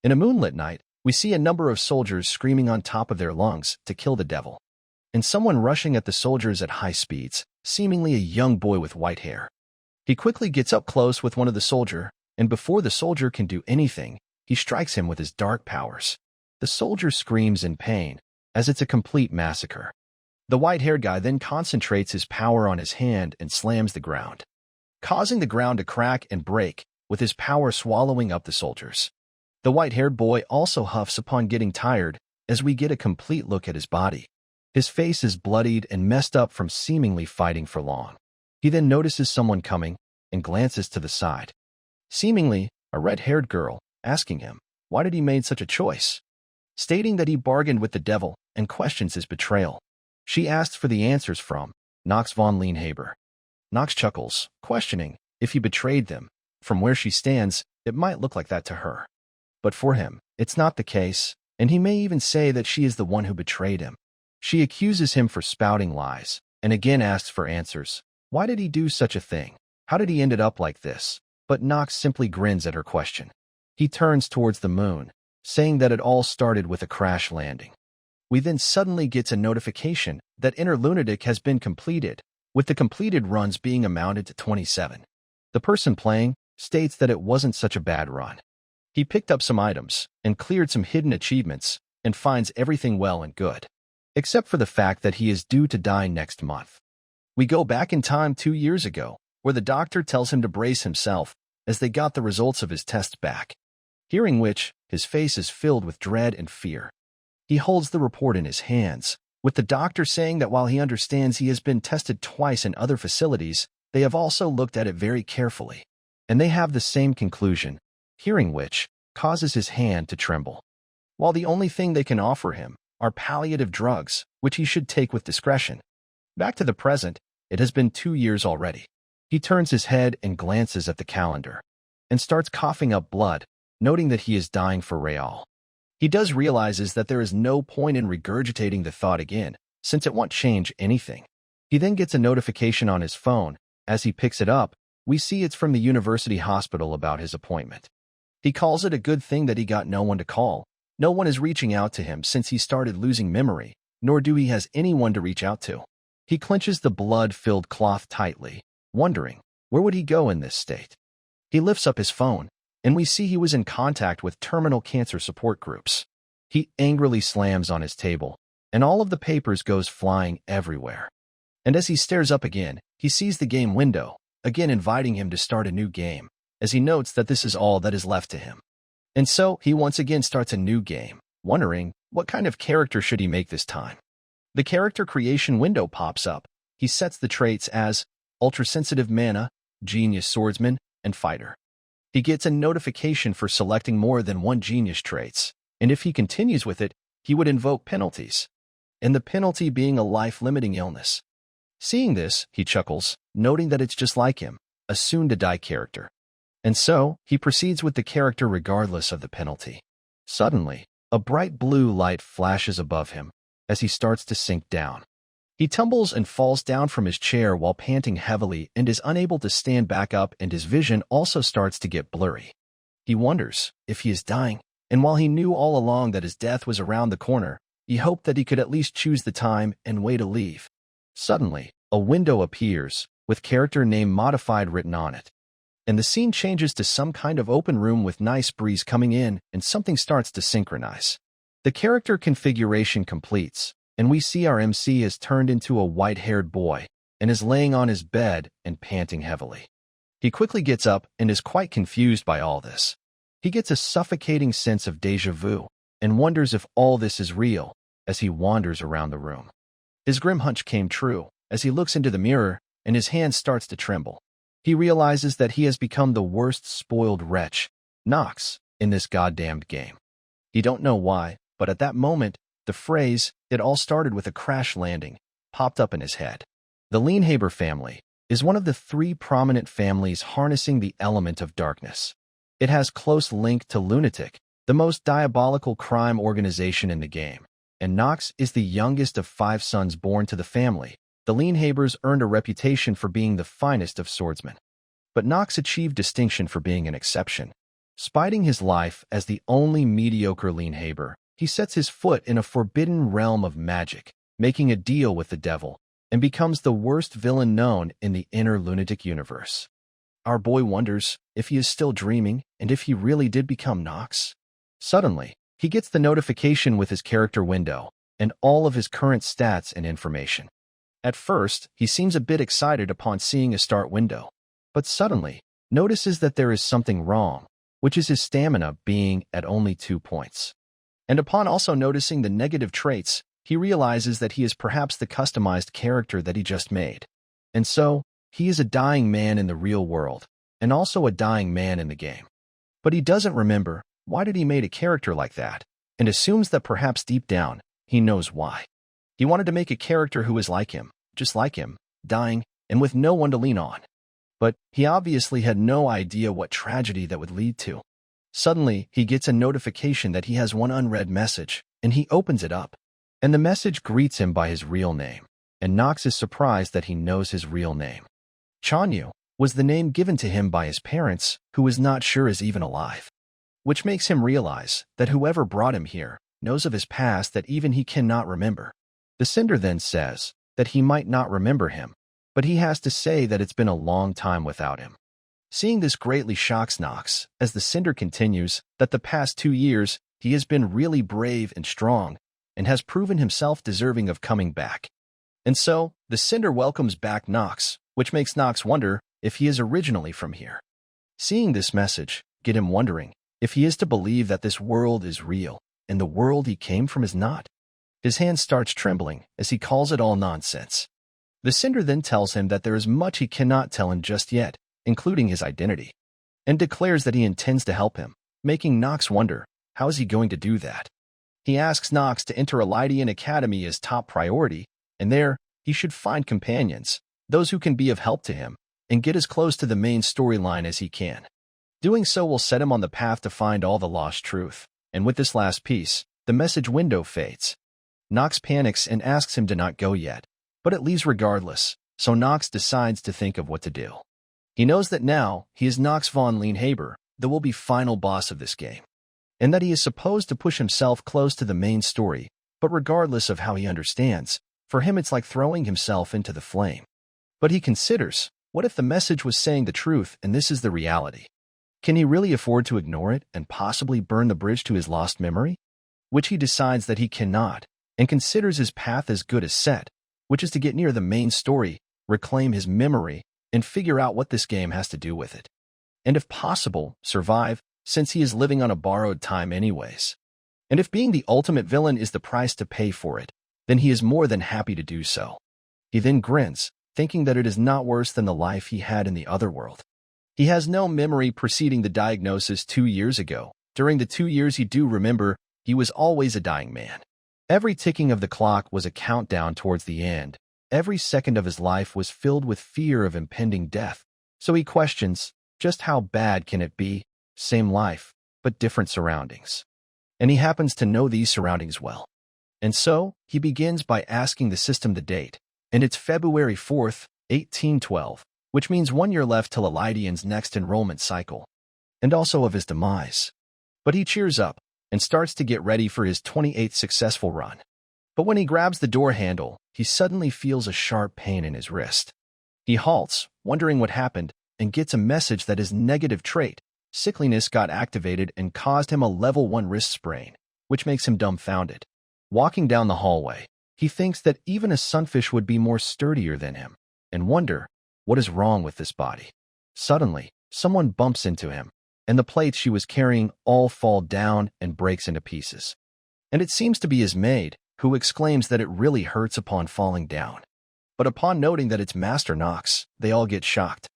In a moonlit night, we see a number of soldiers screaming on top of their lungs to kill the devil, and someone rushing at the soldiers at high speeds, seemingly a young boy with white hair. He quickly gets up close with one of the soldier, and before the soldier can do anything, he strikes him with his dark powers. The soldier screams in pain, as it's a complete massacre. The white-haired guy then concentrates his power on his hand and slams the ground, causing the ground to crack and break, with his power swallowing up the soldiers. The white-haired boy also huffs upon getting tired, as we get a complete look at his body. His face is bloodied and messed up from seemingly fighting for long. He then notices someone coming and glances to the side. Seemingly, a red-haired girl, asking him, why did he make such a choice? Stating that he bargained with the devil and questions his betrayal. She asks for the answers from Knox von Lienhaber. Knox chuckles, questioning if he betrayed them. From where she stands, it might look like that to her. But for him, it's not the case, and he may even say that she is the one who betrayed him. She accuses him for spouting lies, and again asks for answers. Why did he do such a thing? How did he end up like this? But Knox simply grins at her question. He turns towards the moon, saying that it all started with a crash landing. We then suddenly gets a notification that Inner Lunatic has been completed, with the completed runs being amounted to 27. The person playing states that it wasn't such a bad run. He picked up some items and cleared some hidden achievements and finds everything well and good, except for the fact that he is due to die next month. We go back in time 2 years ago, where the doctor tells him to brace himself as they got the results of his tests back. Hearing which, his face is filled with dread and fear. He holds the report in his hands, with the doctor saying that while he understands he has been tested twice in other facilities, they have also looked at it very carefully, and they have the same conclusion, hearing which causes his hand to tremble. While the only thing they can offer him are palliative drugs, which he should take with discretion. Back to the present, it has been 2 years already. He turns his head and glances at the calendar, and starts coughing up blood, noting that he is dying for real. He does realizes that there is no point in regurgitating the thought again, since it won't change anything. He then gets a notification on his phone. As he picks it up, we see it's from the university hospital about his appointment. He calls it a good thing that he got no one to call. No one is reaching out to him since he started losing memory, nor do he has anyone to reach out to. He clenches the blood-filled cloth tightly, wondering, where would he go in this state? He lifts up his phone, and we see he was in contact with terminal cancer support groups. He angrily slams on his table, and all of the papers goes flying everywhere. And as he stares up again, he sees the game window, again inviting him to start a new game, as he notes that this is all that is left to him. And so, he once again starts a new game, wondering, what kind of character should he make this time? The character creation window pops up. He sets the traits as ultra-sensitive mana, genius swordsman, and fighter. He gets a notification for selecting more than one genius traits, and if he continues with it, he would invoke penalties, and the penalty being a life-limiting illness. Seeing this, he chuckles, noting that it's just like him, a soon-to-die character. And so, he proceeds with the character regardless of the penalty. Suddenly, a bright blue light flashes above him as he starts to sink down. He tumbles and falls down from his chair while panting heavily and is unable to stand back up, and his vision also starts to get blurry. He wonders if he is dying, and while he knew all along that his death was around the corner, he hoped that he could at least choose the time and way to leave. Suddenly, a window appears, with character name modified written on it. And the scene changes to some kind of open room with nice breeze coming in, and something starts to synchronize. The character configuration completes, and we see our MC has turned into a white-haired boy and is laying on his bed and panting heavily. He quickly gets up and is quite confused by all this. He gets a suffocating sense of déjà vu and wonders if all this is real as he wanders around the room. His grim hunch came true as he looks into the mirror and his hand starts to tremble. He realizes that he has become the worst spoiled wretch, Knox, in this goddamned game. He don't know why, but at that moment, the phrase, "it all started with a crash landing," popped up in his head. The Lienhaber family is one of the 3 prominent families harnessing the element of darkness. It has close link to Lunatic, the most diabolical crime organization in the game, and Knox is the youngest of 5 sons born to the family. The Lienhabers earned a reputation for being the finest of swordsmen. But Knox achieved distinction for being an exception. Spiting his life as the only mediocre Lienhaber, he sets his foot in a forbidden realm of magic, making a deal with the devil, and becomes the worst villain known in the inner lunatic universe. Our boy wonders if he is still dreaming and if he really did become Nox. Suddenly, he gets the notification with his character window and all of his current stats and information. At first, he seems a bit excited upon seeing a start window, but suddenly notices that there is something wrong, which is his stamina being at only 2 points. And upon also noticing the negative traits, he realizes that he is perhaps the customized character that he just made. And so, he is a dying man in the real world, and also a dying man in the game. But he doesn't remember why did he made a character like that, and assumes that perhaps deep down, he knows why. He wanted to make a character who is like him, just like him, dying, and with no one to lean on. But he obviously had no idea what tragedy that would lead to. Suddenly, he gets a notification that he has one unread message, and he opens it up. And the message greets him by his real name, and Nox is surprised that he knows his real name. Chanyu was the name given to him by his parents, who is not sure is even alive. Which makes him realize that whoever brought him here knows of his past that even he cannot remember. The Cinder then says that he might not remember him, but he has to say that it's been a long time without him. Seeing this greatly shocks Nox, as the Cinder continues that the past 2 years he has been really brave and strong, and has proven himself deserving of coming back. And so, the Cinder welcomes back Nox, which makes Nox wonder if he is originally from here. Seeing this message get him wondering if he is to believe that this world is real, and the world he came from is not. His hand starts trembling as he calls it all nonsense. The Cinder then tells him that there is much he cannot tell him just yet, including his identity, and declares that he intends to help him, making Nox wonder, how is he going to do that? He asks Nox to enter a Lydian Academy as top priority, and there, he should find companions, those who can be of help to him, and get as close to the main storyline as he can. Doing so will set him on the path to find all the lost truth, and with this last piece, the message window fades. Nox panics and asks him to not go yet, but it leaves regardless, so Nox decides to think of what to do. He knows that now he is Nox von Lienhaber, the will-be final boss of this game, and that he is supposed to push himself close to the main story, but regardless of how he understands, for him it's like throwing himself into the flame. But he considers, what if the message was saying the truth and this is the reality? Can he really afford to ignore it and possibly burn the bridge to his lost memory? Which he decides that he cannot, and considers his path as good as set, which is to get near the main story, reclaim his memory, and figure out what this game has to do with it. And if possible, survive, since he is living on a borrowed time anyways. And if being the ultimate villain is the price to pay for it, then he is more than happy to do so. He then grins, thinking that it is not worse than the life he had in the other world. He has no memory preceding the diagnosis 2 years ago. During the 2 years he do remember, he was always a dying man. Every ticking of the clock was a countdown towards the end. Every second of his life was filled with fear of impending death. So he questions, just how bad can it be? Same life, but different surroundings. And he happens to know these surroundings well. And so, he begins by asking the system the date, and it's February 4th, 1812, which means 1 year left till Lydian's next enrollment cycle, and also of his demise. But he cheers up, and starts to get ready for his 28th successful run. But when he grabs the door handle, he suddenly feels a sharp pain in his wrist. He halts, wondering what happened, and gets a message that his negative trait, sickliness, got activated and caused him a level 1 wrist sprain, which makes him dumbfounded. Walking down the hallway, he thinks that even a sunfish would be more sturdier than him, and wonder, what is wrong with this body? Suddenly, someone bumps into him, and the plates she was carrying all fall down and breaks into pieces. And it seems to be his maid, who exclaims that it really hurts upon falling down. But upon noting that it's Master Nox, they all get shocked.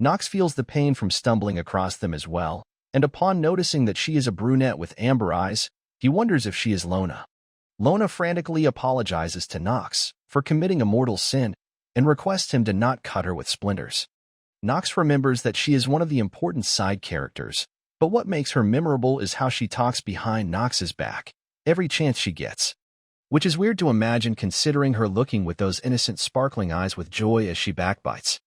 Nox feels the pain from stumbling across them as well, and upon noticing that she is a brunette with amber eyes, he wonders if she is Lona. Lona frantically apologizes to Nox for committing a mortal sin and requests him to not cut her with splinters. Nox remembers that she is one of the important side characters, but what makes her memorable is how she talks behind Nox's back, every chance she gets. Which is weird to imagine considering her looking with those innocent sparkling eyes with joy as she backbites.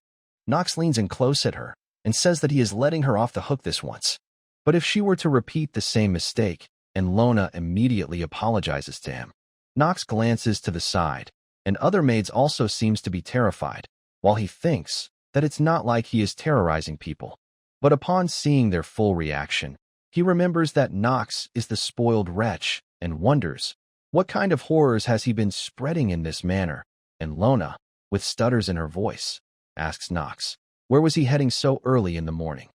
Nox leans in close at her and says that he is letting her off the hook this once. But if she were to repeat the same mistake, and Lona immediately apologizes to him, Nox glances to the side, and other maids also seems to be terrified, while he thinks that it's not like he is terrorizing people. But upon seeing their full reaction, he remembers that Nox is the spoiled wretch and wonders, what kind of horrors has he been spreading in this manner? And Lona, with stutters in her voice, asks Nox, where was he heading so early in the morning?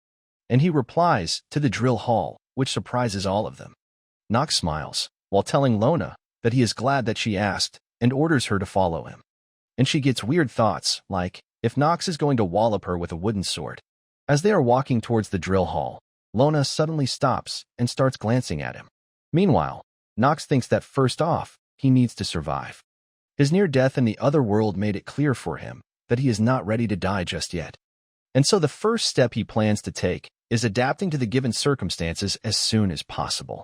And he replies, to the drill hall, which surprises all of them. Nox smiles, while telling Lona that he is glad that she asked, and orders her to follow him. And she gets weird thoughts, like, if Nox is going to wallop her with a wooden sword. As they are walking towards the drill hall, Lona suddenly stops and starts glancing at him. Meanwhile, Nox thinks that first off, he needs to survive. His near death in the other world made it clear for him that he is not ready to die just yet. And so the first step he plans to take is adapting to the given circumstances as soon as possible.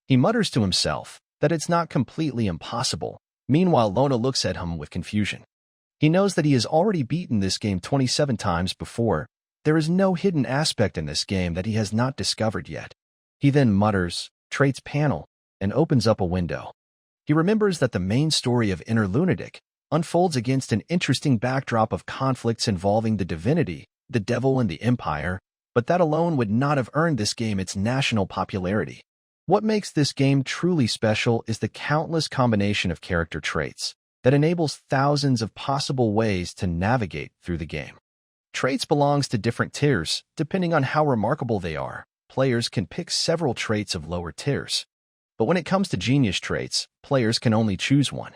He mutters to himself that it's not completely impossible. Meanwhile, Lona looks at him with confusion. He knows that he has already beaten this game 27 times before. There is no hidden aspect in this game that he has not discovered yet. He then mutters, traits panel, and opens up a window. He remembers that the main story of Inner Lunatic unfolds against an interesting backdrop of conflicts involving the divinity, the devil, and the empire, but that alone would not have earned this game its national popularity. What makes this game truly special is the countless combination of character traits that enables thousands of possible ways to navigate through the game. Traits belongs to different tiers. Depending on how remarkable they are, players can pick several traits of lower tiers. But when it comes to genius traits, players can only choose one,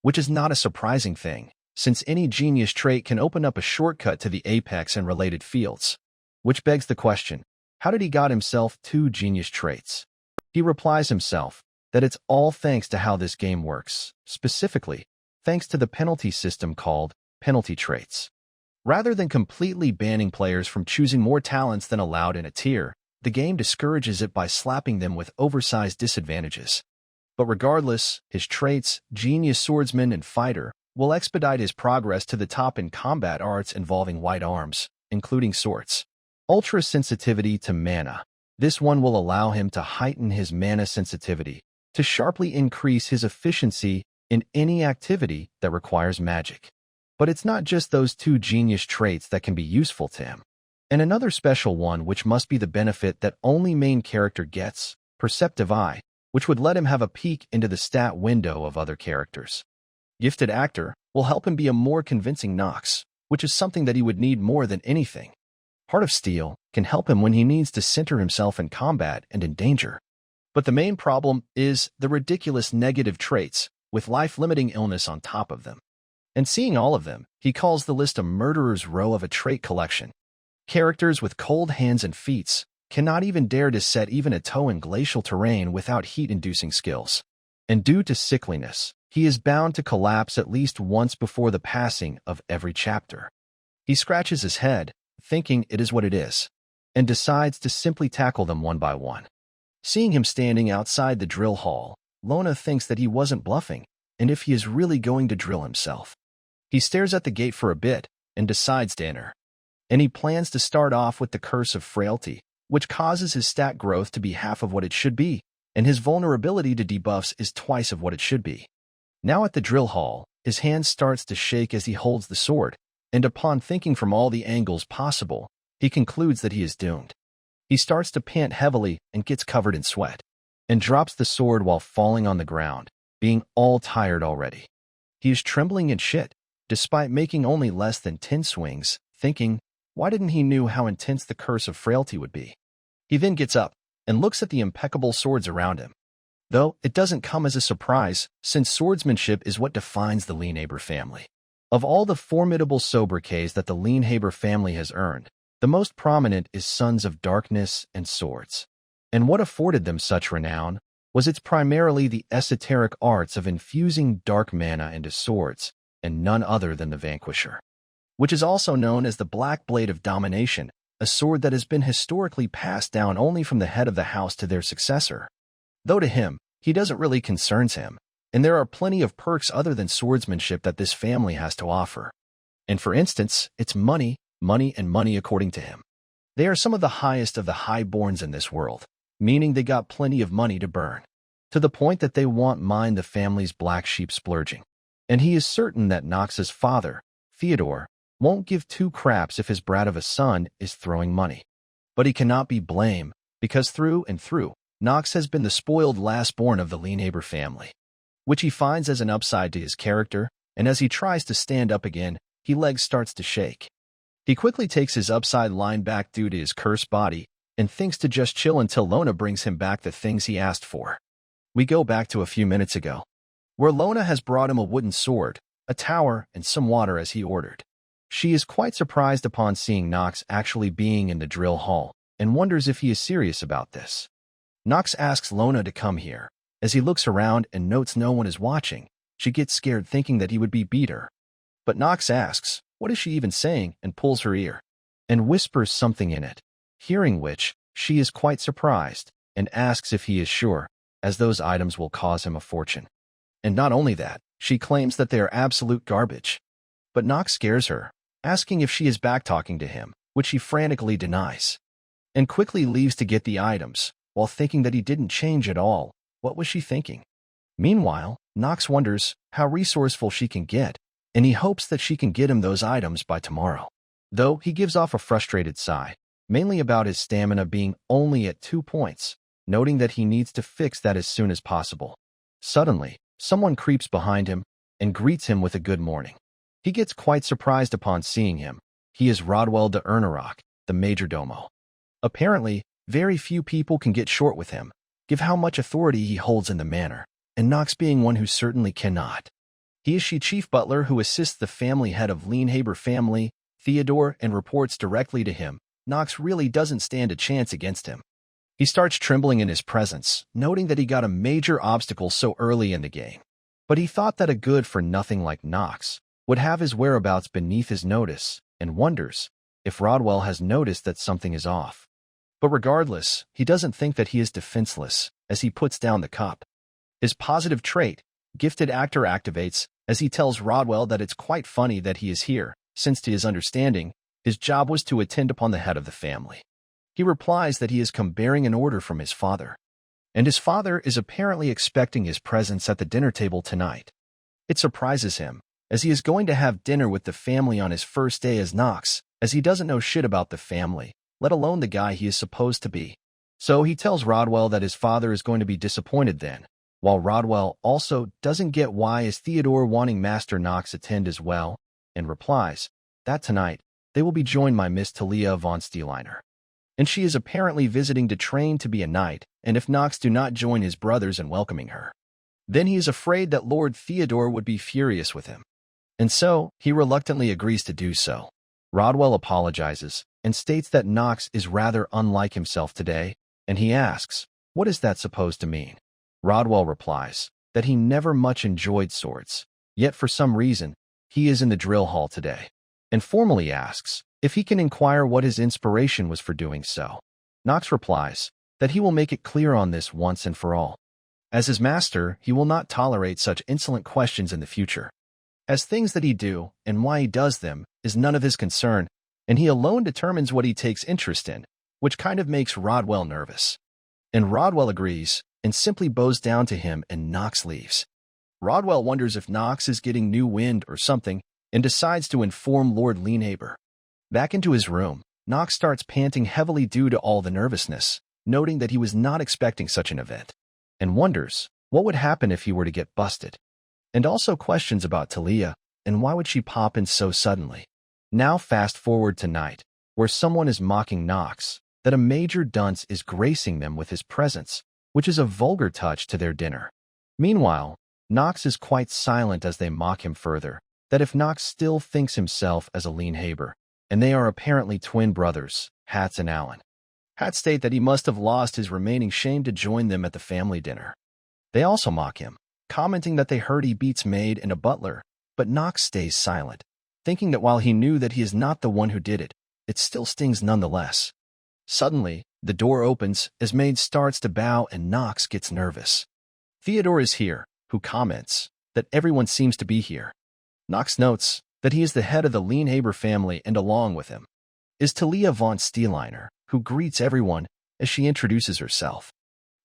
which is not a surprising thing, since any genius trait can open up a shortcut to the apex and related fields. Which begs the question, how did he got himself 2 genius traits? He replies himself that it's all thanks to how this game works, specifically, thanks to the penalty system called penalty traits. Rather than completely banning players from choosing more talents than allowed in a tier, the game discourages it by slapping them with oversized disadvantages. But regardless, his traits, Genius Swordsman and Fighter, will expedite his progress to the top in combat arts involving white arms, including swords. Ultra Sensitivity to Mana. This one will allow him to heighten his mana sensitivity, to sharply increase his efficiency in any activity that requires magic. But it's not just those 2 genius traits that can be useful to him. And another special one which must be the benefit that only main character gets, Perceptive Eye, which would let him have a peek into the stat window of other characters. Gifted Actor will help him be a more convincing Nox, which is something that he would need more than anything. Heart of Steel can help him when he needs to center himself in combat and in danger. But the main problem is the ridiculous negative traits, with life-limiting illness on top of them. And seeing all of them, he calls the list a murderer's row of a trait collection. Characters with cold hands and feet cannot even dare to set even a toe in glacial terrain without heat-inducing skills. And due to sickliness, he is bound to collapse at least once before the passing of every chapter. He scratches his head, thinking it is what it is, and decides to simply tackle them one by one. Seeing him standing outside the drill hall, Lona thinks that he wasn't bluffing, and if he is really going to drill himself. He stares at the gate for a bit and decides to enter. And he plans to start off with the Curse of Frailty, which causes his stat growth to be half of what it should be, and his vulnerability to debuffs is twice of what it should be. Now at the drill hall, his hand starts to shake as he holds the sword, and upon thinking from all the angles possible, he concludes that he is doomed. He starts to pant heavily and gets covered in sweat, and drops the sword while falling on the ground, being all tired already. He is trembling and shit, despite making only less than 10 swings, thinking, why didn't he knew how intense the Curse of Frailty would be? He then gets up and looks at the impeccable swords around him. Though it doesn't come as a surprise, since swordsmanship is what defines the Lienhaber family. Of all the formidable sobriquets that the Lienhaber family has earned, the most prominent is Sons of Darkness and Swords. And what afforded them such renown was its primarily the esoteric arts of infusing dark mana into swords, and none other than the Vanquisher, which is also known as the Black Blade of Domination, a sword that has been historically passed down only from the head of the house to their successor. Though to him, he doesn't really concerns him, and there are plenty of perks other than swordsmanship that this family has to offer. And for instance, it's money, money, and money according to him. They are some of the highest of the highborns in this world, meaning they got plenty of money to burn, to the point that they won't mind the family's black sheep splurging. And he is certain that Knox's father, Theodore, won't give two craps if his brat of a son is throwing money. But he cannot be blamed, because through and through, Knox has been the spoiled last-born of the Lienhaber family, which he finds as an upside to his character, and as he tries to stand up again, his leg starts to shake. He quickly takes his upside line back due to his cursed body, and thinks to just chill until Lona brings him back the things he asked for. We go back to a few minutes ago, where Lona has brought him a wooden sword, a tower, and some water as he ordered. She is quite surprised upon seeing Knox actually being in the drill hall, and wonders if he is serious about this. Knox asks Lona to come here. As he looks around and notes no one is watching, she gets scared thinking that he would beat her. But Knox asks, "What is she even saying?" and pulls her ear, and whispers something in it, hearing which, she is quite surprised, and asks if he is sure, as those items will cause him a fortune. And not only that, she claims that they are absolute garbage. But Knox scares her, asking if she is back-talking to him, which she frantically denies, and quickly leaves to get the items, while thinking that he didn't change at all. What was she thinking? Meanwhile, Knox wonders how resourceful she can get, and he hopes that she can get him those items by tomorrow. Though he gives off a frustrated sigh, mainly about his stamina being only at 2 points, noting that he needs to fix that as soon as possible. Suddenly, someone creeps behind him and greets him with a good morning. He gets quite surprised upon seeing him. He is Rodwell de Ernerock, the majordomo. Apparently, very few people can get short with him, given how much authority he holds in the manor, and Knox being one who certainly cannot. He is chief butler who assists the family head of Lienhaber family, Theodore, and reports directly to him. Knox really doesn't stand a chance against him. He starts trembling in his presence, noting that he got a major obstacle so early in the game. But he thought that a good-for-nothing like Knox would have his whereabouts beneath his notice, and wonders if Rodwell has noticed that something is off. But regardless, he doesn't think that he is defenseless as he puts down the cup. His positive trait, gifted actor, activates as he tells Rodwell that it's quite funny that he is here, since to his understanding, his job was to attend upon the head of the family. He replies that he has come bearing an order from his father, and his father is apparently expecting his presence at the dinner table tonight. It surprises him, as he is going to have dinner with the family on his first day as Knox, as he doesn't know shit about the family, let alone the guy he is supposed to be. So he tells Rodwell that his father is going to be disappointed then, while Rodwell also doesn't get why is Theodore wanting Master Knox attend as well, and replies that tonight they will be joined by Miss Talia von Steeliner, and she is apparently visiting to train to be a knight, and if Knox do not join his brothers in welcoming her, then he is afraid that Lord Theodore would be furious with him. And so, he reluctantly agrees to do so. Rodwell apologizes and states that Knox is rather unlike himself today, and he asks, what is that supposed to mean? Rodwell replies that he never much enjoyed swords, yet for some reason, he is in the drill hall today, and formally asks if he can inquire what his inspiration was for doing so. Knox replies that he will make it clear on this once and for all. As his master, he will not tolerate such insolent questions in the future, as things that he do and why he does them is none of his concern, and he alone determines what he takes interest in, which kind of makes Rodwell nervous. And Rodwell agrees and simply bows down to him, and Knox leaves. Rodwell wonders if Knox is getting new wind or something and decides to inform Lord Lienhaber. Back into his room, Knox starts panting heavily due to all the nervousness, noting that he was not expecting such an event, and wonders what would happen if he were to get busted. And also questions about Talia, and why would she pop in so suddenly. Now fast forward to night, where someone is mocking Knox, that a major dunce is gracing them with his presence, which is a vulgar touch to their dinner. Meanwhile, Knox is quite silent as they mock him further, that if Knox still thinks himself as a Lienhaber, and they are apparently twin brothers, Hats and Allen. Hats state that he must have lost his remaining shame to join them at the family dinner. They also mock him, commenting that they heard he beats maid and a butler, but Knox stays silent, thinking that while he knew that he is not the one who did it, it still stings nonetheless. Suddenly, the door opens as maid starts to bow and Knox gets nervous. Theodore is here, who comments that everyone seems to be here. Knox notes that he is the head of the Lienhaber family and along with him is Talia von Steeliner, who greets everyone as she introduces herself.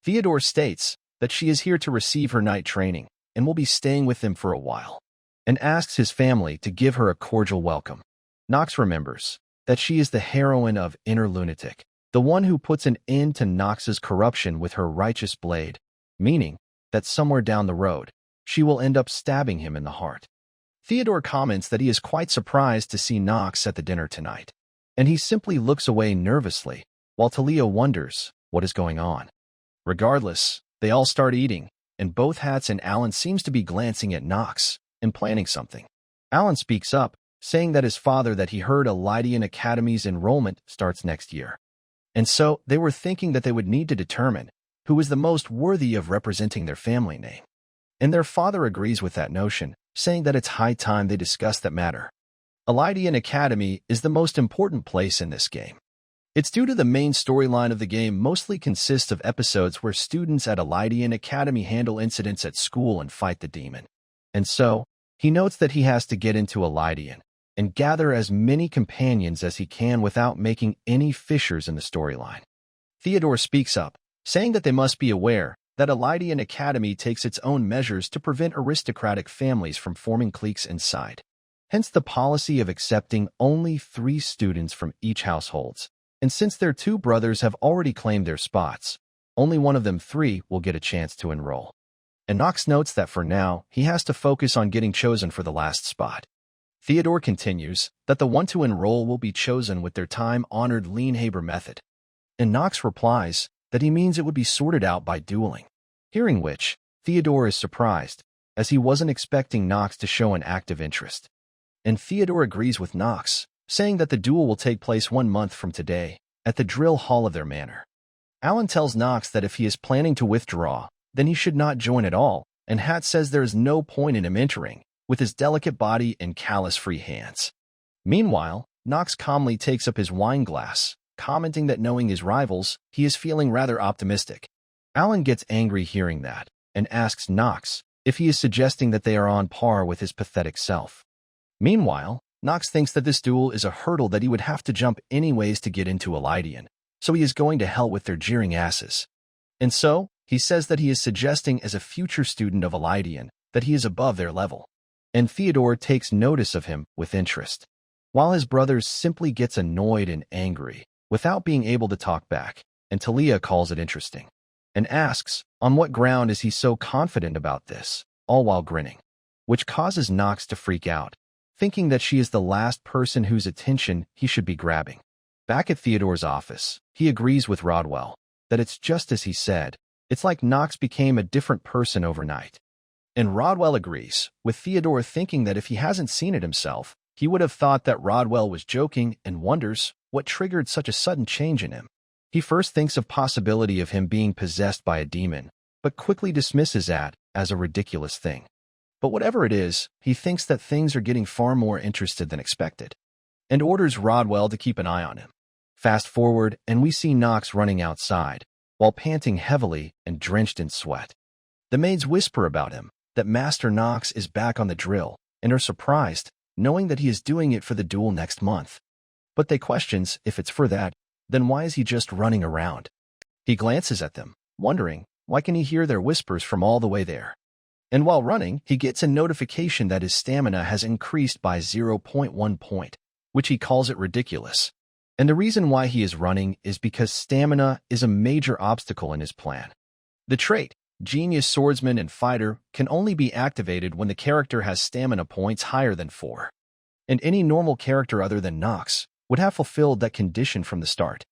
Theodore states that she is here to receive her night training and will be staying with them for a while, and asks his family to give her a cordial welcome. Nox remembers that she is the heroine of Inner Lunatic, the one who puts an end to Nox's corruption with her righteous blade, meaning that somewhere down the road, she will end up stabbing him in the heart. Theodore comments that he is quite surprised to see Nox at the dinner tonight, and he simply looks away nervously, while Talia wonders what is going on. Regardless, they all start eating, and both Hats and Alan seems to be glancing at Nox and planning something. Alan speaks up, saying that his father that he heard a Lydian Academy's enrollment starts next year. And so they were thinking that they would need to determine who was the most worthy of representing their family name. And their father agrees with that notion, saying that it's high time they discuss that matter. A Lydian Academy is the most important place in this game. It's due to the main storyline of the game mostly consists of episodes where students at a Lydian Academy handle incidents at school and fight the demon. And so, he notes that he has to get into a Lydian and gather as many companions as he can without making any fissures in the storyline. Theodore speaks up, saying that they must be aware that a Lydian Academy takes its own measures to prevent aristocratic families from forming cliques inside. Hence the policy of accepting only 3 students from each households. And since their 2 brothers have already claimed their spots, only one of them 3 will get a chance to enroll. And Nox notes that for now, he has to focus on getting chosen for the last spot. Theodore continues that the one to enroll will be chosen with their time-honored Leanhaber method. And Nox replies that he means it would be sorted out by dueling. Hearing which, Theodore is surprised, as he wasn't expecting Nox to show an active interest. And Theodore agrees with Nox, saying that the duel will take place 1 month from today, at the drill hall of their manor. Alan tells Nox that if he is planning to withdraw, then he should not join at all, and Hat says there is no point in him entering, with his delicate body and callous-free hands. Meanwhile, Nox calmly takes up his wine glass, commenting that knowing his rivals, he is feeling rather optimistic. Alan gets angry hearing that, and asks Nox if he is suggesting that they are on par with his pathetic self. Meanwhile, Nox thinks that this duel is a hurdle that he would have to jump anyways to get into a Lydian, so he is going to hell with their jeering asses. And so, he says that he is suggesting as a future student of a Lydian that he is above their level. And Theodore takes notice of him with interest, while his brother simply gets annoyed and angry, without being able to talk back, and Talia calls it interesting, and asks on what ground is he so confident about this, all while grinning, which causes Nox to freak out, thinking that she is the last person whose attention he should be grabbing. Back at Theodore's office, he agrees with Rodwell that it's just as he said. It's like Nox became a different person overnight. And Rodwell agrees, with Theodore thinking that if he hasn't seen it himself, he would have thought that Rodwell was joking and wonders what triggered such a sudden change in him. He first thinks of possibility of him being possessed by a demon, but quickly dismisses that as a ridiculous thing. But whatever it is, he thinks that things are getting far more interested than expected, and orders Rodwell to keep an eye on him. Fast forward, and we see Nox running outside, while panting heavily and drenched in sweat. The maids whisper about him, that Master Nox is back on the drill, and are surprised, knowing that he is doing it for the duel next month. But they questions if it's for that, then why is he just running around? He glances at them, wondering, why can he hear their whispers from all the way there? And while running, he gets a notification that his stamina has increased by 0.1 point, which he calls it ridiculous. And the reason why he is running is because stamina is a major obstacle in his plan. The trait, Genius Swordsman and Fighter, can only be activated when the character has stamina points higher than 4. And any normal character other than Nox would have fulfilled that condition from the start.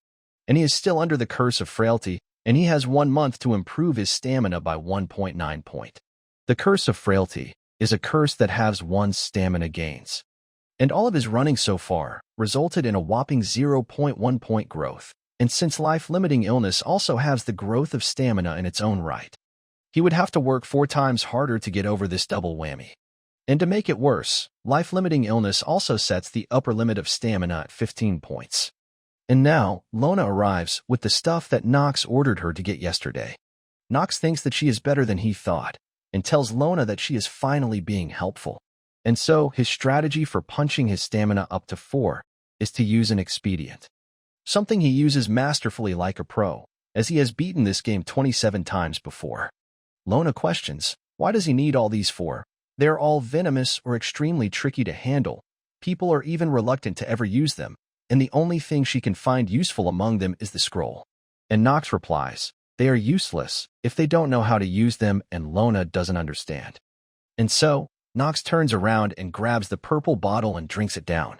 And he is still under the curse of frailty, and he has 1 month to improve his stamina by 1.9 point. The curse of frailty is a curse that halves one's stamina gains. And all of his running so far resulted in a whopping 0.1 point growth, and since life-limiting illness also has the growth of stamina in its own right, he would have to work 4 times harder to get over this double whammy. And to make it worse, life-limiting illness also sets the upper limit of stamina at 15 points. And now, Lona arrives with the stuff that Nox ordered her to get yesterday. Nox thinks that she is better than he thought, and tells Lona that she is finally being helpful. And so, his strategy for punching his stamina up to 4 is to use an expedient. Something he uses masterfully like a pro, as he has beaten this game 27 times before. Lona questions, why does he need all these for? They're all venomous or extremely tricky to handle. People are even reluctant to ever use them, and the only thing she can find useful among them is the scroll. And Nox replies, they are useless if they don't know how to use them, and Lona doesn't understand. And so, Nox turns around and grabs the purple bottle and drinks it down.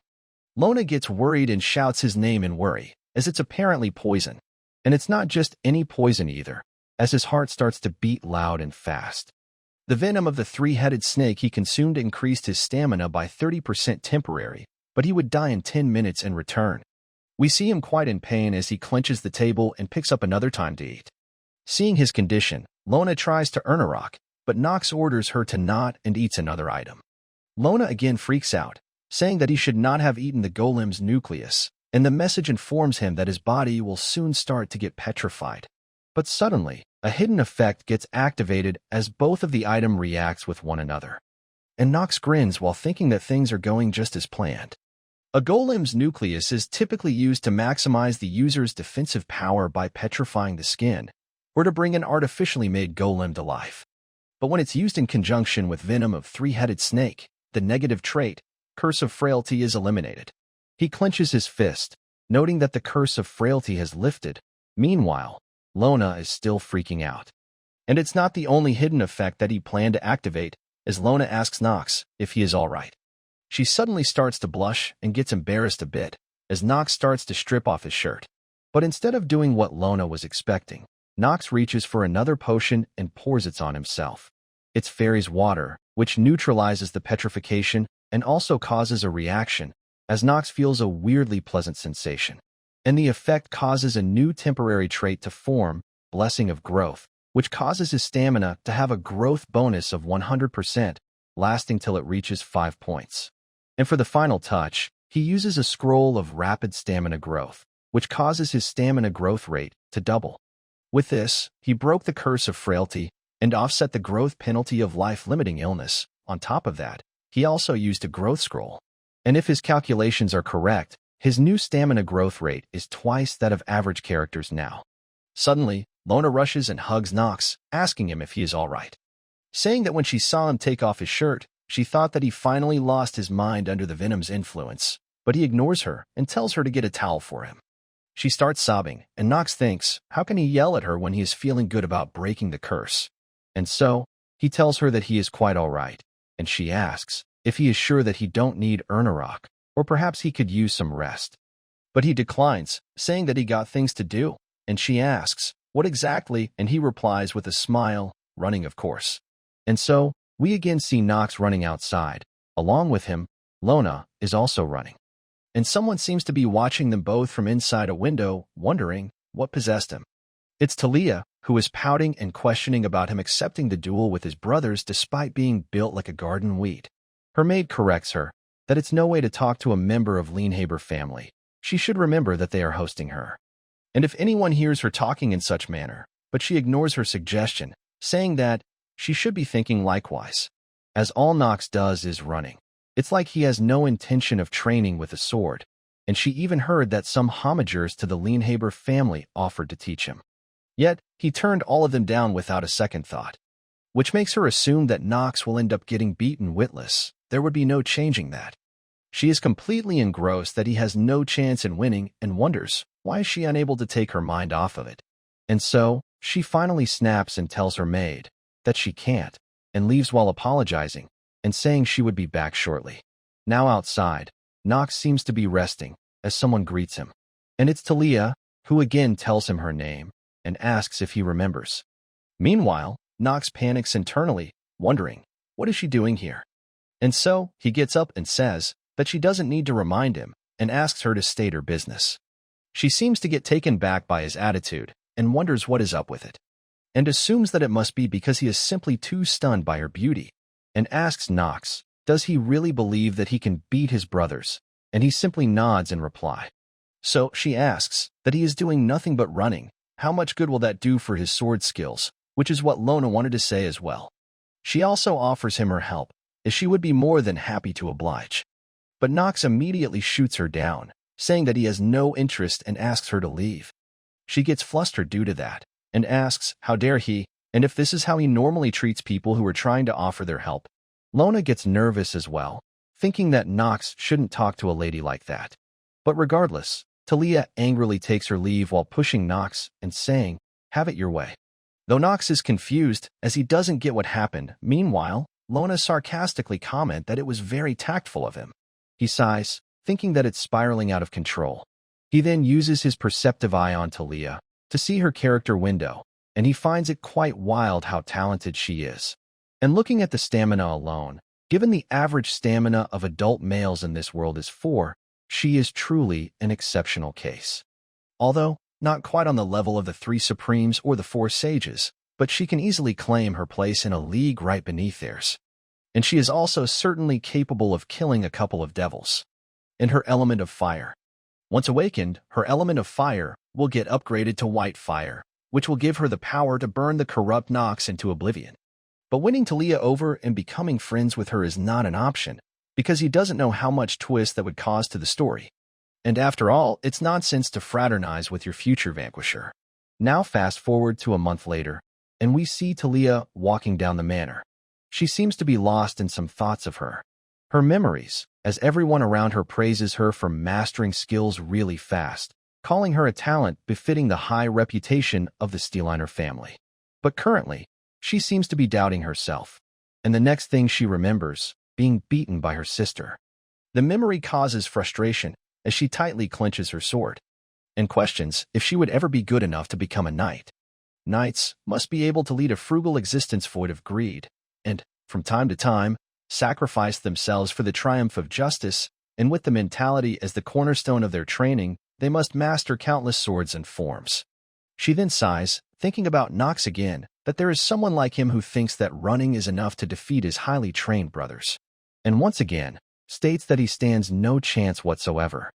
Lona gets worried and shouts his name in worry, as it's apparently poison. And it's not just any poison either, as his heart starts to beat loud and fast. The venom of the three-headed snake he consumed increased his stamina by 30% temporary, but he would die in 10 minutes in return. We see him quite in pain as he clenches the table and picks up another time to eat. Seeing his condition, Lona tries to earn a rock, but Nox orders her to not and eats another item. Lona again freaks out, saying that he should not have eaten the golem's nucleus, and the message informs him that his body will soon start to get petrified. But suddenly, a hidden effect gets activated as both of the items reacts with one another. And Nox grins while thinking that things are going just as planned. A golem's nucleus is typically used to maximize the user's defensive power by petrifying the skin, or to bring an artificially made golem to life. But when it's used in conjunction with venom of three-headed snake, the negative trait, Curse of Frailty, is eliminated. He clenches his fist, noting that the Curse of Frailty has lifted. Meanwhile, Lona is still freaking out. And it's not the only hidden effect that he planned to activate, as Lona asks Nox if he is alright. She suddenly starts to blush and gets embarrassed a bit, as Nox starts to strip off his shirt. But instead of doing what Lona was expecting, Nox reaches for another potion and pours it on himself. It's fairy's water, which neutralizes the petrification and also causes a reaction, as Nox feels a weirdly pleasant sensation. And the effect causes a new temporary trait to form, Blessing of Growth, which causes his stamina to have a growth bonus of 100%, lasting till it reaches 5 points. And for the final touch, he uses a scroll of Rapid Stamina Growth, which causes his stamina growth rate to double. With this, he broke the Curse of Frailty and offset the growth penalty of life-limiting illness. On top of that, he also used a growth scroll. And if his calculations are correct, his new stamina growth rate is twice that of average characters now. Suddenly, Lona rushes and hugs Nox, asking him if he is alright. Saying that when she saw him take off his shirt, she thought that he finally lost his mind under the venom's influence, but he ignores her and tells her to get a towel for him. She starts sobbing, and Nox thinks, how can he yell at her when he is feeling good about breaking the curse? And so, he tells her that he is quite alright, and she asks if he is sure that he don't need Ernarock, or perhaps he could use some rest. But he declines, saying that he got things to do, and she asks, what exactly? And he replies with a smile, running of course. And so, we again see Nox running outside. Along with him, Lona is also running. And someone seems to be watching them both from inside a window, wondering what possessed him. It's Talia, who is pouting and questioning about him accepting the duel with his brothers despite being built like a garden weed. Her maid corrects her that it's no way to talk to a member of Lienhaber family. She should remember that they are hosting her. And if anyone hears her talking in such manner, but she ignores her suggestion, saying that she should be thinking likewise. As all Nox does is running. It's like he has no intention of training with a sword, and she even heard that some homagers to the Lienhaber family offered to teach him. Yet, he turned all of them down without a second thought, which makes her assume that Nox will end up getting beaten witless. There would be no changing that. She is completely engrossed that he has no chance in winning and wonders why is she unable to take her mind off of it. And so, she finally snaps and tells her maid that she can't, and leaves while apologizing and saying she would be back shortly. Now outside, Nox seems to be resting as someone greets him. And it's Talia, who again tells him her name and asks if he remembers. Meanwhile, Nox panics internally, wondering, what is she doing here? And so, he gets up and says that she doesn't need to remind him and asks her to state her business. She seems to get taken back by his attitude and wonders what is up with it, and assumes that it must be because he is simply too stunned by her beauty, and asks Nox, does he really believe that he can beat his brothers? And he simply nods in reply. So she asks that he is doing nothing but running. How much good will that do for his sword skills? Which is what Lona wanted to say as well. She also offers him her help, as she would be more than happy to oblige. But Nox immediately shoots her down, saying that he has no interest and asks her to leave. She gets flustered due to that and asks how dare he, and if this is how he normally treats people who are trying to offer their help. Lona gets nervous as well, thinking that Nox shouldn't talk to a lady like that. But regardless, Talia angrily takes her leave while pushing Nox and saying, "Have it your way." Though Nox is confused as he doesn't get what happened, meanwhile, Lona sarcastically comments that it was very tactful of him. He sighs, thinking that it's spiraling out of control. He then uses his perceptive eye on Talia to see her character window, and he finds it quite wild how talented she is. And looking at the stamina alone, given the average stamina of adult males in this world is 4, she is truly an exceptional case. Although, not quite on the level of the 3 Supremes or the 4 Sages, but she can easily claim her place in a league right beneath theirs. And she is also certainly capable of killing a couple of devils. In her element of fire. Once awakened, her element of fire will get upgraded to white fire, which will give her the power to burn the corrupt Nox into oblivion. But winning Talia over and becoming friends with her is not an option, because he doesn't know how much twist that would cause to the story. And after all, it's nonsense to fraternize with your future vanquisher. Now fast forward to a month later, and we see Talia walking down the manor. She seems to be lost in some thoughts of her memories, as everyone around her praises her for mastering skills really fast, calling her a talent befitting the high reputation of the Steeliner family. But currently, she seems to be doubting herself, and the next thing she remembers, being beaten by her sister. The memory causes frustration as she tightly clenches her sword, and questions if she would ever be good enough to become a knight. Knights must be able to lead a frugal existence void of greed, and, from time to time, sacrifice themselves for the triumph of justice, and with the mentality as the cornerstone of their training, they must master countless swords and forms. She then sighs, thinking about Nox again, that there is someone like him who thinks that running is enough to defeat his highly trained brothers, and once again, states that he stands no chance whatsoever.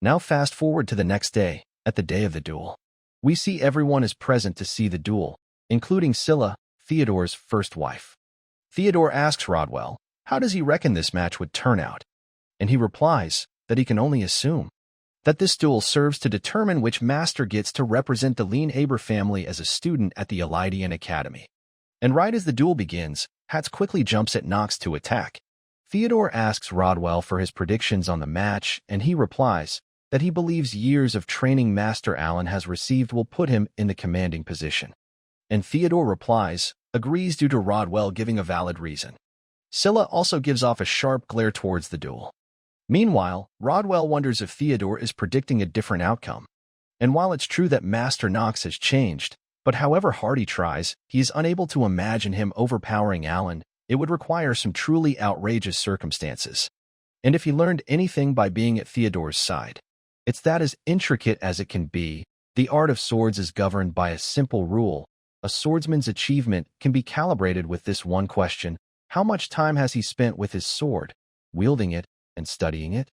Now fast forward to the next day, at the day of the duel. We see everyone is present to see the duel, including Scylla, Theodore's first wife. Theodore asks Rodwell, how does he reckon this match would turn out? And he replies that he can only assume that this duel serves to determine which master gets to represent the Lienhaber family as a student at the Elydian Academy. And right as the duel begins, Hatz quickly jumps at Nox to attack. Theodore asks Rodwell for his predictions on the match, and he replies that he believes years of training Master Allen has received will put him in the commanding position. And Theodore replies, agrees due to Rodwell giving a valid reason. Scylla also gives off a sharp glare towards the duel. Meanwhile, Rodwell wonders if Theodore is predicting a different outcome. And while it's true that Master Nox has changed, but however hard he tries, he is unable to imagine him overpowering Allen. It would require some truly outrageous circumstances. And if he learned anything by being at Theodore's side, it's that as intricate as it can be, the art of swords is governed by a simple rule. A swordsman's achievement can be calibrated with this one question: how much time has he spent with his sword, wielding it, and studying it?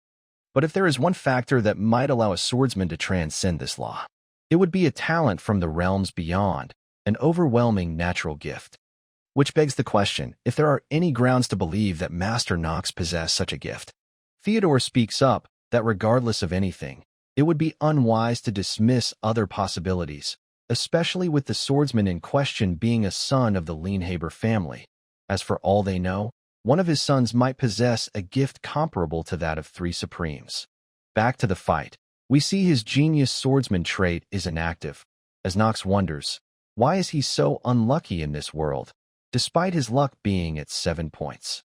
But if there is one factor that might allow a swordsman to transcend this law, it would be a talent from the realms beyond, an overwhelming natural gift. Which begs the question if there are any grounds to believe that Master Nox possessed such a gift. Theodore speaks up that regardless of anything, it would be unwise to dismiss other possibilities, especially with the swordsman in question being a son of the Lienhaber family. As for all they know, one of his sons might possess a gift comparable to that of 3 Supremes. Back to the fight, we see his genius swordsman trait is inactive, as Nox wonders, why is he so unlucky in this world, despite his luck being at 7 points?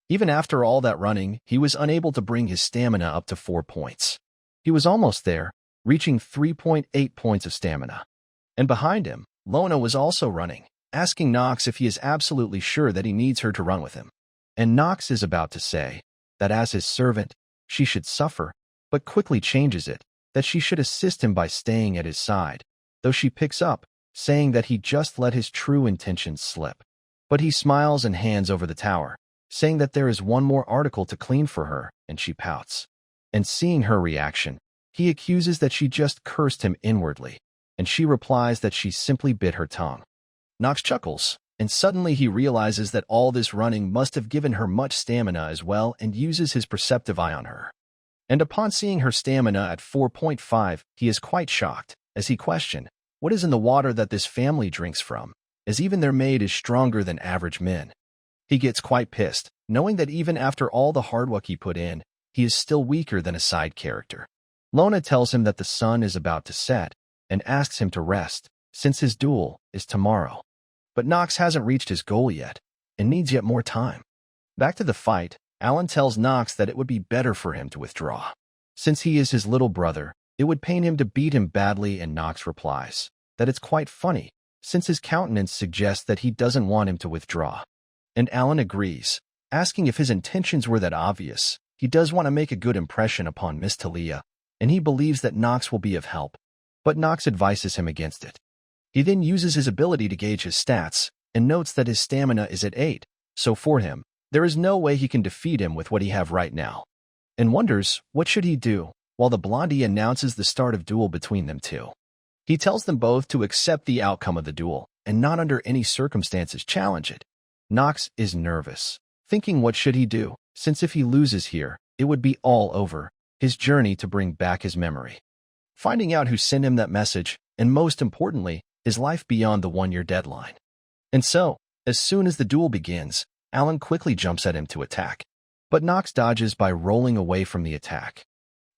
Even after all that running, he was unable to bring his stamina up to 4 points. He was almost there, reaching 3.8 points of stamina. And behind him, Lona was also running, asking Nox if he is absolutely sure that he needs her to run with him. And Nox is about to say that as his servant, she should suffer, but quickly changes it, that she should assist him by staying at his side, though she picks up, saying that he just let his true intentions slip. But he smiles and hands over the tower, saying that there is one more article to clean for her, and she pouts. And seeing her reaction, he accuses that she just cursed him inwardly, and she replies that she simply bit her tongue. Nox chuckles, and suddenly he realizes that all this running must have given her much stamina as well and uses his perceptive eye on her. And upon seeing her stamina at 4.5, he is quite shocked, as he questions, what is in the water that this family drinks from, as even their maid is stronger than average men. He gets quite pissed, knowing that even after all the hard work he put in, he is still weaker than a side character. Lona tells him that the sun is about to set, and asks him to rest, since his duel is tomorrow. But Nox hasn't reached his goal yet, and needs yet more time. Back to the fight, Alan tells Nox that it would be better for him to withdraw. Since he is his little brother, it would pain him to beat him badly, and Nox replies that it's quite funny, since his countenance suggests that he doesn't want him to withdraw. And Alan agrees, asking if his intentions were that obvious. He does want to make a good impression upon Miss Talia, and he believes that Nox will be of help, but Nox advises him against it. He then uses his ability to gauge his stats, and notes that his stamina is at 8, so for him, there is no way he can defeat him with what he have right now, and wonders what should he do, while the blondie announces the start of duel between them two. He tells them both to accept the outcome of the duel, and not under any circumstances challenge it. Nox is nervous, thinking what should he do, since if he loses here, it would be all over, his journey to bring back his memory. Finding out who sent him that message, and most importantly, his life beyond the 1-year deadline. And so, as soon as the duel begins, Alan quickly jumps at him to attack, but Nox dodges by rolling away from the attack.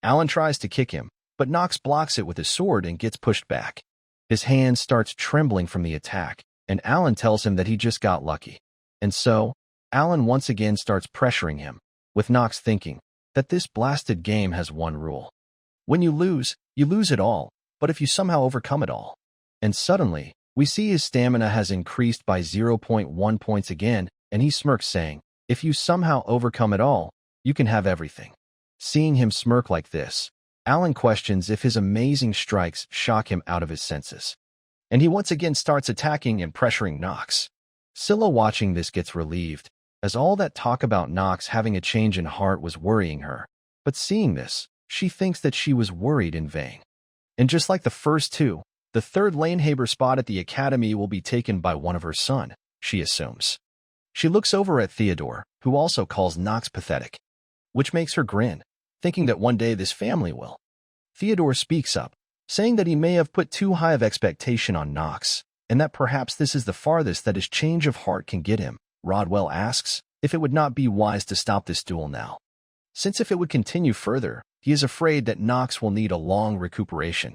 Alan tries to kick him, but Nox blocks it with his sword and gets pushed back. His hand starts trembling from the attack, and Alan tells him that he just got lucky. And so, Alan once again starts pressuring him, with Nox thinking that this blasted game has one rule. When you lose it all, but if you somehow overcome it all. And suddenly, we see his stamina has increased by 0.1 points again, and he smirks saying, if you somehow overcome it all, you can have everything. Seeing him smirk like this, Alan questions if his amazing strikes shock him out of his senses. And he once again starts attacking and pressuring Nox. Scylla watching this gets relieved, as all that talk about Nox having a change in heart was worrying her. But seeing this, she thinks that she was worried in vain. And just like the first two, the third Lanehaber spot at the academy will be taken by one of her son, she assumes. She looks over at Theodore, who also calls Nox pathetic, which makes her grin, thinking that one day this family will. Theodore speaks up, saying that he may have put too high of expectation on Nox, and that perhaps this is the farthest that his change of heart can get him. Rodwell asks if it would not be wise to stop this duel now, since if it would continue further, he is afraid that Nox will need a long recuperation.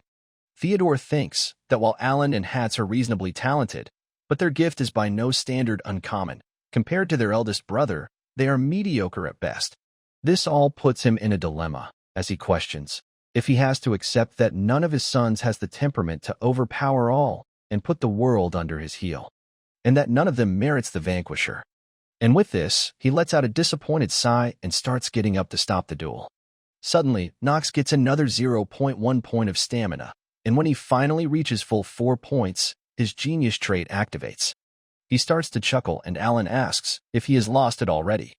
Theodore thinks that while Alan and Hats are reasonably talented, but their gift is by no standard uncommon, compared to their eldest brother, they are mediocre at best. This all puts him in a dilemma, as he questions if he has to accept that none of his sons has the temperament to overpower all and put the world under his heel, and that none of them merits the vanquisher. And with this, he lets out a disappointed sigh and starts getting up to stop the duel. Suddenly, Nox gets another 0.1 point of stamina, and when he finally reaches full 4 points, his genius trait activates. He starts to chuckle, and Alan asks if he has lost it already.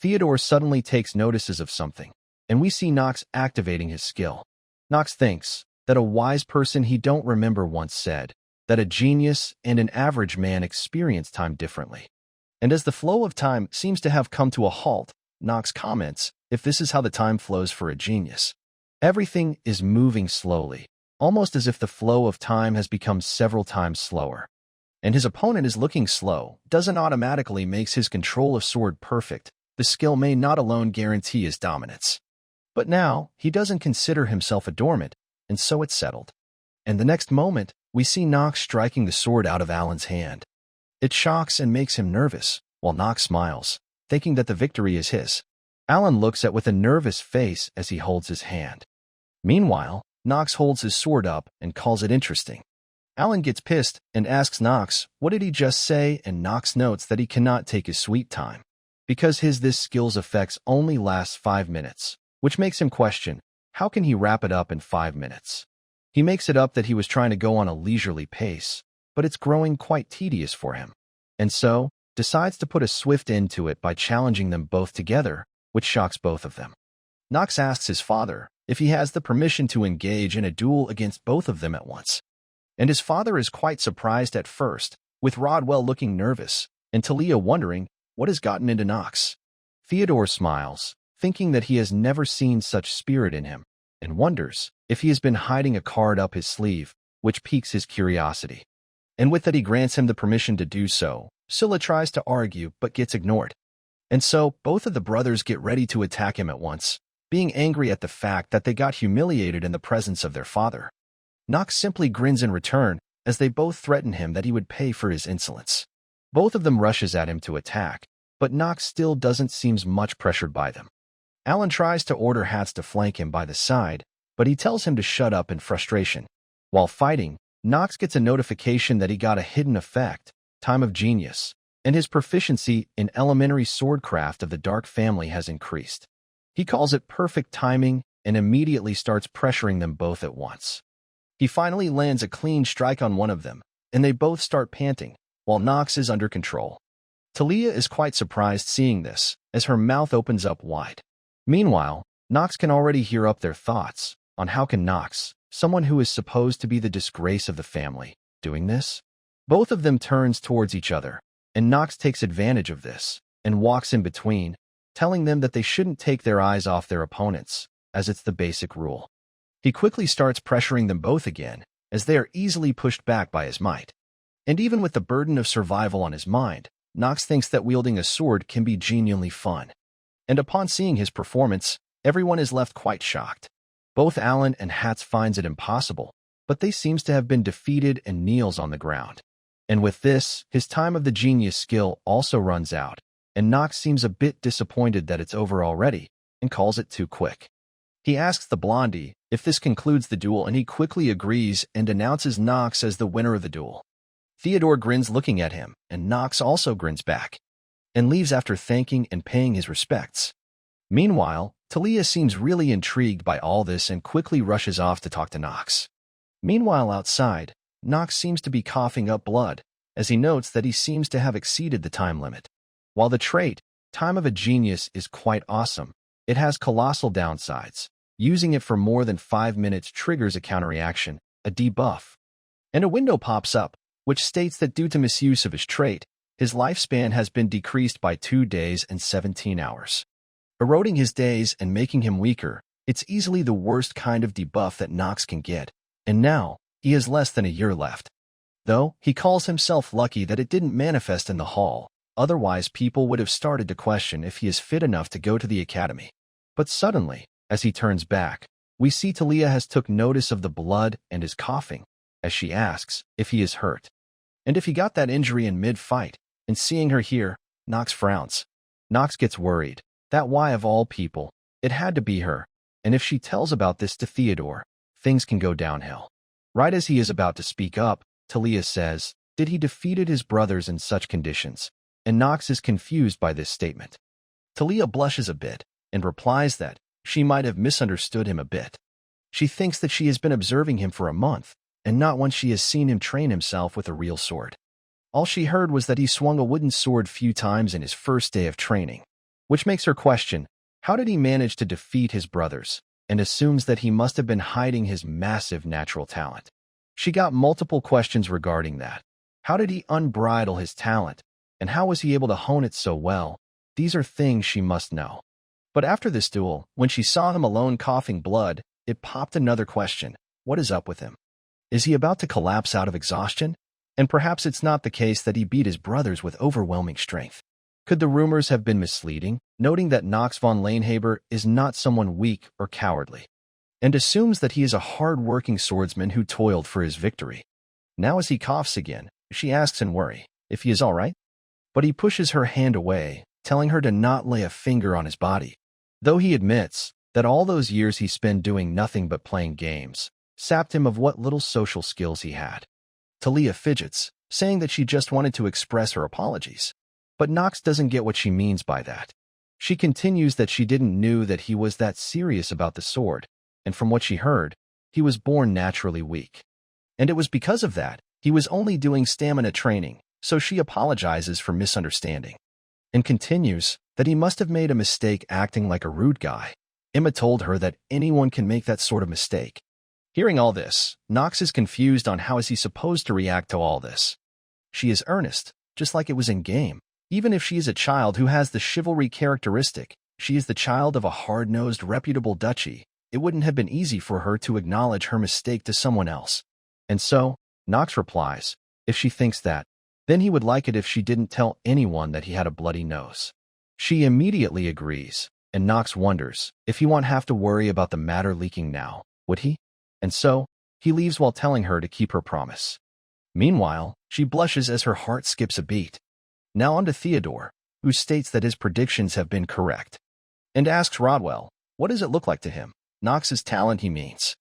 Theodore suddenly takes notices of something, and we see Nox activating his skill. Nox thinks that a wise person he don't remember once said that a genius and an average man experience time differently. And as the flow of time seems to have come to a halt, Nox comments if this is how the time flows for a genius. Everything is moving slowly, almost as if the flow of time has become several times slower. And his opponent is looking slow, doesn't automatically makes his control of sword perfect. The skill may not alone guarantee his dominance. But now, he doesn't consider himself a dormant, and so it's settled. And the next moment, we see Nox striking the sword out of Alan's hand. It shocks and makes him nervous, while Nox smiles, thinking that the victory is his. Alan looks at with a nervous face as he holds his hand. Meanwhile, Nox holds his sword up and calls it interesting. Alan gets pissed and asks Nox, what did he just say? And Nox notes that he cannot take his sweet time, because this skill's effects only lasts 5 minutes, which makes him question, how can he wrap it up in 5 minutes? He makes it up that he was trying to go on a leisurely pace, but it's growing quite tedious for him, and so decides to put a swift end to it by challenging them both together, which shocks both of them. Nox asks his father if he has the permission to engage in a duel against both of them at once. And his father is quite surprised at first, with Rodwell looking nervous, and Talia wondering what has gotten into Nox. Theodore smiles, thinking that he has never seen such spirit in him, and wonders if he has been hiding a card up his sleeve, which piques his curiosity. And with that, he grants him the permission to do so. Scylla tries to argue but gets ignored. And so, both of the brothers get ready to attack him at once, being angry at the fact that they got humiliated in the presence of their father. Nox simply grins in return, as they both threaten him that he would pay for his insolence. Both of them rushes at him to attack, but Nox still doesn't seem much pressured by them. Alan tries to order Hats to flank him by the side, but he tells him to shut up in frustration. While fighting, Nox gets a notification that he got a hidden effect, Time of Genius, and his proficiency in elementary swordcraft of the Dark family has increased. He calls it perfect timing and immediately starts pressuring them both at once. He finally lands a clean strike on one of them, and they both start panting, while Nox is under control. Talia is quite surprised seeing this, as her mouth opens up wide. Meanwhile, Nox can already hear up their thoughts on how can Nox, someone who is supposed to be the disgrace of the family, doing this? Both of them turns towards each other, and Nox takes advantage of this and walks in between, telling them that they shouldn't take their eyes off their opponents, as it's the basic rule. He quickly starts pressuring them both again, as they are easily pushed back by his might. And even with the burden of survival on his mind, Nox thinks that wielding a sword can be genuinely fun. And upon seeing his performance, everyone is left quite shocked. Both Alan and Hats finds it impossible, but they seems to have been defeated and kneels on the ground. And with this, his time of the genius skill also runs out, and Nox seems a bit disappointed that it's over already, and calls it too quick. He asks the blondie if this concludes the duel, and he quickly agrees and announces Nox as the winner of the duel. Theodore grins looking at him, and Nox also grins back, and leaves after thanking and paying his respects. Meanwhile, Talia seems really intrigued by all this and quickly rushes off to talk to Nox. Meanwhile, outside, Nox seems to be coughing up blood, as he notes that he seems to have exceeded the time limit. While the trait, Time of a Genius, is quite awesome, it has colossal downsides. Using it for more than 5 minutes triggers a counterreaction, a debuff. And a window pops up, which states that due to misuse of his trait, his lifespan has been decreased by 2 days and 17 hours. Eroding his days and making him weaker, it's easily the worst kind of debuff that Nox can get, and now, he has less than a year left. Though, he calls himself lucky that it didn't manifest in the hall, otherwise people would have started to question if he is fit enough to go to the academy. But suddenly, as he turns back, we see Talia has took notice of the blood and is coughing, as she asks if he is hurt. And if he got that injury in mid-fight, and seeing her here, Nox frowns. Nox gets worried. That why of all people, it had to be her, and if she tells about this to Theodore, things can go downhill. Right as he is about to speak up, Talia says, did he defeated his brothers in such conditions? And Nox is confused by this statement. Talia blushes a bit, and replies that she might have misunderstood him a bit. She thinks that she has been observing him for a month, and not once she has seen him train himself with a real sword. All she heard was that he swung a wooden sword few times in his first day of training, which makes her question, how did he manage to defeat his brothers, and assumes that he must have been hiding his massive natural talent. She got multiple questions regarding that. How did he unbridle his talent, and how was he able to hone it so well? These are things she must know. But after this duel, when she saw him alone coughing blood, it popped another question. What is up with him? Is he about to collapse out of exhaustion? And perhaps it's not the case that he beat his brothers with overwhelming strength. Could the rumors have been misleading, noting that Nox von Lanehaber is not someone weak or cowardly, and assumes that he is a hard-working swordsman who toiled for his victory? Now as he coughs again, she asks in worry if he is all right. But he pushes her hand away, telling her to not lay a finger on his body, though he admits that all those years he spent doing nothing but playing games sapped him of what little social skills he had. Talia fidgets, saying that she just wanted to express her apologies. But Nox doesn't get what she means by that. She continues that she didn't knew that he was that serious about the sword, and from what she heard, he was born naturally weak. And it was because of that, he was only doing stamina training, so she apologizes for misunderstanding. And continues that he must have made a mistake acting like a rude guy. Emma told her that anyone can make that sort of mistake. Hearing all this, Nox is confused on how is he supposed to react to all this. She is earnest, just like it was in game. Even if she is a child who has the chivalry characteristic, She is the child of a hard-nosed, reputable duchy. It wouldn't have been easy for her to acknowledge her mistake to someone else. And so, Nox replies, if she thinks that, then he would like it if she didn't tell anyone that he had a bloody nose. She immediately agrees, and Nox wonders if he won't have to worry about the matter leaking now, would he? And so, he leaves while telling her to keep her promise. Meanwhile, she blushes as her heart skips a beat. Now on to Theodore, who states that his predictions have been correct, and asks Rodwell, what does it look like to him? Nox's talent, he means.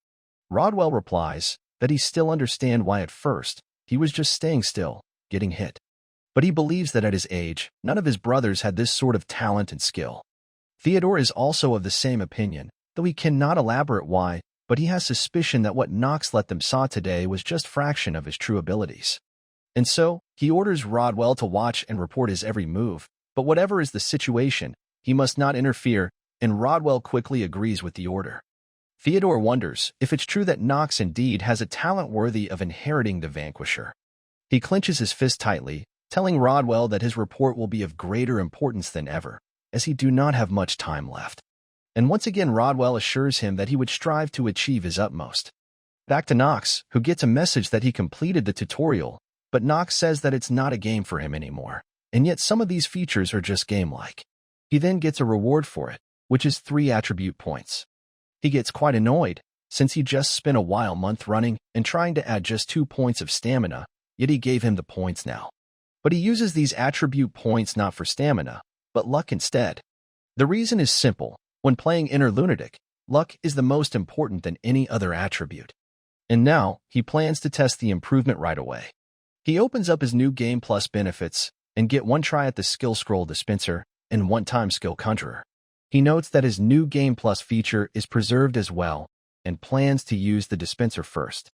Rodwell replies that he still understands why at first he was just staying still, getting hit. But he believes that at his age, none of his brothers had this sort of talent and skill. Theodore is also of the same opinion, though he cannot elaborate why, but he has suspicion that what Nox let them saw today was just fraction of his true abilities. And so, he orders Rodwell to watch and report his every move, but whatever is the situation, he must not interfere, and Rodwell quickly agrees with the order. Theodore wonders if it's true that Nox indeed has a talent worthy of inheriting the Vanquisher. He clenches his fist tightly, telling Rodwell that his report will be of greater importance than ever, as he do not have much time left. And once again Rodwell assures him that he would strive to achieve his utmost. Back to Nox, who gets a message that he completed the tutorial, but Nox says that it's not a game for him anymore, and yet some of these features are just game-like. He then gets a reward for it, which is 3 attribute points. He gets quite annoyed, since he just spent a while month running and trying to add just 2 points of stamina, yet he gave him the points now. But he uses these attribute points not for stamina, but luck instead. The reason is simple. When playing Inner Lunatic, luck is the most important than any other attribute. And now, he plans to test the improvement right away. He opens up his new Game Plus benefits and get 1 try at the Skill Scroll Dispenser and 1-time Skill Conjurer. He notes that his new Game Plus feature is preserved as well and plans to use the dispenser first.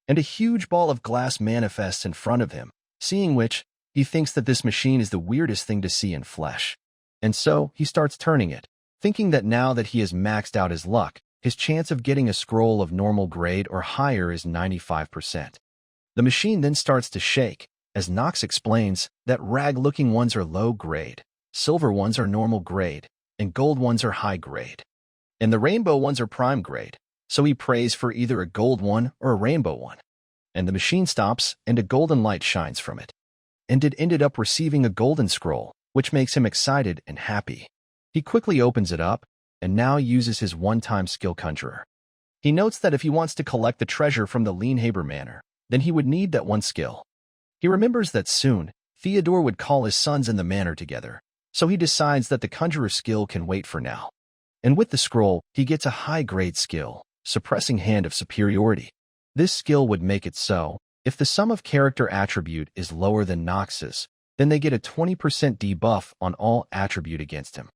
And a huge ball of glass manifests in front of him, seeing which, he thinks that this machine is the weirdest thing to see in flesh. And so, he starts turning it, thinking that now that he has maxed out his luck, his chance of getting a scroll of normal grade or higher is 95%. The machine then starts to shake, as Nox explains that rag-looking ones are low grade, silver ones are normal grade, and gold ones are high grade. And the rainbow ones are prime grade, so he prays for either a gold one or a rainbow one. And the machine stops and a golden light shines from it. And it ended up receiving a golden scroll, which makes him excited and happy. He quickly opens it up, and now uses his 1-time Skill Conjurer. He notes that if he wants to collect the treasure from the Lienhaber Manor, then he would need that 1 skill. He remembers that soon, Theodore would call his sons in the manor together, so he decides that the Conjurer skill can wait for now. And with the scroll, he gets a high-grade skill, Suppressing Hand of Superiority. This skill would make it so, if the sum of character attribute is lower than Nox's, then they get a 20% debuff on all attribute against him.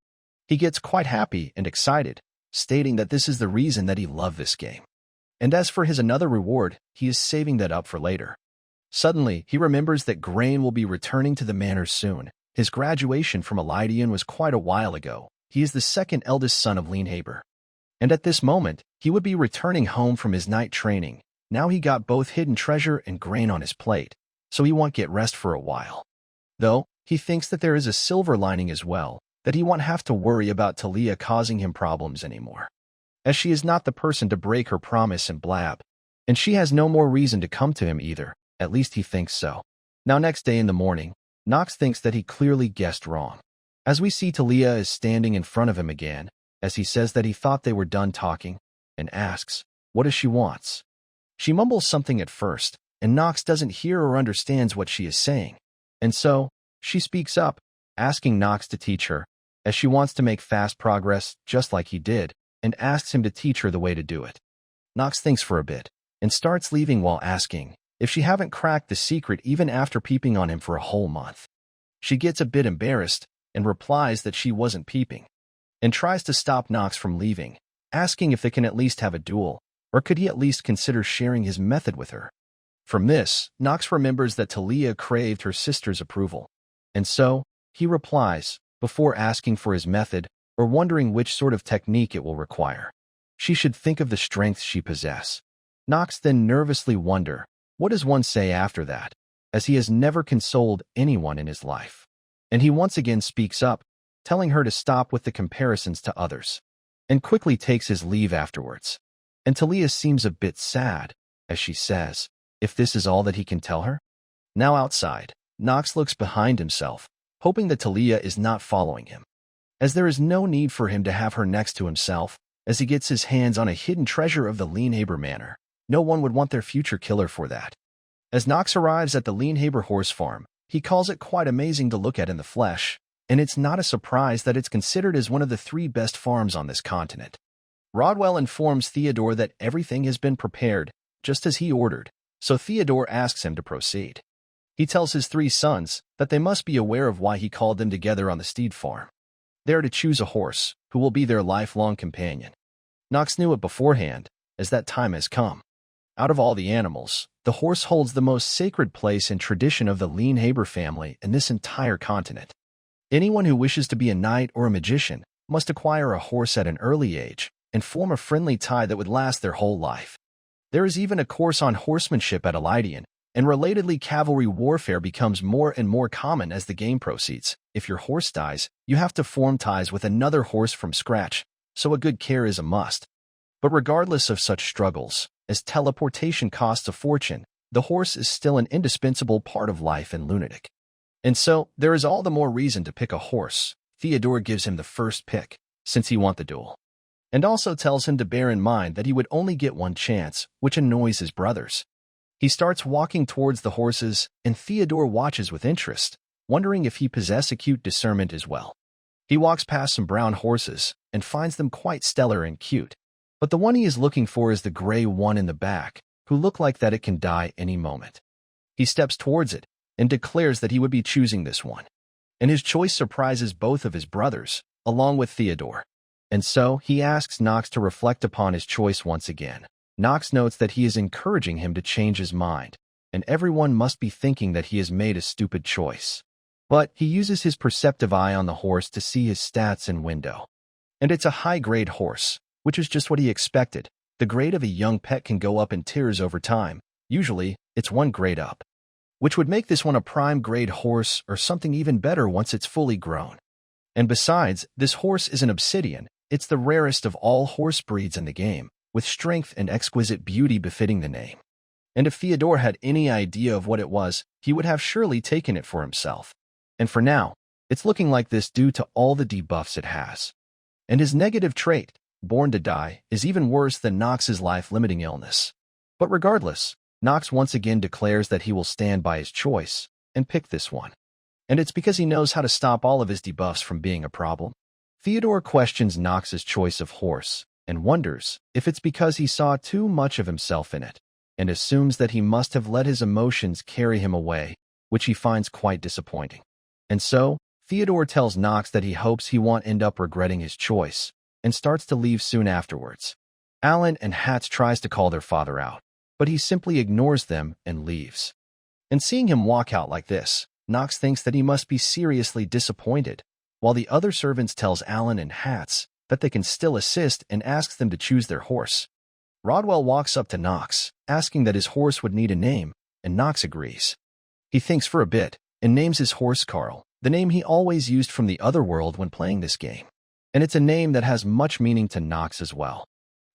He gets quite happy and excited, stating that this is the reason that he loved this game. And as for his another reward, he is saving that up for later. Suddenly, he remembers that Grain will be returning to the manor soon. His graduation from Elidian was quite a while ago. He is the 2nd eldest son of Lienhaber. And at this moment, he would be returning home from his night training. Now he got both hidden treasure and grain on his plate, so he won't get rest for a while. Though, he thinks that there is a silver lining as well, that he won't have to worry about Talia causing him problems anymore, as she is not the person to break her promise and blab, and she has no more reason to come to him either, at least he thinks so. Now next day in the morning, Nox thinks that he clearly guessed wrong, as we see Talia is standing in front of him again, as he says that he thought they were done talking, and asks, what does she wants? She mumbles something at first, and Nox doesn't hear or understands what she is saying, and so, she speaks up, asking Nox to teach her, as she wants to make fast progress just like he did, and asks him to teach her the way to do it. Nox thinks for a bit, and starts leaving while asking if she haven't cracked the secret even after peeping on him for a whole month. She gets a bit embarrassed, and replies that she wasn't peeping, and tries to stop Nox from leaving, asking if they can at least have a duel, or could he at least consider sharing his method with her. From this, Nox remembers that Talia craved her sister's approval, and so, he replies, before asking for his method, or wondering which sort of technique it will require. She should think of the strength she possesses. Nox then nervously wonder, what does one say after that, as he has never consoled anyone in his life. And he once again speaks up, telling her to stop with the comparisons to others, and quickly takes his leave afterwards. And Talia seems a bit sad, as she says, if this is all that he can tell her. Now outside, Nox looks behind himself, hoping that Talia is not following him, as there is no need for him to have her next to himself, as he gets his hands on a hidden treasure of the Leanhaber Manor. No one would want their future killer for that. As Nox arrives at the Leanhaber horse farm, he calls it quite amazing to look at in the flesh, and it's not a surprise that it's considered as one of the 3 best farms on this continent. Rodwell informs Theodore that everything has been prepared, just as he ordered, so Theodore asks him to proceed. He tells his 3 sons that they must be aware of why he called them together on the steed farm. They are to choose a horse, who will be their lifelong companion. Nox knew it beforehand, as that time has come. Out of all the animals, the horse holds the most sacred place and tradition of the Leanhaber family in this entire continent. Anyone who wishes to be a knight or a magician must acquire a horse at an early age and form a friendly tie that would last their whole life. There is even a course on horsemanship at Elydian, and relatedly cavalry warfare becomes more and more common as the game proceeds. If your horse dies, you have to form ties with another horse from scratch, so a good care is a must. But regardless of such struggles, as teleportation costs a fortune, the horse is still an indispensable part of life in Lunatic. And so, there is all the more reason to pick a horse. Theodore gives him the first pick, since he wants the duel, and also tells him to bear in mind that he would only get one chance, which annoys his brothers. He starts walking towards the horses, and Theodore watches with interest, wondering if he possesses acute discernment as well. He walks past some brown horses, and finds them quite stellar and cute. But the one he is looking for is the gray one in the back, who look like that it can die any moment. He steps towards it, and declares that he would be choosing this one. And his choice surprises both of his brothers, along with Theodore. And so, he asks Nox to reflect upon his choice once again. Nox notes that he is encouraging him to change his mind, and everyone must be thinking that he has made a stupid choice. But he uses his perceptive eye on the horse to see his stats in window. And it's a high-grade horse, which is just what he expected. The grade of a young pet can go up in tiers over time. Usually, it's 1 grade up, which would make this one a prime-grade horse or something even better once it's fully grown. And besides, this horse is an obsidian. It's the rarest of all horse breeds in the game, with strength and exquisite beauty befitting the name. And if Theodore had any idea of what it was, he would have surely taken it for himself. And for now, it's looking like this due to all the debuffs it has. And his negative trait, Born to Die, is even worse than Nox's life-limiting illness. But regardless, Nox once again declares that he will stand by his choice and pick this one. And it's because he knows how to stop all of his debuffs from being a problem. Theodore questions Nox's choice of horse, and wonders if it's because he saw too much of himself in it, and assumes that he must have let his emotions carry him away, which he finds quite disappointing. And so, Theodore tells Nox that he hopes he won't end up regretting his choice, and starts to leave soon afterwards. Alan and Hats tries to call their father out, but he simply ignores them and leaves. And seeing him walk out like this, Nox thinks that he must be seriously disappointed, while the other servants tells Alan and Hats that they can still assist and asks them to choose their horse. Rodwell walks up to Nox, asking that his horse would need a name, and Nox agrees. He thinks for a bit, and names his horse Carl, the name he always used from the other world when playing this game. And it's a name that has much meaning to Nox as well.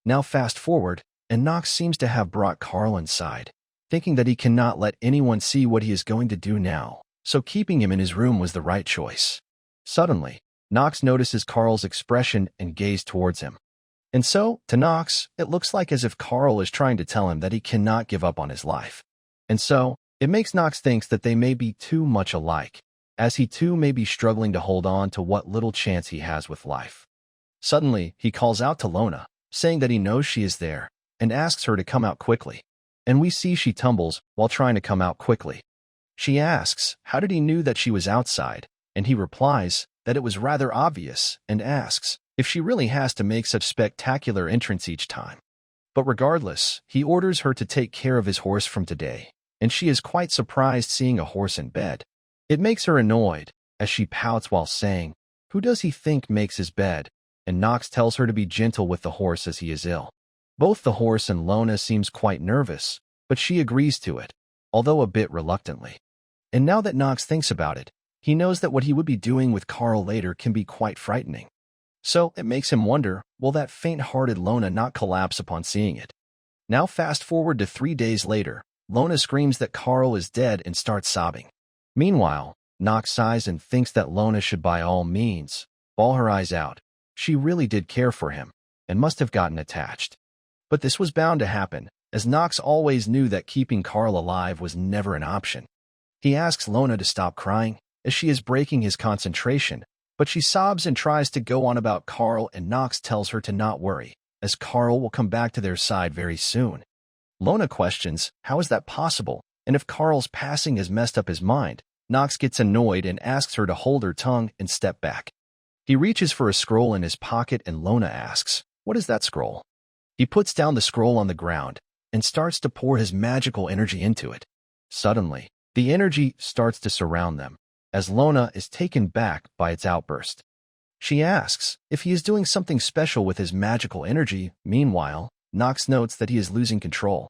Now fast forward, and Nox seems to have brought Carl inside, thinking that he cannot let anyone see what he is going to do now, so keeping him in his room was the right choice. Suddenly, Nox notices Carl's expression and gaze towards him. And so, to Nox, it looks like as if Carl is trying to tell him that he cannot give up on his life. And so, it makes Nox think that they may be too much alike, as he too may be struggling to hold on to what little chance he has with life. Suddenly, he calls out to Lona, saying that he knows she is there, and asks her to come out quickly. And we see she tumbles while trying to come out quickly. She asks, how did he knew that she was outside? And he replies that it was rather obvious, and asks if she really has to make such spectacular entrance each time. But regardless, he orders her to take care of his horse from today, and she is quite surprised seeing a horse in bed. It makes her annoyed, as she pouts while saying, who does he think makes his bed? And Nox tells her to be gentle with the horse as he is ill. Both the horse and Lona seems quite nervous, but she agrees to it, although a bit reluctantly. And now that Nox thinks about it, He knows that what he would be doing with Carl later can be quite frightening. So it makes him wonder, will that faint-hearted Lona not collapse upon seeing it? Now fast forward to 3 days later, Lona screams that Carl is dead and starts sobbing. Meanwhile, Nox sighs and thinks that Lona should by all means bawl her eyes out. She really did care for him, and must have gotten attached. But this was bound to happen, as Nox always knew that keeping Carl alive was never an option. He asks Lona to stop crying, as she is breaking his concentration, but she sobs and tries to go on about Carl, and Nox tells her to not worry, as Carl will come back to their side very soon. Lona questions, how is that possible, and if Carl's passing has messed up his mind. Nox gets annoyed and asks her to hold her tongue and step back. He reaches for a scroll in his pocket and Lona asks, what is that scroll? He puts down the scroll on the ground and starts to pour his magical energy into it. Suddenly, the energy starts to surround them, as Lona is taken back by its outburst. She asks if he is doing something special with his magical energy. Meanwhile, Nox notes that he is losing control.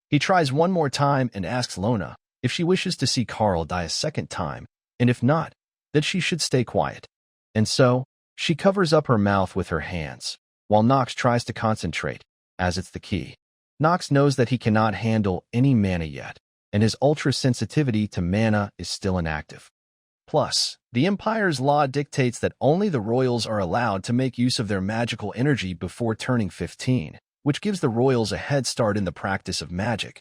He tries one more time and asks Lona if she wishes to see Carl die a second time, and if not, that she should stay quiet. And so, she covers up her mouth with her hands, while Nox tries to concentrate, as it's the key. Nox knows that he cannot handle any mana yet, and his ultra-sensitivity to mana is still inactive. Plus, the Empire's law dictates that only the royals are allowed to make use of their magical energy before turning 15, which gives the royals a head start in the practice of magic,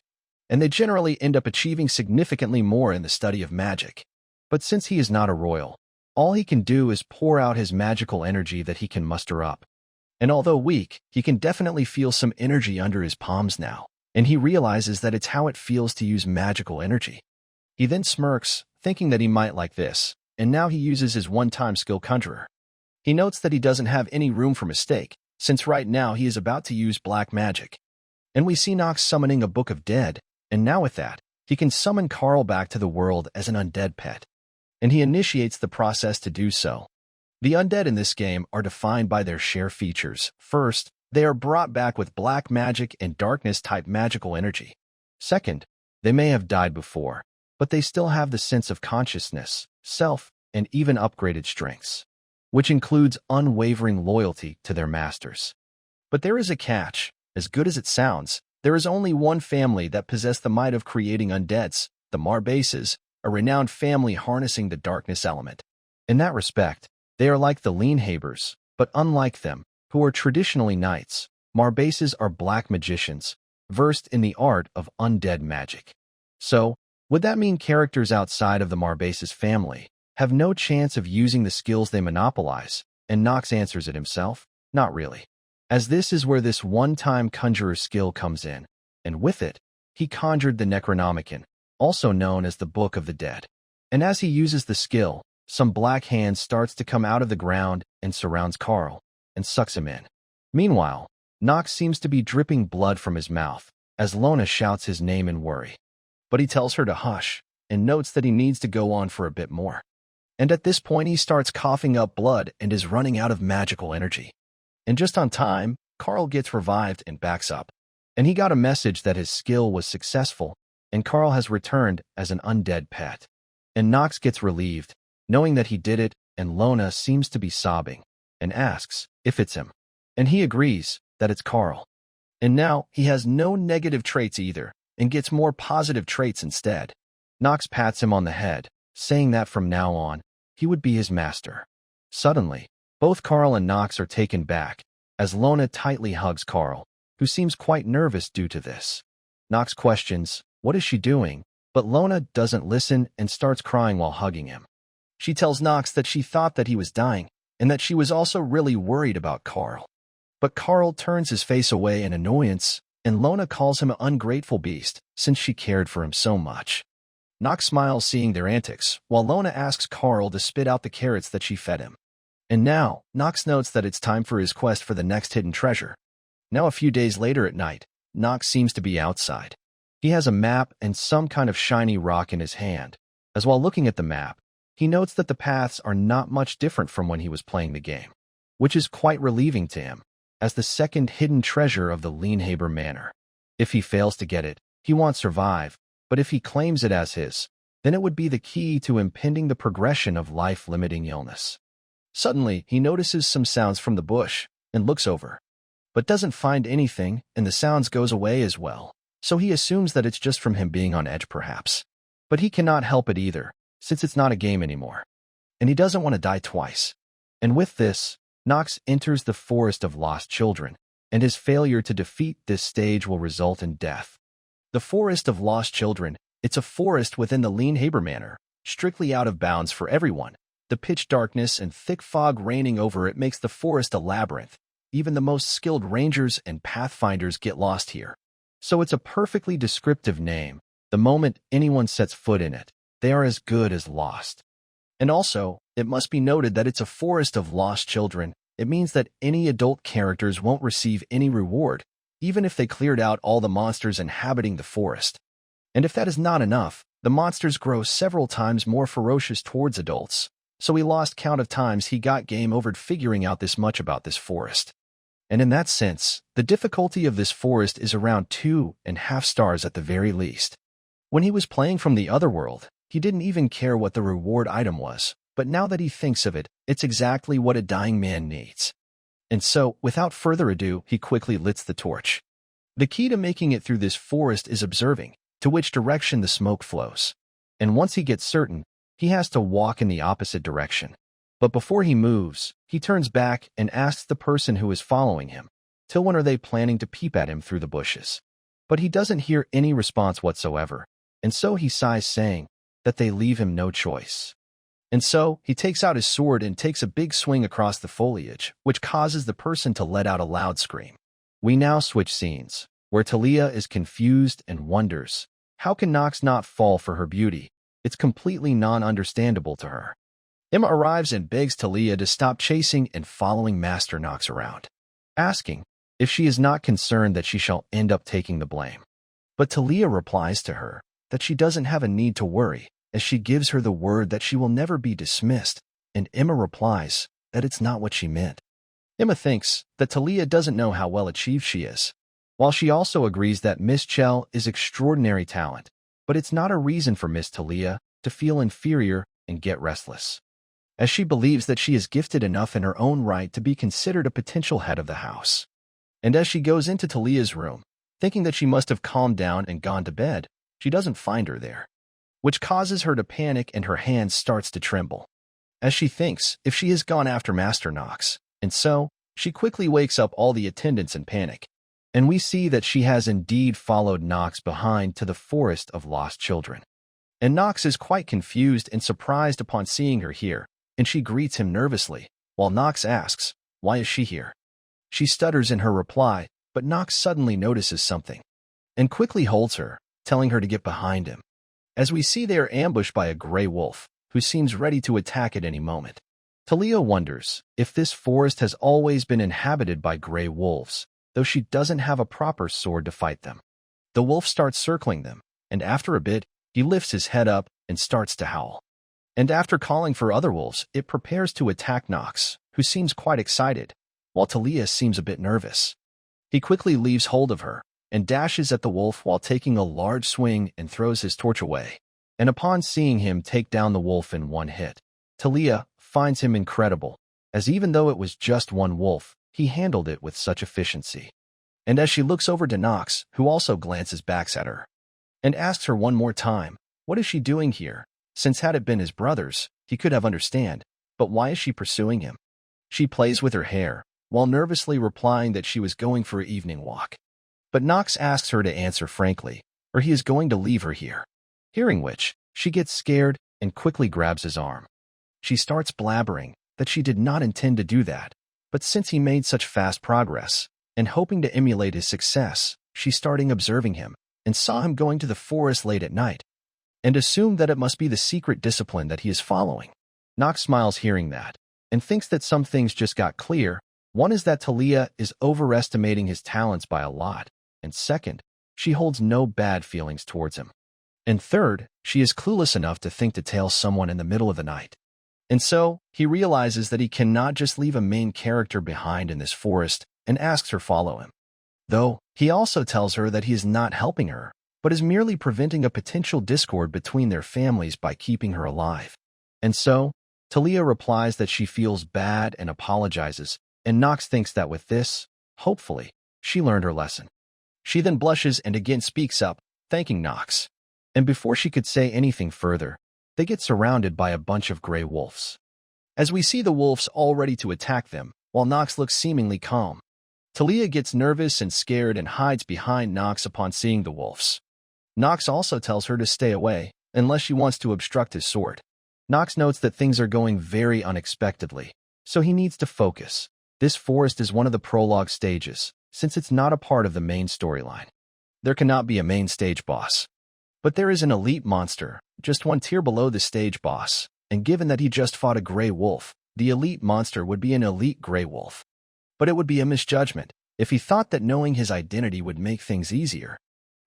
and they generally end up achieving significantly more in the study of magic. But since he is not a royal, all he can do is pour out his magical energy that he can muster up. And although weak, he can definitely feel some energy under his palms now, and he realizes that it's how it feels to use magical energy. He then smirks, thinking that he might like this, and now he uses his one-time skill Conjurer. He notes that he doesn't have any room for mistake, since right now he is about to use black magic. And we see Nox summoning a Book of Dead, and now with that, he can summon Carl back to the world as an undead pet. And he initiates the process to do so. The undead in this game are defined by their share features. First, they are brought back with black magic and darkness-type magical energy. Second, they may have died before, but they still have the sense of consciousness, self, and even upgraded strengths, which includes unwavering loyalty to their masters. But there is a catch. As good as it sounds, there is only one family that possess the might of creating undeads, the Marbases, a renowned family harnessing the darkness element. In that respect, they are like the Lienhabers, but unlike them, who are traditionally knights, Marbases are black magicians, versed in the art of undead magic. So, would that mean characters outside of the Marbases family have no chance of using the skills they monopolize? And Nox answers it himself, not really. As this is where this one-time conjurer skill comes in, and with it, he conjured the Necronomicon, also known as the Book of the Dead. And as he uses the skill, some black hand starts to come out of the ground and surrounds Carl, and sucks him in. Meanwhile, Nox seems to be dripping blood from his mouth, as Lona shouts his name in worry. But he tells her to hush, and notes that he needs to go on for a bit more. And at this point he starts coughing up blood and is running out of magical energy. And just on time, Carl gets revived and backs up. And he got a message that his skill was successful, and Carl has returned as an undead pet. And Nox gets relieved, knowing that he did it, and Lona seems to be sobbing, and asks if it's him. And he agrees that it's Carl. And now he has no negative traits either, and gets more positive traits instead. Nox pats him on the head, saying that from now on, he would be his master. Suddenly, both Carl and Nox are taken back, as Lona tightly hugs Carl, who seems quite nervous due to this. Nox questions, what is she doing? But Lona doesn't listen and starts crying while hugging him. She tells Nox that she thought that he was dying, and that she was also really worried about Carl. But Carl turns his face away in annoyance, and Lona calls him an ungrateful beast, since she cared for him so much. Nox smiles seeing their antics, while Lona asks Carl to spit out the carrots that she fed him. And now, Nox notes that it's time for his quest for the next hidden treasure. Now a few days later at night, Nox seems to be outside. He has a map and some kind of shiny rock in his hand, as while looking at the map, he notes that the paths are not much different from when he was playing the game, which is quite relieving to him, as the second hidden treasure of the Lienhaber Manor. If he fails to get it, he won't survive, but if he claims it as his, then it would be the key to impeding the progression of life-limiting illness. Suddenly, he notices some sounds from the bush and looks over, but doesn't find anything, and the sounds goes away as well, so he assumes that it's just from him being on edge perhaps. But he cannot help it either, since it's not a game anymore, and he doesn't want to die twice. And with this, Nox enters the forest of lost children, and his failure to defeat this stage will result in death. The forest of lost children, it's a forest within the Leanhaber Manor, strictly out of bounds for everyone. The pitch darkness and thick fog reigning over it makes the forest a labyrinth. Even the most skilled rangers and pathfinders get lost here. So it's a perfectly descriptive name. The moment anyone sets foot in it, they are as good as lost. And also, it must be noted that it's a forest of lost children. It means that any adult characters won't receive any reward, even if they cleared out all the monsters inhabiting the forest. And if that is not enough, the monsters grow several times more ferocious towards adults. So he lost count of times he got game overed figuring out this much about this forest. And in that sense, the difficulty of this forest is around 2.5 stars at the very least. When he was playing from the other world, he didn't even care what the reward item was, but now that he thinks of it, it's exactly what a dying man needs. And so, without further ado, he quickly lights the torch. The key to making it through this forest is observing to which direction the smoke flows. And once he gets certain, he has to walk in the opposite direction. But before he moves, he turns back and asks the person who is following him, till when are they planning to peep at him through the bushes? But he doesn't hear any response whatsoever, and so he sighs, saying that they leave him no choice. And so he takes out his sword and takes a big swing across the foliage, which causes the person to let out a loud scream. We now switch scenes, where Talia is confused and wonders, how can Nox not fall for her beauty? It's completely non-understandable to her. Emma arrives and begs Talia to stop chasing and following Master Nox around, asking if she is not concerned that she shall end up taking the blame. But Talia replies to her that she doesn't have a need to worry, as she gives her the word that she will never be dismissed, and Emma replies that it's not what she meant. Emma thinks that Talia doesn't know how well achieved she is, while she also agrees that Miss Chell is extraordinary talent, but it's not a reason for Miss Talia to feel inferior and get restless, as she believes that she is gifted enough in her own right to be considered a potential head of the house. And as she goes into Talia's room, thinking that she must have calmed down and gone to bed, she doesn't find her there, which causes her to panic and her hand starts to tremble, as she thinks if she has gone after Master Nox, and so she quickly wakes up all the attendants in panic, and we see that she has indeed followed Nox behind to the forest of lost children. And Nox is quite confused and surprised upon seeing her here, and she greets him nervously, while Nox asks, why is she here? She stutters in her reply, but Nox suddenly notices something, and quickly holds her, telling her to get behind him. As we see they are ambushed by a gray wolf, who seems ready to attack at any moment. Talia wonders if this forest has always been inhabited by gray wolves, though she doesn't have a proper sword to fight them. The wolf starts circling them, and after a bit, he lifts his head up and starts to howl. And after calling for other wolves, it prepares to attack Nox, who seems quite excited, while Talia seems a bit nervous. He quickly leaves hold of her and dashes at the wolf while taking a large swing and throws his torch away. And upon seeing him take down the wolf in one hit, Talia finds him incredible, as even though it was just one wolf, he handled it with such efficiency. And as she looks over to Nox, who also glances back at her, and asks her one more time, what is she doing here? Since had it been his brothers, he could have understand, but why is she pursuing him? She plays with her hair, while nervously replying that she was going for an evening walk. But Nox asks her to answer frankly, or he is going to leave her here. Hearing which, she gets scared and quickly grabs his arm. She starts blabbering that she did not intend to do that, but since he made such fast progress, and hoping to emulate his success, she started observing him, and saw him going to the forest late at night, and assumed that it must be the secret discipline that he is following. Nox smiles hearing that, and thinks that some things just got clear. One is that Talia is overestimating his talents by a lot, and second, she holds no bad feelings towards him. And third, she is clueless enough to think to tail someone in the middle of the night. And so, he realizes that he cannot just leave a main character behind in this forest and asks her follow him. Though, he also tells her that he is not helping her, but is merely preventing a potential discord between their families by keeping her alive. And so, Talia replies that she feels bad and apologizes, and Nox thinks that with this, hopefully, she learned her lesson. She then blushes and again speaks up, thanking Nox. And before she could say anything further, they get surrounded by a bunch of gray wolves. As we see the wolves all ready to attack them, while Nox looks seemingly calm, Talia gets nervous and scared and hides behind Nox upon seeing the wolves. Nox also tells her to stay away, unless she wants to obstruct his sword. Nox notes that things are going very unexpectedly, so he needs to focus. This forest is one of the prologue stages, since it's not a part of the main storyline. There cannot be a main stage boss. But there is an elite monster, just one tier below the stage boss, and given that he just fought a gray wolf, the elite monster would be an elite gray wolf. But it would be a misjudgment if he thought that knowing his identity would make things easier.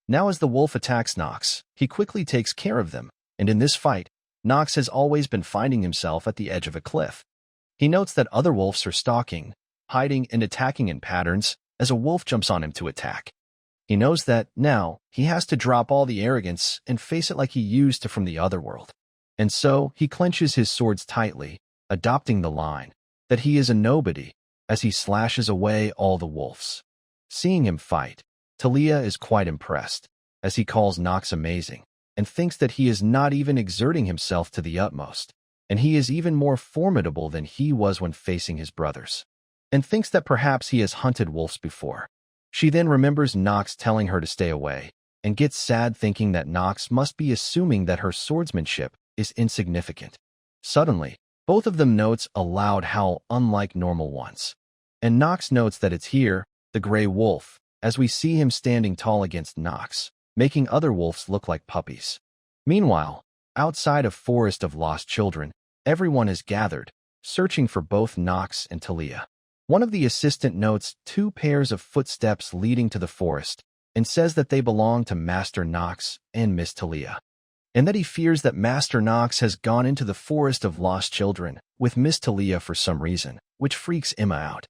Now as the wolf attacks Nox, he quickly takes care of them, and in this fight, Nox has always been finding himself at the edge of a cliff. He notes that other wolves are stalking, hiding and attacking in patterns as a wolf jumps on him to attack. He knows that, now, he has to drop all the arrogance and face it like he used to from the other world. And so, he clenches his swords tightly, adopting the line that he is a nobody, as he slashes away all the wolves. Seeing him fight, Talia is quite impressed, as he calls Nox amazing, and thinks that he is not even exerting himself to the utmost, and he is even more formidable than he was when facing his brothers, and thinks that perhaps he has hunted wolves before. She then remembers Nox telling her to stay away, and gets sad thinking that Nox must be assuming that her swordsmanship is insignificant. Suddenly, both of them notes a loud howl unlike normal ones. And Nox notes that it's here, the gray wolf, as we see him standing tall against Nox, making other wolves look like puppies. Meanwhile, outside of Forest of Lost Children, everyone is gathered, searching for both Nox and Talia. One of the assistant notes 2 pairs of footsteps leading to the forest, and says that they belong to Master Nox and Miss Talia, and that he fears that Master Nox has gone into the Forest of Lost Children with Miss Talia for some reason, which freaks Emma out.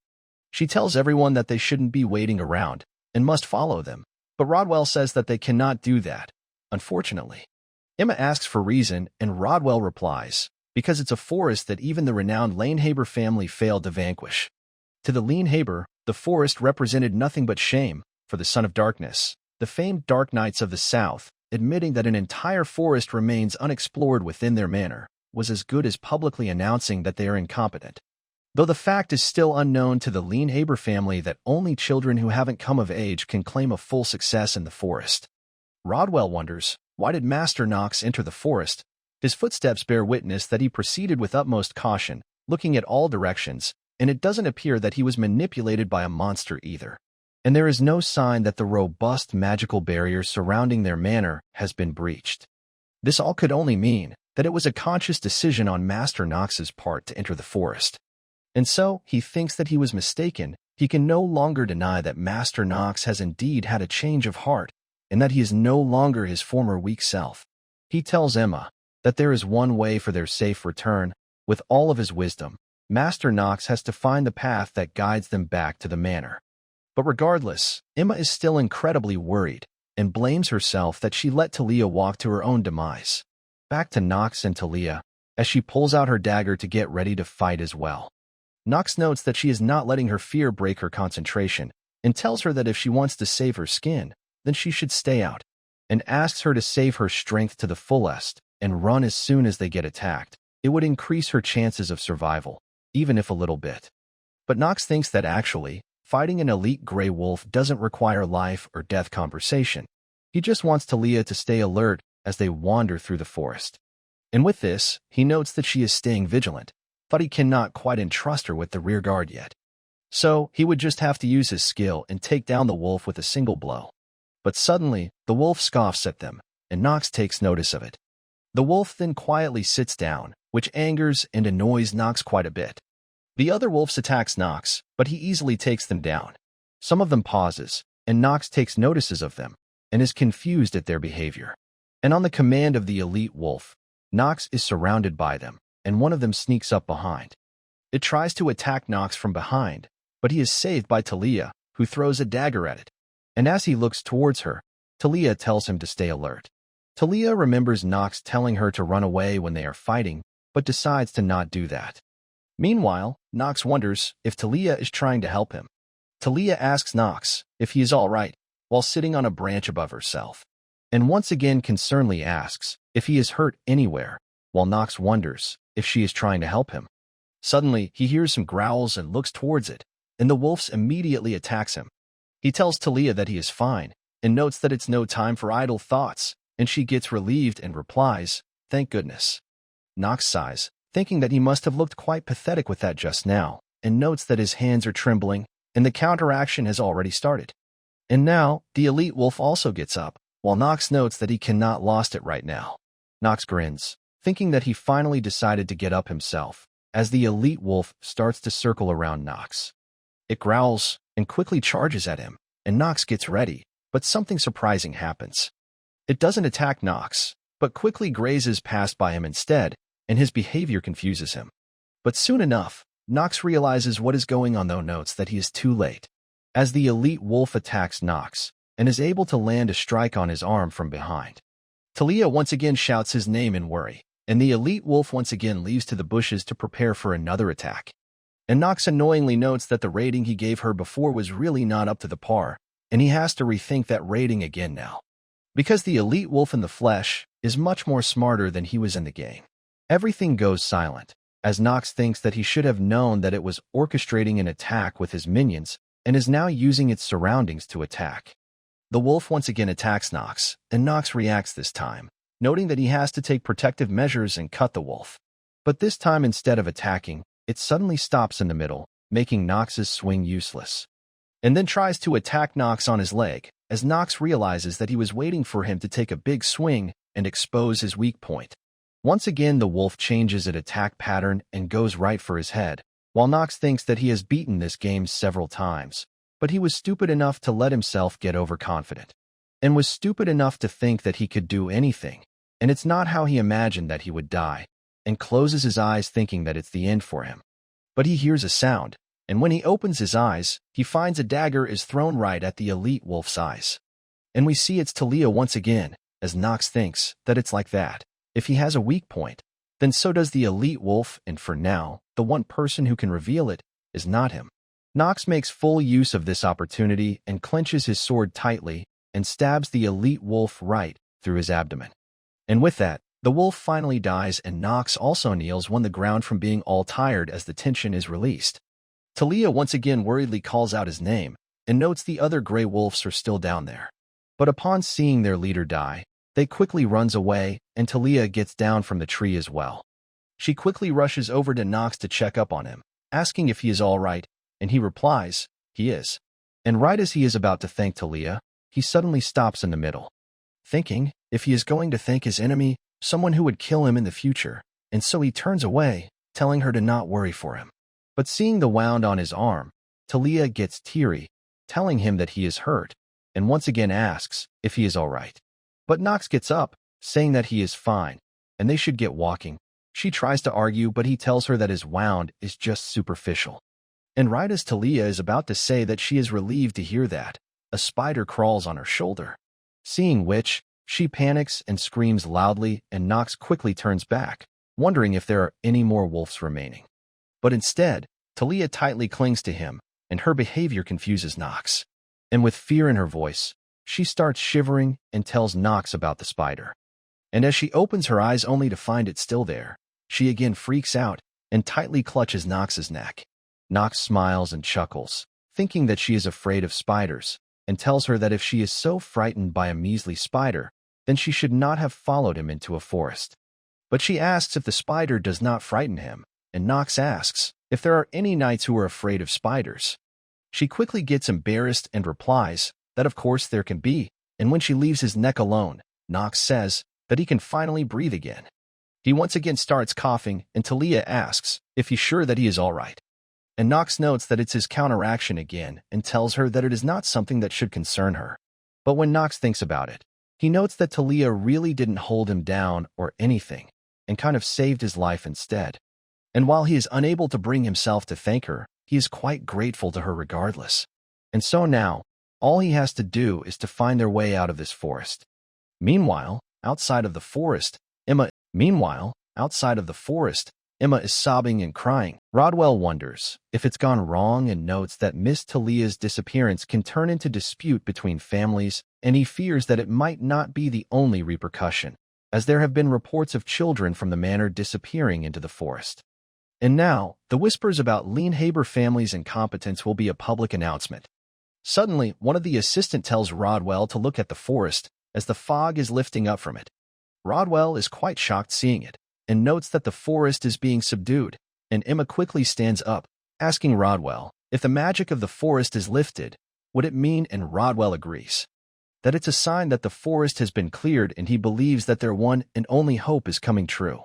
She tells everyone that they shouldn't be waiting around and must follow them, but Rodwell says that they cannot do that, unfortunately. Emma asks for reason, and Rodwell replies, because it's a forest that even the renowned Lanehaber family failed to vanquish. To the Lanehaber, the forest represented nothing but shame for the Son of Darkness, the famed Dark Knights of the South, admitting that an entire forest remains unexplored within their manor, was as good as publicly announcing that they are incompetent. Though the fact is still unknown to the Lanehaber family that only children who haven't come of age can claim a full success in the forest. Rodwell wonders, why did Master Nox enter the forest? His footsteps bear witness that he proceeded with utmost caution, looking at all directions, and it doesn't appear that he was manipulated by a monster either. And there is no sign that the robust magical barrier surrounding their manor has been breached. This all could only mean that it was a conscious decision on Master Nox's part to enter the forest. And so, he thinks that he was mistaken. He can no longer deny that Master Nox has indeed had a change of heart, and that he is no longer his former weak self. He tells Emma that there is one way for their safe return. With all of his wisdom, Master Nox has to find the path that guides them back to the manor. But regardless, Emma is still incredibly worried, and blames herself that she let Talia walk to her own demise. Back to Nox and Talia, as she pulls out her dagger to get ready to fight as well. Nox notes that she is not letting her fear break her concentration, and tells her that if she wants to save her skin, then she should stay out, and asks her to save her strength to the fullest, and run as soon as they get attacked. It would increase her chances of survival, even if a little bit. But Nox thinks that actually, fighting an elite gray wolf doesn't require life or death conversation. He just wants Talia to stay alert as they wander through the forest. And with this, he notes that she is staying vigilant, but he cannot quite entrust her with the rear guard yet. So, he would just have to use his skill and take down the wolf with a single blow. But suddenly, the wolf scoffs at them, and Nox takes notice of it. The wolf then quietly sits down, which angers and annoys Nox quite a bit. The other wolves attacks Nox, but he easily takes them down. Some of them pauses, and Nox takes notices of them, and is confused at their behavior. And on the command of the elite wolf, Nox is surrounded by them, and one of them sneaks up behind. It tries to attack Nox from behind, but he is saved by Talia, who throws a dagger at it. And as he looks towards her, Talia tells him to stay alert. Talia remembers Nox telling her to run away when they are fighting, but decides to not do that. Meanwhile, Nox wonders if Talia is trying to help him. Talia asks Nox if he is all right while sitting on a branch above herself, and once again concernedly asks if he is hurt anywhere, while Nox wonders if she is trying to help him. Suddenly, he hears some growls and looks towards it, and the wolf immediately attacks him. He tells Talia that he is fine, and notes that it's no time for idle thoughts, and she gets relieved and replies, "Thank goodness." Nox sighs, thinking that he must have looked quite pathetic with that just now, and notes that his hands are trembling, and the counteraction has already started. And now, the elite wolf also gets up, while Nox notes that he cannot lost it right now. Nox grins, thinking that he finally decided to get up himself, as the elite wolf starts to circle around Nox. It growls and quickly charges at him, and Nox gets ready, but something surprising happens. It doesn't attack Nox, but quickly grazes past by him instead, and his behavior confuses him. But soon enough, Nox realizes what is going on, though notes that he is too late, as the elite wolf attacks Nox and is able to land a strike on his arm from behind. Talia once again shouts his name in worry, and the elite wolf once again leaves to the bushes to prepare for another attack. And Nox annoyingly notes that the rating he gave her before was really not up to the par, and he has to rethink that rating again now. Because the elite wolf in the flesh is much more smarter than he was in the game. Everything goes silent, as Nox thinks that he should have known that it was orchestrating an attack with his minions and is now using its surroundings to attack. The wolf once again attacks Nox, and Nox reacts this time, noting that he has to take protective measures and cut the wolf. But this time, instead of attacking, it suddenly stops in the middle, making Nox's swing useless, and then tries to attack Nox on his leg, as Nox realizes that he was waiting for him to take a big swing and expose his weak point. Once again, the wolf changes its attack pattern and goes right for his head, while Nox thinks that he has beaten this game several times, but he was stupid enough to let himself get overconfident, and was stupid enough to think that he could do anything, and it's not how he imagined that he would die, and closes his eyes thinking that it's the end for him. But he hears a sound, and when he opens his eyes, he finds a dagger is thrown right at the elite wolf's eyes. And we see it's Talia once again, as Nox thinks that it's like that. If he has a weak point, then so does the elite wolf, and for now, the one person who can reveal it is not him. Nox makes full use of this opportunity and clenches his sword tightly and stabs the elite wolf right through his abdomen. And with that, the wolf finally dies, and Nox also kneels on the ground from being all tired as the tension is released. Talia once again worriedly calls out his name and notes the other gray wolves are still down there. But upon seeing their leader die, they quickly runs away, and Talia gets down from the tree as well. She quickly rushes over to Nox to check up on him, asking if he is all right, and he replies, he is. And right as he is about to thank Talia, he suddenly stops in the middle, thinking if he is going to thank his enemy, someone who would kill him in the future, and so he turns away, telling her to not worry for him. But seeing the wound on his arm, Talia gets teary, telling him that he is hurt, and once again asks if he is all right. But Nox gets up, saying that he is fine, and they should get walking. She tries to argue, but he tells her that his wound is just superficial. And right as Talia is about to say that she is relieved to hear that, a spider crawls on her shoulder. Seeing which, she panics and screams loudly, and Nox quickly turns back, wondering if there are any more wolves remaining. But instead, Talia tightly clings to him, and her behavior confuses Nox. And with fear in her voice, she starts shivering and tells Nox about the spider. And as she opens her eyes only to find it still there, she again freaks out and tightly clutches Nox's neck. Nox smiles and chuckles, thinking that she is afraid of spiders, and tells her that if she is so frightened by a measly spider, then she should not have followed him into a forest. But she asks if the spider does not frighten him, and Nox asks if there are any knights who are afraid of spiders. She quickly gets embarrassed and replies that of course there can be, and when she leaves his neck alone, Nox says that he can finally breathe again. He once again starts coughing, and Talia asks if he's sure that he is all right. And Nox notes that it's his counteraction again and tells her that it is not something that should concern her. But when Nox thinks about it, he notes that Talia really didn't hold him down or anything, and kind of saved his life instead. And while he is unable to bring himself to thank her, he is quite grateful to her regardless. And so now, All he has to do is to find their way out of this forest. Meanwhile, outside of the forest, Emma is sobbing and crying. Rodwell wonders if it's gone wrong and notes that Miss Talia's disappearance can turn into dispute between families, and he fears that it might not be the only repercussion, as there have been reports of children from the manor disappearing into the forest. And now, the whispers about Lienhaber family's incompetence will be a public announcement. Suddenly, one of the assistants tells Rodwell to look at the forest, as the fog is lifting up from it. Rodwell is quite shocked seeing it, and notes that the forest is being subdued, and Emma quickly stands up, asking Rodwell if the magic of the forest is lifted, would it mean, and Rodwell agrees that it's a sign that the forest has been cleared, and he believes that their one and only hope is coming true.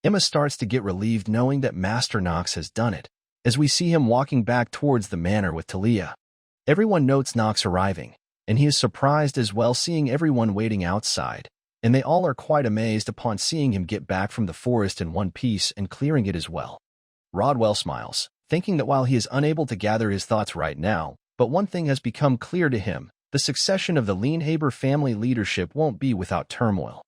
Emma starts to get relieved knowing that Master Knox has done it, as we see him walking back towards the manor with Talia. Everyone notes Knox arriving, and he is surprised as well seeing everyone waiting outside, and they all are quite amazed upon seeing him get back from the forest in one piece and clearing it as well. Rodwell smiles, thinking that while he is unable to gather his thoughts right now, but one thing has become clear to him: the succession of the Lienhaber family leadership won't be without turmoil.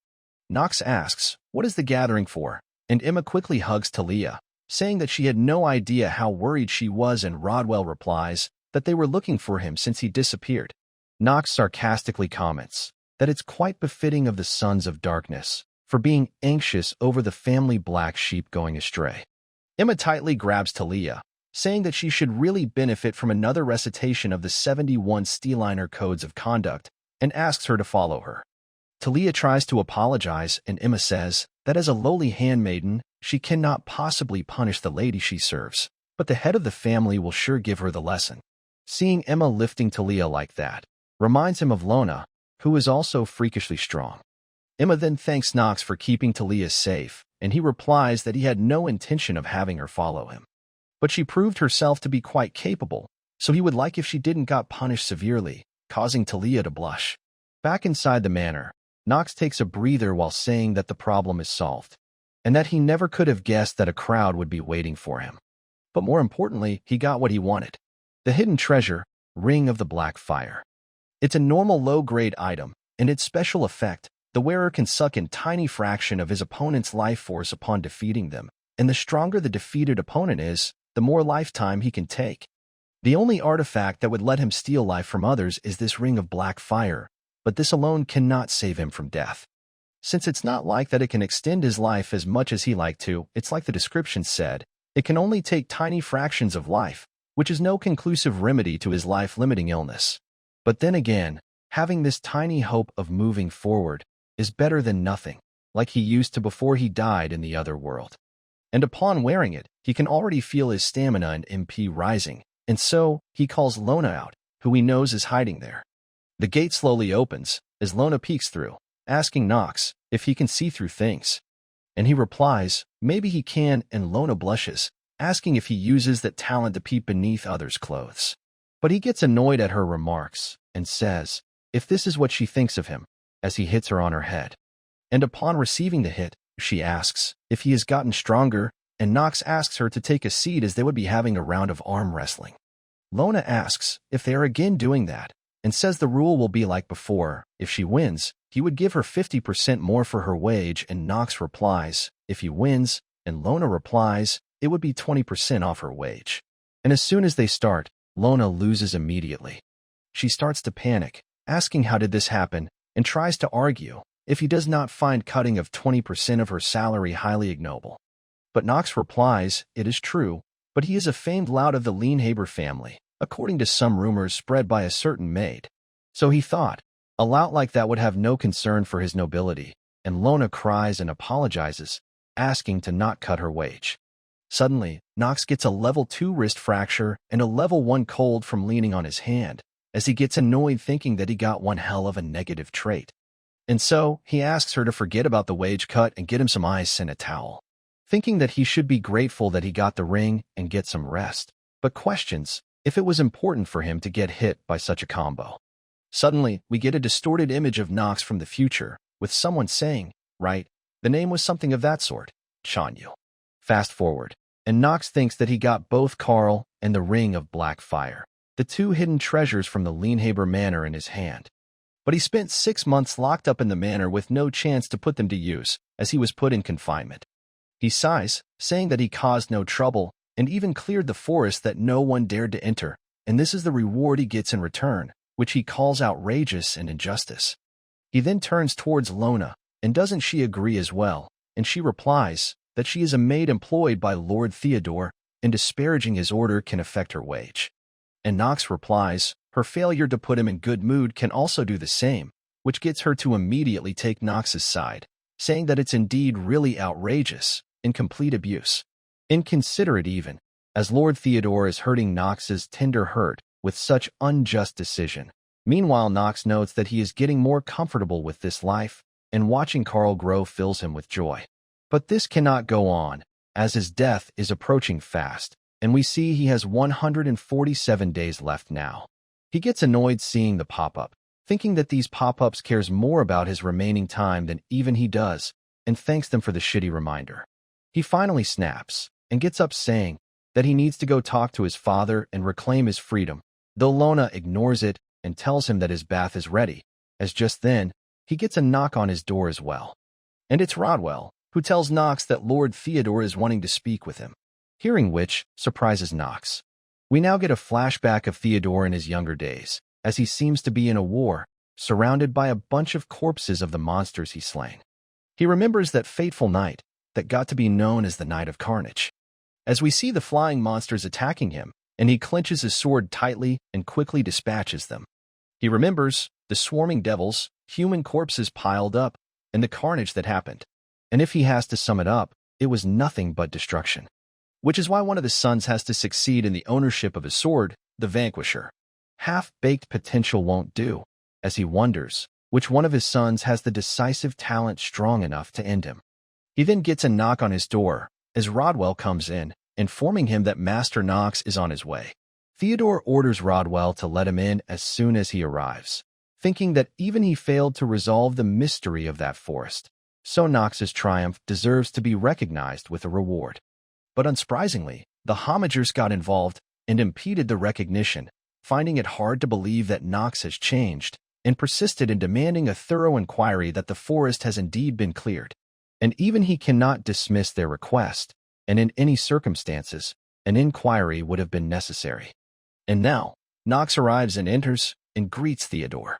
Knox asks, "What is the gathering for?" And Emma quickly hugs Talia, saying that she had no idea how worried she was, and Rodwell replies that they were looking for him since he disappeared. Knox sarcastically comments that it's quite befitting of the Sons of Darkness for being anxious over the family black sheep going astray. Emma tightly grabs Talia, saying that she should really benefit from another recitation of the 71 Steeliner codes of conduct, and asks her to follow her. Talia tries to apologize, and Emma says that as a lowly handmaiden, she cannot possibly punish the lady she serves, but the head of the family will sure give her the lesson. Seeing Emma lifting Talia like that reminds him of Lona, who is also freakishly strong. Emma then thanks Knox for keeping Talia safe, and he replies that he had no intention of having her follow him. But she proved herself to be quite capable, so he would like if she didn't got punished severely, causing Talia to blush. Back inside the manor, Knox takes a breather while saying that the problem is solved, and that he never could have guessed that a crowd would be waiting for him. But more importantly, he got what he wanted: the hidden treasure, Ring of the Black Fire. It's a normal low-grade item, and its special effect: the wearer can suck in tiny fraction of his opponent's life force upon defeating them, and the stronger the defeated opponent is, the more lifetime he can take. The only artifact that would let him steal life from others is this Ring of Black Fire, but this alone cannot save him from death. Since it's not like that it can extend his life as much as he liked to, it's like the description said, it can only take tiny fractions of life, which is no conclusive remedy to his life-limiting illness. But then again, having this tiny hope of moving forward is better than nothing, like he used to before he died in the other world. And upon wearing it, he can already feel his stamina and MP rising, and so he calls Lona out, who he knows is hiding there. The gate slowly opens as Lona peeks through, asking Knox if he can see through things. And he replies, maybe he can, and Lona blushes, asking if he uses that talent to peep beneath others' clothes. But he gets annoyed at her remarks and says if this is what she thinks of him, as he hits her on her head. And upon receiving the hit, she asks if he has gotten stronger, and Knox asks her to take a seat as they would be having a round of arm wrestling. Lona asks if they are again doing that, and says the rule will be like before: if she wins, he would give her 50% more for her wage, and Knox replies if he wins, and Lona replies it would be 20% off her wage. And as soon as they start, Lona loses immediately. She starts to panic, asking how did this happen, and tries to argue if he does not find cutting of 20% of her salary highly ignoble. But Knox replies it is true, but he is a famed lout of the Lienhaber family, according to some rumors spread by a certain maid. So he thought a lout like that would have no concern for his nobility, and Lona cries and apologizes, asking to not cut her wage. Suddenly, Knox gets a level 2 wrist fracture and a level 1 cold from leaning on his hand, as he gets annoyed thinking that he got one hell of a negative trait. And so, he asks her to forget about the wage cut and get him some ice and a towel, thinking that he should be grateful that he got the ring and get some rest, but questions if it was important for him to get hit by such a combo. Suddenly, we get a distorted image of Knox from the future, with someone saying, right, the name was something of that sort, Chanyu. Fast forward, and Knox thinks that he got both Carl and the Ring of Black Fire. the 2 hidden treasures from the Lienhaber Manor in his hand. But he spent 6 months locked up in the manor with no chance to put them to use, as he was put in confinement. He sighs, saying that he caused no trouble, and even cleared the forest that no one dared to enter, and this is the reward he gets in return, which he calls outrageous and injustice. He then turns towards Lona, and doesn't she agree as well, and she replies that she is a maid employed by Lord Theodore, and disparaging his order can affect her wage. And Nox replies, her failure to put him in good mood can also do the same, which gets her to immediately take Nox's side, saying that it's indeed really outrageous, and complete abuse. Inconsiderate even, as Lord Theodore is hurting Nox's tender hurt with such unjust decision. Meanwhile, Nox notes that he is getting more comfortable with this life, and watching Carl grow fills him with joy. But this cannot go on, as his death is approaching fast, and we see he has 147 days left now. He gets annoyed seeing the pop-up, thinking that these pop-ups cares more about his remaining time than even he does, and thanks them for the shitty reminder. He finally snaps, and gets up saying that he needs to go talk to his father and reclaim his freedom, though Lona ignores it and tells him that his bath is ready, as just then, he gets a knock on his door as well. And it's Rodwell, who tells Nox that Lord Theodore is wanting to speak with him, hearing which surprises Nox. We now get a flashback of Theodore in his younger days, as he seems to be in a war, surrounded by a bunch of corpses of the monsters he's slain. He remembers that fateful night that got to be known as the Night of Carnage. As we see the flying monsters attacking him, and he clenches his sword tightly and quickly dispatches them. He remembers the swarming devils, human corpses piled up, and the carnage that happened. And if he has to sum it up, it was nothing but destruction. Which is why one of the sons has to succeed in the ownership of a sword, the Vanquisher. Half-baked potential won't do, as he wonders which one of his sons has the decisive talent strong enough to end him. He then gets a knock on his door, as Rodwell comes in, informing him that Master Nox is on his way. Theodore orders Rodwell to let him in as soon as he arrives, thinking that even he failed to resolve the mystery of that forest, so Nox's triumph deserves to be recognized with a reward. But unsurprisingly, the Homagers got involved and impeded the recognition, finding it hard to believe that Nox has changed, and persisted in demanding a thorough inquiry that the forest has indeed been cleared. And even he cannot dismiss their request, and in any circumstances, an inquiry would have been necessary. And now, Nox arrives and enters, and greets Theodore.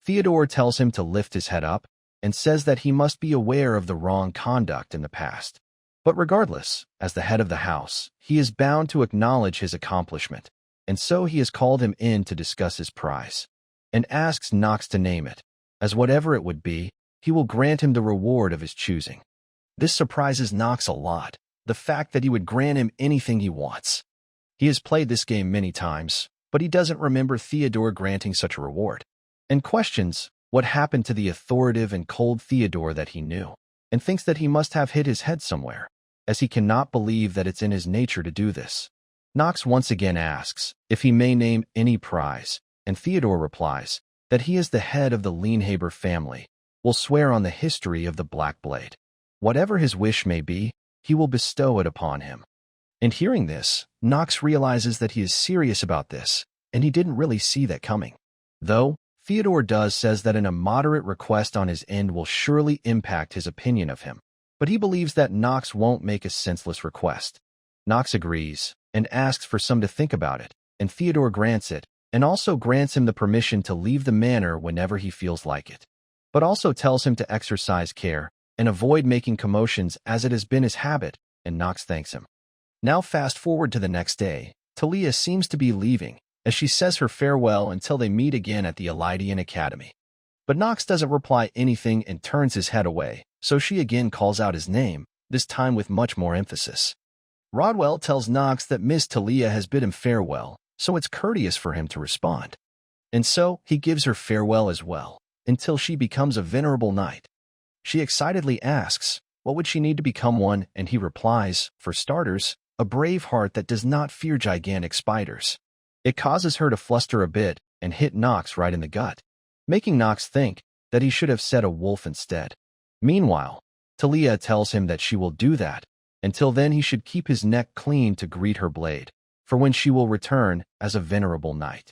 Theodore tells him to lift his head up, and says that he must be aware of the wrong conduct in the past. But regardless, as the head of the house, he is bound to acknowledge his accomplishment, and so he has called him in to discuss his prize, and asks Nox to name it, as whatever it would be, he will grant him the reward of his choosing. This surprises Nox a lot, the fact that he would grant him anything he wants. He has played this game many times, but he doesn't remember Theodore granting such a reward, and questions what happened to the authoritative and cold Theodore that he knew, and thinks that he must have hit his head somewhere, as he cannot believe that it's in his nature to do this. Nox once again asks if he may name any prize, and Theodore replies that he is the head of the Lienhaber family, will swear on the history of the Black Blade. Whatever his wish may be, he will bestow it upon him. And hearing this, Nox realizes that he is serious about this, and he didn't really see that coming. Though, Theodore says that an immoderate request on his end will surely impact his opinion of him, but he believes that Nox won't make a senseless request. Nox agrees, and asks for some to think about it, and Theodore grants it, and also grants him the permission to leave the manor whenever he feels like it, but also tells him to exercise care and avoid making commotions as it has been his habit, and Nox thanks him. Now fast forward to the next day. Talia seems to be leaving, as she says her farewell until they meet again at the Elydian Academy. But Nox doesn't reply anything and turns his head away, so she again calls out his name, this time with much more emphasis. Rodwell tells Nox that Miss Talia has bid him farewell, so it's courteous for him to respond. And so he gives her farewell as well, until she becomes a venerable knight. She excitedly asks, what would she need to become one, and he replies, for starters, a brave heart that does not fear gigantic spiders. It causes her to fluster a bit and hit Nox right in the gut, making Nox think that he should have said a wolf instead. Meanwhile, Talia tells him that she will do that. Until then he should keep his neck clean to greet her blade, for when she will return as a venerable knight.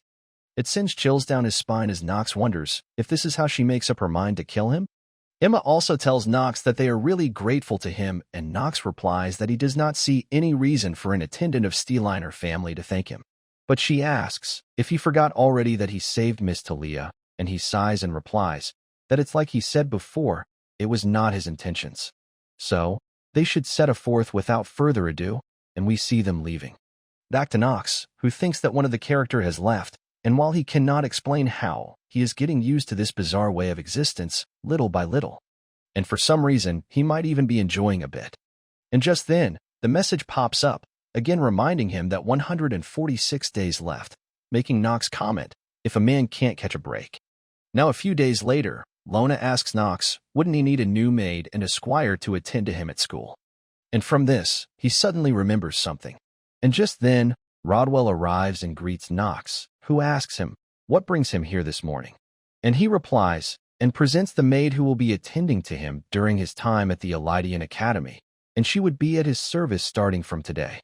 It sends chills down his spine as Nox wonders if this is how she makes up her mind to kill him. Emma also tells Nox that they are really grateful to him, and Nox replies that he does not see any reason for an attendant of Steeliner family to thank him. But she asks if he forgot already that he saved Miss Talia, and he sighs and replies that it's like he said before, it was not his intentions. So, they should set forth without further ado, and we see them leaving. Back to Nox, who thinks that one of the character has left, and while he cannot explain how, he is getting used to this bizarre way of existence, little by little. And for some reason, he might even be enjoying a bit. And just then, the message pops up, again reminding him that 146 days left, making Nox comment, if a man can't catch a break. Now a few days later, Lona asks Nox, wouldn't he need a new maid and a squire to attend to him at school? And from this, he suddenly remembers something. And just then, Rodwell arrives and greets Nox, who asks him, what brings him here this morning? And he replies, and presents the maid who will be attending to him during his time at the Elydian Academy, and she would be at his service starting from today.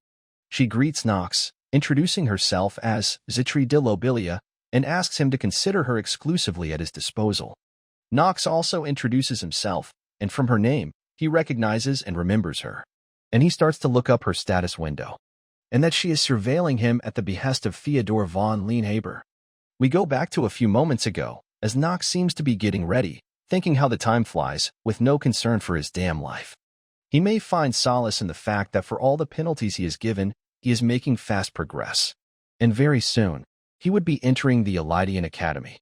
She greets Nox, introducing herself as Zitri de Lobelia, and asks him to consider her exclusively at his disposal. Nox also introduces himself, and from her name, he recognizes and remembers her. And he starts to look up her status window, and that she is surveilling him at the behest of Theodore von Lienhaber. We go back to a few moments ago, as Nox seems to be getting ready, thinking how the time flies, with no concern for his damn life. He may find solace in the fact that for all the penalties he is given, he is making fast progress. And very soon, he would be entering the Elydian Academy.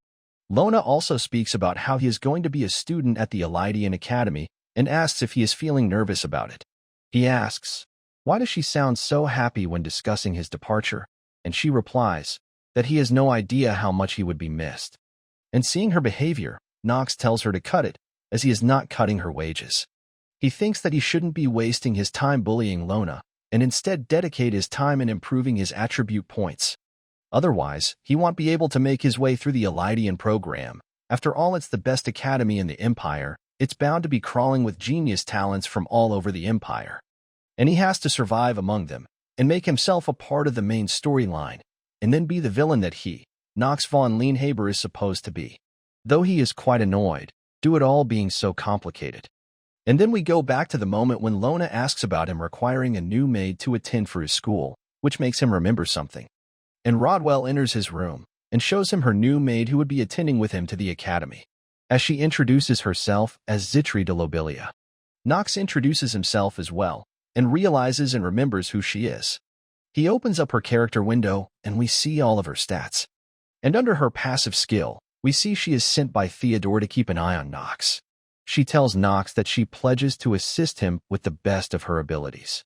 Lona also speaks about how he is going to be a student at the Elydian Academy and asks if he is feeling nervous about it. He asks, why does she sound so happy when discussing his departure? And she replies that he has no idea how much he would be missed. And seeing her behavior, Nox tells her to cut it, as he is not cutting her wages. He thinks that he shouldn't be wasting his time bullying Lona, and instead dedicate his time in improving his attribute points. Otherwise, he won't be able to make his way through the Elydian program. After all, it's the best academy in the Empire. It's bound to be crawling with genius talents from all over the Empire. And he has to survive among them, and make himself a part of the main storyline, and then be the villain that he, Nox von Lienhaber, is supposed to be. Though he is quite annoyed, due it all being so complicated. And then we go back to the moment when Lona asks about him requiring a new maid to attend for his school, which makes him remember something. And Rodwell enters his room, and shows him her new maid who would be attending with him to the academy, as she introduces herself as Zitri de Lobelia. Nox introduces himself as well, and realizes and remembers who she is. He opens up her character window, and we see all of her stats. And under her passive skill, we see she is sent by Theodore to keep an eye on Nox. She tells Nox that she pledges to assist him with the best of her abilities.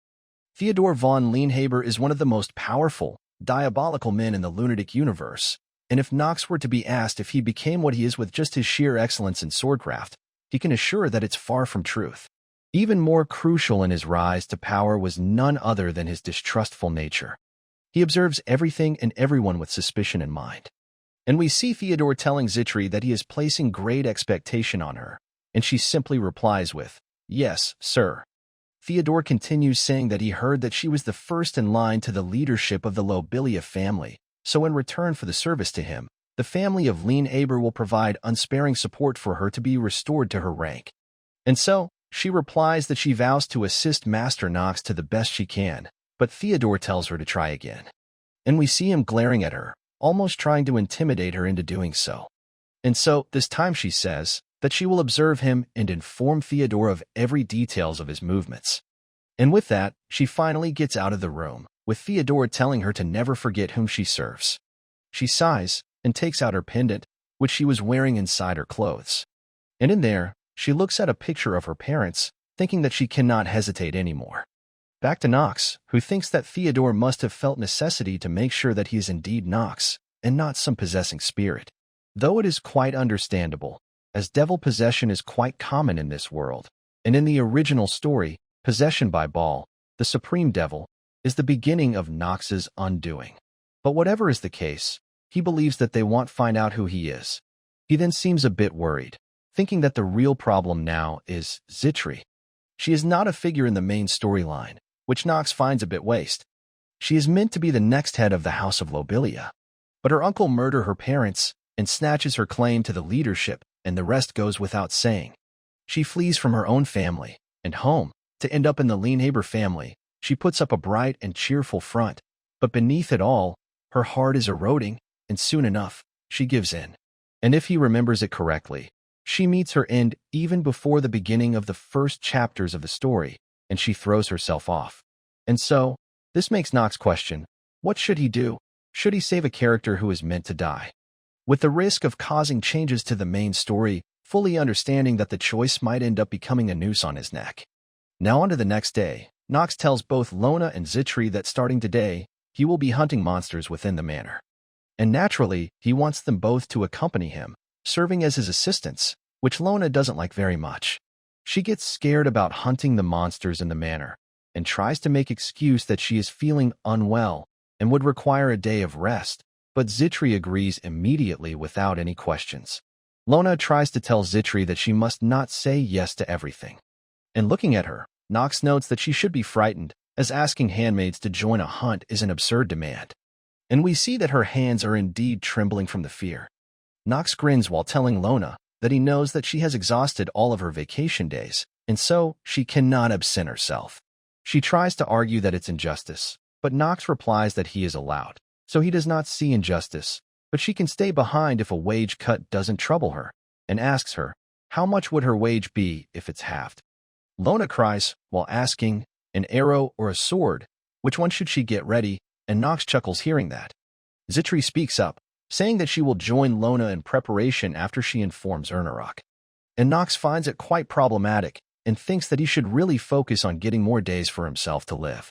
Theodore von Lienhaber is one of the most powerful, diabolical men in the lunatic universe, and if Nox were to be asked if he became what he is with just his sheer excellence in swordcraft, he can assure that it's far from truth. Even more crucial in his rise to power was none other than his distrustful nature. He observes everything and everyone with suspicion in mind. And we see Theodore telling Zitri that he is placing great expectation on her, and she simply replies with, yes, sir. Theodore continues saying that he heard that she was the first in line to the leadership of the Lobelia family, so in return for the service to him, the family of Lienhaber will provide unsparing support for her to be restored to her rank. And so, she replies that she vows to assist Master Nox to the best she can, but Theodore tells her to try again. And we see him glaring at her, almost trying to intimidate her into doing so. And so, this time she says that she will observe him and inform Theodore of every details of his movements. And with that, she finally gets out of the room, with Theodore telling her to never forget whom she serves. She sighs and takes out her pendant, which she was wearing inside her clothes. And in there, she looks at a picture of her parents, thinking that she cannot hesitate anymore. Back to Nox, who thinks that Theodore must have felt necessity to make sure that he is indeed Nox, and not some possessing spirit. Though it is quite understandable, as devil possession is quite common in this world, and in the original story, possession by Baal, the supreme devil, is the beginning of Nox's undoing. But whatever is the case, he believes that they won't find out who he is. He then seems a bit worried, thinking that the real problem now is Zitri. She is not a figure in the main storyline, which Nox finds a bit waste. She is meant to be the next head of the House of Lobelia. But her uncle murders her parents and snatches her claim to the leadership, and the rest goes without saying. She flees from her own family and home to end up in the Lienhaber family. She puts up a bright and cheerful front, but beneath it all, her heart is eroding, and soon enough, she gives in. And if he remembers it correctly, she meets her end even before the beginning of the first chapters of the story, and she throws herself off. And so, this makes Nox question, what should he do? Should he save a character who is meant to die? With the risk of causing changes to the main story, fully understanding that the choice might end up becoming a noose on his neck. Now on to the next day, Nox tells both Lona and Zitri that starting today, he will be hunting monsters within the manor. And naturally, he wants them both to accompany him, serving as his assistants, which Lona doesn't like very much. She gets scared about hunting the monsters in the manor, and tries to make excuse that she is feeling unwell and would require a day of rest, but Zitri agrees immediately without any questions. Lona tries to tell Zitri that she must not say yes to everything. And looking at her, Nox notes that she should be frightened, as asking handmaids to join a hunt is an absurd demand. And we see that her hands are indeed trembling from the fear. Nox grins while telling Lona that he knows that she has exhausted all of her vacation days, and so she cannot absent herself. She tries to argue that it's injustice, but Nox replies that he is allowed, so he does not see injustice, but she can stay behind if a wage cut doesn't trouble her, and asks her, how much would her wage be if it's halved? Lona cries while asking, an arrow or a sword, which one should she get ready, and Nox chuckles hearing that. Zitri speaks up, saying that she will join Lona in preparation after she informs Ernarok. And Nox finds it quite problematic and thinks that he should really focus on getting more days for himself to live,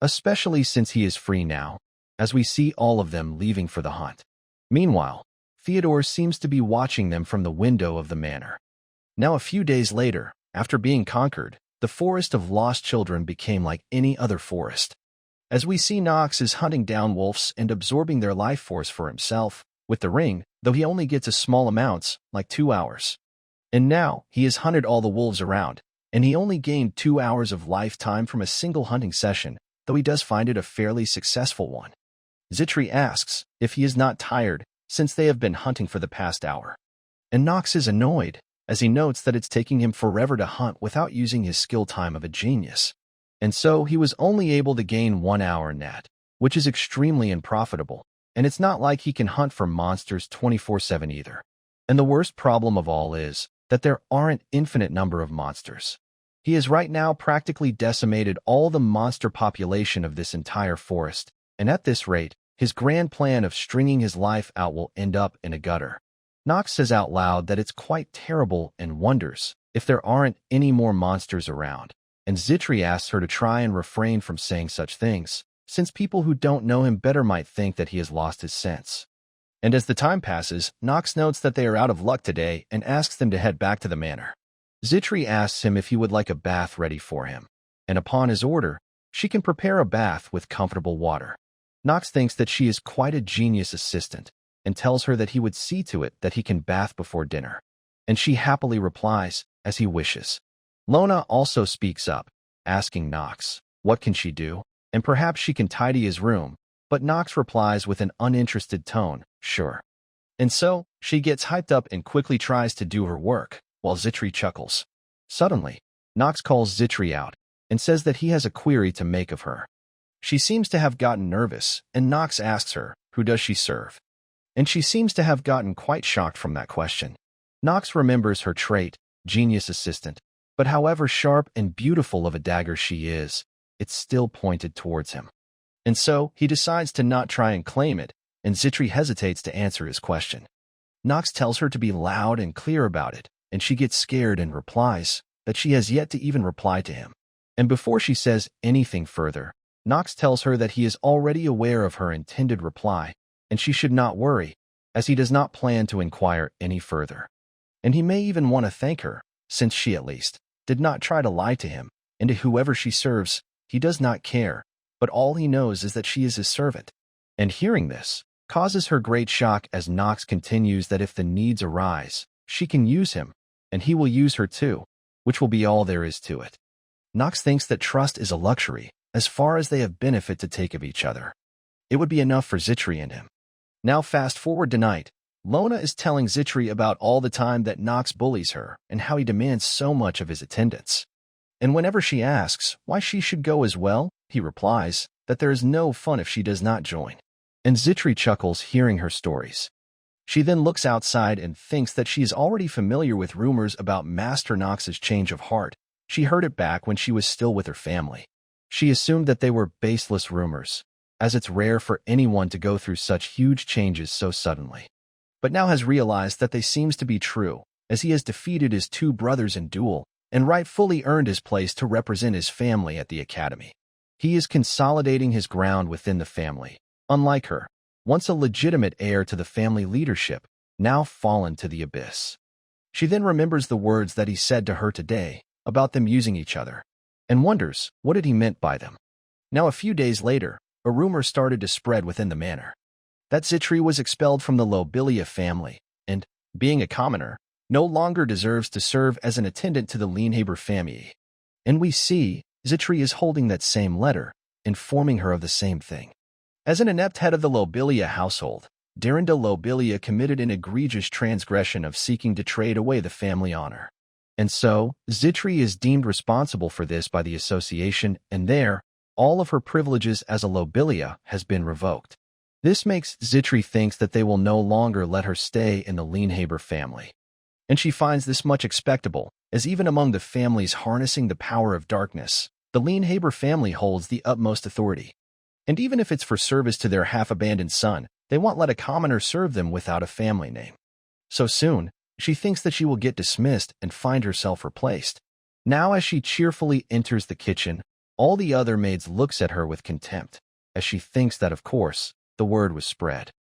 especially since he is free now, as we see all of them leaving for the hunt. Meanwhile, Theodore seems to be watching them from the window of the manor. Now a few days later, after being conquered, the forest of lost children became like any other forest. As we see Nox is hunting down wolves and absorbing their life force for himself, with the ring, though he only gets a small amounts, like 2 hours. And now, he has hunted all the wolves around, and he only gained 2 hours of lifetime from a single hunting session, though he does find it a fairly successful one. Zitri asks if he is not tired, since they have been hunting for the past hour. And Nox is annoyed, as he notes that it's taking him forever to hunt without using his skill time of a genius. And so he was only able to gain 1 hour in that, which is extremely unprofitable, and it's not like he can hunt for monsters 24/7 either. And the worst problem of all is that there aren't infinite number of monsters. He has right now practically decimated all the monster population of this entire forest, and at this rate, his grand plan of stringing his life out will end up in a gutter. Nox says out loud that it's quite terrible and wonders if there aren't any more monsters around, and Zitri asks her to try and refrain from saying such things, since people who don't know him better might think that he has lost his sense. And as the time passes, Nox notes that they are out of luck today and asks them to head back to the manor. Zitri asks him if he would like a bath ready for him, and upon his order, she can prepare a bath with comfortable water. Nox thinks that she is quite a genius assistant, and tells her that he would see to it that he can bath before dinner. And she happily replies, as he wishes. Lona also speaks up, asking Nox, what can she do? And perhaps she can tidy his room, but Nox replies with an uninterested tone, sure. And so, she gets hyped up and quickly tries to do her work, while Zitri chuckles. Suddenly, Nox calls Zitri out, and says that he has a query to make of her. She seems to have gotten nervous, and Nox asks her, who does she serve? And she seems to have gotten quite shocked from that question. Nox remembers her trait, genius assistant, but however sharp and beautiful of a dagger she is, it's still pointed towards him. And so, he decides to not try and claim it, and Zitri hesitates to answer his question. Nox tells her to be loud and clear about it, and she gets scared and replies that she has yet to even reply to him. And before she says anything further, Nox tells her that he is already aware of her intended reply, and she should not worry, as he does not plan to inquire any further. And he may even want to thank her, since she, at least, did not try to lie to him, and to whoever she serves, he does not care, but all he knows is that she is his servant. And hearing this causes her great shock as Nox continues that if the needs arise, she can use him, and he will use her too, which will be all there is to it. Nox thinks that trust is a luxury, as far as they have benefit to take of each other. It would be enough for Zitri and him. Now fast forward to night. Lona is telling Zitri about all the time that Nox bullies her and how he demands so much of his attendance. And whenever she asks why she should go as well, he replies that there is no fun if she does not join. And Zitri chuckles hearing her stories. She then looks outside and thinks that she is already familiar with rumors about Master Nox's change of heart. She heard it back when she was still with her family. She assumed that they were baseless rumors, as it's rare for anyone to go through such huge changes so suddenly. But now has realized that they seems to be true, as he has defeated his two brothers in duel and rightfully earned his place to represent his family at the academy. He is consolidating his ground within the family, unlike her, once a legitimate heir to the family leadership, now fallen to the abyss. She then remembers the words that he said to her today about them using each other, and wonders what he meant by them. Now a few days later, a rumor started to spread within the manor that Zitri was expelled from the Lobelia family and, being a commoner, no longer deserves to serve as an attendant to the Lienhaber family. And we see Zitri is holding that same letter, informing her of the same thing. As an inept head of the Lobelia household, Darren de Lobelia committed an egregious transgression of seeking to trade away the family honor. And so, Zitri is deemed responsible for this by the association, and there, all of her privileges as a Lobelia has been revoked. This makes Zitri thinks that they will no longer let her stay in the Lienhaber family. And she finds this much expectable, as even among the families harnessing the power of darkness, the Lienhaber family holds the utmost authority. And even if it's for service to their half-abandoned son, they won't let a commoner serve them without a family name. So soon, she thinks that she will get dismissed and find herself replaced. Now as she cheerfully enters the kitchen, all the other maids looks at her with contempt, as she thinks that, of course, the word was spread.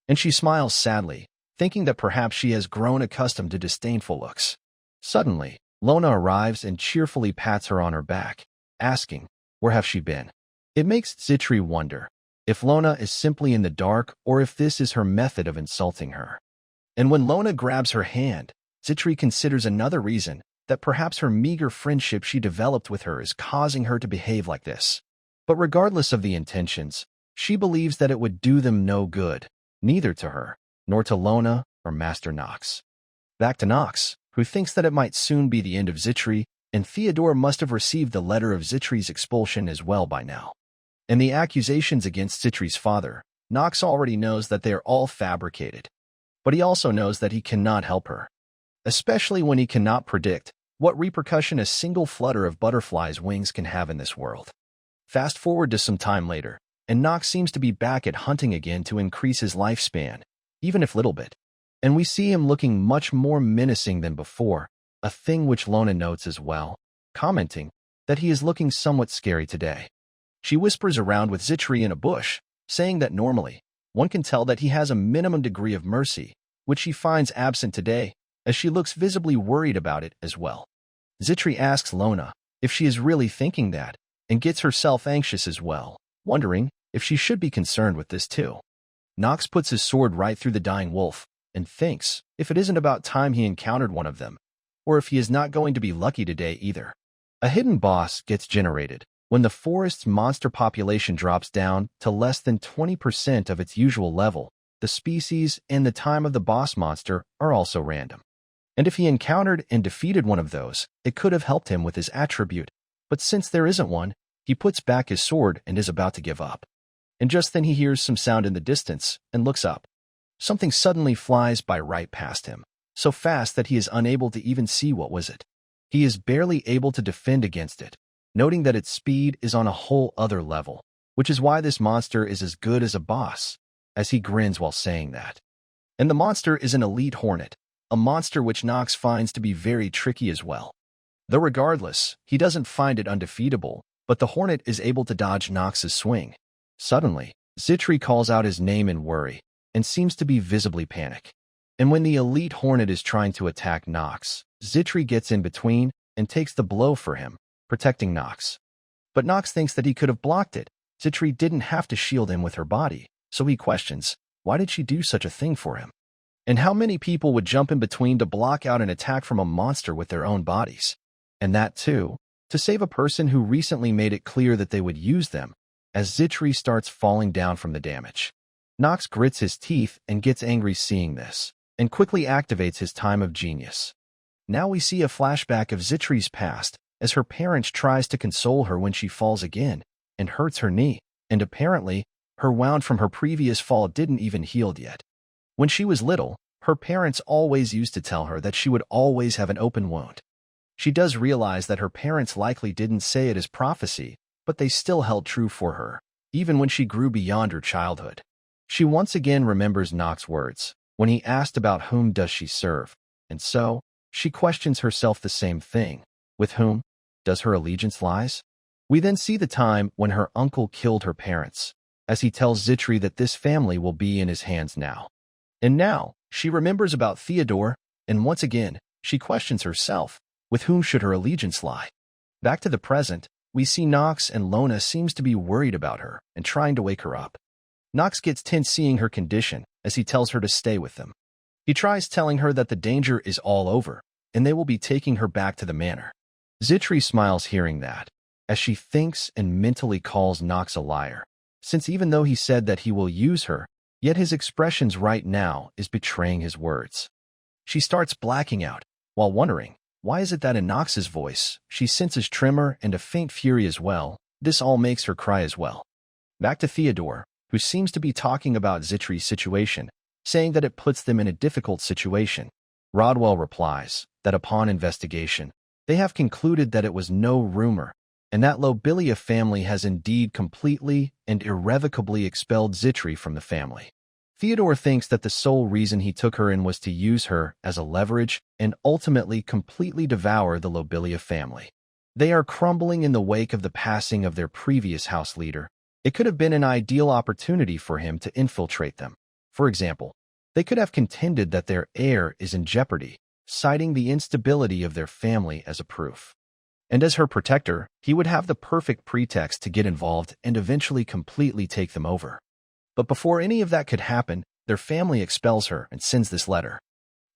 And she smiles sadly, thinking that perhaps she has grown accustomed to disdainful looks. Suddenly, Lona arrives and cheerfully pats her on her back, asking, where have she been? It makes Zitri wonder if Lona is simply in the dark or if this is her method of insulting her. And when Lona grabs her hand, Zitri considers another reason that perhaps her meager friendship she developed with her is causing her to behave like this. But regardless of the intentions, she believes that it would do them no good, neither to her, nor to Lona or Master Nox. Back to Nox, who thinks that it might soon be the end of Zitri, and Theodore must have received the letter of Zitri's expulsion as well by now. And the accusations against Zitri's father, Nox already knows that they are all fabricated. But he also knows that he cannot help her, especially when he cannot predict what repercussion a single flutter of butterflies' wings can have in this world. Fast forward to some time later, and Nox seems to be back at hunting again to increase his lifespan, even if little bit. And we see him looking much more menacing than before, a thing which Lona notes as well, commenting that he is looking somewhat scary today. She whispers around with Zitri in a bush, saying that normally, one can tell that he has a minimum degree of mercy, which she finds absent today, as she looks visibly worried about it as well. Zitri asks Lona if she is really thinking that, and gets herself anxious as well, wondering if she should be concerned with this too. Nox puts his sword right through the dying wolf, and thinks if it isn't about time he encountered one of them, or if he is not going to be lucky today either. A hidden boss gets generated when the forest's monster population drops down to less than 20% of its usual level. The species and the time of the boss monster are also random. And if he encountered and defeated one of those, it could have helped him with his attribute. But since there isn't one, he puts back his sword and is about to give up. And just then he hears some sound in the distance and looks up. Something suddenly flies by right past him, so fast that he is unable to even see what was it. He is barely able to defend against it, noting that its speed is on a whole other level, which is why this monster is as good as a boss, as he grins while saying that. And the monster is an elite hornet, a monster which Nox finds to be very tricky as well. Though regardless, he doesn't find it undefeatable, but the hornet is able to dodge Nox's swing. Suddenly, Zitri calls out his name in worry, and seems to be visibly panicked. And when the elite hornet is trying to attack Nox, Zitri gets in between and takes the blow for him, protecting Nox. But Nox thinks that he could have blocked it. Zitri didn't have to shield him with her body, so he questions, why did she do such a thing for him? And how many people would jump in between to block out an attack from a monster with their own bodies? And that too, to save a person who recently made it clear that they would use them, as Zitri starts falling down from the damage. Nox grits his teeth and gets angry seeing this, and quickly activates his time of genius. Now we see a flashback of Zitri's past, as her parent tries to console her when she falls again, and hurts her knee, and apparently, her wound from her previous fall didn't even healed yet. When she was little, her parents always used to tell her that she would always have an open wound. She does realize that her parents likely didn't say it as prophecy, but they still held true for her, even when she grew beyond her childhood. She once again remembers Nox's words, when he asked about whom does she serve, and so, she questions herself the same thing. With whom does her allegiance lies? We then see the time when her uncle killed her parents, as he tells Zitri that this family will be in his hands now. And now, she remembers about Theodore, and once again, she questions herself, with whom should her allegiance lie? Back to the present, we see Nox and Lona seems to be worried about her and trying to wake her up. Nox gets tense seeing her condition as he tells her to stay with them. He tries telling her that the danger is all over, and they will be taking her back to the manor. Zitri smiles hearing that, as she thinks and mentally calls Nox a liar, since even though he said that he will use her, yet his expressions right now is betraying his words. She starts blacking out, while wondering, why is it that in Nox's voice, she senses tremor and a faint fury as well? This all makes her cry as well. Back to Theodore, who seems to be talking about Zitri's situation, saying that it puts them in a difficult situation. Rodwell replies that upon investigation, they have concluded that it was no rumor, and that Lobelia family has indeed completely and irrevocably expelled Zitri from the family. Theodore thinks that the sole reason he took her in was to use her as a leverage and ultimately completely devour the Lobelia family. They are crumbling in the wake of the passing of their previous house leader. It could have been an ideal opportunity for him to infiltrate them. For example, they could have contended that their heir is in jeopardy, citing the instability of their family as a proof. And as her protector, he would have the perfect pretext to get involved and eventually completely take them over. But before any of that could happen, their family expels her and sends this letter.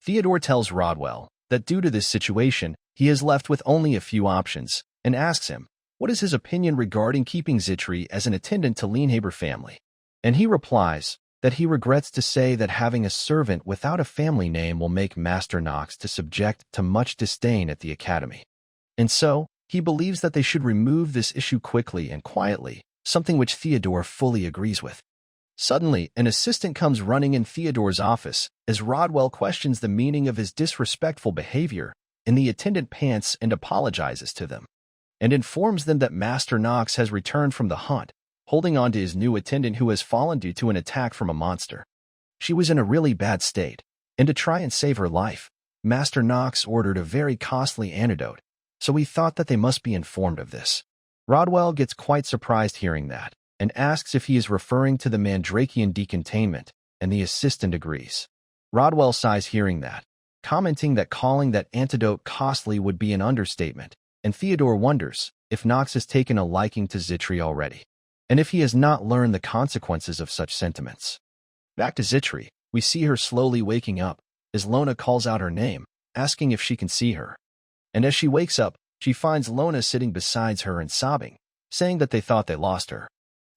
Theodore tells Rodwell that due to this situation, he is left with only a few options, and asks him, what is his opinion regarding keeping Zitri as an attendant to Lienhaber family? And he replies that he regrets to say that having a servant without a family name will make Master Nox to subject to much disdain at the academy. And so, he believes that they should remove this issue quickly and quietly, something which Theodore fully agrees with. Suddenly, an assistant comes running in Theodore's office as Rodwell questions the meaning of his disrespectful behavior, and the attendant pants and apologizes to them, and informs them that Master Nox has returned from the hunt, holding on to his new attendant who has fallen due to an attack from a monster. She was in a really bad state, and to try and save her life, Master Nox ordered a very costly antidote, so we thought that they must be informed of this. Rodwell gets quite surprised hearing that, and asks if he is referring to the Mandrakian decontainment, and the assistant agrees. Rodwell sighs hearing that, commenting that calling that antidote costly would be an understatement, and Theodore wonders if Nox has taken a liking to Zitri already, and if he has not learned the consequences of such sentiments. Back to Zitri, we see her slowly waking up, as Lona calls out her name, asking if she can see her. And as she wakes up, she finds Lona sitting beside her and sobbing, saying that they thought they lost her.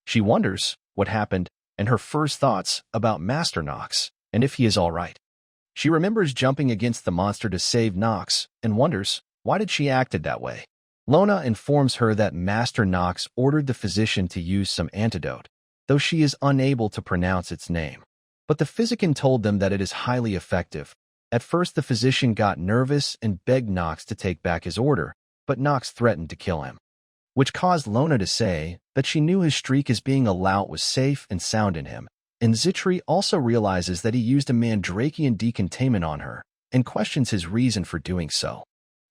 She wonders what happened and her first thoughts about Master Nox and if he is all right. She remembers jumping against the monster to save Nox and wonders why did she acted that way. Lona informs her that Master Nox ordered the physician to use some antidote, though she is unable to pronounce its name. But the physician told them that it is highly effective. At first the physician got nervous and begged Nox to take back his order, but Nox threatened to kill him, which caused Lona to say that she knew his streak as being a lout was safe and sound in him, and Zitri also realizes that he used a Mandrakian decontainment on her, and questions his reason for doing so.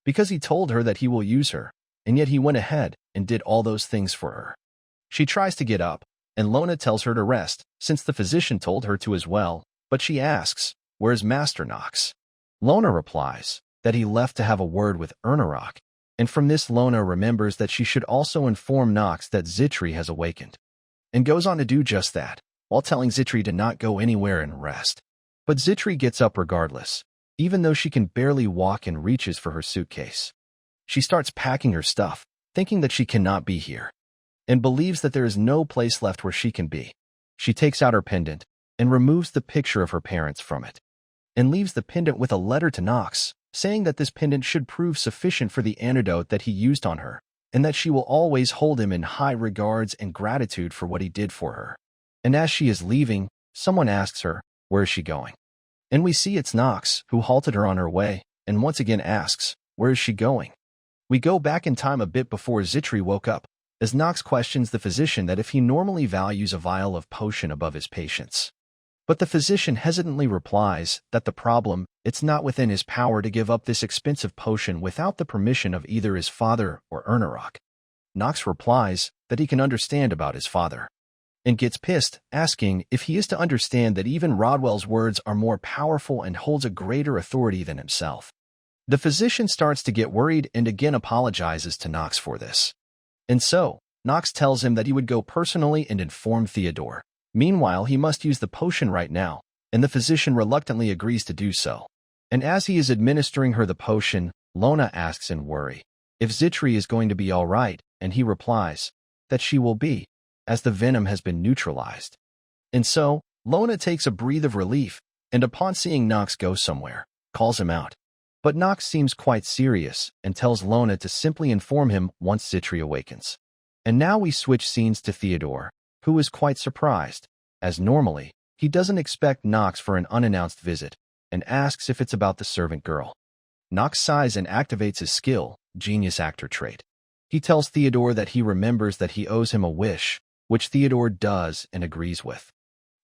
Because he told her that he will use her, and yet he went ahead and did all those things for her. She tries to get up, and Lona tells her to rest, since the physician told her to as well, but she asks, where's Master Nox? Lona replies that he left to have a word with Ernarok, and from this Lona remembers that she should also inform Nox that Zitri has awakened, and goes on to do just that, while telling Zitri to not go anywhere and rest. But Zitri gets up regardless, even though she can barely walk and reaches for her suitcase. She starts packing her stuff, thinking that she cannot be here, and believes that there is no place left where she can be. She takes out her pendant and removes the picture of her parents from it, and leaves the pendant with a letter to Nox, saying that this pendant should prove sufficient for the antidote that he used on her, and that she will always hold him in high regards and gratitude for what he did for her. And as she is leaving, someone asks her, where is she going? And we see it's Nox, who halted her on her way, and once again asks, where is she going? We go back in time a bit before Zitri woke up, as Nox questions the physician that if he normally values a vial of potion above his patients. But the physician hesitantly replies that the problem, it's not within his power to give up this expensive potion without the permission of either his father or Ernarok. Nox replies that he can understand about his father, and gets pissed, asking if he is to understand that even Rodwell's words are more powerful and holds a greater authority than himself. The physician starts to get worried and again apologizes to Nox for this. And so, Nox tells him that he would go personally and inform Theodore. Meanwhile, he must use the potion right now, and the physician reluctantly agrees to do so. And as he is administering her the potion, Lona asks in worry if Zitri is going to be all right, and he replies that she will be, as the venom has been neutralized. And so, Lona takes a breath of relief, and upon seeing Nox go somewhere, calls him out. But Nox seems quite serious and tells Lona to simply inform him once Zitri awakens. And now we switch scenes to Theodore, who is quite surprised, as normally, he doesn't expect Nox for an unannounced visit, and asks if it's about the servant girl. Nox sighs and activates his skill, genius actor trait. He tells Theodore that he remembers that he owes him a wish, which Theodore does and agrees with.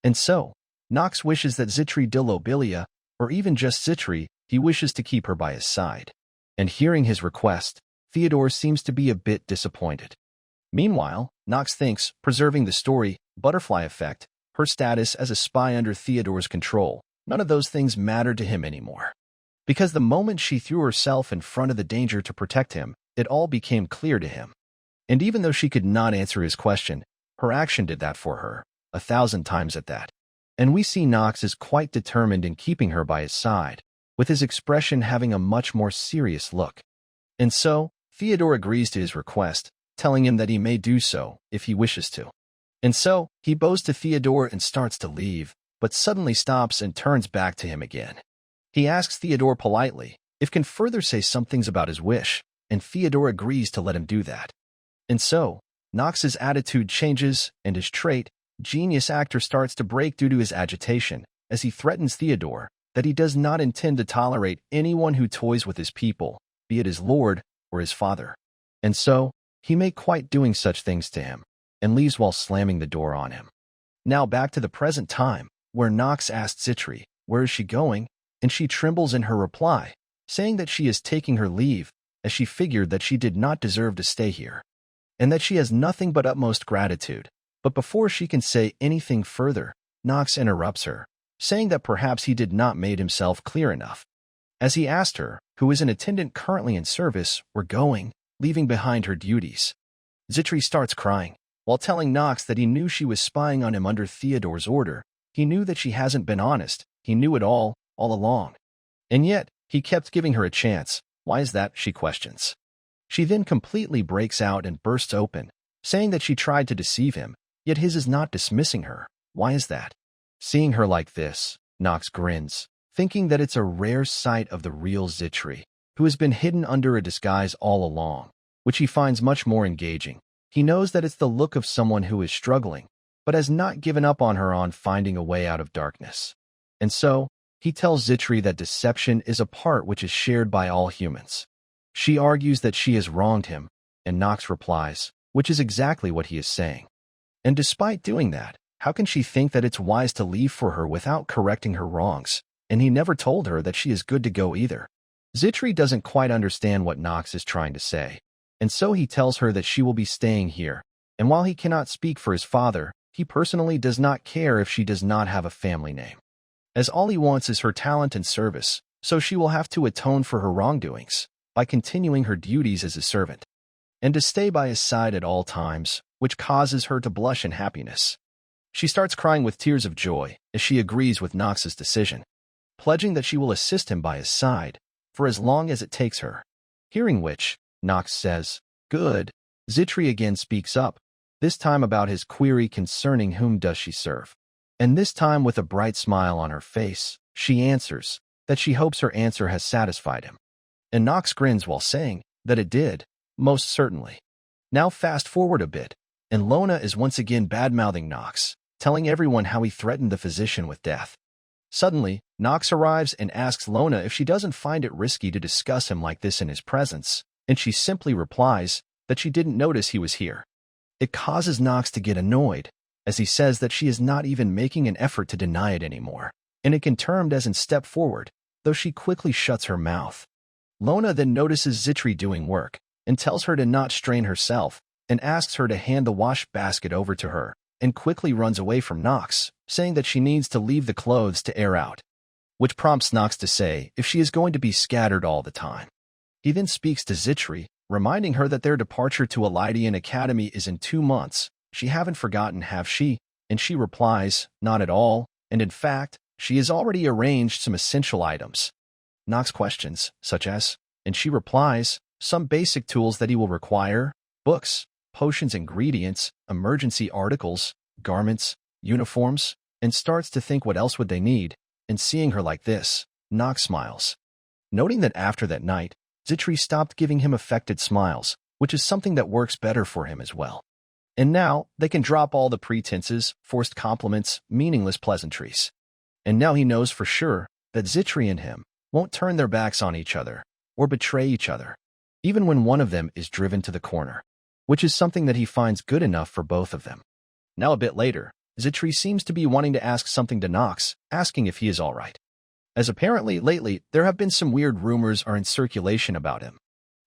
And so, Nox wishes that Zitri de Lobelia, or even just Zitri, he wishes to keep her by his side. And hearing his request, Theodore seems to be a bit disappointed. Meanwhile, Nox thinks, preserving the story, butterfly effect, her status as a spy under Theodore's control, none of those things matter to him anymore. Because the moment she threw herself in front of the danger to protect him, it all became clear to him. And even though she could not answer his question, her action did that for her, 1,000 times at that. And we see Nox is quite determined in keeping her by his side, with his expression having a much more serious look. And so, Theodore agrees to his request, telling him that he may do so if he wishes to. And so, he bows to Theodore and starts to leave, but suddenly stops and turns back to him again. He asks Theodore politely if can further say some things about his wish, and Theodore agrees to let him do that. And so, Nox's attitude changes, and his trait, genius actor, starts to break due to his agitation, as he threatens Theodore that he does not intend to tolerate anyone who toys with his people, be it his lord or his father. And so, he may quite doing such things to him, and leaves while slamming the door on him. Now back to the present time, where Nox asks Zitri, where is she going? And she trembles in her reply, saying that she is taking her leave, as she figured that she did not deserve to stay here, and that she has nothing but utmost gratitude. But before she can say anything further, Nox interrupts her, saying that perhaps he did not make himself clear enough, as he asked her, who is an attendant currently in service, where going, leaving behind her duties. Zitri starts crying, while telling Nox that he knew she was spying on him under Theodore's order. He knew that she hasn't been honest, he knew it all along. And yet, he kept giving her a chance. Why is that, she questions. She then completely breaks out and bursts open, saying that she tried to deceive him, yet his is not dismissing her. Why is that? Seeing her like this, Nox grins, thinking that it's a rare sight of the real Zitri, who has been hidden under a disguise all along, which he finds much more engaging. He knows that it's the look of someone who is struggling, but has not given up on her on finding a way out of darkness. And so, he tells Zitri that deception is a part which is shared by all humans. She argues that she has wronged him, and Nox replies, which is exactly what he is saying. And despite doing that, how can she think that it's wise to leave for her without correcting her wrongs? And he never told her that she is good to go either. Zitri doesn't quite understand what Nox is trying to say, and so he tells her that she will be staying here, and while he cannot speak for his father, he personally does not care if she does not have a family name, as all he wants is her talent and service, so she will have to atone for her wrongdoings by continuing her duties as a servant, and to stay by his side at all times, which causes her to blush in happiness. She starts crying with tears of joy as she agrees with Nox's decision, pledging that she will assist him by his side for as long as it takes her. Hearing which, Nox says, "Good," Zitri again speaks up, this time about his query concerning whom does she serve. And this time with a bright smile on her face, she answers that she hopes her answer has satisfied him. And Nox grins while saying that it did, most certainly. Now fast forward a bit, and Lona is once again bad-mouthing Nox, telling everyone how he threatened the physician with death. Suddenly, Nox arrives and asks Lona if she doesn't find it risky to discuss him like this in his presence, and she simply replies that she didn't notice he was here. It causes Nox to get annoyed, as he says that she is not even making an effort to deny it anymore, and it can termed as in step forward, though she quickly shuts her mouth. Lona then notices Zitri doing work, and tells her to not strain herself, and asks her to hand the wash basket over to her, and quickly runs away from Nox, saying that she needs to leave the clothes to air out, which prompts Nox to say if she is going to be scattered all the time. He then speaks to Zitri, reminding her that their departure to Elydian Academy is in 2 months. She haven't forgotten, have she? And she replies, not at all, and in fact, she has already arranged some essential items. Nox questions, such as, and she replies, some basic tools that he will require, books, potions, ingredients, emergency articles, garments, uniforms, and starts to think what else would they need, and seeing her like this, Nox smiles. Noting that after that night, Zitri stopped giving him affected smiles, which is something that works better for him as well. And now, they can drop all the pretenses, forced compliments, meaningless pleasantries. And now he knows for sure that Zitri and him won't turn their backs on each other, or betray each other, even when one of them is driven to the corner, which is something that he finds good enough for both of them. Now a bit later, Zitri seems to be wanting to ask something to Nox, asking if he is all right. As apparently lately there have been some weird rumors are in circulation about him.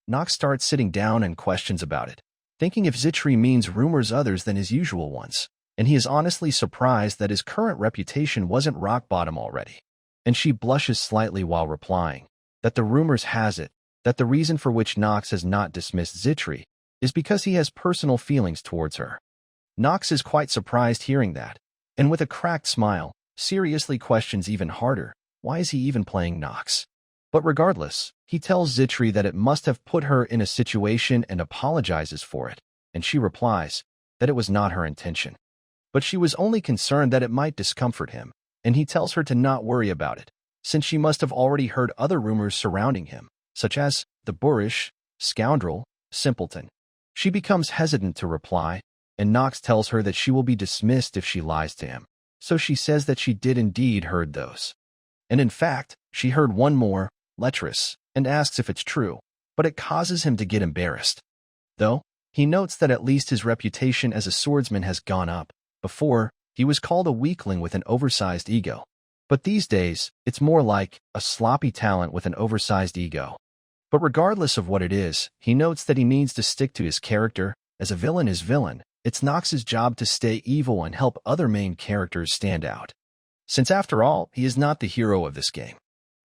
Nox starts sitting down and questions about it, thinking if Zitri means rumors others than his usual ones, and he is honestly surprised that his current reputation wasn't rock bottom already. And she blushes slightly while replying that the rumors has it that the reason for which Nox has not dismissed Zitri is because he has personal feelings towards her. Nox is quite surprised hearing that, and with a cracked smile, seriously questions even harder, why is he even playing Nox? But regardless, he tells Zitri that it must have put her in a situation and apologizes for it, and she replies that it was not her intention. But she was only concerned that it might discomfort him, and he tells her to not worry about it, since she must have already heard other rumors surrounding him, such as the boorish, scoundrel, simpleton. She becomes hesitant to reply, and Nox tells her that she will be dismissed if she lies to him, so she says that she did indeed heard those. And in fact, she heard one more, lecherous, and asks if it's true, but it causes him to get embarrassed. Though, he notes that at least his reputation as a swordsman has gone up. Before, he was called a weakling with an oversized ego. But these days, it's more like a sloppy talent with an oversized ego. But regardless of what it is, he notes that he needs to stick to his character. As a villain is villain, it's Nox's job to stay evil and help other main characters stand out. Since after all, he is not the hero of this game.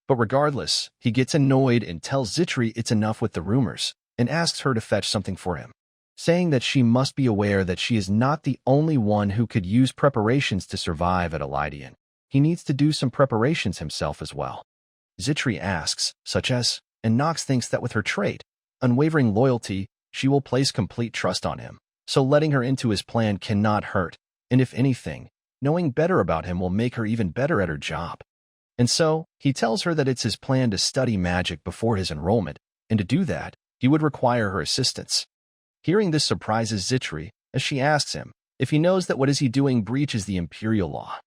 But regardless, he gets annoyed and tells Zitri it's enough with the rumors, and asks her to fetch something for him, saying that she must be aware that she is not the only one who could use preparations to survive at Elydian. He needs to do some preparations himself as well. Zitri asks, such as, and Nox thinks that with her trait, unwavering loyalty, she will place complete trust on him, so letting her into his plan cannot hurt, and if anything, knowing better about him will make her even better at her job. And so, he tells her that it's his plan to study magic before his enrollment, and to do that, he would require her assistance. Hearing this surprises Zitri, as she asks him if he knows that what is he doing breaches the imperial law.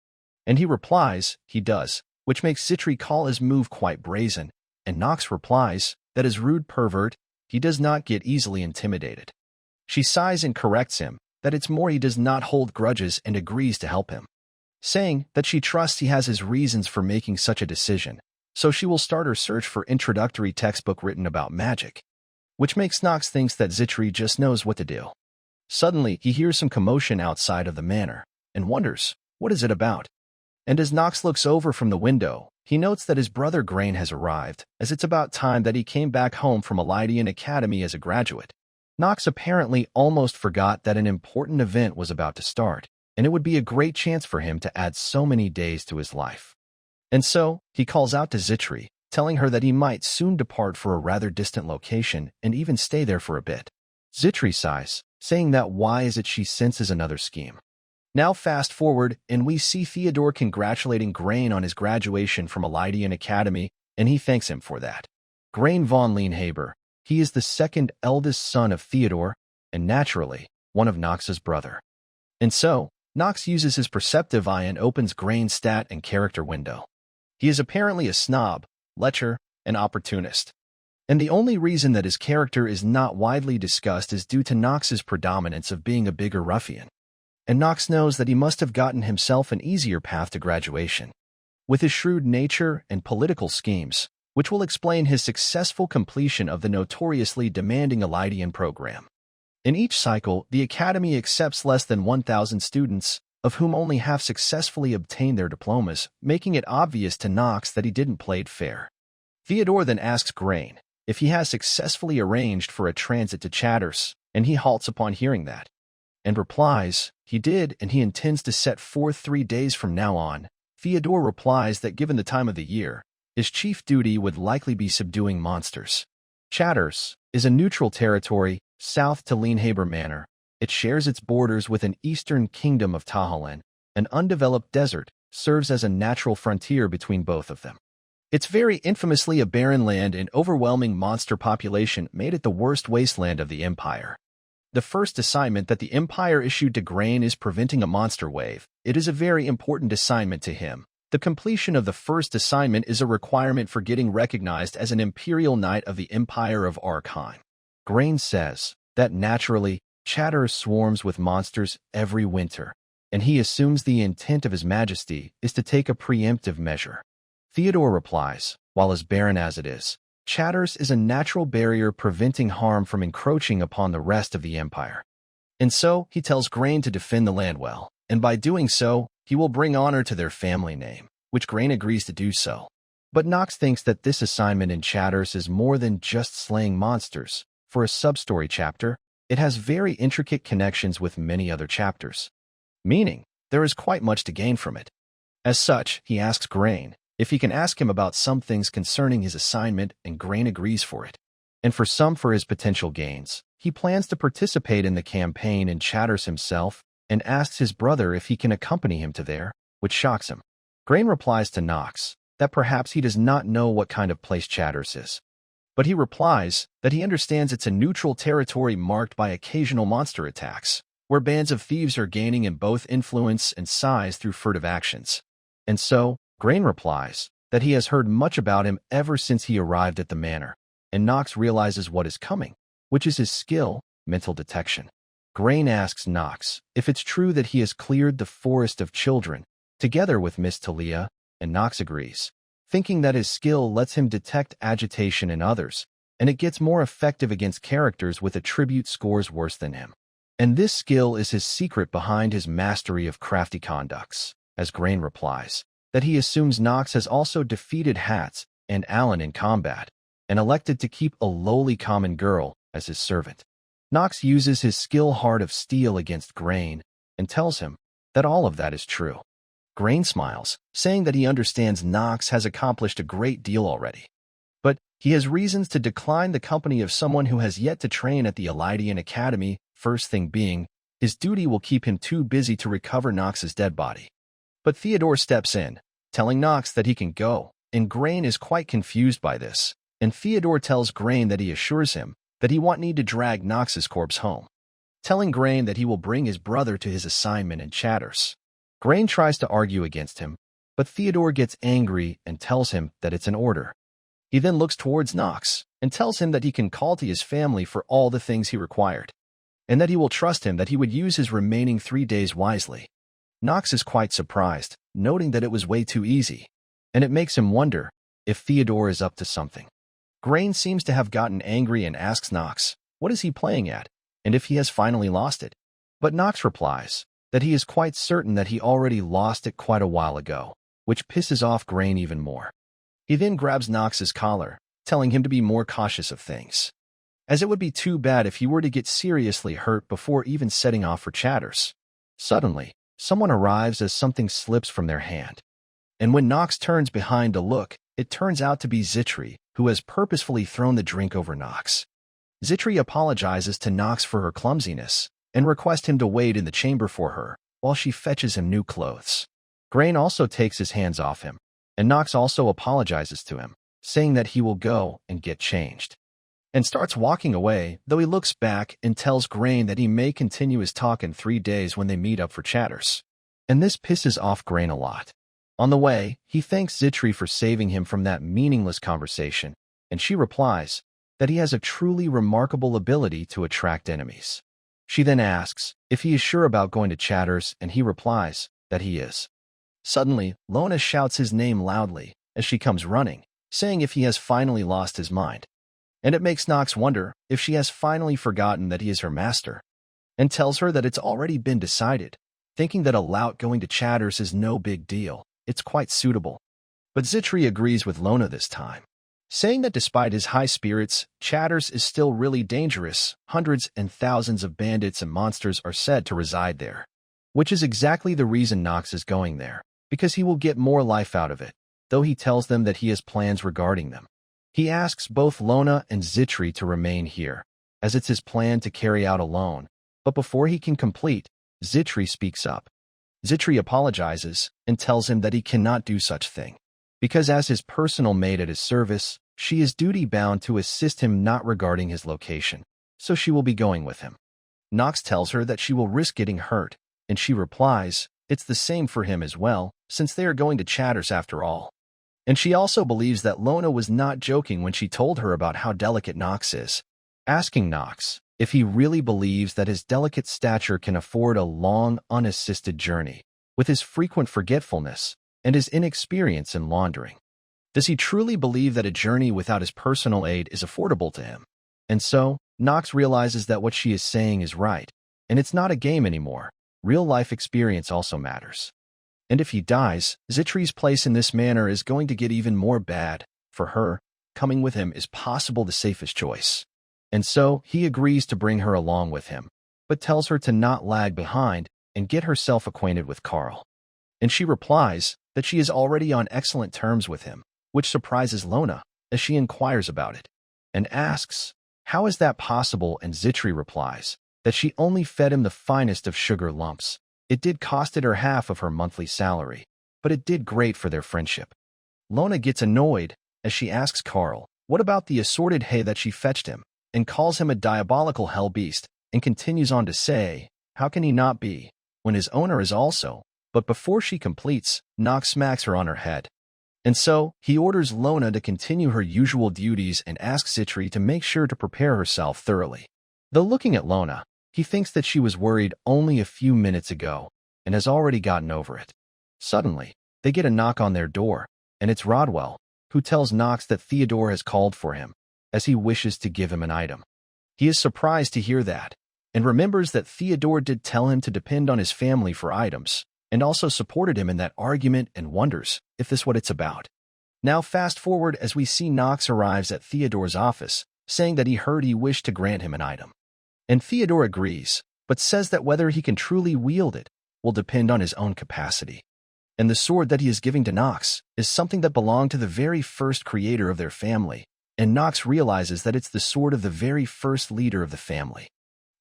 And he replies, he does, which makes Zitri call his move quite brazen, and Nox replies that as rude pervert, he does not get easily intimidated. She sighs and corrects him that it's more he does not hold grudges and agrees to help him, saying that she trusts he has his reasons for making such a decision, so she will start her search for introductory textbook written about magic, which makes Nox thinks that Zitri just knows what to do. Suddenly, he hears some commotion outside of the manor, and wonders, what is it about? And as Nox looks over from the window, he notes that his brother Grain has arrived, as it's about time that he came back home from Elydian Academy as a graduate. Nox apparently almost forgot that an important event was about to start, and it would be a great chance for him to add so many days to his life. And so, he calls out to Zitri, telling her that he might soon depart for a rather distant location and even stay there for a bit. Zitri sighs, saying that why is it she senses another scheme. Now fast forward, and we see Theodore congratulating Grain on his graduation from Elydian Academy, and he thanks him for that. Grain von Lienhaber, he is the second eldest son of Theodore, and naturally, one of Nox's brother. And so, Nox uses his perceptive eye and opens Grain's stat and character window. He is apparently a snob, lecher, and opportunist. And the only reason that his character is not widely discussed is due to Nox's predominance of being a bigger ruffian. And Nox knows that he must have gotten himself an easier path to graduation. With his shrewd nature and political schemes, which will explain his successful completion of the notoriously demanding Elydian program. In each cycle, the Academy accepts less than 1,000 students, of whom only half successfully obtain their diplomas, making it obvious to Nox that he didn't play it fair. Theodore then asks Grain if he has successfully arranged for a transit to Chatters, and he halts upon hearing that, and replies, he did, and he intends to set forth 3 days from now on. Theodore replies that given the time of the year, his chief duty would likely be subduing monsters. Chatters is a neutral territory south to Lienhaber Manor. It shares its borders with an eastern kingdom of Tahalan. An undeveloped desert serves as a natural frontier between both of them. It's very infamously a barren land, and overwhelming monster population made it the worst wasteland of the Empire. The first assignment that the Empire issued to Grain is preventing a monster wave. It is a very important assignment to him. The completion of the first assignment is a requirement for getting recognized as an Imperial Knight of the Empire of Arkheim. Grain says that naturally, Chatters swarms with monsters every winter, and he assumes the intent of His Majesty is to take a preemptive measure. Theodore replies, while as barren as it is, Chatters is a natural barrier preventing harm from encroaching upon the rest of the Empire. And so, he tells Grain to defend the land well, and by doing so, he will bring honor to their family name, which Grain agrees to do so. But Nox thinks that this assignment in Chatters is more than just slaying monsters. For a sub-story chapter, it has very intricate connections with many other chapters, meaning there is quite much to gain from it. As such, he asks Grain if he can ask him about some things concerning his assignment, and Grain agrees for it. And for some for his potential gains, he plans to participate in the campaign in Chatters himself, and asks his brother if he can accompany him to there, which shocks him. Grain replies to Nox that perhaps he does not know what kind of place Chatters is. But he replies that he understands it's a neutral territory marked by occasional monster attacks, where bands of thieves are gaining in both influence and size through furtive actions. And so, Grain replies that he has heard much about him ever since he arrived at the manor, and Nox realizes what is coming, which is his skill, mental detection. Grain asks Nox if it's true that he has cleared the Forest of Children, together with Miss Talia, and Nox agrees, thinking that his skill lets him detect agitation in others, and it gets more effective against characters with attribute scores worse than him. And this skill is his secret behind his mastery of crafty conducts, as Grain replies that he assumes Nox has also defeated Hats and Alan in combat, and elected to keep a lowly common girl as his servant. Nox uses his skill Heart of Steel against Grain, and tells him that all of that is true. Grain smiles, saying that he understands Nox has accomplished a great deal already. But he has reasons to decline the company of someone who has yet to train at the Elydian Academy, first thing being, his duty will keep him too busy to recover Nox's dead body. But Theodore steps in, telling Nox that he can go, and Grain is quite confused by this, and Theodore tells Grain that he assures him that he won't need to drag Nox's corpse home, telling Grain that he will bring his brother to his assignment in Chatters. Grain tries to argue against him, but Theodore gets angry and tells him that it's an order. He then looks towards Nox and tells him that he can call to his family for all the things he required, and that he will trust him that he would use his remaining 3 days wisely. Nox is quite surprised, noting that it was way too easy, and it makes him wonder if Theodore is up to something. Grain seems to have gotten angry and asks Nox what is he playing at, and if he has finally lost it. But Nox replies that he is quite certain that he already lost it quite a while ago, which pisses off Grain even more. He then grabs Nox's collar, telling him to be more cautious of things, as it would be too bad if he were to get seriously hurt before even setting off for Chatters. Suddenly, someone arrives as something slips from their hand. And when Nox turns behind to look, it turns out to be Zitri, who has purposefully thrown the drink over Nox. Zitri apologizes to Nox for her clumsiness and requests him to wait in the chamber for her while she fetches him new clothes. Grain also takes his hands off him, and Nox also apologizes to him, saying that he will go and get changed, and starts walking away, though he looks back and tells Grain that he may continue his talk in 3 days when they meet up for chatters. And this pisses off Grain a lot. On the way, he thanks Zitri for saving him from that meaningless conversation, and she replies that he has a truly remarkable ability to attract enemies. She then asks if he is sure about going to chatters, and he replies that he is. Suddenly, Lona shouts his name loudly as she comes running, saying if he has finally lost his mind. And it makes Nox wonder if she has finally forgotten that he is her master, and tells her that it's already been decided, thinking that a lout going to chatters is no big deal. It's quite suitable. But Zitri agrees with Lona this time, saying that despite his high spirits, chatters is still really dangerous. Hundreds and thousands of bandits and monsters are said to reside there, which is exactly the reason Nox is going there, because he will get more life out of it, though he tells them that he has plans regarding them. He asks both Lona and Zitri to remain here, as it's his plan to carry out alone, but before he can complete, Zitri speaks up. Zitri apologizes and tells him that he cannot do such thing, because as his personal maid at his service, she is duty-bound to assist him not regarding his location, so she will be going with him. Nox tells her that she will risk getting hurt, and she replies it's the same for him as well, since they are going to chatters after all. And she also believes that Lona was not joking when she told her about how delicate Nox is, asking Nox if he really believes that his delicate stature can afford a long, unassisted journey, with his frequent forgetfulness and his inexperience in laundering. Does he truly believe that a journey without his personal aid is affordable to him? And so, Nox realizes that what she is saying is right, and it's not a game anymore. Real-life experience also matters. And if he dies, Zitri's place in this manner is going to get even more bad. For her, coming with him is possible the safest choice. And so, he agrees to bring her along with him, but tells her to not lag behind and get herself acquainted with Carl. And she replies that she is already on excellent terms with him, which surprises Lona as she inquires about it, and asks, how is that possible? And Zitri replies that she only fed him the finest of sugar lumps. It did cost her half of her monthly salary, but it did great for their friendship. Lona gets annoyed as she asks Carl what about the assorted hay that she fetched him, and calls him a diabolical hell beast, and continues on to say, how can he not be, when his owner is also? But before she completes, Nox smacks her on her head. And so, he orders Lona to continue her usual duties and asks Zitri to make sure to prepare herself thoroughly. Though looking at Lona, he thinks that she was worried only a few minutes ago, and has already gotten over it. Suddenly, they get a knock on their door, and it's Rodwell, who tells Nox that Theodore has called for him, as he wishes to give him an item. He is surprised to hear that, and remembers that Theodore did tell him to depend on his family for items, and also supported him in that argument, and wonders if this is what it's about. Now fast forward as we see Nox arrives at Theodore's office, saying that he heard he wished to grant him an item. And Theodore agrees, but says that whether he can truly wield it will depend on his own capacity. And the sword that he is giving to Nox is something that belonged to the very first creator of their family, and Nox realizes that it's the sword of the very first leader of the family.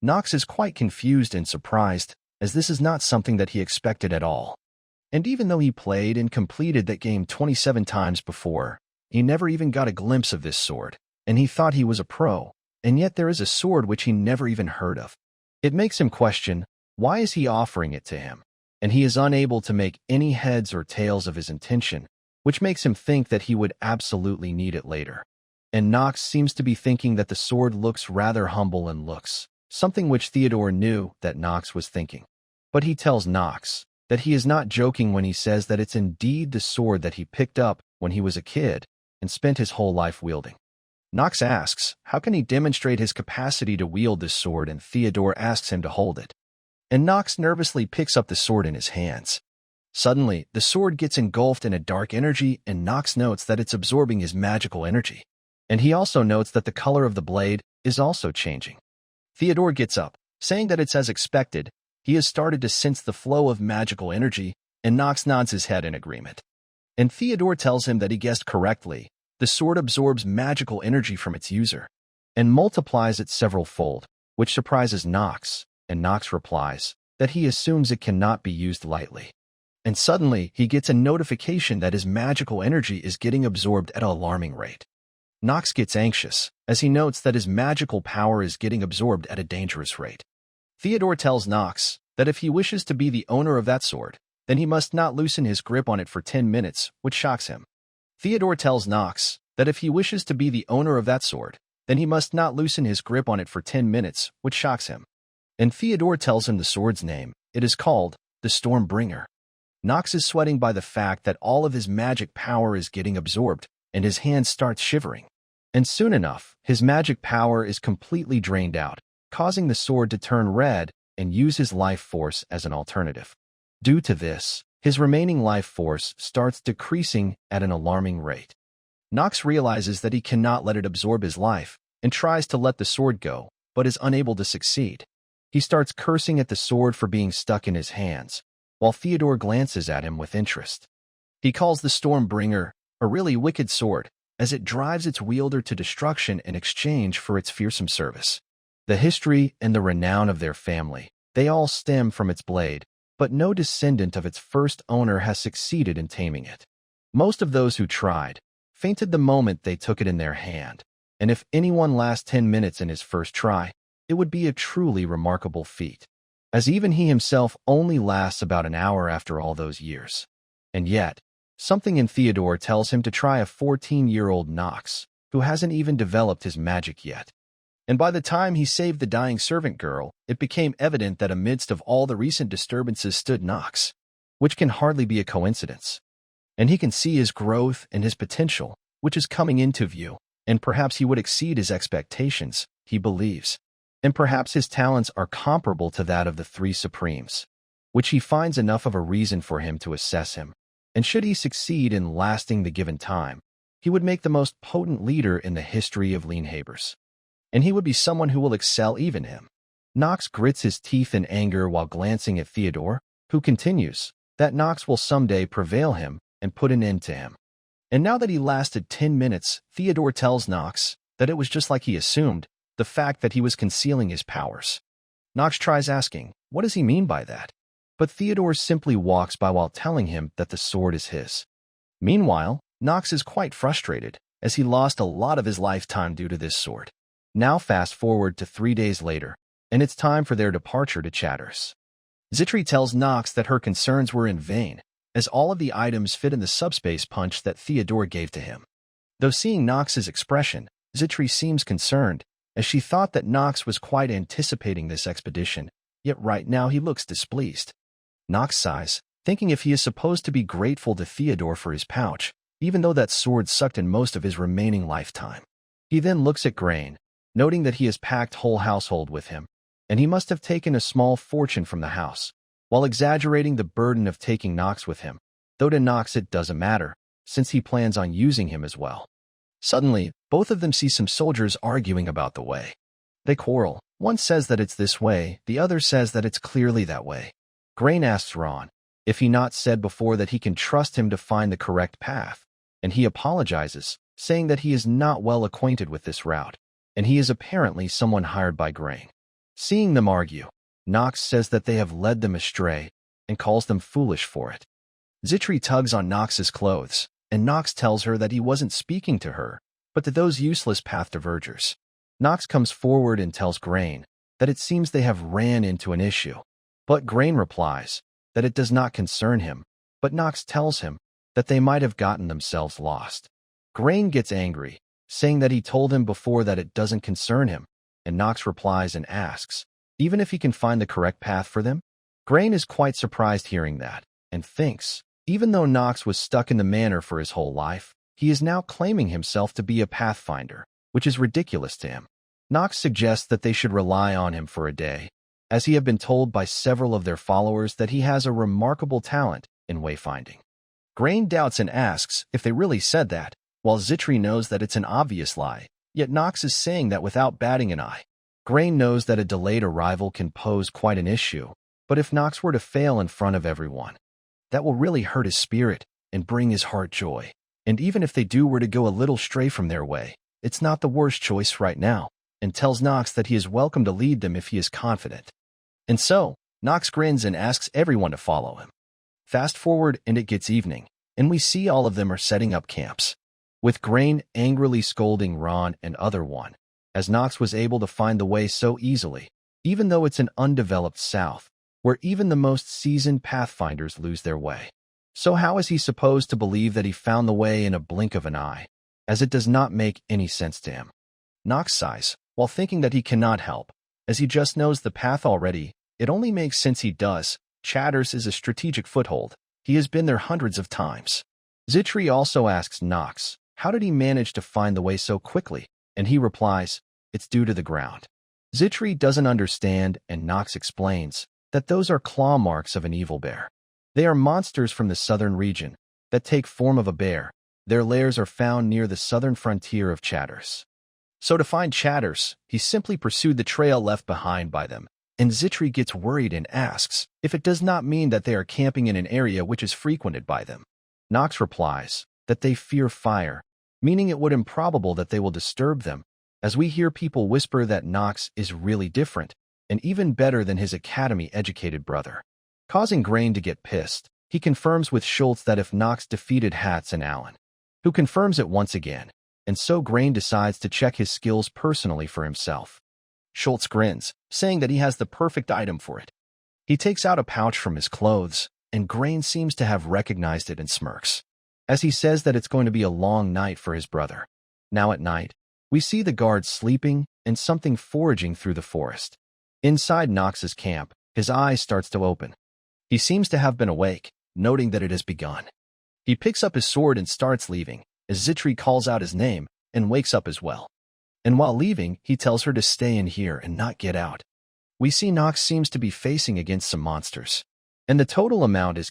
Nox is quite confused and surprised, as this is not something that he expected at all. And even though he played and completed that game 27 times before, he never even got a glimpse of this sword, and he thought he was a pro, and yet there is a sword which he never even heard of. It makes him question, why is he offering it to him? And he is unable to make any heads or tails of his intention, which makes him think that he would absolutely need it later. And Nox seems to be thinking that the sword looks rather humble and looks, something which Theodore knew that Nox was thinking. But he tells Nox that he is not joking when he says that it's indeed the sword that he picked up when he was a kid and spent his whole life wielding. Nox asks, how can he demonstrate his capacity to wield this sword, and Theodore asks him to hold it. And Nox nervously picks up the sword in his hands. Suddenly, the sword gets engulfed in a dark energy, and Nox notes that it's absorbing his magical energy. And he also notes that the color of the blade is also changing. Theodore gets up, saying that it's as expected. He has started to sense the flow of magical energy, and Nox nods his head in agreement. And Theodore tells him that he guessed correctly. The sword absorbs magical energy from its user. and multiplies it several-fold, which surprises Nox, and Nox replies that he assumes it cannot be used lightly. And suddenly, he gets a notification that his magical energy is getting absorbed at an alarming rate. Nox gets anxious, as he notes that his magical power is getting absorbed at a dangerous rate. Theodore tells Nox that if he wishes to be the owner of that sword, then he must not loosen his grip on it for 10 minutes, which shocks him. Theodore tells Nox that if he wishes to be the owner of that sword, then he must not loosen his grip on it for 10 minutes, which shocks him. And Theodore tells him the sword's name. It is called the Stormbringer. Nox is sweating by the fact that all of his magic power is getting absorbed, and his hands start shivering. And soon enough, his magic power is completely drained out, causing the sword to turn red and use his life force as an alternative. Due to this, his remaining life force starts decreasing at an alarming rate. Nox realizes that he cannot let it absorb his life and tries to let the sword go, but is unable to succeed. He starts cursing at the sword for being stuck in his hands, while Theodore glances at him with interest. He calls the Stormbringer a really wicked sword, as it drives its wielder to destruction in exchange for its fearsome service. The history and the renown of their family, they all stem from its blade, but no descendant of its first owner has succeeded in taming it. Most of those who tried fainted the moment they took it in their hand, and if anyone lasts 10 minutes in his first try, it would be a truly remarkable feat, as even he himself only lasts about an hour after all those years. And yet, something in Theodore tells him to try a 14-year-old Nox, who hasn't even developed his magic yet. And by the time he saved the dying servant girl, it became evident that amidst of all the recent disturbances stood Nox, which can hardly be a coincidence. And he can see his growth and his potential, which is coming into view, and perhaps he would exceed his expectations, he believes. And perhaps his talents are comparable to that of the three Supremes, which he finds enough of a reason for him to assess him. And should he succeed in lasting the given time, he would make the most potent leader in the history of Lienhabers. And he would be someone who will excel even him. Nox grits his teeth in anger while glancing at Theodore, who continues that Nox will someday prevail him and put an end to him. And now that he lasted 10 minutes, Theodore tells Nox that it was just like he assumed, the fact that he was concealing his powers. Nox tries asking, what does he mean by that? But Theodore simply walks by while telling him that the sword is his. Meanwhile, Nox is quite frustrated, as he lost a lot of his lifetime due to this sword. Now fast forward to 3 days later, and it's time for their departure to Chatters. Zitri tells Nox that her concerns were in vain, as all of the items fit in the subspace punch that Theodore gave to him. Though seeing Nox's expression, Zitri seems concerned, as she thought that Nox was quite anticipating this expedition, yet right now he looks displeased. Nox sighs, thinking if he is supposed to be grateful to Theodore for his pouch, even though that sword sucked in most of his remaining lifetime. He then looks at Grain, noting that he has packed whole household with him, and he must have taken a small fortune from the house, while exaggerating the burden of taking Nox with him, though to Nox it doesn't matter, since he plans on using him as well. Suddenly, both of them see some soldiers arguing about the way. They quarrel. One says that it's this way, the other says that it's clearly that way. Grain asks Ron if he not said before that he can trust him to find the correct path, and he apologizes, saying that he is not well acquainted with this route, and he is apparently someone hired by Grain. Seeing them argue, Nox says that they have led them astray and calls them foolish for it. Zitri tugs on Nox's clothes, and Nox tells her that he wasn't speaking to her, but to those useless path divergers. Nox comes forward and tells Grain that it seems they have ran into an issue, but Grain replies that it does not concern him, but Nox tells him that they might have gotten themselves lost. Grain gets angry, saying that he told him before that it doesn't concern him, and Nox replies and asks, even if he can find the correct path for them? Grain is quite surprised hearing that, and thinks, even though Nox was stuck in the manor for his whole life, he is now claiming himself to be a pathfinder, which is ridiculous to him. Nox suggests that they should rely on him for a day, as he have been told by several of their followers that he has a remarkable talent in wayfinding. Grain doubts and asks if they really said that, while Zitri knows that it's an obvious lie, yet Nox is saying that without batting an eye. Grain knows that a delayed arrival can pose quite an issue, but if Nox were to fail in front of everyone, that will really hurt his spirit and bring his heart joy. And even if they were to go a little stray from their way, it's not the worst choice right now, and tells Nox that he is welcome to lead them if he is confident. And so, Nox grins and asks everyone to follow him. Fast forward and it gets evening, and we see all of them are setting up camps, with Grain angrily scolding Ron and Other One, as Nox was able to find the way so easily, even though it's an undeveloped South, where even the most seasoned pathfinders lose their way. So how is he supposed to believe that he found the way in a blink of an eye, as it does not make any sense to him? Nox sighs, while thinking that he cannot help, as he just knows the path already. It only makes sense he does. Chatters is a strategic foothold. He has been there hundreds of times. Zitri also asks Nox, how did he manage to find the way so quickly? And he replies, it's due to the ground. Zitri doesn't understand, and Nox explains that those are claw marks of an evil bear. They are monsters from the southern region that take form of a bear. Their lairs are found near the southern frontier of Chatters. So to find Chatters, he simply pursued the trail left behind by them, and Zitri gets worried and asks if it does not mean that they are camping in an area which is frequented by them. Nox replies that they fear fire, meaning it would improbable that they will disturb them, as we hear people whisper that Nox is really different and even better than his academy-educated brother. Causing Grain to get pissed, he confirms with Schultz that if Nox defeated Hatz and Allen, who confirms it once again, and so Grain decides to check his skills personally for himself. Schultz grins, saying that he has the perfect item for it. He takes out a pouch from his clothes, and Grain seems to have recognized it and smirks, as he says that it's going to be a long night for his brother. Now at night, we see the guards sleeping and something foraging through the forest. Inside Nox's camp, his eyes starts to open. He seems to have been awake, noting that it has begun. He picks up his sword and starts leaving, as Zitri calls out his name and wakes up as well. And while leaving, he tells her to stay in here and not get out. We see Nox seems to be facing against some monsters, and the total amount is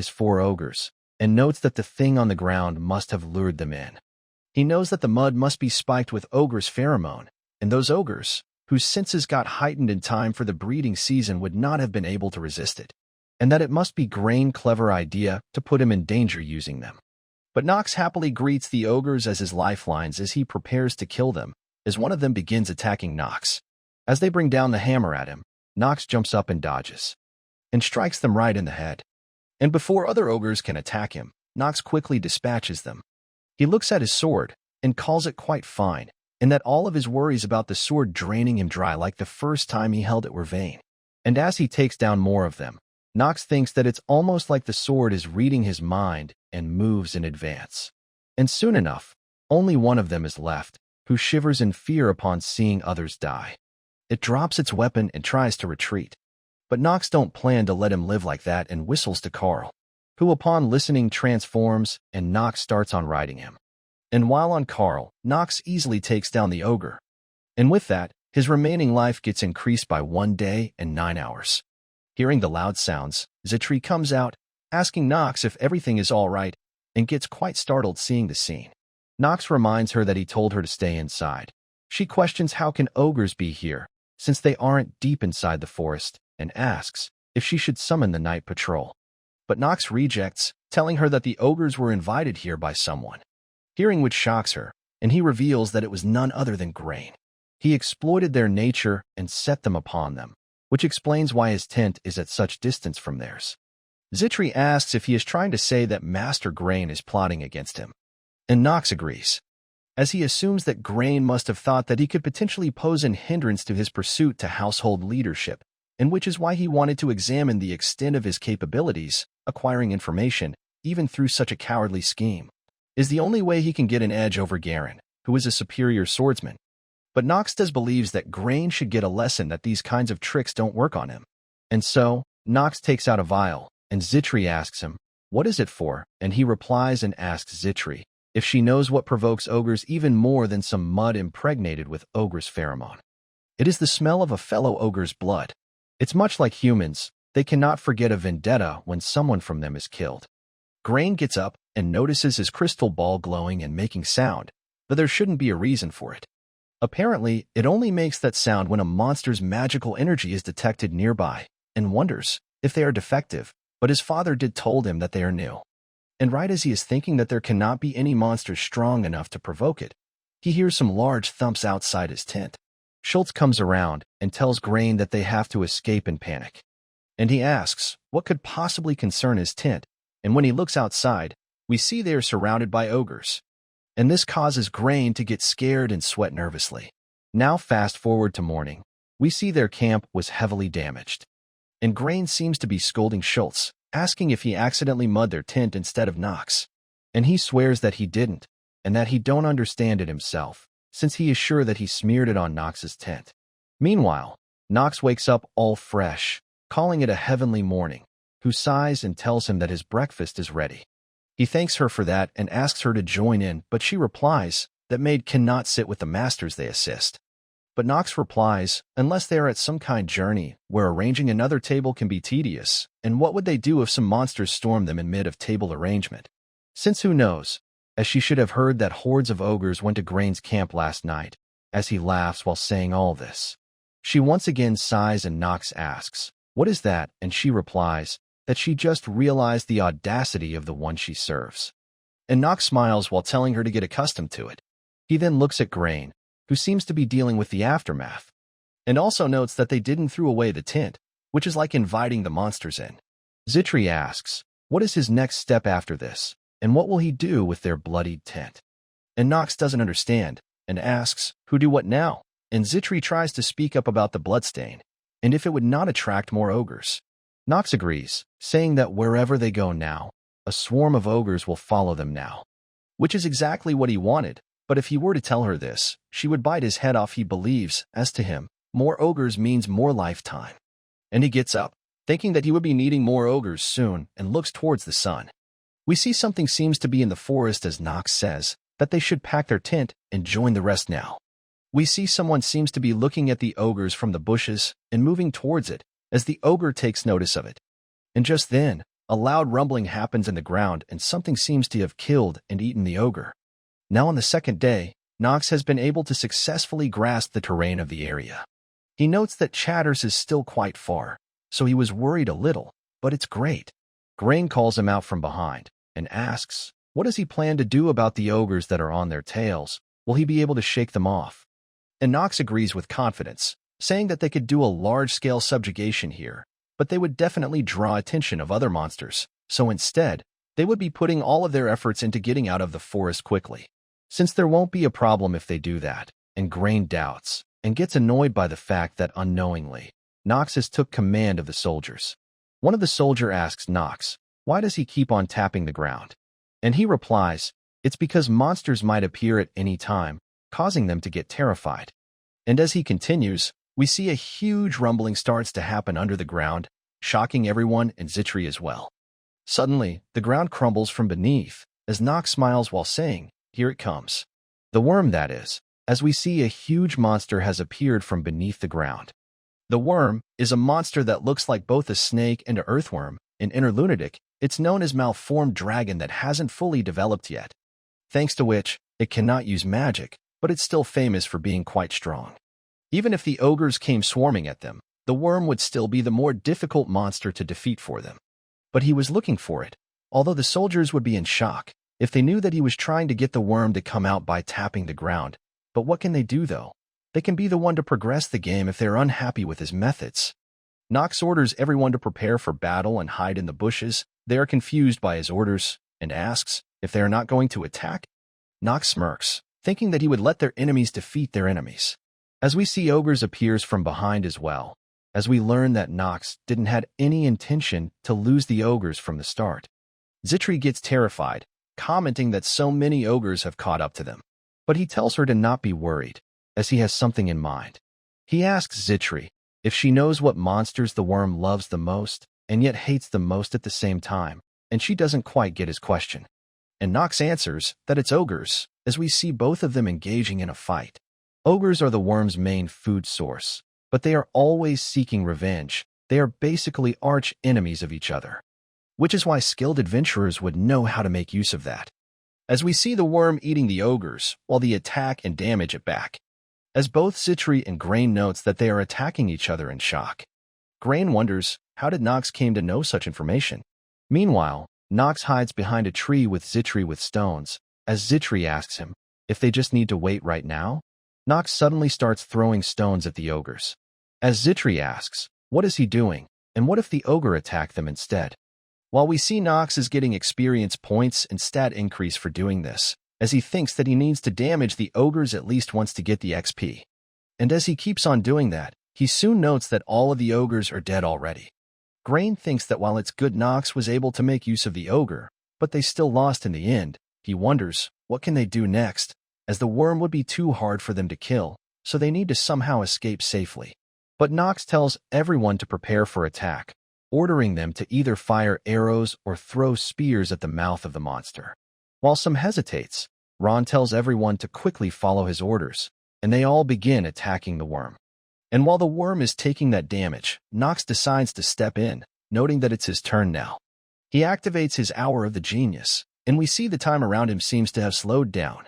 4 ogres, and notes that the thing on the ground must have lured them in. He knows that the mud must be spiked with ogre's pheromone, and those ogres, whose senses got heightened in time for the breeding season, would not have been able to resist it, and that it must be Grain's clever idea to put him in danger using them. But Nox happily greets the ogres as his lifelines as he prepares to kill them, as one of them begins attacking Nox. As they bring down the hammer at him, Nox jumps up and dodges, and strikes them right in the head. And before other ogres can attack him, Nox quickly dispatches them. He looks at his sword, and calls it quite fine, and that all of his worries about the sword draining him dry like the first time he held it were vain. And as he takes down more of them, Nox thinks that it's almost like the sword is reading his mind and moves in advance. And soon enough, only one of them is left, who shivers in fear upon seeing others die. It drops its weapon and tries to retreat. But Nox don't plan to let him live like that and whistles to Carl, who upon listening transforms, and Nox starts on riding him. And while on Carl, Nox easily takes down the ogre. And with that, his remaining life gets increased by 1 day and 9 hours. Hearing the loud sounds, Zitri comes out, asking Nox if everything is all right, and gets quite startled seeing the scene. Nox reminds her that he told her to stay inside. She questions how can ogres be here, since they aren't deep inside the forest, and asks if she should summon the night patrol. But Nox rejects, telling her that the ogres were invited here by someone. Hearing which shocks her, and he reveals that it was none other than Grain. He exploited their nature and set them upon them, which explains why his tent is at such distance from theirs. Zitri asks if he is trying to say that Master Grain is plotting against him, and Nox agrees, as he assumes that Grain must have thought that he could potentially pose an hindrance to his pursuit to household leadership, and which is why he wanted to examine the extent of his capabilities, acquiring information, even through such a cowardly scheme, is the only way he can get an edge over Garen, who is a superior swordsman. But Nox does believes that Grain should get a lesson that these kinds of tricks don't work on him. And so, Nox takes out a vial, and Zitri asks him, what is it for? And he replies and asks Zitri if she knows what provokes ogres even more than some mud impregnated with ogre's pheromone. It is the smell of a fellow ogre's blood. It's much like humans, they cannot forget a vendetta when someone from them is killed. Grain gets up and notices his crystal ball glowing and making sound, but there shouldn't be a reason for it. Apparently, it only makes that sound when a monster's magical energy is detected nearby, and wonders if they are defective, but his father did told him that they are new. And right as he is thinking that there cannot be any monster strong enough to provoke it, he hears some large thumps outside his tent. Schultz comes around and tells Grain that they have to escape in panic. And he asks what could possibly concern his tent, and when he looks outside, we see they are surrounded by ogres. And this causes Grain to get scared and sweat nervously. Now fast forward to morning. We see their camp was heavily damaged. And Grain seems to be scolding Schultz, asking if he accidentally mud their tent instead of Knox. And he swears that he didn't, and that he don't understand it himself, since he is sure that he smeared it on Knox's tent. Meanwhile, Knox wakes up all fresh, calling it a heavenly morning, who sighs and tells him that his breakfast is ready. He thanks her for that and asks her to join in, but she replies that maid cannot sit with the masters they assist. But Knox replies, unless they are at some kind journey, where arranging another table can be tedious, and what would they do if some monsters storm them in mid of table arrangement? Since who knows, as she should have heard that hordes of ogres went to Grain's camp last night, as he laughs while saying all this. She once again sighs and Knox asks, what is that? And she replies that she just realized the audacity of the one she serves. And Knox smiles while telling her to get accustomed to it. He then looks at Grain, who seems to be dealing with the aftermath, and also notes that they didn't throw away the tent, which is like inviting the monsters in. Zitri asks, what is his next step after this, and what will he do with their bloodied tent? And Knox doesn't understand, and asks, who do what now? And Zitri tries to speak up about the bloodstain, and if it would not attract more ogres. Knox agrees, saying that wherever they go now, a swarm of ogres will follow them now. Which is exactly what he wanted, but if he were to tell her this, she would bite his head off. He believes, as to him, more ogres means more lifetime. And he gets up, thinking that he would be needing more ogres soon, and looks towards the sun. We see something seems to be in the forest as Knox says that they should pack their tent and join the rest now. We see someone seems to be looking at the ogres from the bushes and moving towards it as the ogre takes notice of it. And just then, a loud rumbling happens in the ground and something seems to have killed and eaten the ogre. Now on the second day, Knox has been able to successfully grasp the terrain of the area. He notes that Chatters is still quite far, so he was worried a little, but it's great. Grain calls him out from behind and asks, what does he plan to do about the ogres that are on their tails? Will he be able to shake them off? And Knox agrees with confidence, saying that they could do a large-scale subjugation here, but they would definitely draw attention of other monsters, so instead, they would be putting all of their efforts into getting out of the forest quickly. Since there won't be a problem if they do that, and Grain doubts, and gets annoyed by the fact that unknowingly, Knox has took command of the soldiers. One of the soldiers asks Knox, why does he keep on tapping the ground? And he replies, it's because monsters might appear at any time, causing them to get terrified. And as he continues, we see a huge rumbling starts to happen under the ground, shocking everyone and Zitri as well. Suddenly, the ground crumbles from beneath, as Knox smiles while saying, here it comes. The worm, that is, as we see a huge monster has appeared from beneath the ground. The worm is a monster that looks like both a snake and an earthworm. In Interlunatic, it's known as malformed dragon that hasn't fully developed yet, thanks to which it cannot use magic, but it's still famous for being quite strong. Even if the ogres came swarming at them, the worm would still be the more difficult monster to defeat for them. But he was looking for it, although the soldiers would be in shock if they knew that he was trying to get the worm to come out by tapping the ground. But what can they do, though? They can be the one to progress the game if they're unhappy with his methods. Knox orders everyone to prepare for battle and hide in the bushes. They are confused by his orders and asks if they are not going to attack. Knox smirks, thinking that he would let their enemies defeat their enemies. As we see ogres appears from behind as well, as we learn that Knox didn't have any intention to lose the ogres from the start. Zitri gets terrified, commenting that so many ogres have caught up to them. But he tells her to not be worried, as he has something in mind. He asks Zitri if she knows what monsters the worm loves the most, and yet hates the most at the same time, and she doesn't quite get his question. And Knox answers that it's ogres, as we see both of them engaging in a fight. Ogres are the worm's main food source, but they are always seeking revenge. They are basically arch enemies of each other, which is why skilled adventurers would know how to make use of that. As we see the worm eating the ogres while they attack and damage it back, as both Zitri and Grain notes that they are attacking each other in shock. Grain wonders how did Knox came to know such information. Meanwhile, Knox hides behind a tree with Zitri with stones, as Zitri asks him if they just need to wait right now. Nox suddenly starts throwing stones at the ogres. As Zitri asks, what is he doing, and what if the ogre attacked them instead? While we see Nox is getting experience points and stat increase for doing this, as he thinks that he needs to damage the ogres at least once to get the XP. And as he keeps on doing that, he soon notes that all of the ogres are dead already. Grain thinks that while it's good Nox was able to make use of the ogre, but they still lost in the end, he wonders, what can they do next, as the worm would be too hard for them to kill, so they need to somehow escape safely. But Nox tells everyone to prepare for attack, ordering them to either fire arrows or throw spears at the mouth of the monster. While some hesitates, Ron tells everyone to quickly follow his orders, and they all begin attacking the worm. And while the worm is taking that damage, Nox decides to step in, noting that it's his turn now. He activates his Hour of the Genius, and we see the time around him seems to have slowed down.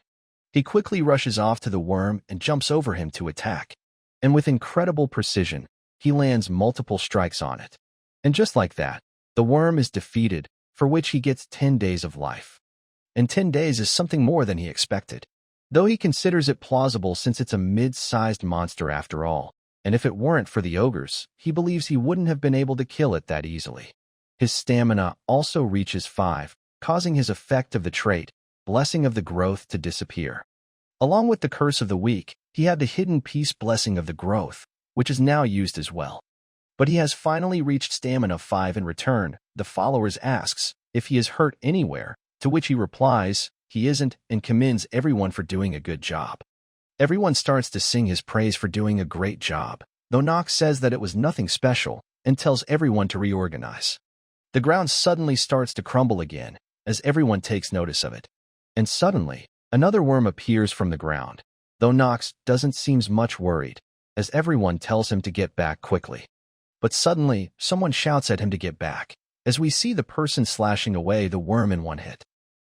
He quickly rushes off to the worm and jumps over him to attack. And with incredible precision, he lands multiple strikes on it. And just like that, the worm is defeated, for which he gets 10 days of life. And 10 days is something more than he expected, though he considers it plausible since it's a mid-sized monster after all, and if it weren't for the ogres, he believes he wouldn't have been able to kill it that easily. His stamina also reaches 5, causing his effect of the trait, Blessing of the Growth, to disappear. Along with the Curse of the Weak, he had the Hidden Peace Blessing of the Growth, which is now used as well. But he has finally reached stamina 5 in return. The followers asks if he is hurt anywhere, to which he replies, he isn't, and commends everyone for doing a good job. Everyone starts to sing his praise for doing a great job, though Nox says that it was nothing special and tells everyone to reorganize. The ground suddenly starts to crumble again, as everyone takes notice of it. And suddenly, another worm appears from the ground, though Nox doesn't seem much worried, as everyone tells him to get back quickly. But suddenly, someone shouts at him to get back, as we see the person slashing away the worm in one hit.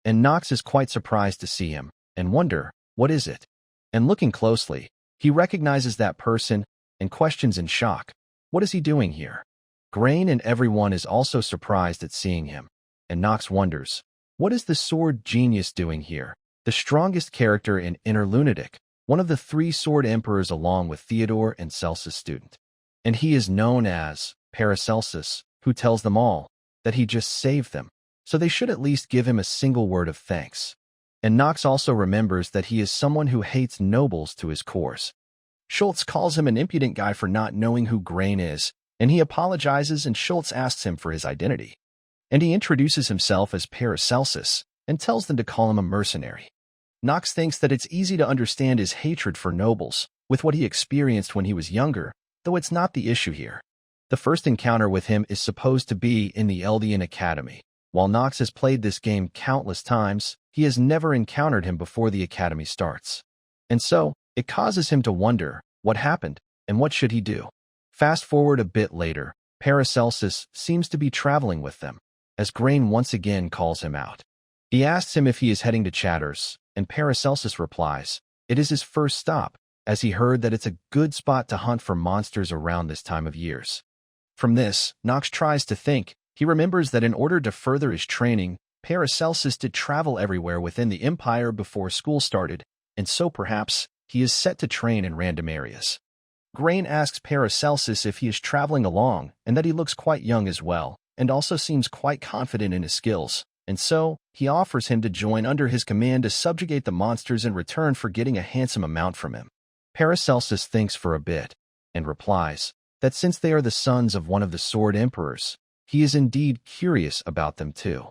And Nox is quite surprised to see him, and wonder, what is it? And looking closely, he recognizes that person, and questions in shock, what is he doing here? Grain and everyone is also surprised at seeing him, and Nox wonders, what is the sword genius doing here? The strongest character in Inner Lunatic, one of the 3 sword emperors along with Theodore and Celsus' student. And he is known as Paracelsus, who tells them all that he just saved them, so they should at least give him a single word of thanks. And Nox also remembers that he is someone who hates nobles to his cores. Schultz calls him an impudent guy for not knowing who Grain is, and he apologizes, and Schultz asks him for his identity. And he introduces himself as Paracelsus and tells them to call him a mercenary. Nox thinks that it's easy to understand his hatred for nobles with what he experienced when he was younger, though it's not the issue here. The first encounter with him is supposed to be in the Eldian Academy. While Nox has played this game countless times, he has never encountered him before the academy starts. And so, it causes him to wonder, what happened, and what should he do? Fast forward a bit later, Paracelsus seems to be traveling with them, as Grain once again calls him out. He asks him if he is heading to Chatters, and Paracelsus replies, it is his first stop, as he heard that it's a good spot to hunt for monsters around this time of years. From this, Nox tries to think. He remembers that in order to further his training, Paracelsus did travel everywhere within the Empire before school started, and so perhaps he is set to train in random areas. Grain asks Paracelsus if he is traveling along, and that he looks quite young as well, and also seems quite confident in his skills, and so he offers him to join under his command to subjugate the monsters in return for getting a handsome amount from him. Paracelsus thinks for a bit, and replies that since they are the sons of one of the Sword Emperors, he is indeed curious about them too.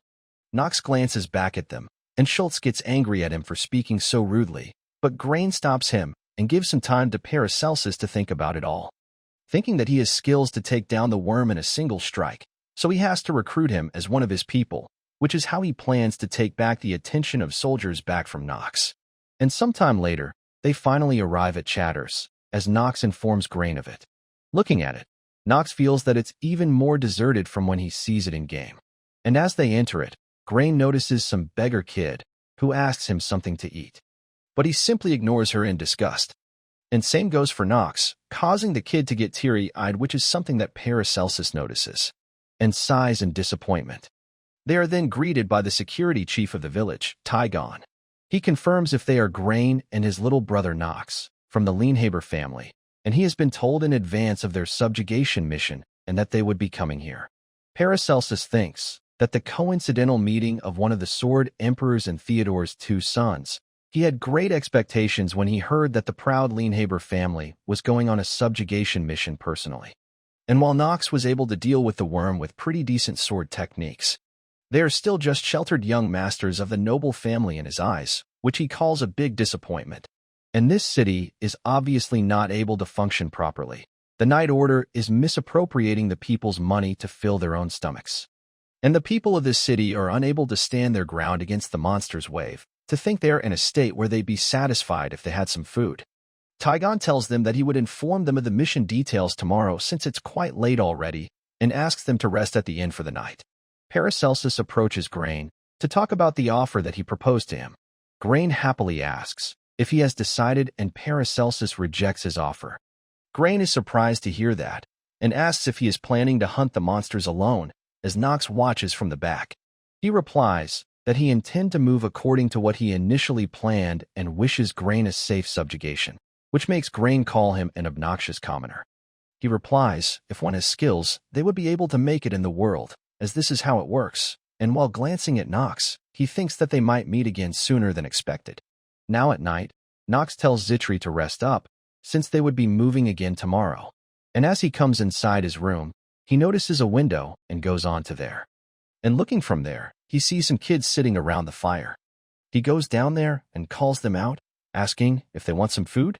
Nox glances back at them, and Schultz gets angry at him for speaking so rudely, but Grain stops him and gives some time to Paracelsus to think about it all. Thinking that he has skills to take down the worm in a single strike, so he has to recruit him as one of his people, which is how he plans to take back the attention of soldiers back from Nox. And sometime later, they finally arrive at Chatters, as Nox informs Grain of it. Looking at it, Nox feels that it's even more deserted from when he sees it in-game. And as they enter it, Grain notices some beggar kid, who asks him something to eat. But he simply ignores her in disgust. And same goes for Nox, causing the kid to get teary-eyed, which is something that Paracelsus notices, and sighs in disappointment. They are then greeted by the security chief of the village, Tygon. He confirms if they are Grain and his little brother Nox, from the Lienhaber family, and he has been told in advance of their subjugation mission and that they would be coming here. Paracelsus thinks that the coincidental meeting of one of the Sword Emperors and Theodore's two sons, he had great expectations when he heard that the proud Lienhaber family was going on a subjugation mission personally. And while Nox was able to deal with the worm with pretty decent sword techniques, they are still just sheltered young masters of the noble family in his eyes, which he calls a big disappointment. And this city is obviously not able to function properly. The Night Order is misappropriating the people's money to fill their own stomachs. And the people of this city are unable to stand their ground against the monster's wave, to think they are in a state where they'd be satisfied if they had some food. Taigon tells them that he would inform them of the mission details tomorrow since it's quite late already, and asks them to rest at the inn for the night. Paracelsus approaches Grain to talk about the offer that he proposed to him. Grain happily asks if he has decided, and Paracelsus rejects his offer. Grain is surprised to hear that, and asks if he is planning to hunt the monsters alone, as Nox watches from the back. He replies that he intends to move according to what he initially planned and wishes Grain a safe subjugation, which makes Grain call him an obnoxious commoner. He replies if one has skills, they would be able to make it in the world, as this is how it works, and while glancing at Nox, he thinks that they might meet again sooner than expected. Now at night, Nox tells Zitri to rest up, since they would be moving again tomorrow. And as he comes inside his room, he notices a window and goes on to there. And looking from there, he sees some kids sitting around the fire. He goes down there and calls them out, asking if they want some food.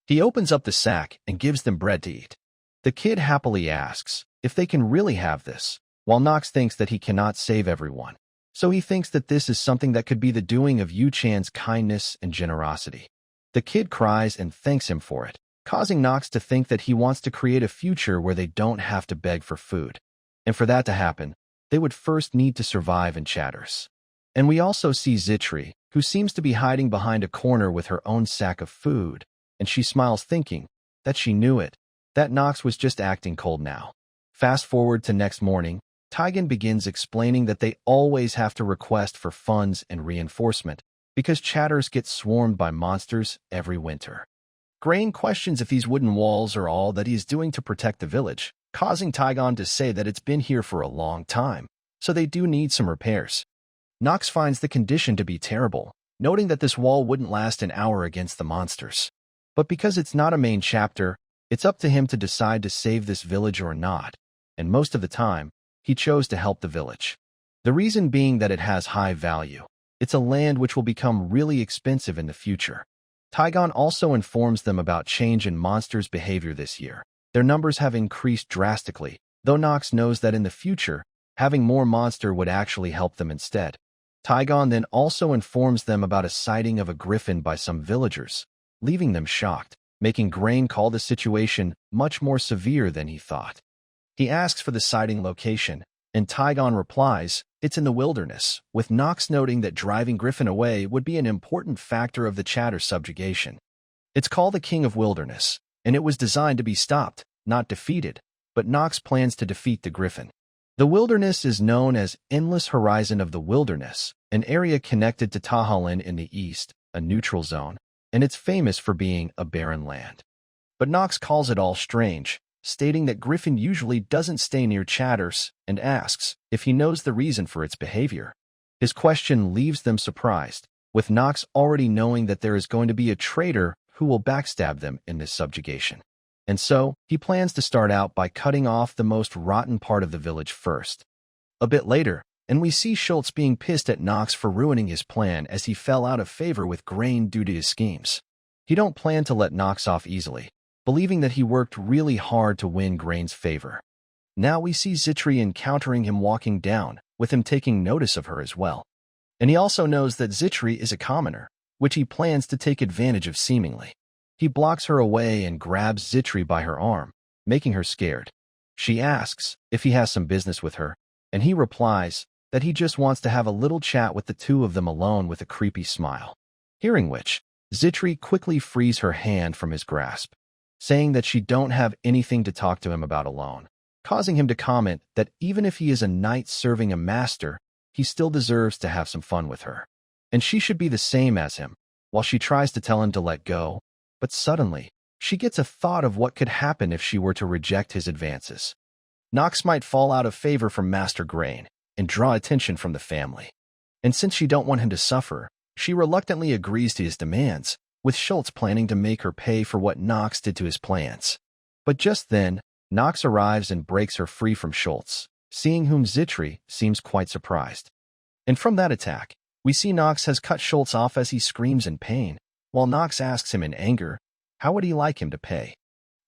He opens up the sack and gives them bread to eat. The kid happily asks if they can really have this, while Nox thinks that he cannot save everyone. So he thinks that this is something that could be the doing of Yu Chan's kindness and generosity. The kid cries and thanks him for it, causing Nox to think that he wants to create a future where they don't have to beg for food. And for that to happen, they would first need to survive in Chatters. And we also see Zitri, who seems to be hiding behind a corner with her own sack of food, and she smiles thinking that she knew it, that Nox was just acting cold now. Fast forward to next morning, Taigen begins explaining that they always have to request for funds and reinforcement, because Chatters get swarmed by monsters every winter. Grain questions if these wooden walls are all that he is doing to protect the village, causing Taigon to say that it's been here for a long time, so they do need some repairs. Nox finds the condition to be terrible, noting that this wall wouldn't last an hour against the monsters. But because it's not a main chapter, it's up to him to decide to save this village or not, and most of the time, he chose to help the village. The reason being that it has high value. It's a land which will become really expensive in the future. Taigon also informs them about change in monsters' behavior this year. Their numbers have increased drastically, though Nox knows that in the future, having more monster would actually help them instead. Taigon then also informs them about a sighting of a griffin by some villagers, leaving them shocked, making Grain call the situation much more severe than he thought. He asks for the sighting location, and Taigon replies, it's in the wilderness, with Nox noting that driving Griffin away would be an important factor of the Chatter subjugation. It's called the King of Wilderness, and it was designed to be stopped, not defeated, but Nox plans to defeat the Griffin. The wilderness is known as Endless Horizon of the Wilderness, an area connected to Tahalin in the east, a neutral zone, and it's famous for being a barren land. But Nox calls it all strange, stating that Griffin usually doesn't stay near Chatters, and asks if he knows the reason for its behavior. His question leaves them surprised, with Nox already knowing that there is going to be a traitor who will backstab them in this subjugation. And so, he plans to start out by cutting off the most rotten part of the village first. A bit later, and we see Schultz being pissed at Nox for ruining his plan as he fell out of favor with Grain due to his schemes. He don't plan to let Nox off easily, believing that he worked really hard to win Grain's favor. Now we see Zitri encountering him walking down, with him taking notice of her as well. And he also knows that Zitri is a commoner, which he plans to take advantage of seemingly. He blocks her away and grabs Zitri by her arm, making her scared. She asks if he has some business with her, and he replies that he just wants to have a little chat with the two of them alone with a creepy smile. Hearing which, Zitri quickly frees her hand from his grasp, saying that she don't have anything to talk to him about alone, causing him to comment that even if he is a knight serving a master, he still deserves to have some fun with her. And she should be the same as him, while she tries to tell him to let go, But suddenly, she gets a thought of what could happen if she were to reject his advances. Nox might fall out of favor from Master Grain and draw attention from the family. And since she don't want him to suffer, she reluctantly agrees to his demands, with Schultz planning to make her pay for what Nox did to his plans. But just then, Nox arrives and breaks her free from Schultz, seeing whom Zitri seems quite surprised. And from that attack, we see Nox has cut Schultz off as he screams in pain, while Nox asks him in anger, how would he like him to pay?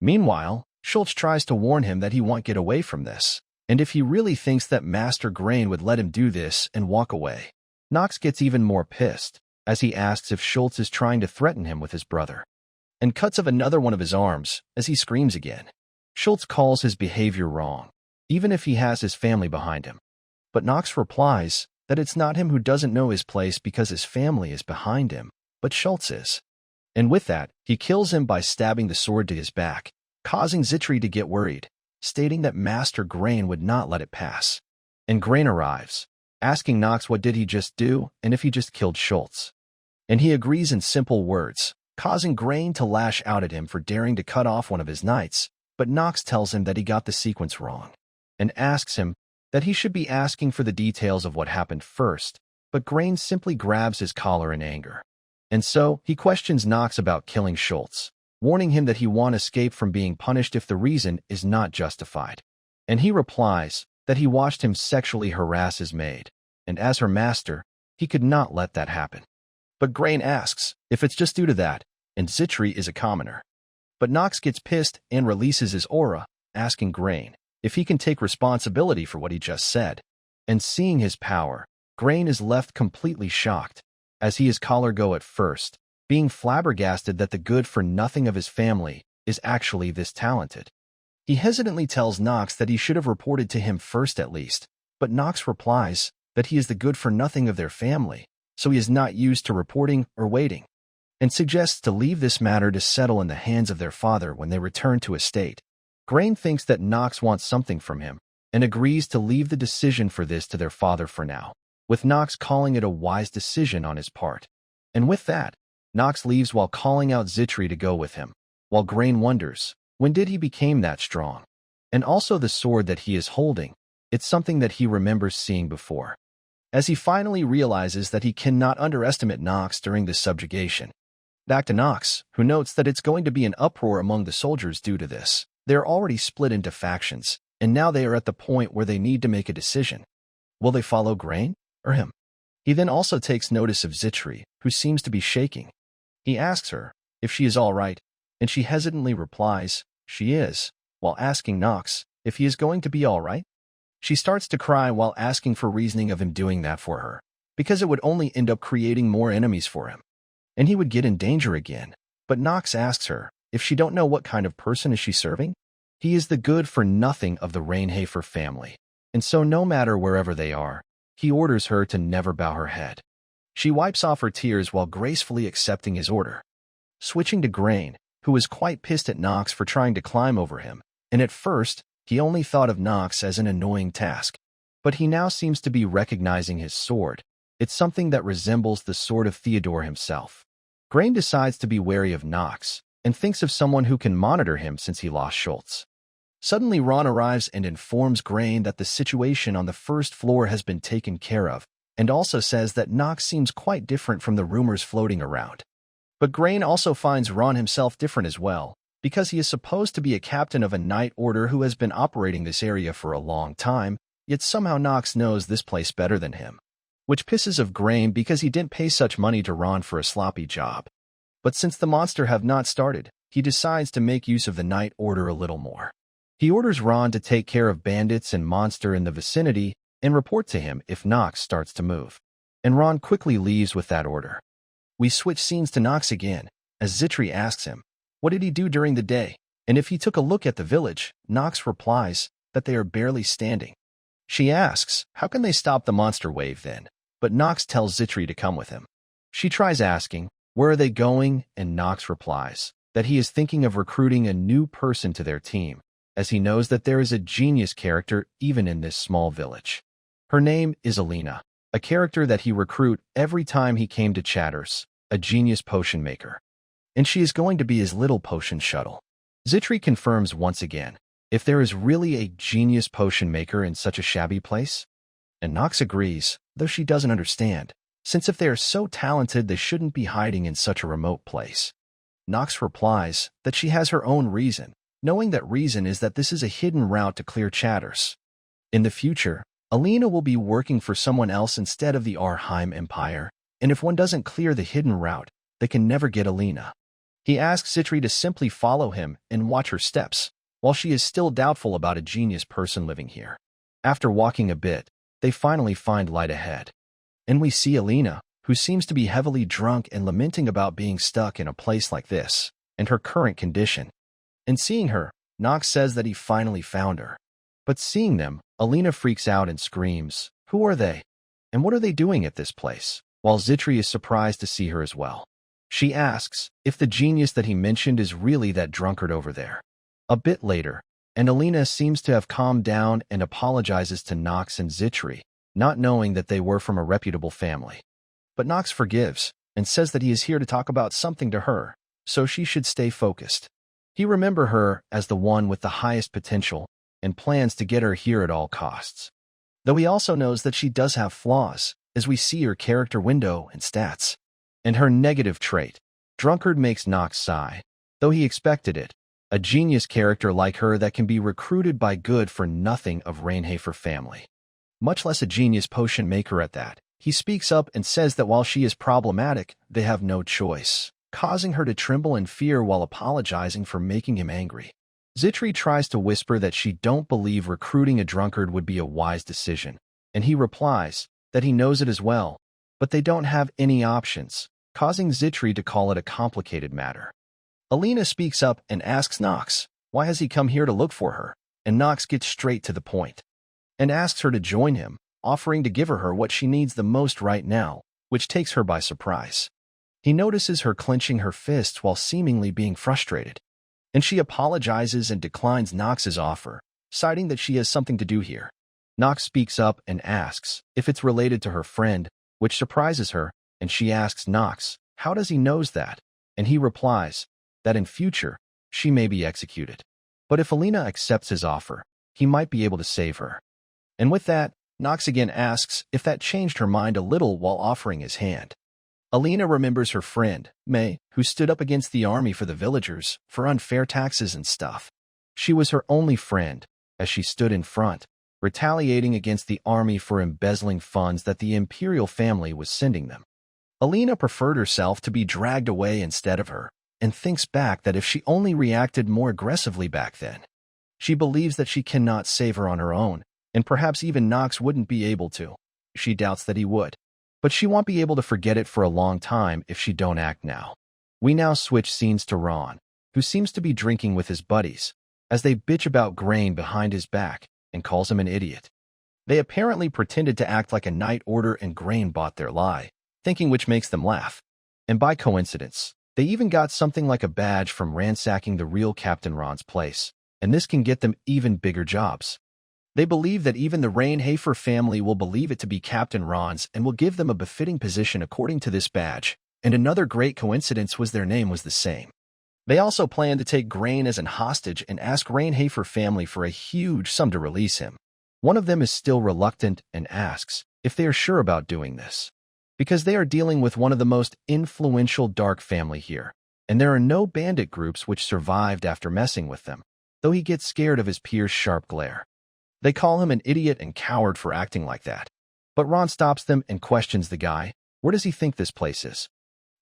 Meanwhile, Schultz tries to warn him that he won't get away from this, and if he really thinks that Master Grain would let him do this and walk away. Nox gets even more pissed, as he asks if Schultz is trying to threaten him with his brother, and cuts off another one of his arms as he screams again. Schultz calls his behavior wrong, even if he has his family behind him. But Nox replies that it's not him who doesn't know his place because his family is behind him, but Schultz is. And with that, he kills him by stabbing the sword to his back, causing Zitri to get worried, stating that Master Grain would not let it pass. And Grain arrives, asking Nox what did he just do and if he just killed Schultz. And he agrees in simple words, causing Grain to lash out at him for daring to cut off one of his knights, but Nox tells him that he got the sequence wrong, and asks him that he should be asking for the details of what happened first, but Grain simply grabs his collar in anger. And so, he questions Nox about killing Schultz, warning him that he won't escape from being punished if the reason is not justified. And he replies that he watched him sexually harass his maid, and as her master, he could not let that happen. But Grain asks if it's just due to that, and Zitri is a commoner. But Nox gets pissed and releases his aura, asking Grain if he can take responsibility for what he just said. And seeing his power, Grain is left completely shocked, as he is collar go at first, being flabbergasted that the good-for-nothing of his family is actually this talented. He hesitantly tells Nox that he should have reported to him first at least, but Nox replies that he is the good-for-nothing of their family, so he is not used to reporting or waiting, and suggests to leave this matter to settle in the hands of their father when they return to estate. Grain thinks that Nox wants something from him, and agrees to leave the decision for this to their father for now, with Nox calling it a wise decision on his part. And with that, Nox leaves while calling out Zitri to go with him, while Grain wonders, when did he become that strong? And also the sword that he is holding, it's something that he remembers seeing before. As he finally realizes that he cannot underestimate Nox during this subjugation. Back to Nox, who notes that it's going to be an uproar among the soldiers due to this. They're already split into factions, and now they are at the point where they need to make a decision. Will they follow Grain or him? He then also takes notice of Zitri, who seems to be shaking. He asks her if she is all right, and she hesitantly replies she is, while asking Nox if he is going to be all right. She starts to cry while asking for reasoning of him doing that for her, because it would only end up creating more enemies for him, and he would get in danger again. But Nox asks her if she don't know what kind of person is she serving. He is the good-for-nothing of the Rainhafer family, and so no matter wherever they are, he orders her to never bow her head. She wipes off her tears while gracefully accepting his order. Switching to Grain, who is quite pissed at Nox for trying to climb over him, and at first, he only thought of Nox as an annoying task. But he now seems to be recognizing his sword. It's something that resembles the sword of Theodore himself. Grain decides to be wary of Nox, and thinks of someone who can monitor him since he lost Schultz. Suddenly Ron arrives and informs Grain that the situation on the first floor has been taken care of, and also says that Nox seems quite different from the rumors floating around. But Grain also finds Ron himself different as well, because he is supposed to be a captain of a knight order who has been operating this area for a long time, yet somehow Nox knows this place better than him, which pisses of Grain because he didn't pay such money to Ron for a sloppy job. But since the monster have not started, he decides to make use of the knight order a little more. He orders Ron to take care of bandits and monster in the vicinity and report to him if Nox starts to move. And Ron quickly leaves with that order. We switch scenes to Nox again, as Zitri asks him, what did he do during the day? And if he took a look at the village, Nox replies that they are barely standing. She asks, how can they stop the monster wave then? But Nox tells Zitri to come with him. She tries asking, where are they going? And Nox replies that he is thinking of recruiting a new person to their team, as he knows that there is a genius character even in this small village. Her name is Alina, a character that he recruit every time he came to Chatters, a genius potion maker. and she is going to be his little potion shuttle. Zitri confirms once again if there is really a genius potion maker in such a shabby place. And Nox agrees, though she doesn't understand, since if they are so talented they shouldn't be hiding in such a remote place. Nox replies that she has her own reason, knowing that reason is that this is a hidden route to clear chatters. In the future, Alina will be working for someone else instead of the Arheim Empire, and if one doesn't clear the hidden route, they can never get Alina. He asks Zitri to simply follow him and watch her steps, while she is still doubtful about a genius person living here. After walking a bit, they finally find light ahead. And we see Alina, who seems to be heavily drunk and lamenting about being stuck in a place like this, and her current condition. And seeing her, Nox says that he finally found her. But seeing them, Alina freaks out and screams, "Who are they? And what are they doing at this place?" While Zitri is surprised to see her as well. She asks if the genius that he mentioned is really that drunkard over there. A bit later, and Alina seems to have calmed down and apologizes to Nox and Zitri, not knowing that they were from a reputable family. But Nox forgives and says that he is here to talk about something to her, so she should stay focused. He remembers her as the one with the highest potential and plans to get her here at all costs. Though he also knows that she does have flaws, as we see her character window and stats. And her negative trait, drunkard, makes Nox sigh, though he expected it. A genius character like her that can be recruited by good-for-nothing of Rainhafer family. Much less a genius potion maker at that. He speaks up and says that while she is problematic, they have no choice, causing her to tremble in fear while apologizing for making him angry. Zitri tries to whisper that she don't believe recruiting a drunkard would be a wise decision, and he replies that he knows it as well, but they don't have any options, causing Zitri to call it a complicated matter. Alina speaks up and asks Nox, why has he come here to look for her? And Nox gets straight to the point and asks her to join him, offering to give her what she needs the most right now, which takes her by surprise. He notices her clenching her fists while seemingly being frustrated, and she apologizes and declines Nox's offer, citing that she has something to do here. Nox speaks up and asks if it's related to her friend, which surprises her, and she asks Nox, how does he knows that? And he replies that in future, she may be executed. But if Alina accepts his offer, he might be able to save her. And with that, Nox again asks if that changed her mind a little while offering his hand. Alina remembers her friend, May, who stood up against the army for the villagers for unfair taxes and stuff. She was her only friend, as she stood in front, retaliating against the army for embezzling funds that the imperial family was sending them. Alina preferred herself to be dragged away instead of her, and thinks back that if she only reacted more aggressively back then. She believes that she cannot save her on her own, and perhaps even Nox wouldn't be able to. She doubts that he would. But she won't be able to forget it for a long time if she don't act now. We now switch scenes to Ron, who seems to be drinking with his buddies, as they bitch about Grain behind his back and calls him an idiot. They apparently pretended to act like a night order and Grain bought their lie, thinking which makes them laugh. And by coincidence, they even got something like a badge from ransacking the real Captain Ron's place, and this can get them even bigger jobs. They believe that even the Rainhafer family will believe it to be Captain Ron's and will give them a befitting position according to this badge, and another great coincidence was their name was the same. They also plan to take Grain as an hostage and ask Rainhafer family for a huge sum to release him. One of them is still reluctant and asks if they are sure about doing this, because they are dealing with one of the most influential dark family here, and there are no bandit groups which survived after messing with them, though he gets scared of his peers' sharp glare. They call him an idiot and coward for acting like that. But Ron stops them and questions the guy. Where does he think this place is?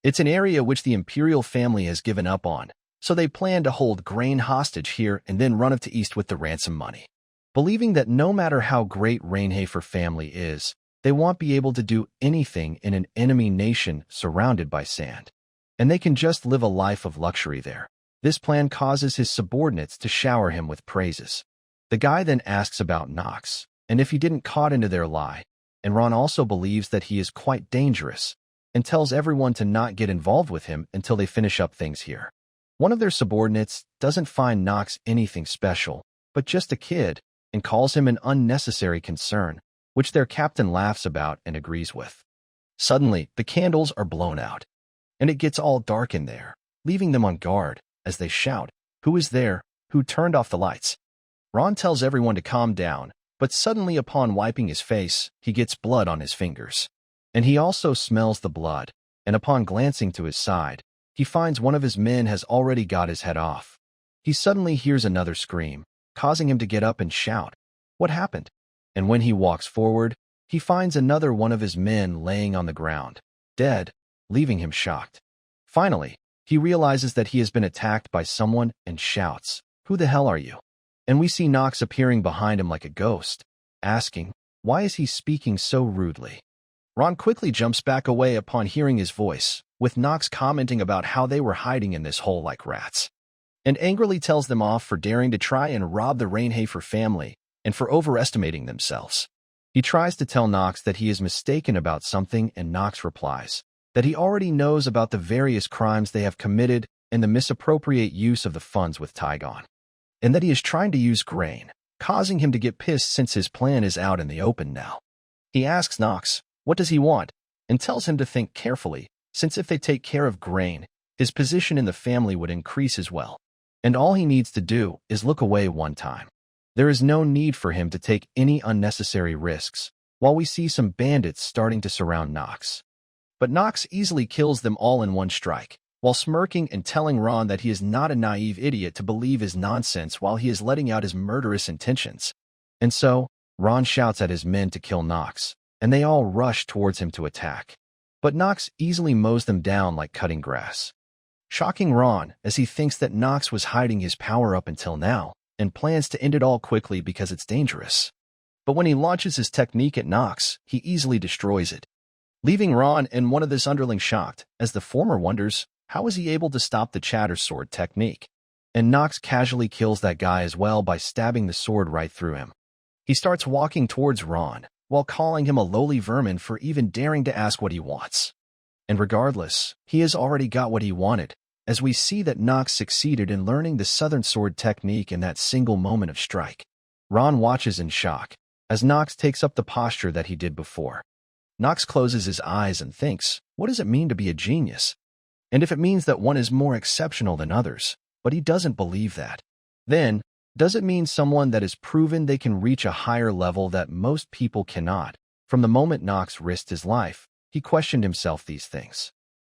It's an area which the Imperial family has given up on, so they plan to hold Grain hostage here and then run up to East with the ransom money. Believing that no matter how great Rainhafer family is, they won't be able to do anything in an enemy nation surrounded by sand. And they can just live a life of luxury there. This plan causes his subordinates to shower him with praises. The guy then asks about Nox, and if he didn't caught into their lie, and Ron also believes that he is quite dangerous, and tells everyone to not get involved with him until they finish up things here. One of their subordinates doesn't find Nox anything special, but just a kid, and calls him an unnecessary concern, which their captain laughs about and agrees with. Suddenly, the candles are blown out, and it gets all dark in there, leaving them on guard as they shout, "Who is there? Who turned off the lights?" Ron tells everyone to calm down, but suddenly upon wiping his face, he gets blood on his fingers. And he also smells the blood, and upon glancing to his side, he finds one of his men has already got his head off. He suddenly hears another scream, causing him to get up and shout, "What happened?" And when he walks forward, he finds another one of his men laying on the ground, dead, leaving him shocked. Finally, he realizes that he has been attacked by someone and shouts, "Who the hell are you?" And we see Nox appearing behind him like a ghost, asking, why is he speaking so rudely? Ron quickly jumps back away upon hearing his voice, with Nox commenting about how they were hiding in this hole like rats, and angrily tells them off for daring to try and rob the Rainhafer family and for overestimating themselves. He tries to tell Nox that he is mistaken about something, and Nox replies that he already knows about the various crimes they have committed and the misappropriate use of the funds with Tygon, and that he is trying to use grain, causing him to get pissed since his plan is out in the open now. He asks Nox, what does he want, and tells him to think carefully, since if they take care of grain, his position in the family would increase as well, and all he needs to do is look away one time. There is no need for him to take any unnecessary risks, while we see some bandits starting to surround Nox. But Nox easily kills them all in one strike, while smirking and telling Ron that he is not a naive idiot to believe his nonsense while he is letting out his murderous intentions. And so, Ron shouts at his men to kill Nox, and they all rush towards him to attack. But Nox easily mows them down like cutting grass, shocking Ron as he thinks that Nox was hiding his power up until now and plans to end it all quickly because it's dangerous. But when he launches his technique at Nox, he easily destroys it, leaving Ron and one of his underlings shocked, as the former wonders, how is he able to stop the Chatter Sword technique? And Nox casually kills that guy as well by stabbing the sword right through him. He starts walking towards Ron, while calling him a lowly vermin for even daring to ask what he wants. And regardless, he has already got what he wanted, as we see that Nox succeeded in learning the Southern Sword technique in that single moment of strike. Ron watches in shock, as Nox takes up the posture that he did before. Nox closes his eyes and thinks, what does it mean to be a genius? And if it means that one is more exceptional than others, but he doesn't believe that, then, does it mean someone that has proven they can reach a higher level that most people cannot? From the moment Nox risked his life, he questioned himself these things.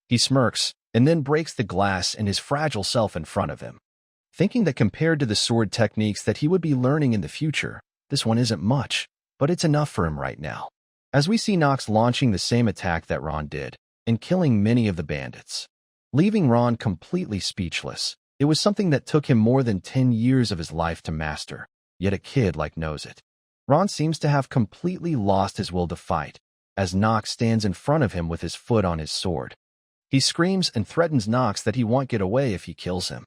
He smirks, and then breaks the glass in his fragile self in front of him, thinking that compared to the sword techniques that he would be learning in the future, this one isn't much, but it's enough for him right now. As we see Nox launching the same attack that Ron did, and killing many of the bandits, leaving Ron completely speechless. It was something that took him more than 10 years of his life to master, yet a kid like knows it. Ron seems to have completely lost his will to fight, as Nox stands in front of him with his foot on his sword. He screams and threatens Nox that he won't get away if he kills him.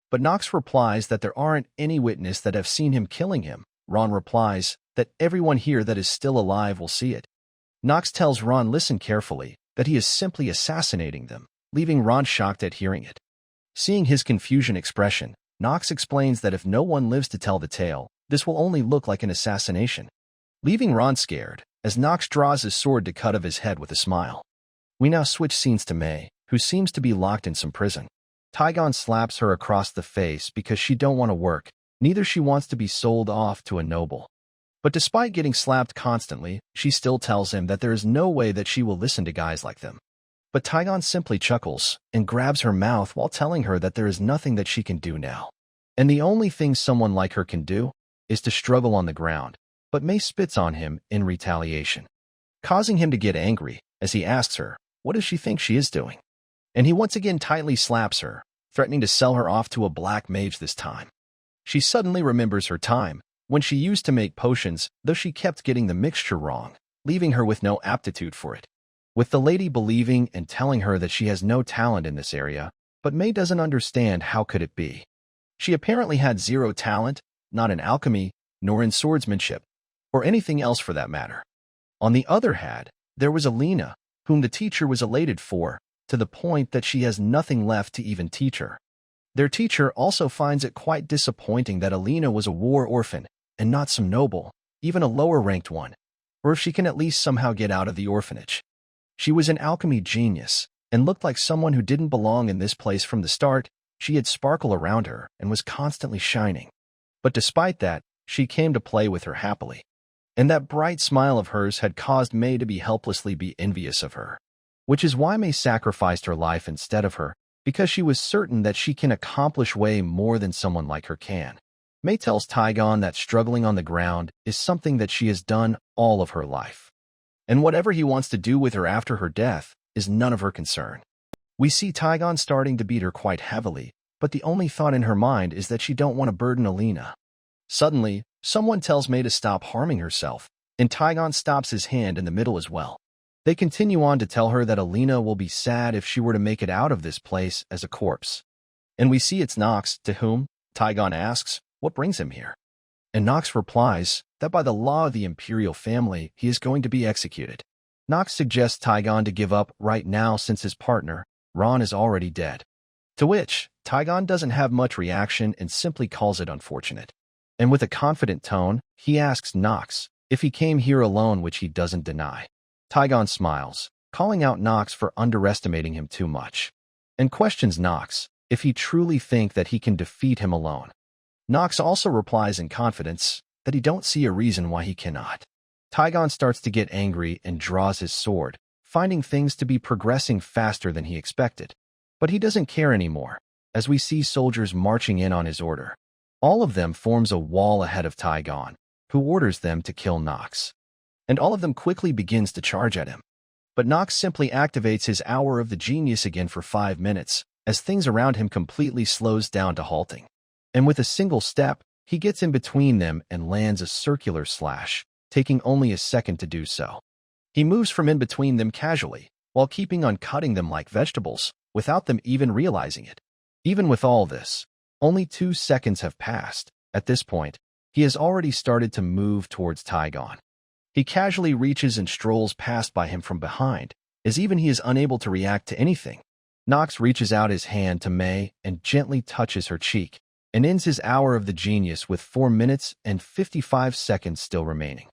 But Nox replies that there aren't any witnesses that have seen him killing him. Ron replies that everyone here that is still alive will see it. Nox tells Ron listen carefully, that he is simply assassinating them, leaving Ron shocked at hearing it. Seeing his confusion expression, Nox explains that if no one lives to tell the tale, this will only look like an assassination, leaving Ron scared, as Nox draws his sword to cut off his head with a smile. We now switch scenes to May, who seems to be locked in some prison. Tygon slaps her across the face because she don't want to work, neither she wants to be sold off to a noble. But despite getting slapped constantly, she still tells him that there is no way that she will listen to guys like them. But Tygon simply chuckles and grabs her mouth while telling her that there is nothing that she can do now. And the only thing someone like her can do is to struggle on the ground, but May spits on him in retaliation, causing him to get angry as he asks her, what does she think she is doing? And he once again tightly slaps her, threatening to sell her off to a black mage this time. She suddenly remembers her time when she used to make potions, though she kept getting the mixture wrong, leaving her with no aptitude for it. With the lady believing and telling her that she has no talent in this area, but May doesn't understand how could it be. She apparently had zero talent, not in alchemy, nor in swordsmanship, or anything else for that matter. On the other hand, there was Alina, whom the teacher was elated for, to the point that she has nothing left to even teach her. Their teacher also finds it quite disappointing that Alina was a war orphan, and not some noble, even a lower-ranked one, or if she can at least somehow get out of the orphanage. She was an alchemy genius, and looked like someone who didn't belong in this place from the start. She had sparkle around her and was constantly shining. But despite that, she came to play with her happily. And that bright smile of hers had caused May to be helplessly envious of her. Which is why May sacrificed her life instead of her, because she was certain that she can accomplish way more than someone like her can. May tells Taigon that struggling on the ground is something that she has done all of her life. And whatever he wants to do with her after her death is none of her concern. We see Taigon starting to beat her quite heavily, but the only thought in her mind is that she don't want to burden Alina. Suddenly, someone tells May to stop harming herself, and Taigon stops his hand in the middle as well. They continue on to tell her that Alina will be sad if she were to make it out of this place as a corpse. And we see it's Nox, to whom Taigon asks what brings him here. And Nox replies that by the law of the imperial family, he is going to be executed. Nox suggests Taigon to give up right now since his partner, Ron, is already dead. To which, Taigon doesn't have much reaction and simply calls it unfortunate. And with a confident tone, he asks Nox if he came here alone, which he doesn't deny. Taigon smiles, calling out Nox for underestimating him too much, and questions Nox if he truly thinks that he can defeat him alone. Nox also replies in confidence that he don't see a reason why he cannot. Taigon starts to get angry and draws his sword, finding things to be progressing faster than he expected. But he doesn't care anymore, as we see soldiers marching in on his order. All of them forms a wall ahead of Taigon, who orders them to kill Nox. And all of them quickly begins to charge at him. But Nox simply activates his Hour of the Genius again for 5 minutes, as things around him completely slows down to halting. And with a single step, he gets in between them and lands a circular slash, taking only a second to do so. He moves from in between them casually, while keeping on cutting them like vegetables, without them even realizing it. Even with all this, only 2 seconds have passed. At this point, he has already started to move towards Taigon. He casually reaches and strolls past by him from behind, as even he is unable to react to anything. Nox reaches out his hand to May and gently touches her cheek, and ends his Hour of the Genius with 4 minutes and 55 seconds still remaining.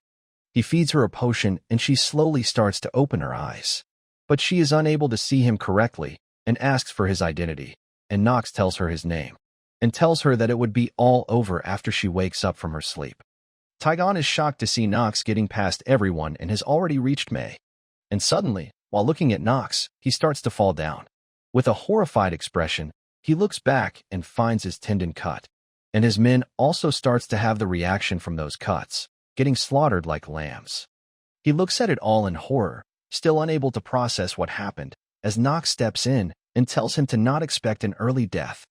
He feeds her a potion and she slowly starts to open her eyes. But she is unable to see him correctly and asks for his identity, and Nox tells her his name, and tells her that it would be all over after she wakes up from her sleep. Taigon is shocked to see Nox getting past everyone and has already reached May. And suddenly, while looking at Nox, he starts to fall down. With a horrified expression, he looks back and finds his tendon cut. And his men also starts to have the reaction from those cuts, getting slaughtered like lambs. He looks at it all in horror, still unable to process what happened, as Nox steps in and tells him to not expect an early death.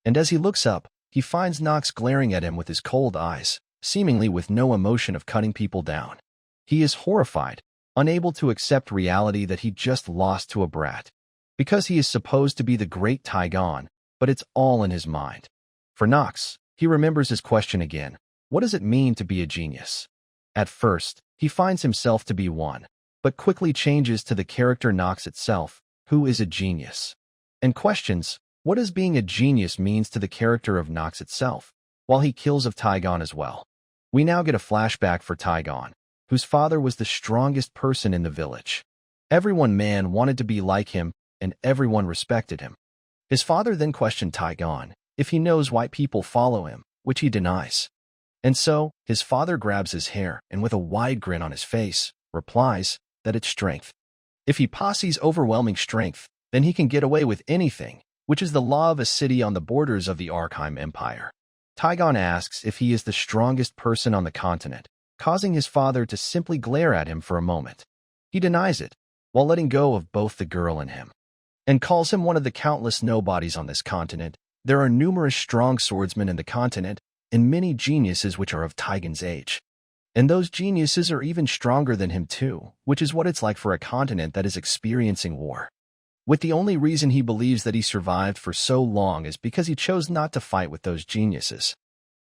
And as he looks up, he finds Nox glaring at him with his cold eyes, seemingly with no emotion of cutting people down. He is horrified, unable to accept reality that he just lost to a brat. Because he is supposed to be the great Taigon, but it's all in his mind. For Nox, he remembers his question again. What does it mean to be a genius? At first, he finds himself to be one, but quickly changes to the character Nox itself, who is a genius, and questions what does being a genius means to the character of Nox itself, while he kills of Taigon as well. We now get a flashback for Taigon, whose father was the strongest person in the village. Everyone wanted to be like him, and everyone respected him. His father then questioned Taigon if he knows why people follow him, which he denies. And so, his father grabs his hair and with a wide grin on his face, replies that it's strength. If he posse's overwhelming strength, then he can get away with anything, which is the law of a city on the borders of the Archeim Empire. Taigon asks if he is the strongest person on the continent, causing his father to simply glare at him for a moment. He denies it, while letting go of both the girl and him, and calls him one of the countless nobodies on this continent. There are numerous strong swordsmen in the continent, and many geniuses which are of Taigon's age. And those geniuses are even stronger than him too, which is what it's like for a continent that is experiencing war. With the only reason he believes that he survived for so long is because he chose not to fight with those geniuses.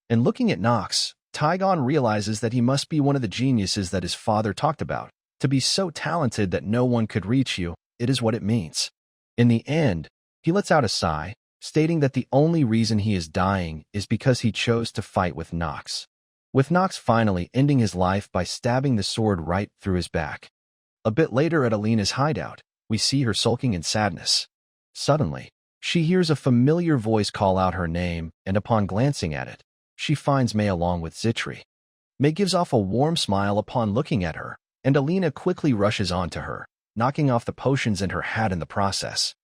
And looking at Nox, Taigon realizes that he must be one of the geniuses that his father talked about. To be so talented that no one could reach you, it is what it means. In the end, he lets out a sigh, stating that the only reason he is dying is because he chose to fight with Nox. With Nox finally ending his life by stabbing the sword right through his back. A bit later at Alina's hideout, we see her sulking in sadness. Suddenly, she hears a familiar voice call out her name, and upon glancing at it, she finds May along with Zitri. May gives off a warm smile upon looking at her, and Alina quickly rushes onto her, knocking off the potions and her hat in the process.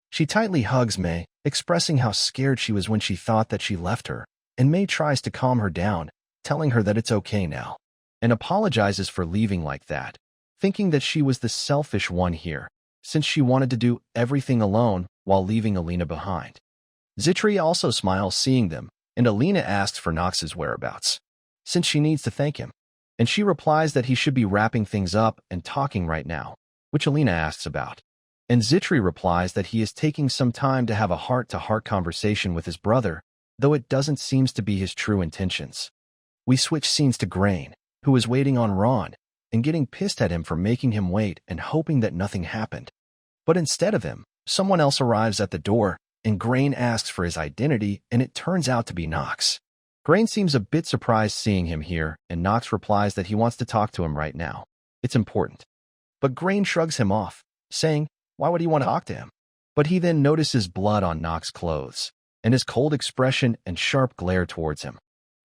She tightly hugs May, expressing how scared she was when she thought that she left her, and May tries to calm her down, telling her that it's okay now, and apologizes for leaving like that, thinking that she was the selfish one here, since she wanted to do everything alone while leaving Alina behind. Zitri also smiles seeing them, and Alina asks for Nox's whereabouts, since she needs to thank him, and she replies that he should be wrapping things up and talking right now, which Alina asks about. And Zitri replies that he is taking some time to have a heart-to-heart conversation with his brother, though it doesn't seem to be his true intentions. We switch scenes to Grain, who is waiting on Ron, and getting pissed at him for making him wait and hoping that nothing happened. But instead of him, someone else arrives at the door, and Grain asks for his identity, and it turns out to be Nox. Grain seems a bit surprised seeing him here, and Nox replies that he wants to talk to him right now. It's important. But Grain shrugs him off, saying, why would he want to talk to him? But he then notices blood on Nox's clothes, and his cold expression and sharp glare towards him.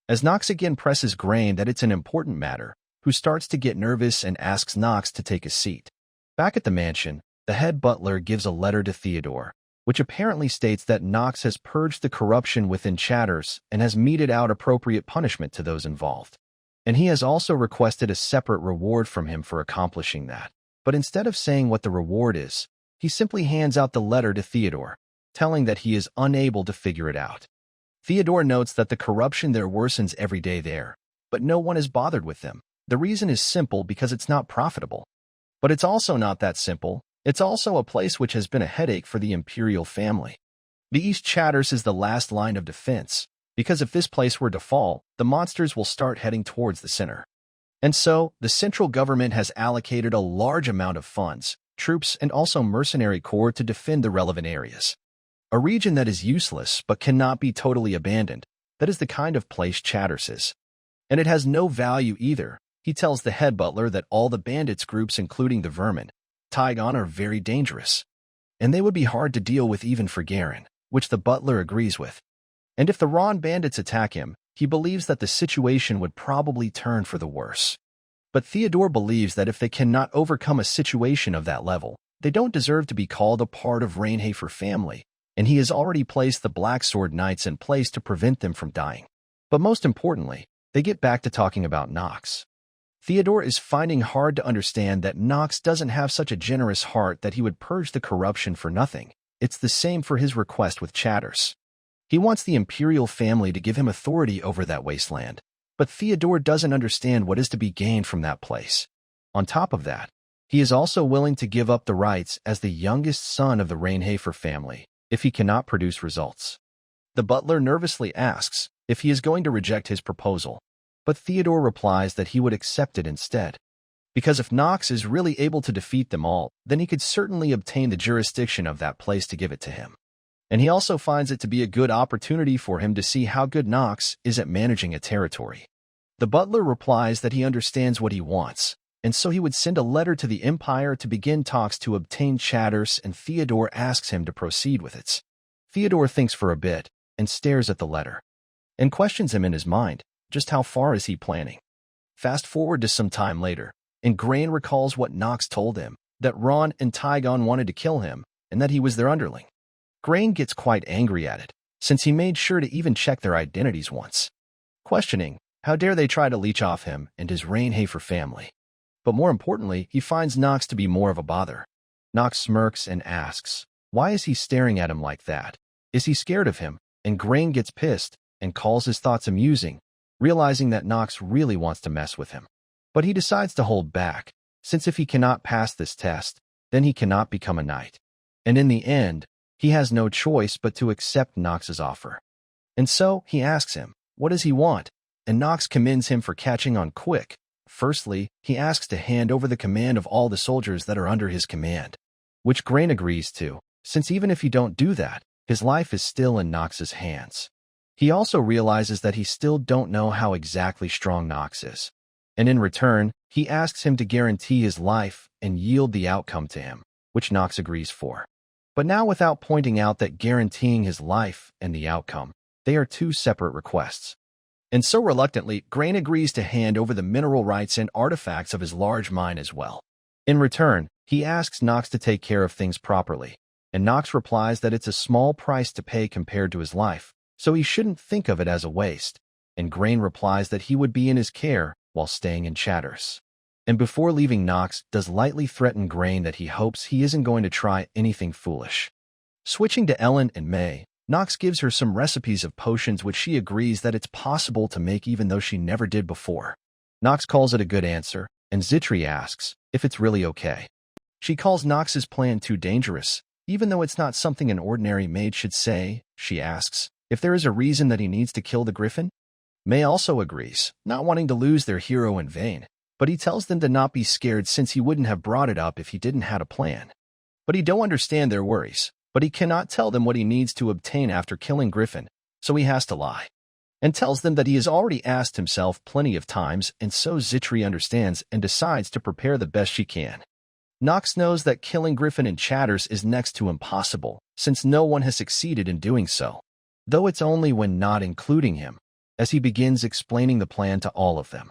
As Nox again presses Grain that it's an important matter, who starts to get nervous and asks Nox to take a seat. Back at the mansion, the head butler gives a letter to Theodore, which apparently states that Nox has purged the corruption within Chatters and has meted out appropriate punishment to those involved. And he has also requested a separate reward from him for accomplishing that. But instead of saying what the reward is, he simply hands out the letter to Theodore, telling that he is unable to figure it out. Theodore notes that the corruption there worsens every day there, but no one is bothered with them. The reason is simple because it's not profitable. But it's also not that simple. It's also a place which has been a headache for the imperial family. The East Chatters is the last line of defense, because if this place were to fall, the monsters will start heading towards the center. And so, the central government has allocated a large amount of funds, troops, and also mercenary corps to defend the relevant areas. A region that is useless but cannot be totally abandoned, that is the kind of place Chatters is. And it has no value either. He tells the head butler that all the bandits groups including the Vermin, Tygon are very dangerous, and they would be hard to deal with even for Garen, which the butler agrees with. And if the Ron bandits attack him, he believes that the situation would probably turn for the worse. But Theodore believes that if they cannot overcome a situation of that level, they don't deserve to be called a part of Rainhafer family, and he has already placed the Black Sword Knights in place to prevent them from dying. But most importantly, they get back to talking about Nox. Theodore is finding hard to understand that Nox doesn't have such a generous heart that he would purge the corruption for nothing. It's the same for his request with Chatters. He wants the imperial family to give him authority over that wasteland, but Theodore doesn't understand what is to be gained from that place. On top of that, he is also willing to give up the rights as the youngest son of the Rainhafer family if he cannot produce results. The butler nervously asks if he is going to reject his proposal, but Theodore replies that he would accept it instead. Because if Nox is really able to defeat them all, then he could certainly obtain the jurisdiction of that place to give it to him. And he also finds it to be a good opportunity for him to see how good Nox is at managing a territory. The butler replies that he understands what he wants, and so he would send a letter to the Empire to begin talks to obtain Chatters, and Theodore asks him to proceed with it. Theodore thinks for a bit and stares at the letter, and questions him in his mind, just how far is he planning? Fast forward to some time later, and Grain recalls what Nox told him, that Ron and Tygon wanted to kill him, and that he was their underling. Grain gets quite angry at it, since he made sure to even check their identities once, questioning, how dare they try to leech off him and his Rainhafer family. But more importantly, he finds Nox to be more of a bother. Nox smirks and asks, why is he staring at him like that? Is he scared of him? And Grain gets pissed and calls his thoughts amusing, realizing that Nox really wants to mess with him. But he decides to hold back, since if he cannot pass this test, then he cannot become a knight. And in the end, he has no choice but to accept Nox's offer. And so, he asks him, what does he want? And Nox commends him for catching on quick. Firstly, he asks to hand over the command of all the soldiers that are under his command, which Grain agrees to, since even if you don't do that, his life is still in Nox's hands. He also realizes that he still don't know how exactly strong Nox is. And in return, he asks him to guarantee his life and yield the outcome to him, which Nox agrees for. But now without pointing out that guaranteeing his life and the outcome, they are two separate requests. And so reluctantly, Grain agrees to hand over the mineral rights and artifacts of his large mine as well. In return, he asks Nox to take care of things properly, and Nox replies that it's a small price to pay compared to his life, so he shouldn't think of it as a waste, and Grain replies that he would be in his care while staying in Chatters. And before leaving, Nox does lightly threaten Grain that he hopes he isn't going to try anything foolish. Switching to Ellen and May, Nox gives her some recipes of potions which she agrees that it's possible to make even though she never did before. Nox calls it a good answer, and Zitri asks if it's really okay. She calls Nox's plan too dangerous, even though it's not something an ordinary maid should say. She asks if there is a reason that he needs to kill the griffin. May also agrees, not wanting to lose their hero in vain, but he tells them to not be scared since he wouldn't have brought it up if he didn't have a plan. But he don't understand their worries, but he cannot tell them what he needs to obtain after killing Griffin, so he has to lie. And tells them that he has already asked himself plenty of times, and so Zitri understands and decides to prepare the best she can. Nox knows that killing Griffin in Chatters is next to impossible, since no one has succeeded in doing so, though it's only when not including him, as he begins explaining the plan to all of them.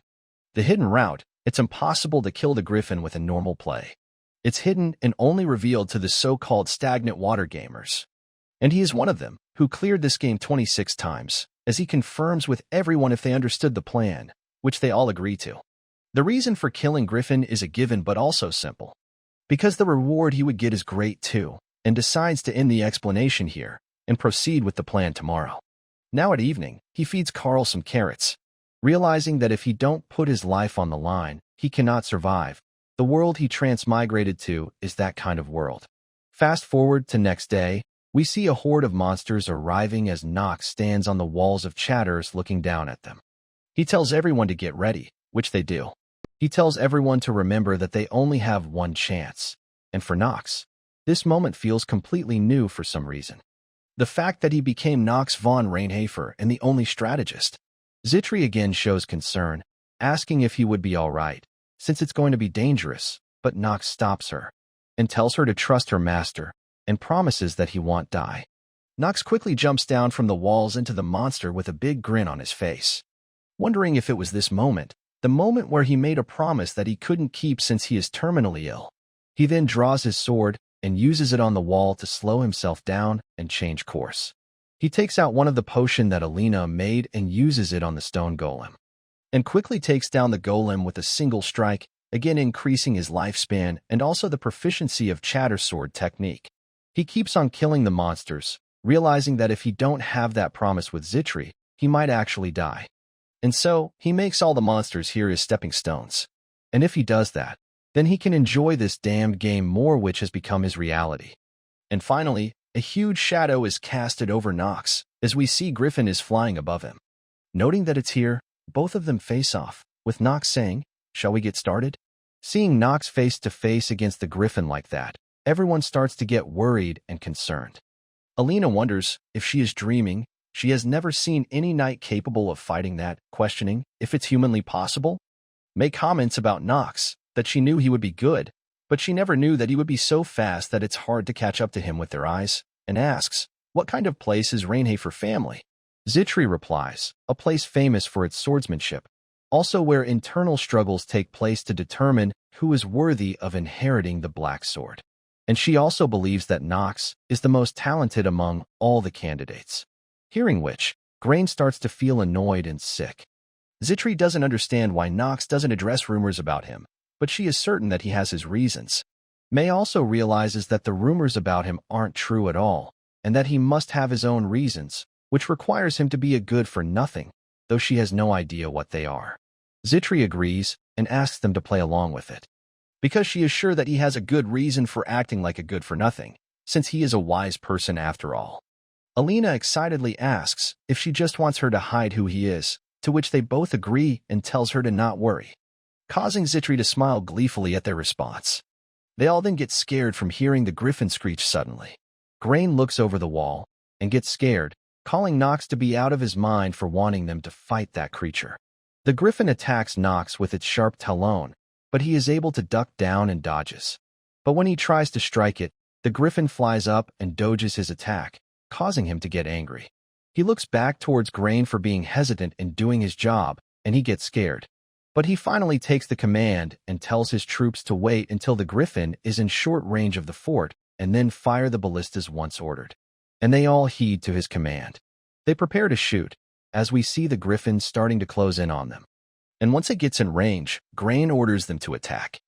The hidden route, it's impossible to kill the Griffin with a normal play. It's hidden and only revealed to the so-called stagnant water gamers. And he is one of them, who cleared this game 26 times, as he confirms with everyone if they understood the plan, which they all agree to. The reason for killing Griffin is a given but also simple. Because the reward he would get is great too, and decides to end the explanation here, and proceed with the plan tomorrow. Now at evening, he feeds Carl some carrots, realizing that if he don't put his life on the line, he cannot survive. The world he transmigrated to is that kind of world. Fast forward to next day, we see a horde of monsters arriving as Nox stands on the walls of Chatters looking down at them. He tells everyone to get ready, which they do. He tells everyone to remember that they only have one chance. And for Nox, this moment feels completely new for some reason. The fact that he became Nox von Rainhafer and the only strategist. Zitri again shows concern, asking if he would be all right, since it's going to be dangerous, but Nox stops her and tells her to trust her master and promises that he won't die. Nox quickly jumps down from the walls into the monster with a big grin on his face, wondering if it was this moment, the moment where he made a promise that he couldn't keep since he is terminally ill. He then draws his sword and uses it on the wall to slow himself down and change course. He takes out one of the potion that Alina made and uses it on the stone golem, and quickly takes down the golem with a single strike, again increasing his lifespan and also the proficiency of Chatter Sword technique. He keeps on killing the monsters, realizing that if he don't have that promise with Zitri, he might actually die. And so, he makes all the monsters here as stepping stones. And if he does that, then he can enjoy this damned game more, which has become his reality. And finally, a huge shadow is casted over Nox, as we see Griffin is flying above him. Noting that it's here, both of them face off, with Nox saying, "Shall we get started?" Seeing Nox face to face against the Griffin like that, everyone starts to get worried and concerned. Alina wonders if she is dreaming. She has never seen any knight capable of fighting that, questioning if it's humanly possible. May comments about Nox, that she knew he would be good, but she never knew that he would be so fast that it's hard to catch up to him with their eyes, and asks, what kind of place is Rainhafer family? Zitri replies, a place famous for its swordsmanship, also where internal struggles take place to determine who is worthy of inheriting the Black Sword. And she also believes that Nox is the most talented among all the candidates. Hearing which, Grain starts to feel annoyed and sick. Zitri doesn't understand why Nox doesn't address rumors about him, but she is certain that he has his reasons. May also realizes that the rumors about him aren't true at all, and that he must have his own reasons, which requires him to be a good-for-nothing, though she has no idea what they are. Zitri agrees and asks them to play along with it, because she is sure that he has a good reason for acting like a good-for-nothing, since he is a wise person after all. Alina excitedly asks if she just wants her to hide who he is, to which they both agree and tells her to not worry, causing Zitri to smile gleefully at their response. They all then get scared from hearing the Griffin screech suddenly. Grain looks over the wall and gets scared, calling Nox to be out of his mind for wanting them to fight that creature. The Griffin attacks Nox with its sharp talon, but he is able to duck down and dodges. But when he tries to strike it, the griffin flies up and dodges his attack, causing him to get angry. He looks back towards Grain for being hesitant in doing his job, and he gets scared. But he finally takes the command and tells his troops to wait until the griffin is in short range of the fort and then fire the ballistas once ordered. And they all heed to his command. They prepare to shoot, as we see the griffin starting to close in on them. And once it gets in range, Grain orders them to attack.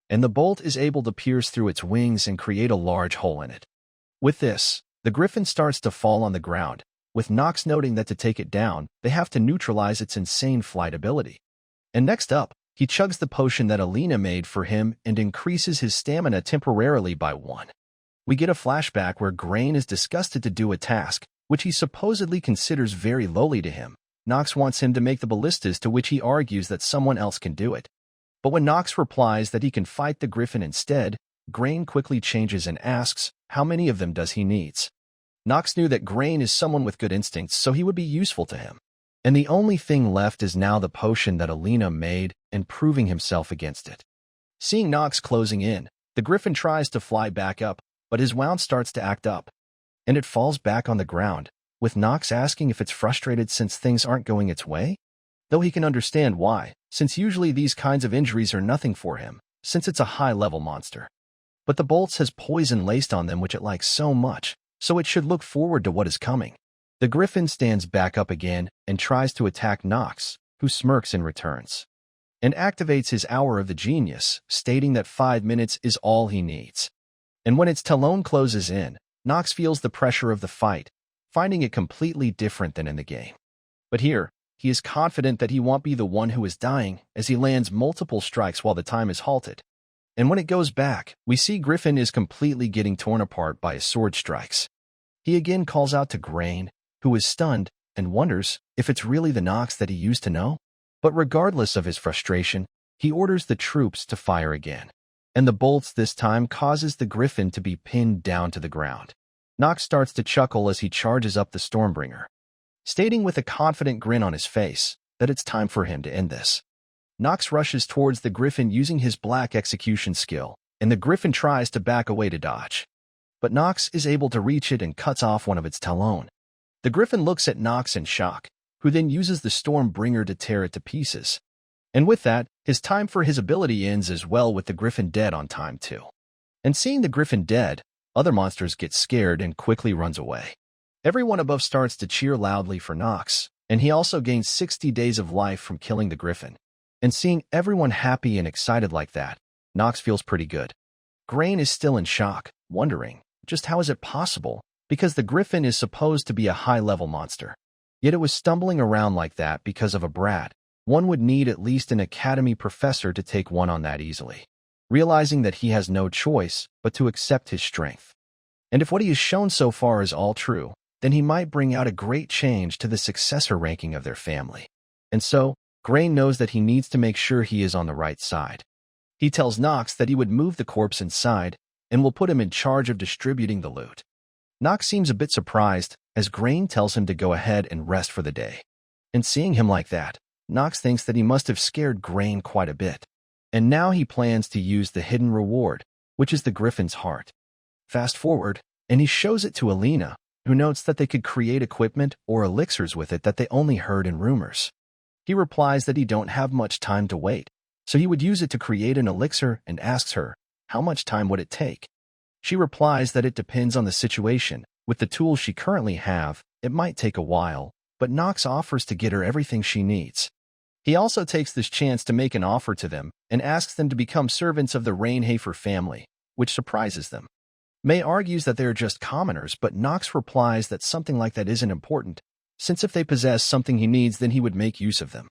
And the bolt is able to pierce through its wings and create a large hole in it. With this, the griffin starts to fall on the ground, with Nox noting that to take it down, they have to neutralize its insane flight ability. And next up, he chugs the potion that Alina made for him and increases his stamina temporarily by 1. We get a flashback where Grain is disgusted to do a task, which he supposedly considers very lowly to him. Nox wants him to make the ballistas, to which he argues that someone else can do it. But when Nox replies that he can fight the griffin instead, Grain quickly changes and asks, how many of them does he needs? Nox knew that Grain is someone with good instincts, so he would be useful to him. And the only thing left is now the potion that Alina made and proving himself against it. Seeing Nox closing in, the griffin tries to fly back up, but his wound starts to act up, and it falls back on the ground, with Nox asking if it's frustrated since things aren't going its way? Though he can understand why, since usually these kinds of injuries are nothing for him, since it's a high-level monster. But the bolts has poison laced on them which it likes so much, so it should look forward to what is coming. The griffin stands back up again and tries to attack Nox, who smirks and returns, and activates his Hour of the Genius, stating that 5 minutes is all he needs. And when its talon closes in, Nox feels the pressure of the fight, finding it completely different than in the game. But here, he is confident that he won't be the one who is dying, as he lands multiple strikes while the time is halted. And when it goes back, we see Griffin is completely getting torn apart by his sword strikes. He again calls out to Grain, who is stunned, and wonders if it's really the Nox that he used to know. But regardless of his frustration, he orders the troops to fire again. And the bolts this time causes the Griffin to be pinned down to the ground. Nox starts to chuckle as he charges up the Stormbringer, stating with a confident grin on his face that it's time for him to end this. Nox rushes towards the Griffin using his black execution skill, and the Griffin tries to back away to dodge. But Nox is able to reach it and cuts off one of its talon. The Griffin looks at Nox in shock, who then uses the Stormbringer to tear it to pieces. And with that, his time for his ability ends as well, with the Griffin dead on time too. And seeing the Griffin dead, other monsters get scared and quickly runs away. Everyone above starts to cheer loudly for Nox, and he also gains 60 days of life from killing the Griffin. And seeing everyone happy and excited like that, Nox feels pretty good. Grain is still in shock, wondering, just how is it possible? Because the Griffin is supposed to be a high-level monster. Yet it was stumbling around like that because of a brat. One would need at least an academy professor to take one on that easily, realizing that he has no choice but to accept his strength. And if what he has shown so far is all true, then he might bring out a great change to the successor ranking of their family. And so, Grain knows that he needs to make sure he is on the right side. He tells Nox that he would move the corpse inside and will put him in charge of distributing the loot. Nox seems a bit surprised as Grain tells him to go ahead and rest for the day. And seeing him like that, Nox thinks that he must have scared Grain quite a bit. And now he plans to use the hidden reward, which is the Griffin's heart. Fast forward, and he shows it to Alina, who notes that they could create equipment or elixirs with it that they only heard in rumors. He replies that he don't have much time to wait, so he would use it to create an elixir and asks her, how much time would it take? She replies that it depends on the situation. With the tools she currently have, it might take a while, but Nox offers to get her everything she needs. He also takes this chance to make an offer to them and asks them to become servants of the Rainhafer family, which surprises them. May argues that they are just commoners, but Nox replies that something like that isn't important, since if they possess something he needs, then he would make use of them.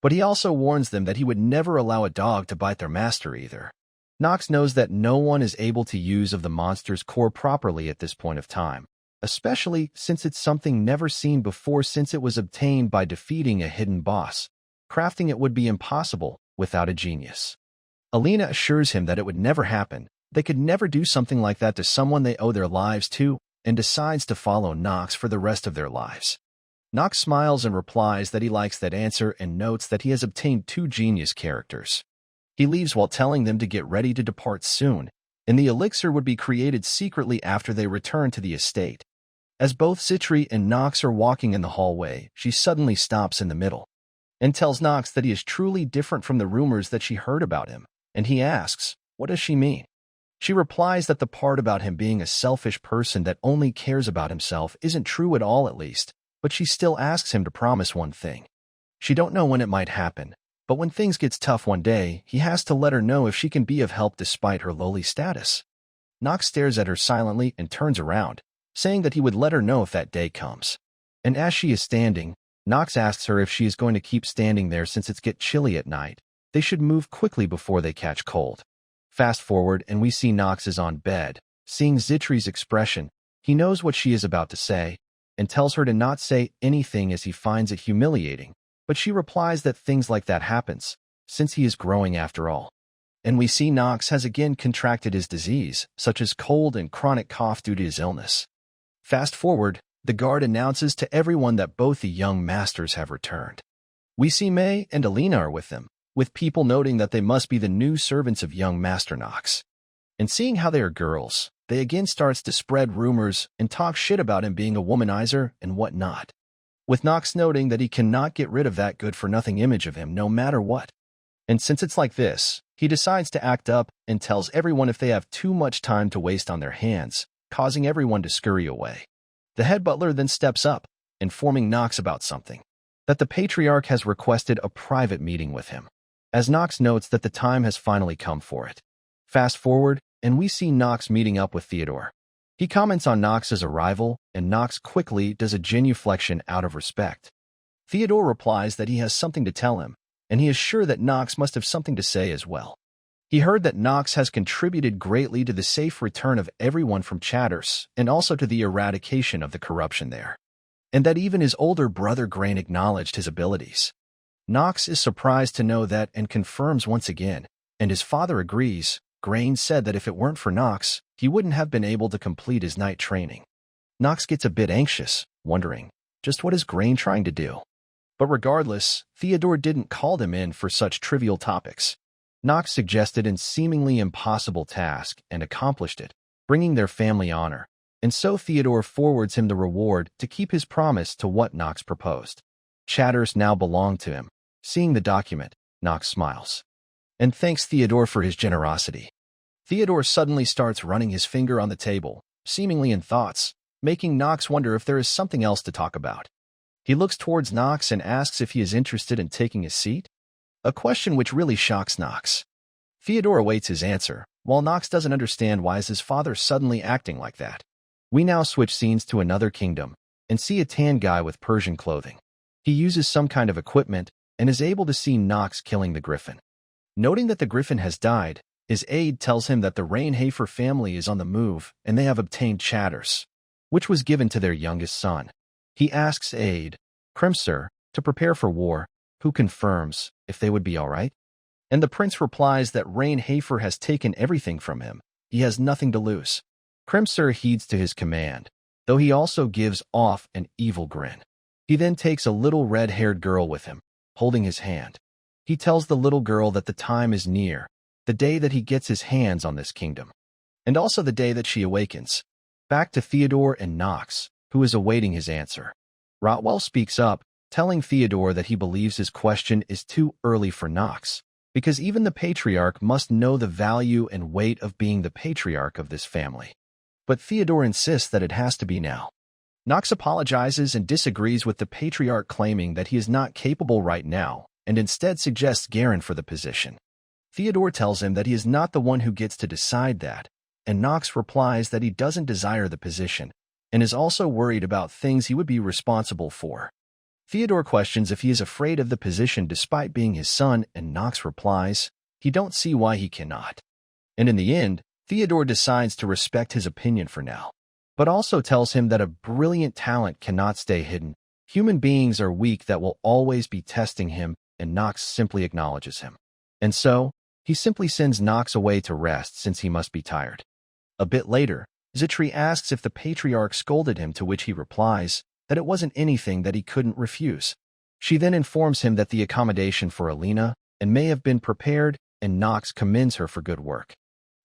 But he also warns them that he would never allow a dog to bite their master either. Nox knows that no one is able to use of the monster's core properly at this point of time, especially since it's something never seen before, since it was obtained by defeating a hidden boss. Crafting it would be impossible without a genius. Alina assures him that it would never happen. They could never do something like that to someone they owe their lives to, and decides to follow Nox for the rest of their lives. Nox smiles and replies that he likes that answer and notes that he has obtained 2 genius characters. He leaves while telling them to get ready to depart soon, and the elixir would be created secretly after they returned to the estate. As both Zitri and Nox are walking in the hallway, she suddenly stops in the middle and tells Nox that he is truly different from the rumors that she heard about him, and he asks, what does she mean? She replies that the part about him being a selfish person that only cares about himself isn't true at all, at least, but she still asks him to promise one thing. She don't know when it might happen, but when things gets tough one day, he has to let her know if she can be of help despite her lowly status. Nox stares at her silently and turns around, saying that he would let her know if that day comes. And as she is standing, Nox asks her if she is going to keep standing there since it's get chilly at night. They should move quickly before they catch cold. Fast forward and we see Nox is on bed. Seeing Zitri's expression, he knows what she is about to say and tells her to not say anything as he finds it humiliating. But she replies that things like that happens, since he is growing after all. And we see Nox has again contracted his disease, such as cold and chronic cough due to his illness. Fast forward, the guard announces to everyone that both the young masters have returned. We see May and Alina are with them, with people noting that they must be the new servants of young Master Nox. And seeing how they are girls, they again starts to spread rumors and talk shit about him being a womanizer and whatnot, with Nox noting that he cannot get rid of that good-for-nothing image of him no matter what. And since it's like this, he decides to act up and tells everyone if they have too much time to waste on their hands, causing everyone to scurry away. The head butler then steps up, informing Nox about something, that the Patriarch has requested a private meeting with him, as Nox notes that the time has finally come for it. Fast forward, and we see Nox meeting up with Theodore. He comments on Nox's arrival, and Nox quickly does a genuflection out of respect. Theodore replies that he has something to tell him, and he is sure that Nox must have something to say as well. He heard that Nox has contributed greatly to the safe return of everyone from Chatters and also to the eradication of the corruption there, and that even his older brother Grain acknowledged his abilities. Nox is surprised to know that and confirms once again, and his father agrees. Grain said that if it weren't for Nox, he wouldn't have been able to complete his night training. Nox gets a bit anxious, wondering, just what is Grain trying to do? But regardless, Theodore didn't call them in for such trivial topics. Nox suggested a seemingly impossible task and accomplished it, bringing their family honor, and so Theodore forwards him the reward to keep his promise to what Nox proposed. Chatters now belonged to him. Seeing the document, Nox smiles and thanks Theodore for his generosity. Theodore suddenly starts running his finger on the table, seemingly in thoughts, making Nox wonder if there is something else to talk about. He looks towards Nox and asks if he is interested in taking his seat, a question which really shocks Nox. Theodore awaits his answer, while Nox doesn't understand why is his father suddenly acting like that. We now switch scenes to another kingdom and see a tan guy with Persian clothing. He uses some kind of equipment and is able to see Nox killing the griffin. Noting that the griffin has died, his aide tells him that the Rainhafer family is on the move and they have obtained Chatters, which was given to their youngest son. He asks aide, Crimser, to prepare for war, who confirms if they would be all right. And the prince replies that Rainhafer has taken everything from him. He has nothing to lose. Crimser heeds to his command, though he also gives off an evil grin. He then takes a little red-haired girl with him, holding his hand. He tells the little girl that the time is near, the day that he gets his hands on this kingdom, and also the day that she awakens. Back to Theodore and Nox, who is awaiting his answer. Rotwell speaks up, telling Theodore that he believes his question is too early for Nox, because even the Patriarch must know the value and weight of being the Patriarch of this family. But Theodore insists that it has to be now. Nox apologizes and disagrees with the Patriarch, claiming that he is not capable right now, and instead suggests Garen for the position. Theodore tells him that he is not the one who gets to decide that, and Nox replies that he doesn't desire the position, and is also worried about things he would be responsible for. Theodore questions if he is afraid of the position despite being his son, and Nox replies he don't see why he cannot. And in the end, Theodore decides to respect his opinion for now, but also tells him that a brilliant talent cannot stay hidden. Human beings are weak that will always be testing him, and Nox simply acknowledges him. And so, he simply sends Nox away to rest since he must be tired. A bit later, Zitri asks if the Patriarch scolded him, to which he replies that it wasn't anything that he couldn't refuse. She then informs him that the accommodation for Alina and May have been prepared, and Nox commends her for good work.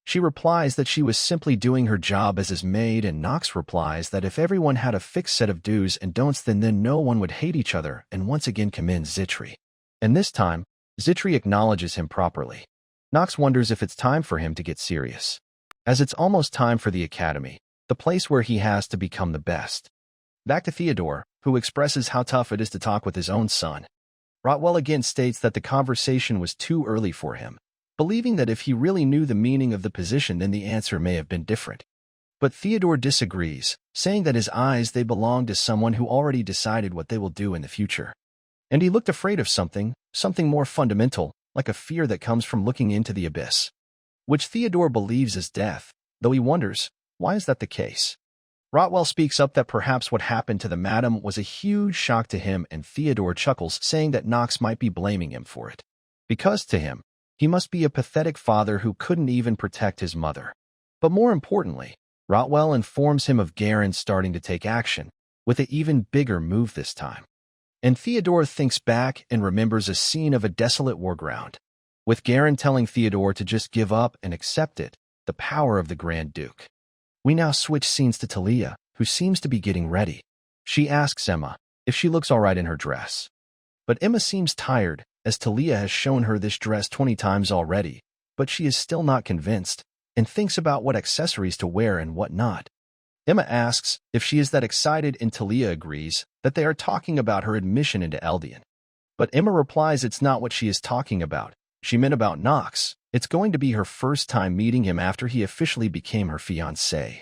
She replies that she was simply doing her job as his maid, and Nox replies that if everyone had a fixed set of do's and don'ts, then no one would hate each other, and once again commends Zitri. And this time, Zitri acknowledges him properly. Nox wonders if it's time for him to get serious, as it's almost time for the academy, the place where he has to become the best. Back to Theodore, who expresses how tough it is to talk with his own son. Rotwell again states that the conversation was too early for him, believing that if he really knew the meaning of the position, then the answer may have been different. But Theodore disagrees, saying that his eyes, they belong to someone who already decided what they will do in the future. And he looked afraid of something more fundamental, like a fear that comes from looking into the abyss, which Theodore believes is death, though he wonders, why is that the case? Rotwell speaks up that perhaps what happened to the madam was a huge shock to him, and Theodore chuckles, saying that Nox might be blaming him for it, because to him, he must be a pathetic father who couldn't even protect his mother. But more importantly, Rotwell informs him of Garen starting to take action, with an even bigger move this time. And Theodore thinks back and remembers a scene of a desolate war ground, with Garen telling Theodore to just give up and accept it, the power of the Grand Duke. We now switch scenes to Talia, who seems to be getting ready. She asks Emma if she looks all right in her dress. But Emma seems tired, as Talia has shown her this dress 20 times already, but she is still not convinced, and thinks about what accessories to wear and what not. Emma asks if she is that excited, and Talia agrees that they are talking about her admission into Eldian. But Emma replies it's not what she is talking about. She meant about Nox. It's going to be her first time meeting him after he officially became her fiancé.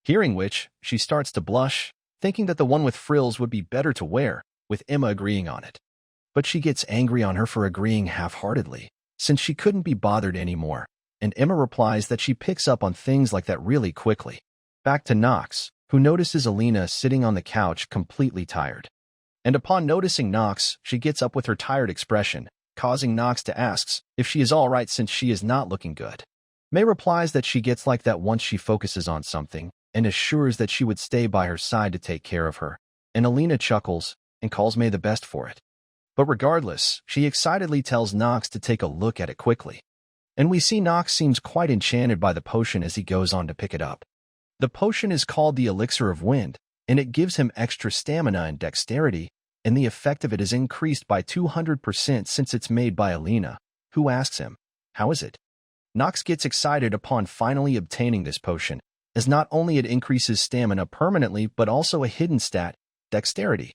Hearing which, she starts to blush, thinking that the one with frills would be better to wear, with Emma agreeing on it. But she gets angry on her for agreeing half-heartedly, since she couldn't be bothered anymore, and Emma replies that she picks up on things like that really quickly. Back to Nox, who notices Alina sitting on the couch completely tired. And upon noticing Nox, she gets up with her tired expression, causing Nox to ask if she is all right since she is not looking good. May replies that she gets like that once she focuses on something, and assures that she would stay by her side to take care of her, and Alina chuckles and calls May the best for it. But regardless, she excitedly tells Nox to take a look at it quickly. And we see Nox seems quite enchanted by the potion as he goes on to pick it up. The potion is called the Elixir of Wind, and it gives him extra stamina and dexterity, and the effect of it is increased by 200% since it's made by Alina, who asks him, how is it? Nox gets excited upon finally obtaining this potion, as not only it increases stamina permanently but also a hidden stat, dexterity.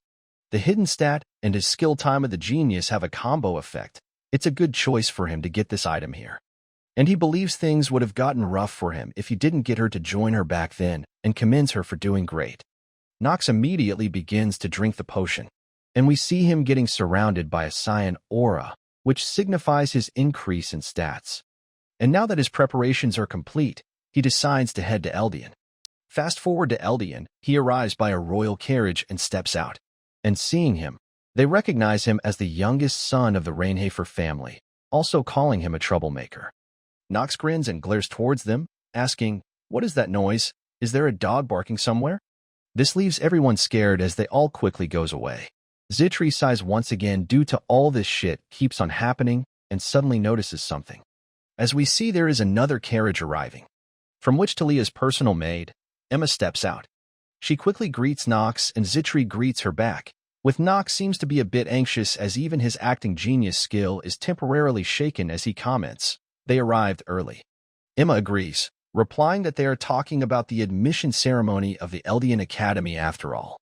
The hidden stat and his skill time of the genius have a combo effect. It's a good choice for him to get this item here. And he believes things would have gotten rough for him if he didn't get her to join her back then, and commends her for doing great. Nox immediately begins to drink the potion, and we see him getting surrounded by a cyan aura, which signifies his increase in stats. And now that his preparations are complete, he decides to head to Eldian. Fast forward to Eldian, he arrives by a royal carriage and steps out. And seeing him, they recognize him as the youngest son of the Rainhafer family, also calling him a troublemaker. Nox grins and glares towards them, asking, what is that noise? Is there a dog barking somewhere? This leaves everyone scared as they all quickly goes away. Zitri sighs once again due to all this shit keeps on happening, and suddenly notices something. As we see there is another carriage arriving, from which Talia's personal maid, Emma, steps out. She quickly greets Nox and Zitri greets her back, with Nox seems to be a bit anxious as even his acting genius skill is temporarily shaken as he comments, they arrived early. Emma agrees, replying that they are talking about the admission ceremony of the Eldian Academy after all.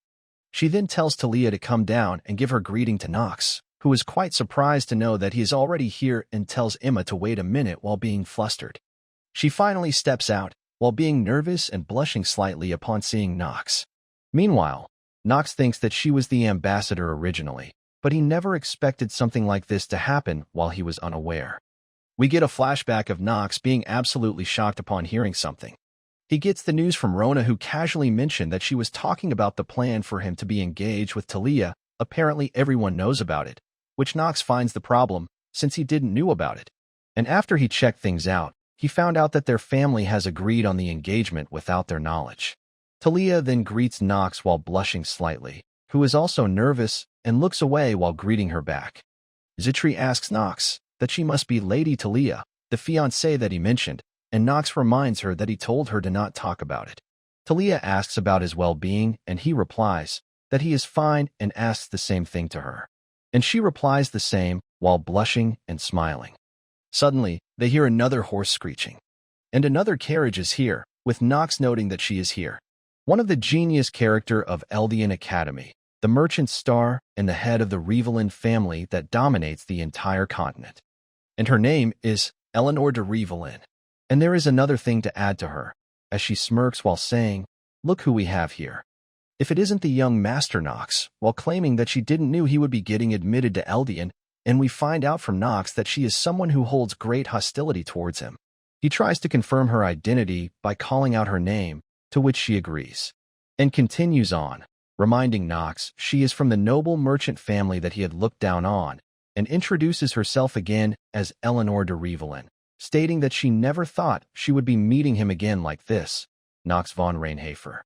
She then tells Talia to come down and give her greeting to Nox, who is quite surprised to know that he is already here, and tells Emma to wait a minute while being flustered. She finally steps out, while being nervous and blushing slightly upon seeing Nox. Meanwhile, Nox thinks that she was the ambassador originally, but he never expected something like this to happen while he was unaware. We get a flashback of Nox being absolutely shocked upon hearing something. He gets the news from Rona, who casually mentioned that she was talking about the plan for him to be engaged with Talia. Apparently everyone knows about it, which Nox finds the problem, since he didn't know about it. And after he checked things out, he found out that their family has agreed on the engagement without their knowledge. Talia then greets Nox while blushing slightly, who is also nervous and looks away while greeting her back. Zitri asks Nox that she must be Lady Talia, the fiancée that he mentioned, and Nox reminds her that he told her to not talk about it. Talia asks about his well-being, and he replies that he is fine and asks the same thing to her. And she replies the same while blushing and smiling. Suddenly, they hear another horse screeching. And another carriage is here, with Nox noting that she is here. One of the genius character of Eldian Academy, the merchant star and the head of the Revelin family that dominates the entire continent. And her name is Eleanor de Revelin. And there is another thing to add to her, as she smirks while saying, "Look who we have here." If it isn't the young Master Nox, while claiming that she didn't knew he would be getting admitted to Eldian, and we find out from Nox that she is someone who holds great hostility towards him. He tries to confirm her identity by calling out her name, to which she agrees, and continues on, reminding Nox she is from the noble merchant family that he had looked down on, and introduces herself again as Eleanor de Revelin, stating that she never thought she would be meeting him again like this, Nox von Reinhafer.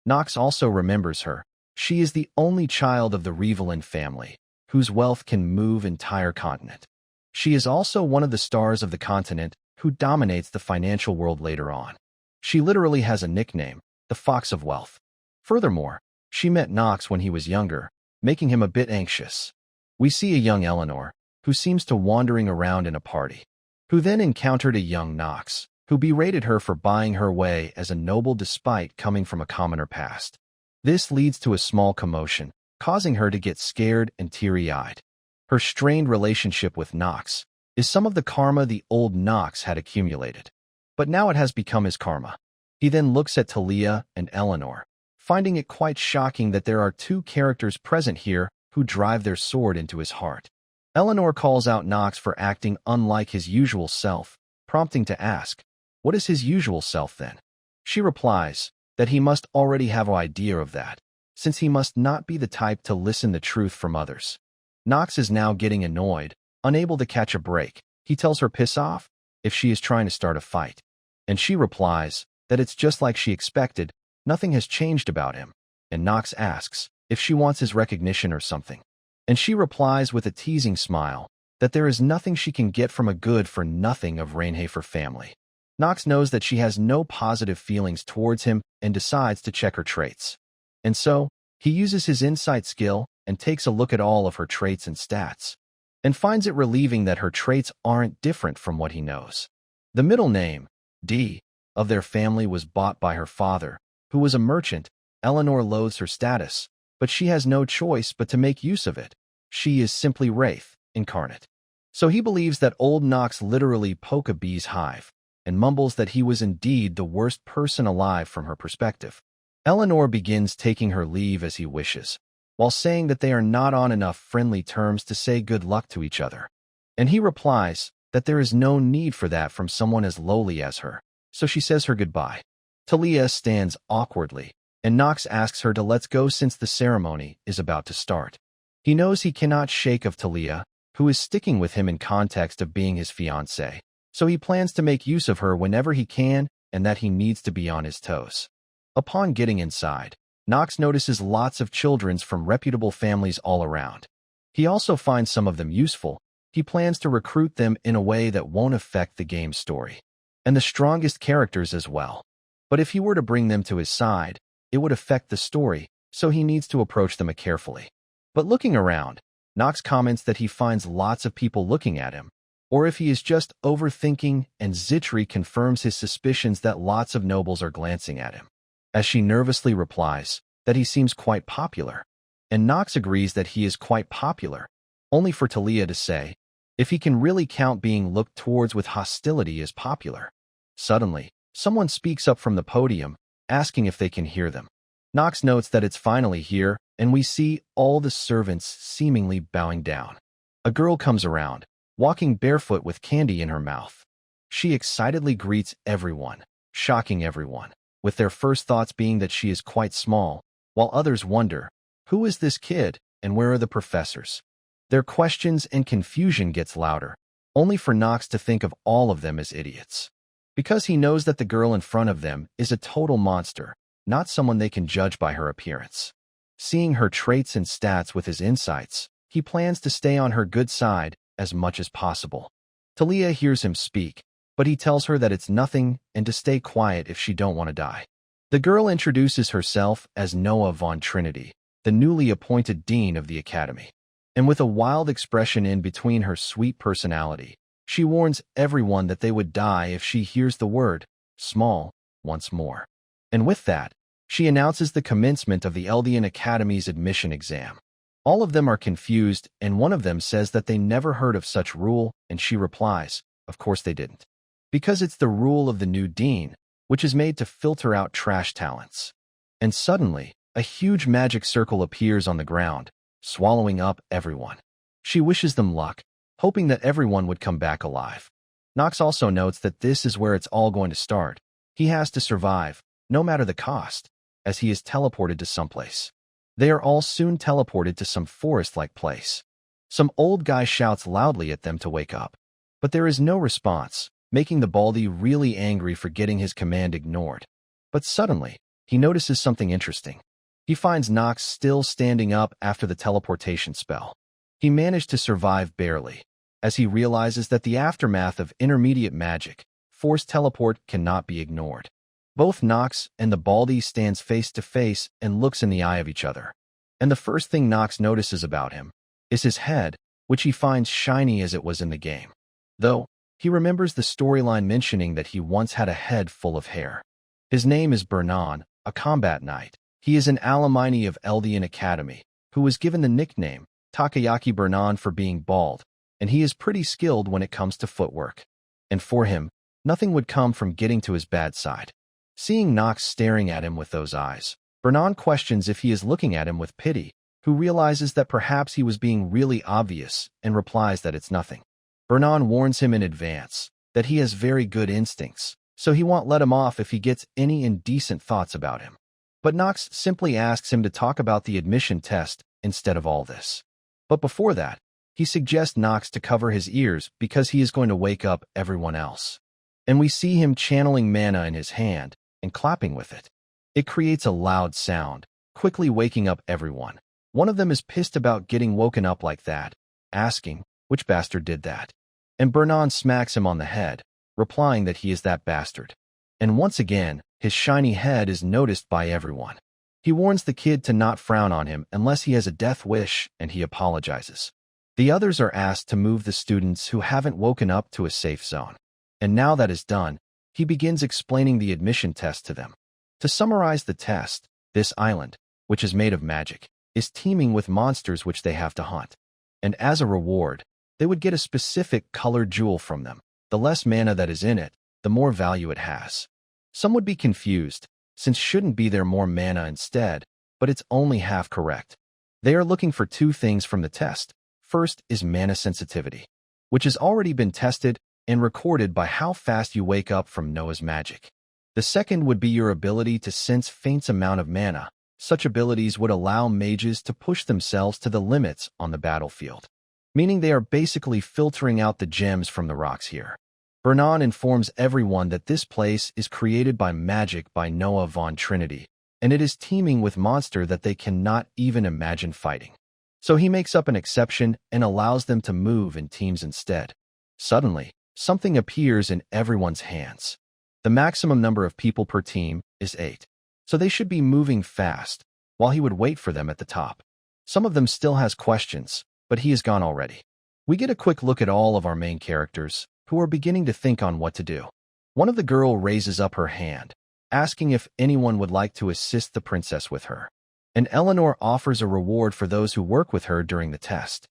Nox also remembers her. She is the only child of the Revelin family, whose wealth can move entire continent. She is also one of the stars of the continent who dominates the financial world later on. She literally has a nickname, the Fox of Wealth. Furthermore, she met Nox when he was younger, making him a bit anxious. We see a young Eleanor, who seems to wandering around in a party, who then encountered a young Nox, who berated her for buying her way as a noble despite coming from a commoner past. This leads to a small commotion, causing her to get scared and teary-eyed. Her strained relationship with Nox is some of the karma the old Nox had accumulated. But now it has become his karma. He then looks at Talia and Eleanor, finding it quite shocking that there are two characters present here who drive their sword into his heart. Eleanor calls out Nox for acting unlike his usual self, prompting to ask, what is his usual self then? She replies that he must already have an idea of that, since he must not be the type to listen the truth from others. Nox is now getting annoyed, unable to catch a break. He tells her piss off if she is trying to start a fight. And she replies that it's just like she expected, nothing has changed about him. And Nox asks if she wants his recognition or something. And she replies with a teasing smile that there is nothing she can get from a good-for-nothing of Reinhafer family. Nox knows that she has no positive feelings towards him and decides to check her traits. And so, he uses his insight skill and takes a look at all of her traits and stats, and finds it relieving that her traits aren't different from what he knows. The middle name, D, of their family was bought by her father, who was a merchant. Eleanor loathes her status, but she has no choice but to make use of it. She is simply Wraith, incarnate. So he believes that old Nox literally poke a bee's hive, and mumbles that he was indeed the worst person alive from her perspective. Eleanor begins taking her leave as he wishes, while saying that they are not on enough friendly terms to say good luck to each other. And he replies that there is no need for that from someone as lowly as her, so she says her goodbye. Talia stands awkwardly, and Nox asks her to let's go since the ceremony is about to start. He knows he cannot shake of Talia, who is sticking with him in context of being his fiancée, so he plans to make use of her whenever he can and that he needs to be on his toes. Upon getting inside, Nox notices lots of children from reputable families all around. He also finds some of them useful. He plans to recruit them in a way that won't affect the game's story, and the strongest characters as well. But if he were to bring them to his side, it would affect the story, so he needs to approach them carefully. But looking around, Nox comments that he finds lots of people looking at him, or if he is just overthinking, and Zitri confirms his suspicions that lots of nobles are glancing at him, as she nervously replies that he seems quite popular, and Nox agrees that he is quite popular, only for Talia to say if he can really count being looked towards with hostility as popular. Suddenly, someone speaks up from the podium, asking if they can hear them. Nox notes that it's finally here, and we see all the servants seemingly bowing down. A girl comes around, walking barefoot with candy in her mouth. She excitedly greets everyone, shocking everyone, with their first thoughts being that she is quite small, while others wonder, who is this kid, and where are the professors? Their questions and confusion gets louder, only for Nox to think of all of them as idiots. Because he knows that the girl in front of them is a total monster, not someone they can judge by her appearance. Seeing her traits and stats with his insights, he plans to stay on her good side as much as possible. Talia hears him speak, but he tells her that it's nothing and to stay quiet if she don't want to die. The girl introduces herself as Noah von Trinity, the newly appointed dean of the academy. And with a wild expression in between her sweet personality, she warns everyone that they would die if she hears the word small once more. And with that, she announces the commencement of the Eldian Academy's admission exam. All of them are confused, and one of them says that they never heard of such rule, and she replies, of course they didn't. Because it's the rule of the new dean, which is made to filter out trash talents. And suddenly, a huge magic circle appears on the ground, swallowing up everyone. She wishes them luck, hoping that everyone would come back alive. Nox also notes that this is where it's all going to start. He has to survive, no matter the cost, as he is teleported to someplace. They are all soon teleported to some forest-like place. Some old guy shouts loudly at them to wake up. But there is no response, making the Baldy really angry for getting his command ignored. But suddenly, he notices something interesting. He finds Nox still standing up after the teleportation spell. He managed to survive barely, as he realizes that the aftermath of intermediate magic, forced teleport, cannot be ignored. Both Nox and the Baldy stands face to face and looks in the eye of each other. And the first thing Nox notices about him is his head, which he finds shiny as it was in the game. Though, he remembers the storyline mentioning that he once had a head full of hair. His name is Bernan, a combat knight. He is an alumni of Eldian Academy, who was given the nickname Takayaki Bernan for being bald, and he is pretty skilled when it comes to footwork. And for him, nothing would come from getting to his bad side. Seeing Nox staring at him with those eyes, Bernan questions if he is looking at him with pity, who realizes that perhaps he was being really obvious and replies that it's nothing. Bernan warns him in advance that he has very good instincts, so he won't let him off if he gets any indecent thoughts about him. But Nox simply asks him to talk about the admission test instead of all this. But before that, he suggests Nox to cover his ears because he is going to wake up everyone else. And we see him channeling mana in his hand and clapping with it. It creates a loud sound, quickly waking up everyone. One of them is pissed about getting woken up like that, asking, which bastard did that? And Bernan smacks him on the head, replying that he is that bastard. And once again, his shiny head is noticed by everyone. He warns the kid to not frown on him unless he has a death wish, and he apologizes. The others are asked to move the students who haven't woken up to a safe zone. And now that is done, he begins explaining the admission test to them. To summarize the test, this island, which is made of magic, is teeming with monsters which they have to hunt. And as a reward, they would get a specific colored jewel from them. The less mana that is in it, the more value it has. Some would be confused, since shouldn't be there more mana instead, but it's only half correct. They are looking for two things from the test. First is mana sensitivity, which has already been tested and recorded by how fast you wake up from Noah's magic. The second would be your ability to sense faint amount of mana. Such abilities would allow mages to push themselves to the limits on the battlefield, meaning they are basically filtering out the gems from the rocks here. Bernan informs everyone that this place is created by magic by Noah von Trinity, and it is teeming with monsters that they cannot even imagine fighting. So he makes up an exception and allows them to move in teams instead. Suddenly, something appears in everyone's hands. The maximum number of people per team is 8, so they should be moving fast, while he would wait for them at the top. Some of them still has questions, but he is gone already. We get a quick look at all of our main characters, who are beginning to think on what to do. One of the girl raises up her hand, asking if anyone would like to assist the princess with her. And Eleanor offers a reward for those who work with her during the test.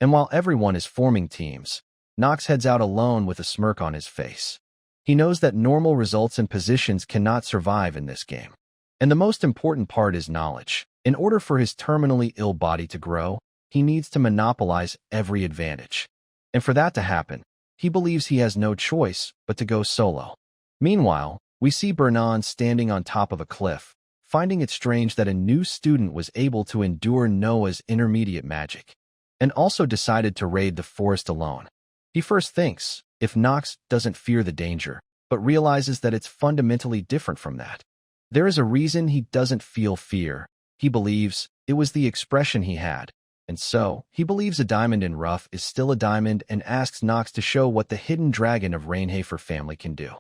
And while everyone is forming teams, Nox heads out alone with a smirk on his face. He knows that normal results and positions cannot survive in this game. And the most important part is knowledge. In order for his terminally ill body to grow, he needs to monopolize every advantage. And for that to happen, he believes he has no choice but to go solo. Meanwhile, we see Bernan standing on top of a cliff, finding it strange that a new student was able to endure Noah's intermediate magic, and also decided to raid the forest alone. He first thinks, if Nox doesn't fear the danger, but realizes that it's fundamentally different from that. There is a reason he doesn't feel fear. He believes it was the expression he had, And so, he believes a diamond in rough is still a diamond and asks Nox to show what the hidden dragon of Rainhafer family can do.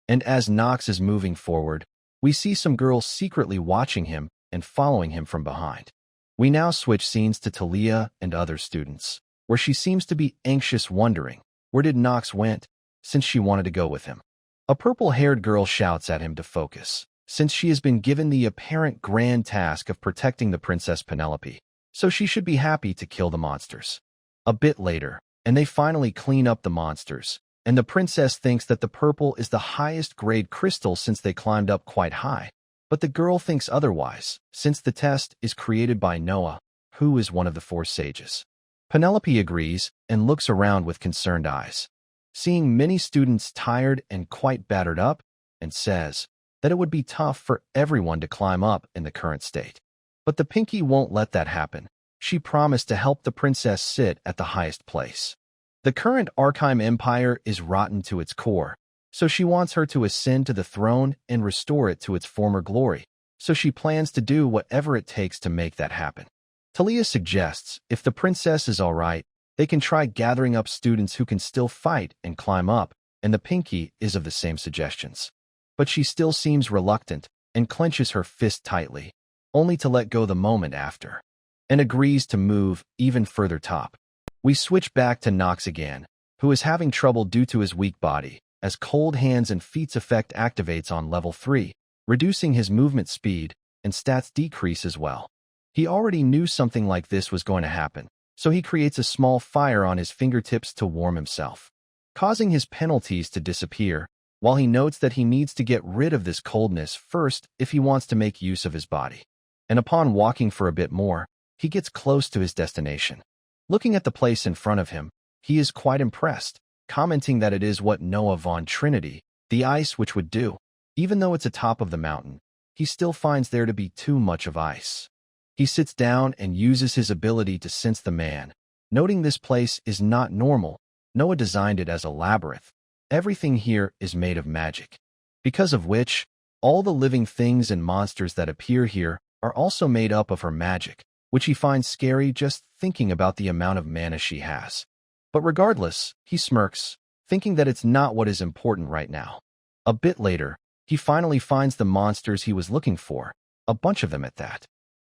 And as Nox is moving forward, we see some girls secretly watching him and following him from behind. We now switch scenes to Talia and other students, where she seems to be anxious, wondering, where did Nox went, since she wanted to go with him. A purple-haired girl shouts at him to focus, since she has been given the apparent grand task of protecting the Princess Penelope, so she should be happy to kill the monsters. A bit later, and they finally clean up the monsters, and the princess thinks that the purple is the highest grade crystal since they climbed up quite high. But the girl thinks otherwise, since the test is created by Noah, who is one of the 4 sages. Penelope agrees and looks around with concerned eyes, seeing many students tired and quite battered up, and says that it would be tough for everyone to climb up in the current state. But the Pinky won't let that happen. She promised to help the princess sit at the highest place. The current Arkham Empire is rotten to its core, so she wants her to ascend to the throne and restore it to its former glory, so she plans to do whatever it takes to make that happen. Talia suggests if the princess is all right, they can try gathering up students who can still fight and climb up, and the Pinky is of the same suggestions. But she still seems reluctant and clenches her fist tightly, only to let go the moment after, and agrees to move even further top. We switch back to Nox again, who is having trouble due to his weak body, as Cold Hands and Feet's effect activates on level 3, reducing his movement speed, and stats decrease as well. He already knew something like this was going to happen, so he creates a small fire on his fingertips to warm himself, causing his penalties to disappear, while he notes that he needs to get rid of this coldness first if he wants to make use of his body. And upon walking for a bit more, he gets close to his destination. Looking at the place in front of him, he is quite impressed, commenting that it is what Noah Von Trinity, the ice which would do. Even though it's atop of the mountain, he still finds there to be too much of ice. He sits down and uses his ability to sense the man, noting this place is not normal. Noah designed it as a labyrinth. Everything here is made of magic, because of which, all the living things and monsters that appear here are also made up of her magic, which he finds scary just thinking about the amount of mana she has. But regardless, he smirks, thinking that it's not what is important right now. A bit later, he finally finds the monsters he was looking for, a bunch of them at that.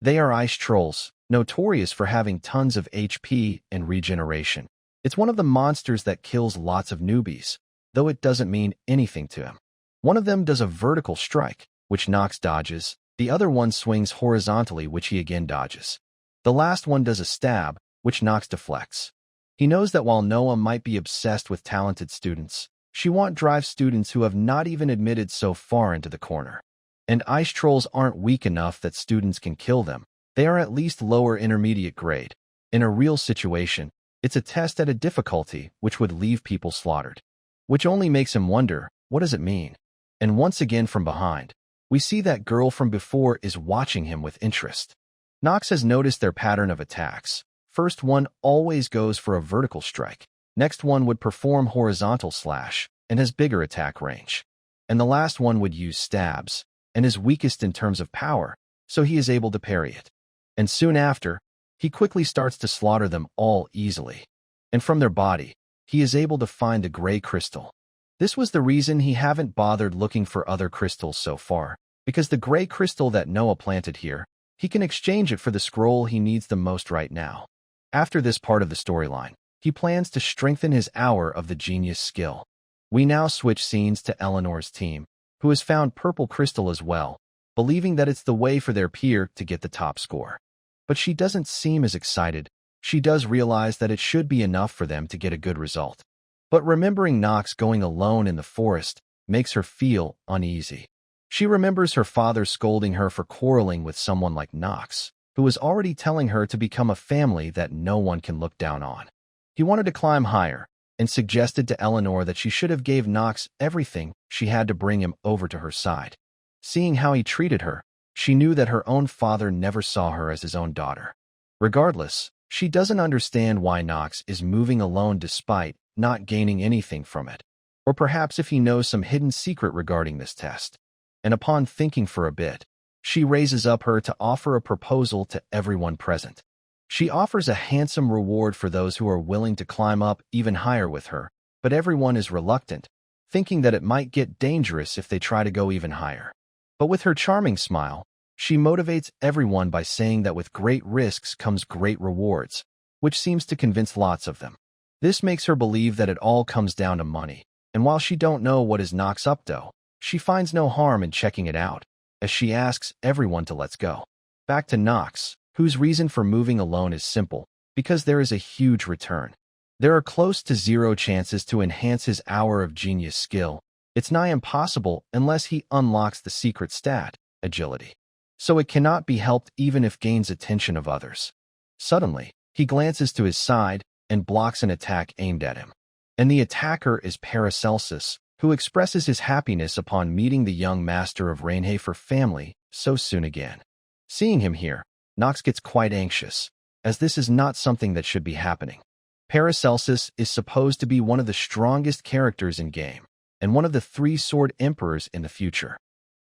They are ice trolls, notorious for having tons of HP and regeneration. It's one of the monsters that kills lots of newbies, though it doesn't mean anything to him. One of them does a vertical strike, which Nox dodges. The other one swings horizontally, which he again dodges. The last one does a stab, which Nox deflects. He knows that while Noah might be obsessed with talented students, she won't drive students who have not even admitted so far into the corner. And ice trolls aren't weak enough that students can kill them. They are at least lower intermediate grade. In a real situation, it's a test at a difficulty which would leave people slaughtered. Which only makes him wonder, what does it mean? And once again from behind, we see that girl from before is watching him with interest. Nox has noticed their pattern of attacks. First one always goes for a vertical strike. Next one would perform horizontal slash and has bigger attack range. And the last one would use stabs and is weakest in terms of power, so he is able to parry it. And soon after, he quickly starts to slaughter them all easily. And from their body, he is able to find the gray crystal. This was the reason he haven't bothered looking for other crystals so far, because the gray crystal that Noah planted here, he can exchange it for the scroll he needs the most right now. After this part of the storyline, he plans to strengthen his hour of the genius skill. We now switch scenes to Eleanor's team, who has found purple crystal as well, believing that it's the way for their peer to get the top score. But she doesn't seem as excited. She does realize that it should be enough for them to get a good result. But remembering Nox going alone in the forest makes her feel uneasy. She remembers her father scolding her for quarreling with someone like Nox, who was already telling her to become a family that no one can look down on. He wanted to climb higher, and suggested to Eleanor that she should have gave Nox everything she had to bring him over to her side. Seeing how he treated her, she knew that her own father never saw her as his own daughter. Regardless, she doesn't understand why Nox is moving alone despite not gaining anything from it. Or perhaps if he knows some hidden secret regarding this test. And upon thinking for a bit, she raises up her to offer a proposal to everyone present. She offers a handsome reward for those who are willing to climb up even higher with her, but everyone is reluctant, thinking that it might get dangerous if they try to go even higher. But with her charming smile, she motivates everyone by saying that with great risks comes great rewards, which seems to convince lots of them. This makes her believe that it all comes down to money, and while she don't know what is Nox up to, she finds no harm in checking it out, as she asks everyone to let's go. Back to Nox, whose reason for moving alone is simple, because there is a huge return. There are close to zero chances to enhance his hour of genius skill. It's nigh impossible unless he unlocks the secret stat, agility. So it cannot be helped even if gains attention of others. Suddenly, he glances to his side and blocks an attack aimed at him. And the attacker is Paracelsus, who expresses his happiness upon meeting the young master of Rainhafer family so soon again. Seeing him here, Nox gets quite anxious, as this is not something that should be happening. Paracelsus is supposed to be one of the strongest characters in game, and one of the 3 sword emperors in the future.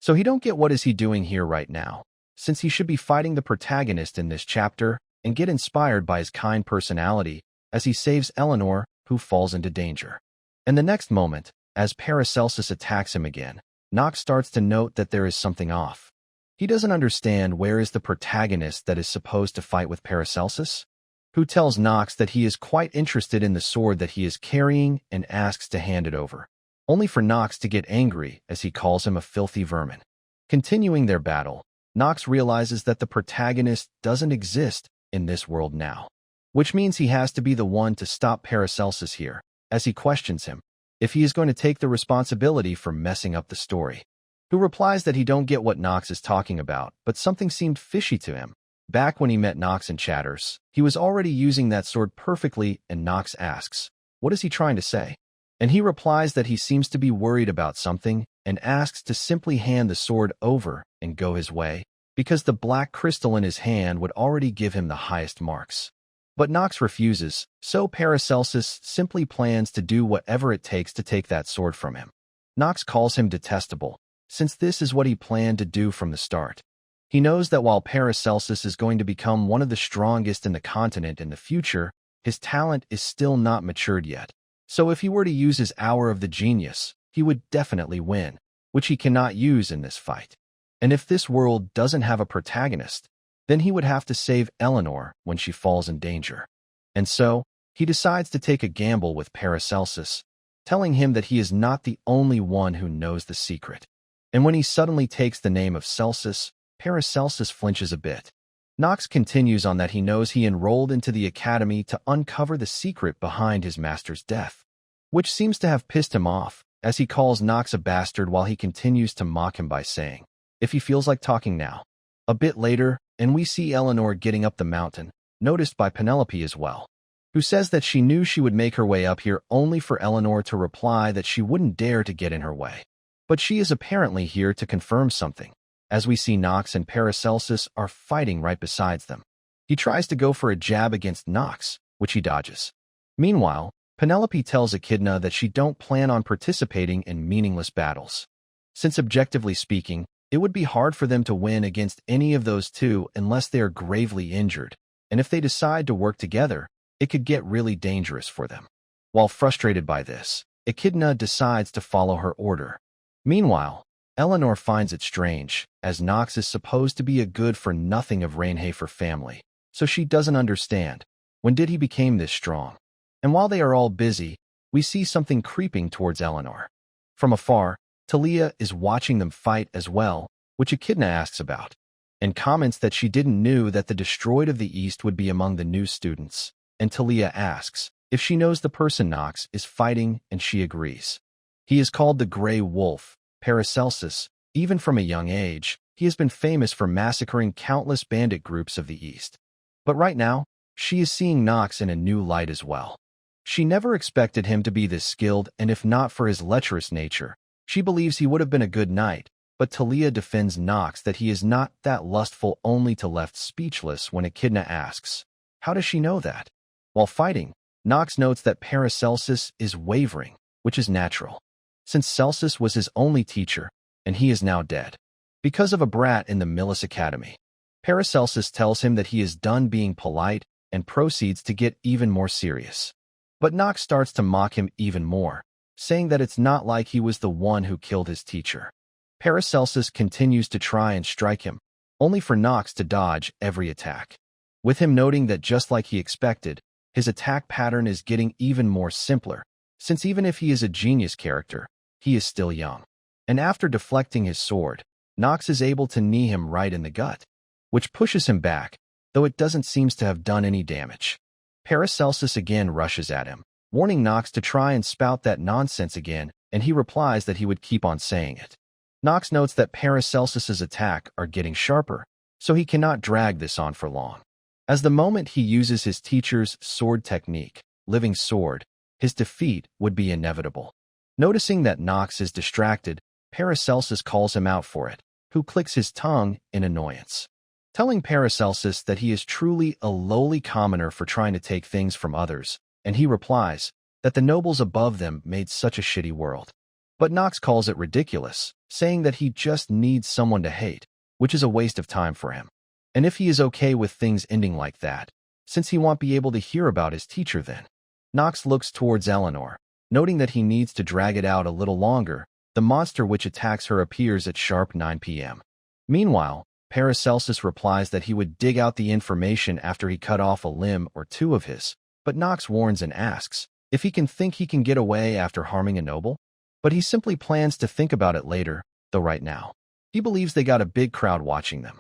So he don't get what is he doing here right now, since he should be fighting the protagonist in this chapter and get inspired by his kind personality as he saves Eleanor, who falls into danger. And the next moment, as Paracelsus attacks him again, Nox starts to note that there is something off. He doesn't understand where is the protagonist that is supposed to fight with Paracelsus, who tells Nox that he is quite interested in the sword that he is carrying and asks to hand it over, only for Nox to get angry as he calls him a filthy vermin. Continuing their battle, Nox realizes that the protagonist doesn't exist in this world now, which means he has to be the one to stop Paracelsus here, as he questions him if he is going to take the responsibility for messing up the story. Who replies that he don't get what Nox is talking about, but something seemed fishy to him. Back when he met Nox in Chatters, he was already using that sword perfectly, and Nox asks, what is he trying to say? And he replies that he seems to be worried about something and asks to simply hand the sword over and go his way, because the black crystal in his hand would already give him the highest marks. But Nox refuses, so Paracelsus simply plans to do whatever it takes to take that sword from him. Nox calls him detestable, since this is what he planned to do from the start. He knows that while Paracelsus is going to become one of the strongest in the continent in the future, his talent is still not matured yet. So if he were to use his hour of the genius, he would definitely win, which he cannot use in this fight. And if this world doesn't have a protagonist, then he would have to save Eleanor when she falls in danger. And so, he decides to take a gamble with Paracelsus, telling him that he is not the only one who knows the secret. And when he suddenly takes the name of Celsus, Paracelsus flinches a bit. Nox continues on that he knows he enrolled into the academy to uncover the secret behind his master's death, which seems to have pissed him off, as he calls Nox a bastard while he continues to mock him by saying, if he feels like talking now. A bit later, and we see Eleanor getting up the mountain, noticed by Penelope as well, who says that she knew she would make her way up here only for Eleanor to reply that she wouldn't dare to get in her way. But she is apparently here to confirm something, as we see Nox and Paracelsus are fighting right beside them. He tries to go for a jab against Nox, which he dodges. Meanwhile, Penelope tells Echidna that she don't plan on participating in meaningless battles, since objectively speaking, it would be hard for them to win against any of those two unless they are gravely injured, and if they decide to work together, it could get really dangerous for them. While frustrated by this, Echidna decides to follow her order. Meanwhile, Eleanor finds it strange, as Nox is supposed to be a good-for-nothing of Rainhafer family, so she doesn't understand. When did he become this strong? And while they are all busy, we see something creeping towards Eleanor. From afar, Talia is watching them fight as well, which Echidna asks about, and comments that she didn't know that the Destroyed of the East would be among the new students, and Talia asks if she knows the person Nox is fighting, and she agrees. He is called the Grey Wolf, Paracelsus. Even from a young age, he has been famous for massacring countless bandit groups of the East. But right now, she is seeing Nox in a new light as well. She never expected him to be this skilled, and if not for his lecherous nature, she believes he would have been a good knight, but Talia defends Nox that he is not that lustful, only to left speechless when Echidna asks, how does she know that? While fighting, Nox notes that Paracelsus is wavering, which is natural, since Celsus was his only teacher, and he is now dead, because of a brat in the Millis Academy. Paracelsus tells him that he is done being polite and proceeds to get even more serious. But Nox starts to mock him even more, saying that it's not like he was the one who killed his teacher. Paracelsus continues to try and strike him, only for Nox to dodge every attack, with him noting that just like he expected, his attack pattern is getting even more simpler, since even if he is a genius character, he is still young. And after deflecting his sword, Nox is able to knee him right in the gut, which pushes him back, though it doesn't seem to have done any damage. Paracelsus again rushes at him, warning Nox to try and spout that nonsense again, and he replies that he would keep on saying it. Nox notes that Paracelsus's attack are getting sharper, so he cannot drag this on for long. As the moment he uses his teacher's sword technique, living sword, his defeat would be inevitable. Noticing that Nox is distracted, Paracelsus calls him out for it, who clicks his tongue in annoyance, telling Paracelsus that he is truly a lowly commoner for trying to take things from others, and he replies that the nobles above them made such a shitty world. But Nox calls it ridiculous, saying that he just needs someone to hate, which is a waste of time for him. And if he is okay with things ending like that, since he won't be able to hear about his teacher then. Nox looks towards Eleanor, noting that he needs to drag it out a little longer. The monster which attacks her appears at sharp 9 p.m. Meanwhile, Paracelsus replies that he would dig out the information after he cut off a limb or two of his, but Nox warns and asks if he can get away after harming a noble. But he simply plans to think about it later, though right now, he believes they got a big crowd watching them.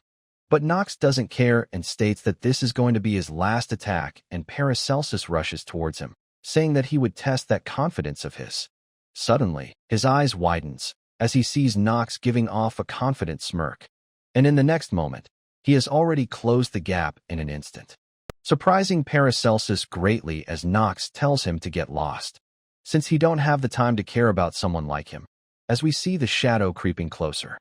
But Nox doesn't care and states that this is going to be his last attack, and Paracelsus rushes towards him, saying that he would test that confidence of his. Suddenly, his eyes widens as he sees Nox giving off a confident smirk. And in the next moment, he has already closed the gap in an instant, surprising Paracelsus greatly as Nox tells him to get lost, since he don't have the time to care about someone like him. As we see the shadow creeping closer,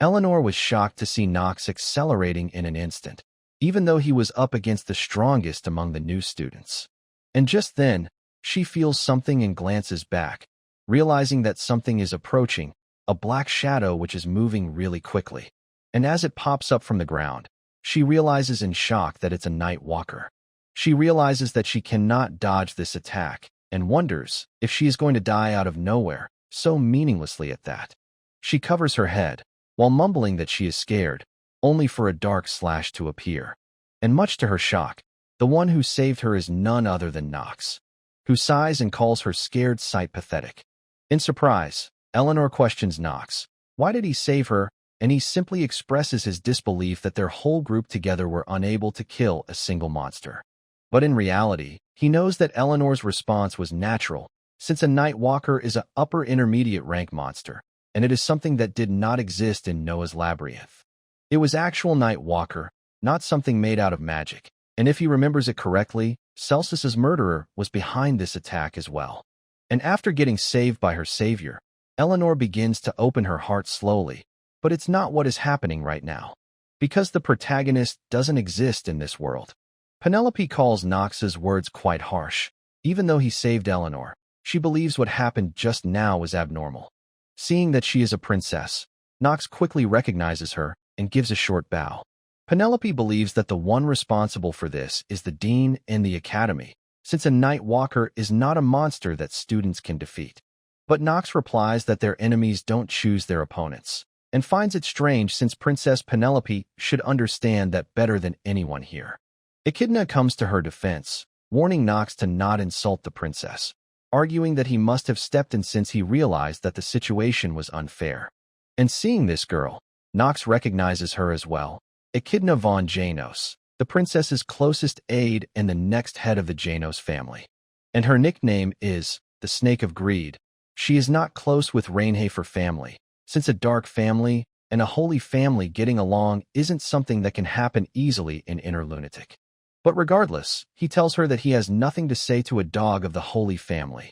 Eleanor was shocked to see Nox accelerating in an instant, even though he was up against the strongest among the new students. And just then, she feels something and glances back, realizing that something is approaching, a black shadow which is moving really quickly. And as it pops up from the ground, she realizes in shock that it's a night walker. She realizes that she cannot dodge this attack, and wonders if she is going to die out of nowhere, so meaninglessly at that. She covers her head, while mumbling that she is scared, only for a dark slash to appear. And much to her shock, the one who saved her is none other than Nox, who sighs and calls her scared sight pathetic. In surprise, Eleanor questions Nox. Why did he save her? And he simply expresses his disbelief that their whole group together were unable to kill a single monster. But in reality, he knows that Eleanor's response was natural, since a Night Walker is an upper intermediate rank monster, and it is something that did not exist in Noah's Labyrinth. It was actual Night Walker, not something made out of magic, and if he remembers it correctly, Celsus's murderer was behind this attack as well. And after getting saved by her savior, Eleanor begins to open her heart slowly, but it's not what is happening right now, because the protagonist doesn't exist in this world. Penelope calls Nox's words quite harsh. Even though he saved Eleanor, she believes what happened just now was abnormal. Seeing that she is a princess, Nox quickly recognizes her and gives a short bow. Penelope believes that the one responsible for this is the dean in the academy, since a Night Walker is not a monster that students can defeat. But Nox replies that their enemies don't choose their opponents, and finds it strange since Princess Penelope should understand that better than anyone here. Echidna comes to her defense, warning Nox to not insult the princess, arguing that he must have stepped in since he realized that the situation was unfair. And seeing this girl, Nox recognizes her as well, Echidna von Janos, the princess's closest aide and the next head of the Janos family. And her nickname is the Snake of Greed. She is not close with Rainhafer family, since a dark family and a holy family getting along isn't something that can happen easily in Inner Lunatic. But regardless, he tells her that he has nothing to say to a dog of the holy family,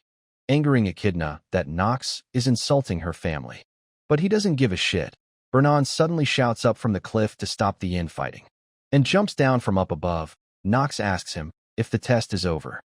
angering Echidna that Nox is insulting her family. But he doesn't give a shit. Vernon suddenly shouts up from the cliff to stop the infighting, and jumps down from up above. Nox asks him if the test is over,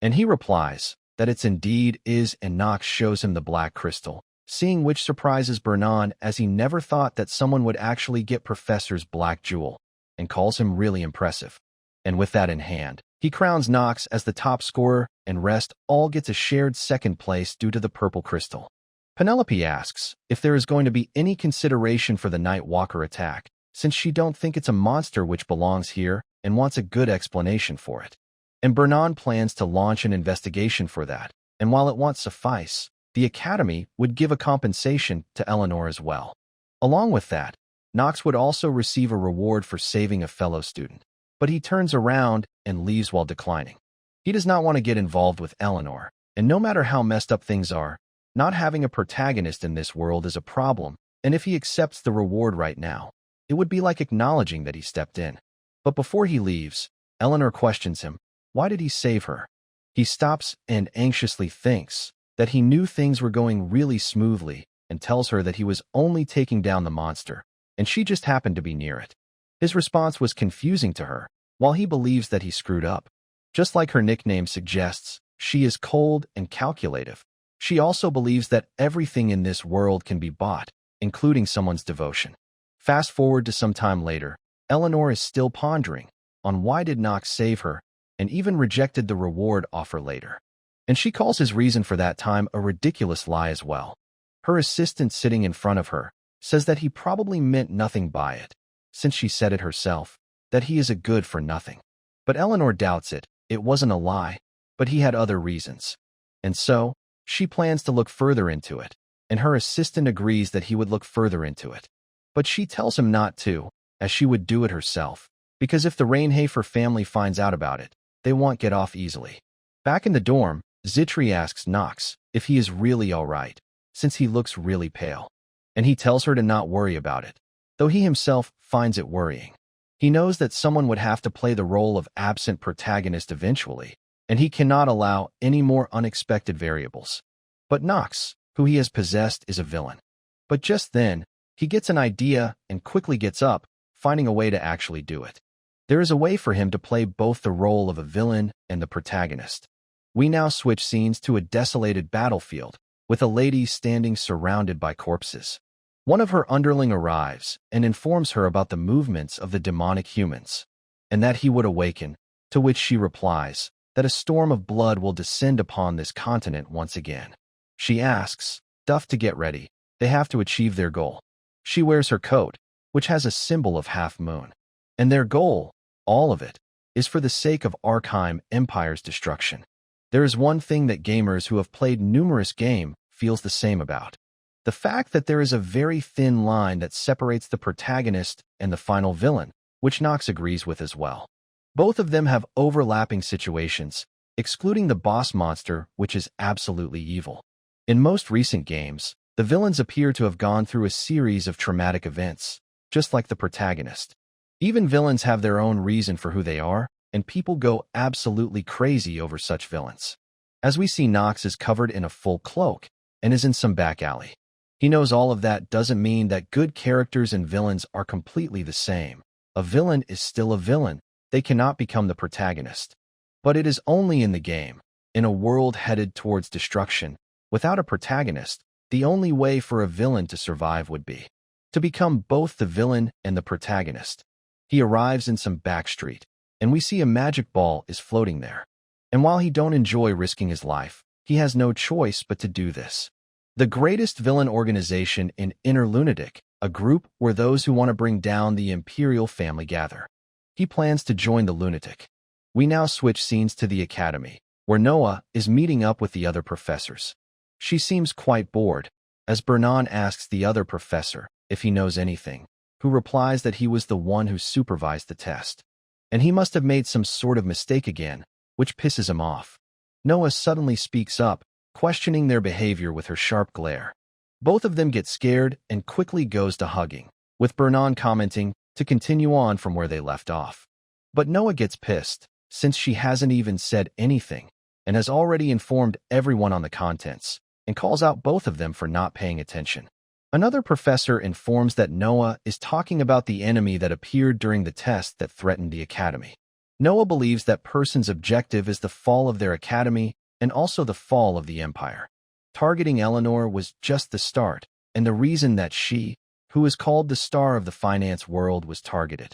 and he replies that it's indeed is, and Nox shows him the black crystal, seeing which surprises Vernon as he never thought that someone would actually get Professor's black jewel, and calls him really impressive. And with that in hand, He crowns Knox as the top scorer, and Rest all gets a shared second place due to the purple crystal. Penelope asks if there is going to be any consideration for the Night Walker attack, since she don't think it's a monster which belongs here and wants a good explanation for it. And Bernan plans to launch an investigation for that, and while it won't suffice, the Academy would give a compensation to Eleanor as well. Along with that, Knox would also receive a reward for saving a fellow student, but he turns around and leaves while declining. He does not want to get involved with Eleanor, and no matter how messed up things are, not having a protagonist in this world is a problem, and if he accepts the reward right now, it would be like acknowledging that he stepped in. But before he leaves, Eleanor questions him. Why did he save her? He stops and anxiously thinks that he knew things were going really smoothly and tells her that he was only taking down the monster, and she just happened to be near it. His response was confusing to her, while he believes that he screwed up. Just like her nickname suggests, she is cold and calculative. She also believes that everything in this world can be bought, including someone's devotion. Fast forward to some time later, Eleanor is still pondering on why did Knox save her, and even rejected the reward offer later. And she calls his reason for that time a ridiculous lie as well. Her assistant sitting in front of her says that he probably meant nothing by it, since she said it herself, that he is a good for nothing. But Eleanor doubts it. It wasn't a lie, but he had other reasons. And so, she plans to look further into it, and her assistant agrees that he would look further into it. But she tells him not to, as she would do it herself, because if the Rainhafer family finds out about it, they won't get off easily. Back in the dorm, Zitri asks Knox if he is really alright, since he looks really pale. And he tells her to not worry about it, though he himself finds it worrying. He knows that someone would have to play the role of absent protagonist eventually, and he cannot allow any more unexpected variables. But Knox, who he has possessed, is a villain. But just then, he gets an idea and quickly gets up, finding a way to actually do it. There is a way for him to play both the role of a villain and the protagonist. We now switch scenes to a desolated battlefield, with a lady standing surrounded by corpses. One of her underling arrives and informs her about the movements of the demonic humans, and that he would awaken, to which she replies that a storm of blood will descend upon this continent once again. She asks Duff to get ready. They have to achieve their goal. She wears her coat, which has a symbol of half-moon. And their goal, all of it, is for the sake of Arkham Empire's destruction. There is one thing that gamers who have played numerous games feels the same about. The fact that there is a very thin line that separates the protagonist and the final villain, which Knox agrees with as well. Both of them have overlapping situations, excluding the boss monster, which is absolutely evil. In most recent games, the villains appear to have gone through a series of traumatic events, just like the protagonist. Even villains have their own reason for who they are, and people go absolutely crazy over such villains. As we see, Knox is covered in a full cloak and is in some back alley. He knows all of that doesn't mean that good characters and villains are completely the same. A villain is still a villain. They cannot become the protagonist. But it is only in the game, in a world headed towards destruction, without a protagonist, the only way for a villain to survive would be to become both the villain and the protagonist. He arrives in some back street, and we see a magic ball is floating there. And while he don't enjoy risking his life, he has no choice but to do this. The greatest villain organization in Inner Lunatic, a group where those who want to bring down the Imperial family gather. He plans to join the Lunatic. We now switch scenes to the Academy, where Noah is meeting up with the other professors. She seems quite bored, as Bernan asks the other professor if he knows anything, who replies that he was the one who supervised the test. And he must have made some sort of mistake again, which pisses him off. Noah suddenly speaks up, questioning their behavior with her sharp glare. Both of them get scared and quickly goes to hugging, with Bernan commenting to continue on from where they left off. But Noah gets pissed, since she hasn't even said anything, and has already informed everyone on the contents, and calls out both of them for not paying attention. Another professor informs that Noah is talking about the enemy that appeared during the test that threatened the Academy. Noah believes that person's objective is the fall of their Academy and also the fall of the Empire. Targeting Eleanor was just the start, and the reason that she, who is called the star of the finance world, was targeted.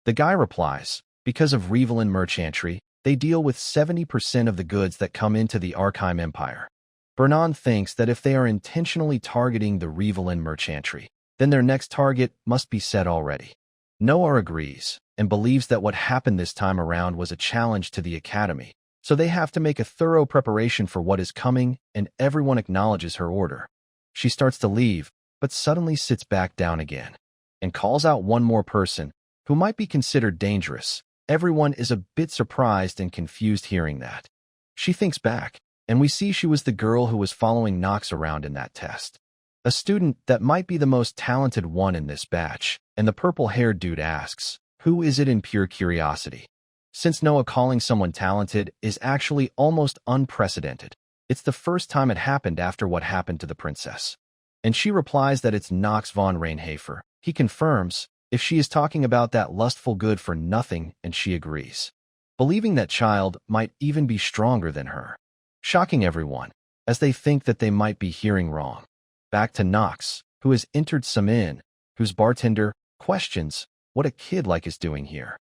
The guy replies, because of Revelin merchantry, They deal with 70% of the goods that come into the Archime Empire. Bernan thinks that if they are intentionally targeting the Revelin merchantry, then their next target must be set already. Noah agrees and believes that what happened this time around was a challenge to the Academy, so they have to make a thorough preparation for what is coming, and everyone acknowledges her order. She starts to leave, but suddenly sits back down again and calls out one more person who might be considered dangerous. Everyone is a bit surprised and confused hearing that. She thinks back, and we see she was the girl who was following Nox around in that test. A student that might be the most talented one in this batch, and the purple-haired dude asks, "Who is it?" in pure curiosity. Since Noah calling someone talented is actually almost unprecedented, it's the first time it happened after what happened to the princess. And she replies that it's Nox von Reinhafer. He confirms if she is talking about that lustful good for nothing, and she agrees, believing that child might even be stronger than her, shocking everyone, as they think that they might be hearing wrong. Back to Nox, who has entered some inn, whose bartender questions what a kid like is doing here.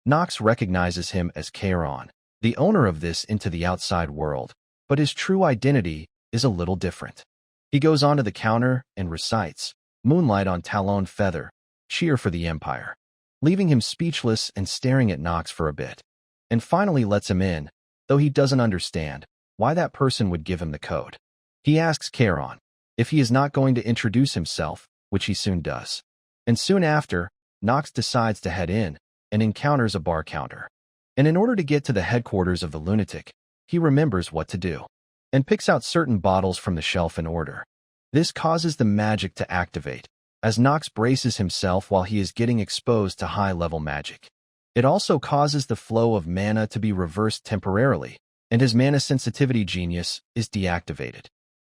Nox recognizes him as Charon, the owner of this into the outside world, but his true identity is a little different. He goes onto the counter and recites, "Moonlight on Talon Feather, cheer for the Empire," leaving him speechless and staring at Nox for a bit, and finally lets him in, though he doesn't understand why that person would give him the code. He asks Charon if he is not going to introduce himself, which he soon does. And soon after, Nox decides to head in and encounters a bar counter. And in order to get to the headquarters of the lunatic, he remembers what to do and picks out certain bottles from the shelf in order. This causes the magic to activate, as Nox braces himself while he is getting exposed to high-level magic. It also causes the flow of mana to be reversed temporarily, and his mana sensitivity genius is deactivated,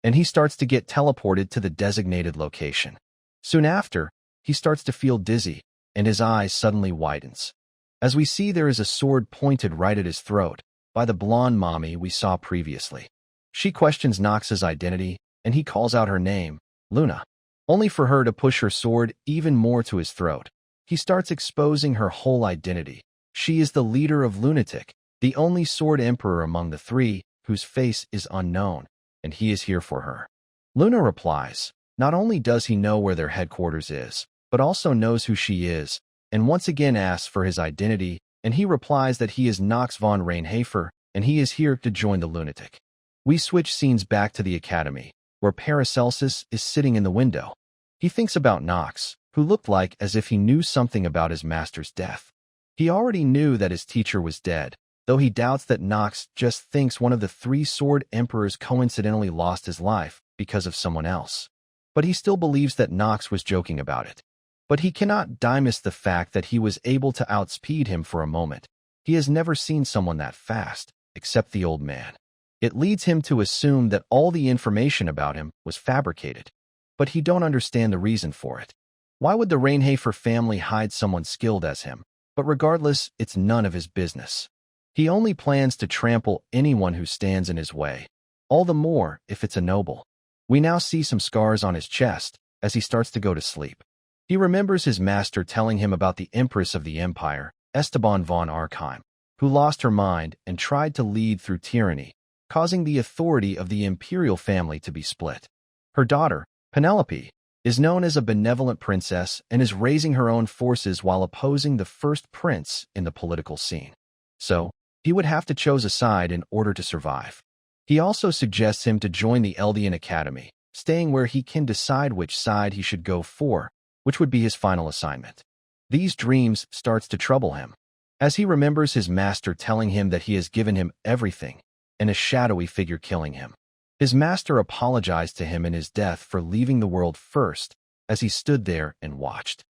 and he starts to get teleported to the designated location. Soon after, he starts to feel dizzy, and his eyes suddenly widens. As we see, there is a sword pointed right at his throat by the blonde mommy we saw previously. She questions Nox's identity, and he calls out her name, Luna, only for her to push her sword even more to his throat. He starts exposing her whole identity. She is the leader of Lunatic, the only sword emperor among the three, whose face is unknown, and he is here for her. Luna replies, not only does he know where their headquarters is, but also knows who she is, and once again asks for his identity, and he replies that he is Nox von Reinhafer, and he is here to join the Lunatic. We switch scenes back to the academy, where Paracelsus is sitting in the window. He thinks about Nox, who looked like as if he knew something about his master's death. He already knew that his teacher was dead, though he doubts that Nox just thinks one of the three sword emperors coincidentally lost his life because of someone else. But he still believes that Nox was joking about it. But he cannot dismiss the fact that he was able to outspeed him for a moment. He has never seen someone that fast, except the old man. It leads him to assume that all the information about him was fabricated. But he don't understand the reason for it. Why would the Reinhafer family hide someone skilled as him? But regardless, it's none of his business. He only plans to trample anyone who stands in his way, all the more if it's a noble. We now see some scars on his chest as he starts to go to sleep. He remembers his master telling him about the Empress of the Empire, Esteban von Archheim, who lost her mind and tried to lead through tyranny, causing the authority of the imperial family to be split. Her daughter, Penelope, is known as a benevolent princess and is raising her own forces while opposing the first prince in the political scene. So, he would have to choose a side in order to survive. He also suggests him to join the Eldian Academy, staying where he can decide which side he should go for, which would be his final assignment. These dreams starts to trouble him, as he remembers his master telling him that he has given him everything, and a shadowy figure killing him. His master apologized to him in his death for leaving the world first, as he stood there and watched.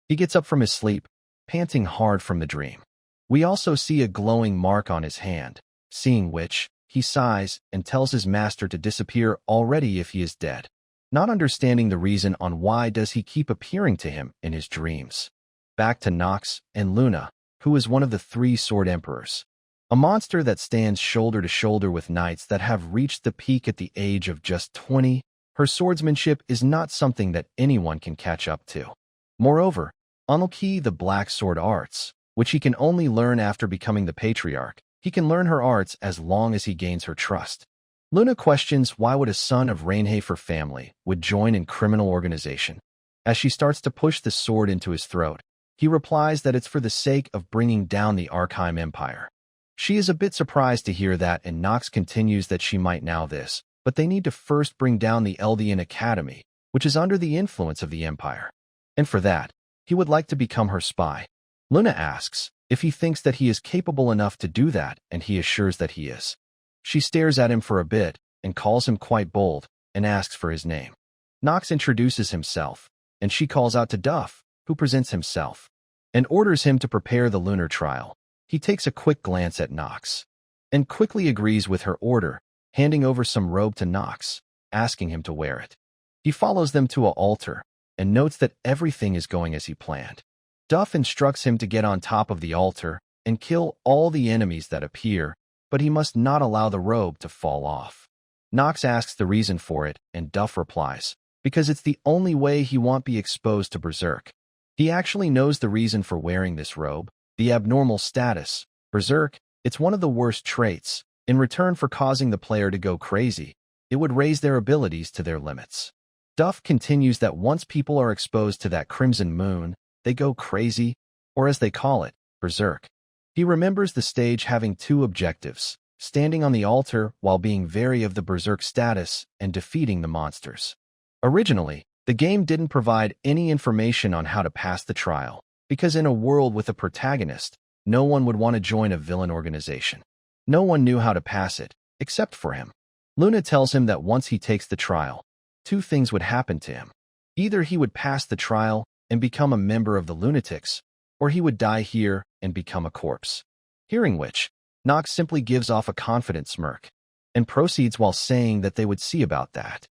He gets up from his sleep, panting hard from the dream. We also see a glowing mark on his hand, seeing which, he sighs and tells his master to disappear already if he is dead, not understanding the reason on why does he keep appearing to him in his dreams. Back to Nox and Luna, who is one of the three sword emperors. A monster that stands shoulder to shoulder with knights that have reached the peak at the age of just 20, her swordsmanship is not something that anyone can catch up to. Moreover, unlike the black sword arts, which he can only learn after becoming the patriarch, He can learn her arts as long as he gains her trust. Luna questions why would a son of Rainhafer family would join in criminal organization. As she starts to push the sword into his throat, he replies that it's for the sake of bringing down the Arkheim Empire. She is a bit surprised to hear that, and Nox continues that she might now this, but they need to first bring down the Eldian Academy, which is under the influence of the Empire. And for that, he would like to become her spy. Luna asks if he thinks that he is capable enough to do that, and he assures that he is. She stares at him for a bit and calls him quite bold and asks for his name. Nox introduces himself, and she calls out to Duff, who presents himself and orders him to prepare the lunar trial. He takes a quick glance at Nox and quickly agrees with her order, handing over some robe to Nox, asking him to wear it. He follows them to an altar and notes that everything is going as he planned. Duff instructs him to get on top of the altar and kill all the enemies that appear, but he must not allow the robe to fall off. Nox asks the reason for it, and Duff replies, because it's the only way he won't be exposed to Berserk. He actually knows the reason for wearing this robe, the abnormal status. Berserk, it's one of the worst traits. In return for causing the player to go crazy, it would raise their abilities to their limits. Duff continues that once people are exposed to that crimson moon, they go crazy, or as they call it, Berserk. He remembers the stage having two objectives, standing on the altar while being wary of the Berserk status and defeating the monsters. Originally, the game didn't provide any information on how to pass the trial, because in a world with a protagonist, no one would want to join a villain organization. No one knew how to pass it, except for him. Luna tells him that once he takes the trial, two things would happen to him. Either he would pass the trial and become a member of the Lunatics, or he would die here and become a corpse. Hearing which, Nox simply gives off a confident smirk, and proceeds while saying that they would see about that.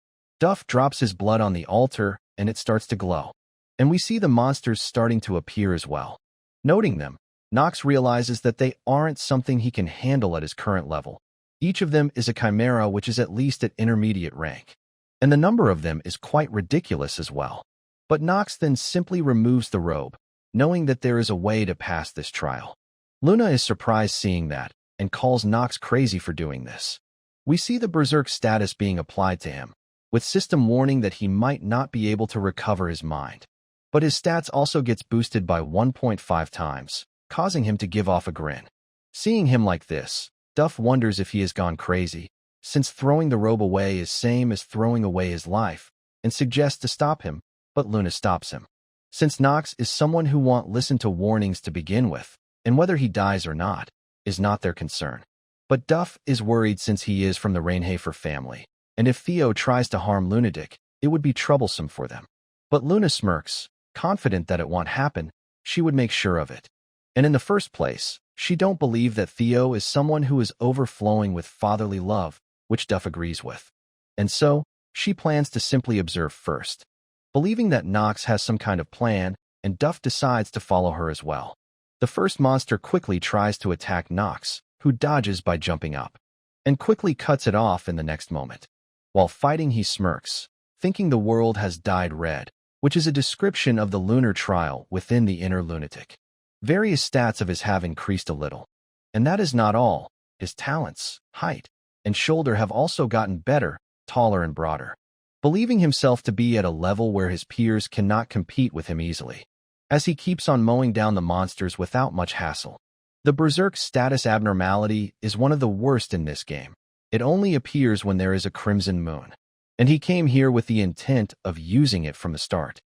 Duff drops his blood on the altar, and it starts to glow. And we see the monsters starting to appear as well. Noting them, Nox realizes that they aren't something he can handle at his current level. Each of them is a chimera which is at least at intermediate rank. And the number of them is quite ridiculous as well. But Nox then simply removes the robe, knowing that there is a way to pass this trial. Luna is surprised seeing that, and calls Nox crazy for doing this. We see the Berserk status being applied to him, with system warning that he might not be able to recover his mind. But his stats also gets boosted by 1.5 times, causing him to give off a grin. Seeing him like this, Duff wonders if he has gone crazy, since throwing the robe away is same as throwing away his life, and suggests to stop him, but Luna stops him. Since Nox is someone who won't listen to warnings to begin with, and whether he dies or not, is not their concern. But Duff is worried since he is from the Rainhafer family, and if Theo tries to harm Lunatic, it would be troublesome for them. But Luna smirks, confident that it won't happen, she would make sure of it. And in the first place, she don't believe that Theo is someone who is overflowing with fatherly love, which Duff agrees with. And so, she plans to simply observe first. Believing that Nox has some kind of plan, and Duff decides to follow her as well. The first monster quickly tries to attack Nox, who dodges by jumping up, and quickly cuts it off in the next moment. While fighting, he smirks, thinking the world has dyed red, which is a description of the lunar trial within the inner lunatic. Various stats of his have increased a little. And that is not all. His talents, height, and shoulder have also gotten better, taller and broader, believing himself to be at a level where his peers cannot compete with him easily, as he keeps on mowing down the monsters without much hassle. The Berserk status abnormality is one of the worst in this game. It only appears when there is a crimson moon, and he came here with the intent of using it from the start.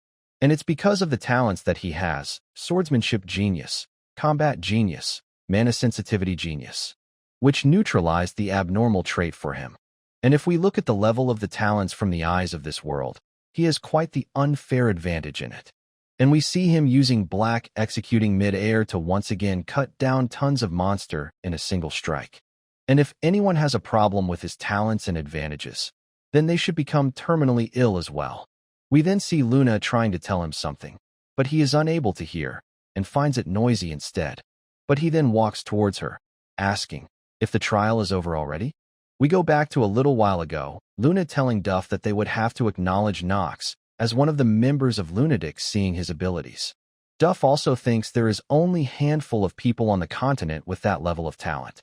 And it's because of the talents that he has: swordsmanship genius, combat genius, mana sensitivity genius, which neutralized the abnormal trait for him. And if we look at the level of the talents from the eyes of this world, he has quite the unfair advantage in it. And we see him using black executing mid-air to once again cut down tons of monster in a single strike. And if anyone has a problem with his talents and advantages, then they should become terminally ill as well. We then see Luna trying to tell him something, but he is unable to hear, and finds it noisy instead. But he then walks towards her, asking if the trial is over already. We go back to a little while ago, Luna telling Duff that they would have to acknowledge Nox as one of the members of Lunatics, seeing his abilities. Duff also thinks there is only a handful of people on the continent with that level of talent.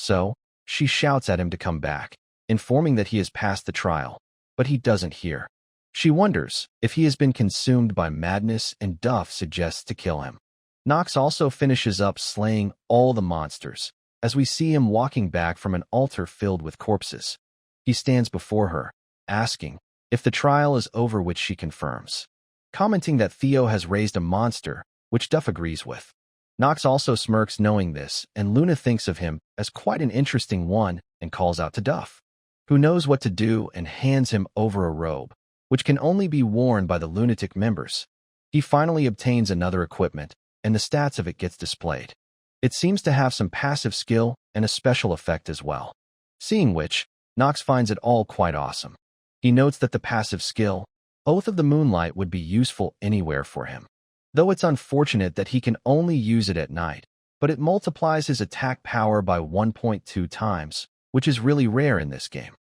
So, she shouts at him to come back, informing that he has passed the trial, but he doesn't hear. She wonders if he has been consumed by madness, and Duff suggests to kill him. Nox also finishes up slaying all the monsters, as we see him walking back from an altar filled with corpses. He stands before her, asking if the trial is over, which she confirms, commenting that Theo has raised a monster, which Duff agrees with. Nox also smirks knowing this, and Luna thinks of him as quite an interesting one and calls out to Duff, who knows what to do and hands him over a robe, which can only be worn by the lunatic members. He finally obtains another equipment, and the stats of it gets displayed. It seems to have some passive skill and a special effect as well. Seeing which, Nox finds it all quite awesome. He notes that the passive skill, Oath of the Moonlight, would be useful anywhere for him. Though it's unfortunate that he can only use it at night, but it multiplies his attack power by 1.2 times, which is really rare in this game.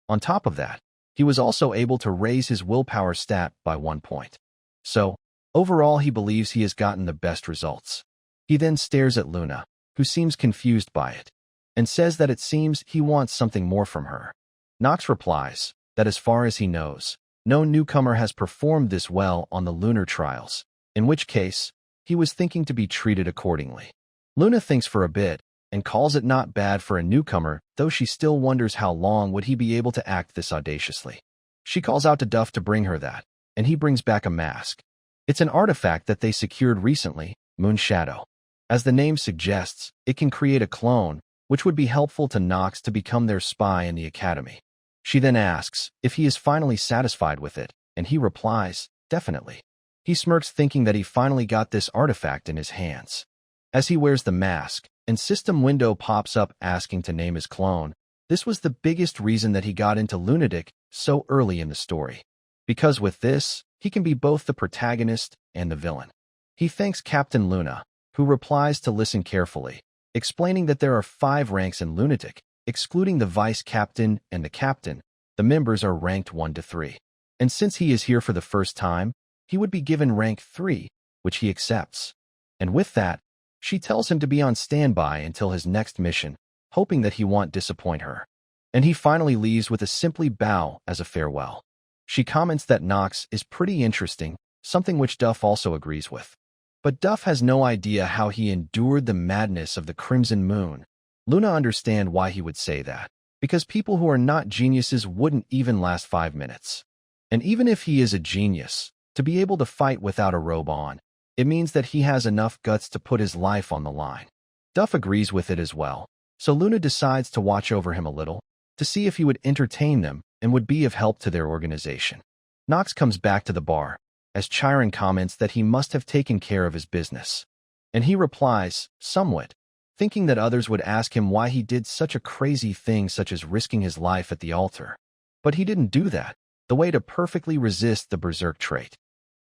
On top of that, he was also able to raise his willpower stat by 1 point. So, overall he believes he has gotten the best results. He then stares at Luna, who seems confused by it, and says that it seems he wants something more from her. Nox replies that as far as he knows, no newcomer has performed this well on the lunar trials, in which case, he was thinking to be treated accordingly. Luna thinks for a bit, and calls it not bad for a newcomer, though she still wonders how long would he be able to act this audaciously. She calls out to Duff to bring her that, and he brings back a mask. It's an artifact that they secured recently, Moon Shadow. As the name suggests, it can create a clone, which would be helpful to Nox to become their spy in the academy. She then asks if he is finally satisfied with it, and he replies, definitely. He smirks thinking that he finally got this artifact in his hands. As he wears the mask, and system window pops up asking to name his clone, this was the biggest reason that he got into Lunatic so early in the story. Because with this, he can be both the protagonist and the villain. He thanks Captain Luna, who replies to listen carefully, explaining that there are 5 ranks in Lunatic, excluding the vice captain and the captain. The members are ranked 1 to 3. And since he is here for the first time, he would be given rank 3, which he accepts. And with that, she tells him to be on standby until his next mission, hoping that he won't disappoint her. And he finally leaves with a simply bow as a farewell. She comments that Nox is pretty interesting, something which Duff also agrees with. But Duff has no idea how he endured the madness of the Crimson Moon. Luna understands why he would say that, because people who are not geniuses wouldn't even last 5 minutes. And even if he is a genius, to be able to fight without a robe on, it means that he has enough guts to put his life on the line. Duff agrees with it as well, so Luna decides to watch over him a little, to see if he would entertain them and would be of help to their organization. Nox comes back to the bar, as Chiron comments that he must have taken care of his business. And he replies, somewhat, thinking that others would ask him why he did such a crazy thing such as risking his life at the altar. But he didn't do that, the way to perfectly resist the berserk trait.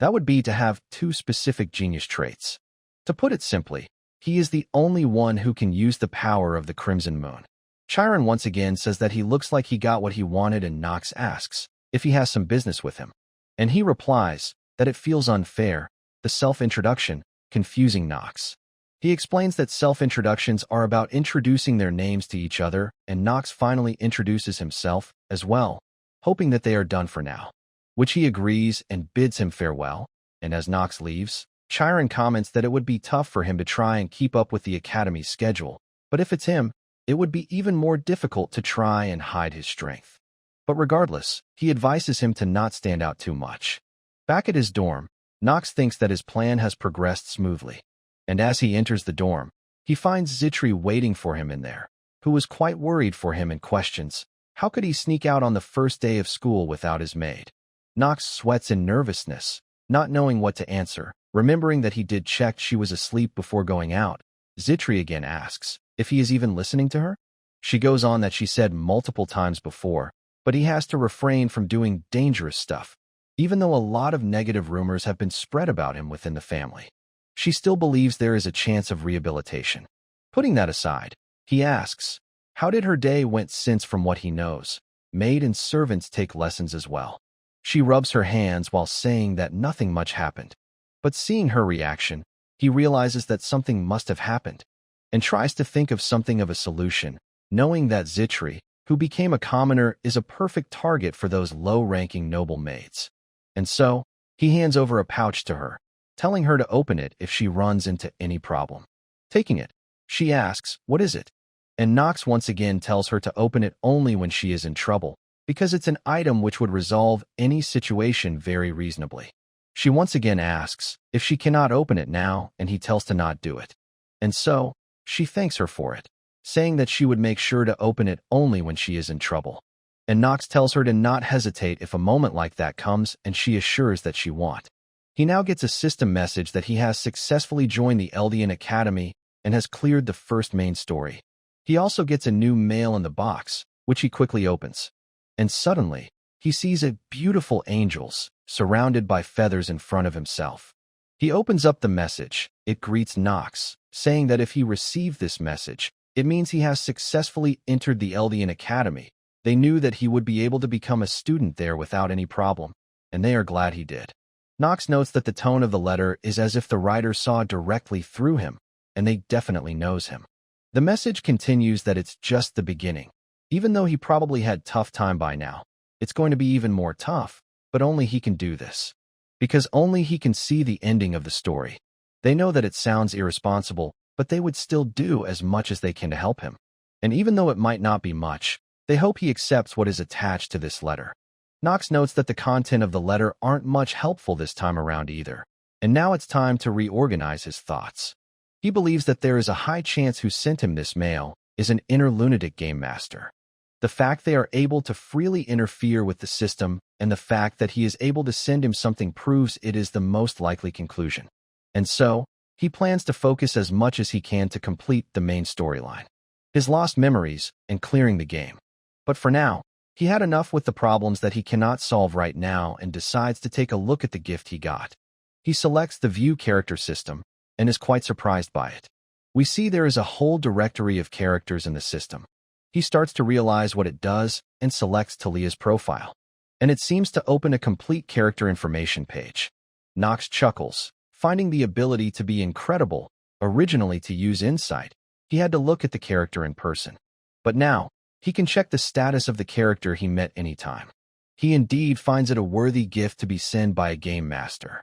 That would be to have 2 specific genius traits. To put it simply, he is the only one who can use the power of the Crimson Moon. Chiron once again says that he looks like he got what he wanted, and Nox asks if he has some business with him. And he replies that it feels unfair, the self-introduction, confusing Nox. He explains that self-introductions are about introducing their names to each other, and Nox finally introduces himself as well, hoping that they are done for now, which he agrees and bids him farewell. And as Nox leaves, Chiron comments that it would be tough for him to try and keep up with the academy's schedule, but if it's him, it would be even more difficult to try and hide his strength. But regardless, he advises him to not stand out too much. Back at his dorm, Nox thinks that his plan has progressed smoothly, and as he enters the dorm, he finds Zitri waiting for him in there, who was quite worried for him and questions, how could he sneak out on the first day of school without his maid? Nox sweats in nervousness, not knowing what to answer, remembering that he did check she was asleep before going out. Zitri again asks if he is even listening to her. She goes on that she said multiple times before, but he has to refrain from doing dangerous stuff, even though a lot of negative rumors have been spread about him within the family. She still believes there is a chance of rehabilitation. Putting that aside, he asks, how did her day went since from what he knows, maid and servants take lessons as well. She rubs her hands while saying that nothing much happened. But seeing her reaction, he realizes that something must have happened, and tries to think of something of a solution, knowing that Zitri, who became a commoner, is a perfect target for those low-ranking noble maids. And so, he hands over a pouch to her, telling her to open it if she runs into any problem. Taking it, she asks, "What is it?" And Nox once again tells her to open it only when she is in trouble, because it's an item which would resolve any situation very reasonably. She once again asks if she cannot open it now, and he tells to not do it. And so, she thanks her for it, saying that she would make sure to open it only when she is in trouble. And Nox tells her to not hesitate if a moment like that comes, and she assures that she won't. He now gets a system message that he has successfully joined the Eldian Academy and has cleared the first main story. He also gets a new mail in the box, which he quickly opens. And suddenly, he sees a beautiful angels surrounded by feathers in front of himself. He opens up the message. It greets Nox, saying that if he received this message, it means he has successfully entered the Eldian Academy. They knew that he would be able to become a student there without any problem, and they are glad he did. Nox notes that the tone of the letter is as if the writer saw directly through him, and they definitely knows him. The message continues that it's just the beginning. Even though he probably had tough time by now, it's going to be even more tough, but only he can do this. Because only he can see the ending of the story. They know that it sounds irresponsible, but they would still do as much as they can to help him. And even though it might not be much, they hope he accepts what is attached to this letter. Nox notes that the content of the letter aren't much helpful this time around either, and now it's time to reorganize his thoughts. He believes that there is a high chance who sent him this mail is an inner lunatic game master. The fact they are able to freely interfere with the system and the fact that he is able to send him something proves it is the most likely conclusion. And so, he plans to focus as much as he can to complete the main storyline. His lost memories and clearing the game. But for now, he had enough with the problems that he cannot solve right now and decides to take a look at the gift he got. He selects the view character system and is quite surprised by it. We see there is a whole directory of characters in the system. He starts to realize what it does and selects Talia's profile. And it seems to open a complete character information page. Nox chuckles, finding the ability to be incredible. Originally to use insight, he had to look at the character in person. But now, he can check the status of the character he met anytime. He indeed finds it a worthy gift to be sent by a game master.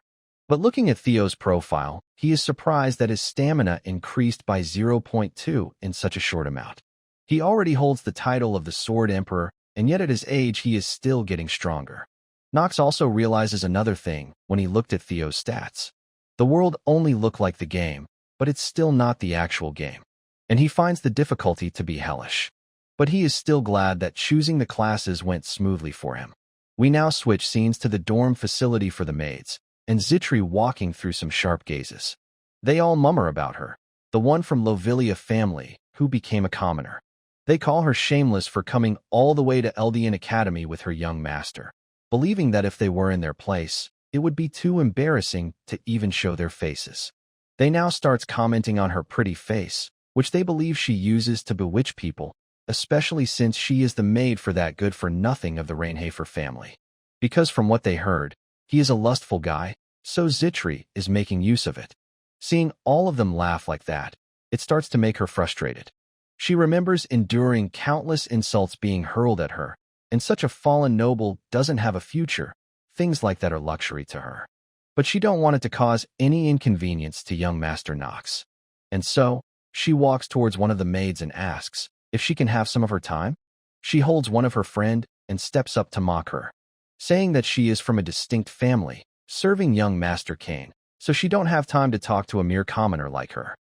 But looking at Theo's profile, he is surprised that his stamina increased by 0.2 in such a short amount. He already holds the title of the Sword Emperor, and yet at his age he is still getting stronger. Nox also realizes another thing when he looked at Theo's stats. The world only looked like the game, but it's still not the actual game. And he finds the difficulty to be hellish. But he is still glad that choosing the classes went smoothly for him. We now switch scenes to the dorm facility for the maids, and Zitri walking through some sharp gazes. They all murmur about her, the one from Lovilia family, who became a commoner. They call her shameless for coming all the way to Eldian Academy with her young master, believing that if they were in their place, it would be too embarrassing to even show their faces. They now starts commenting on her pretty face, which they believe she uses to bewitch people, especially since she is the maid for that good-for-nothing of the Rainhafer family. Because from what they heard, he is a lustful guy, so Zitri is making use of it. Seeing all of them laugh like that, it starts to make her frustrated. She remembers enduring countless insults being hurled at her, and such a fallen noble doesn't have a future. Things like that are luxury to her. But she don't want it to cause any inconvenience to young Master Nox. And so, she walks towards one of the maids and asks if she can have some of her time. She holds one of her friend and steps up to mock her, saying that she is from a distinct family, serving young Master Kane, so she don't have time to talk to a mere commoner like her.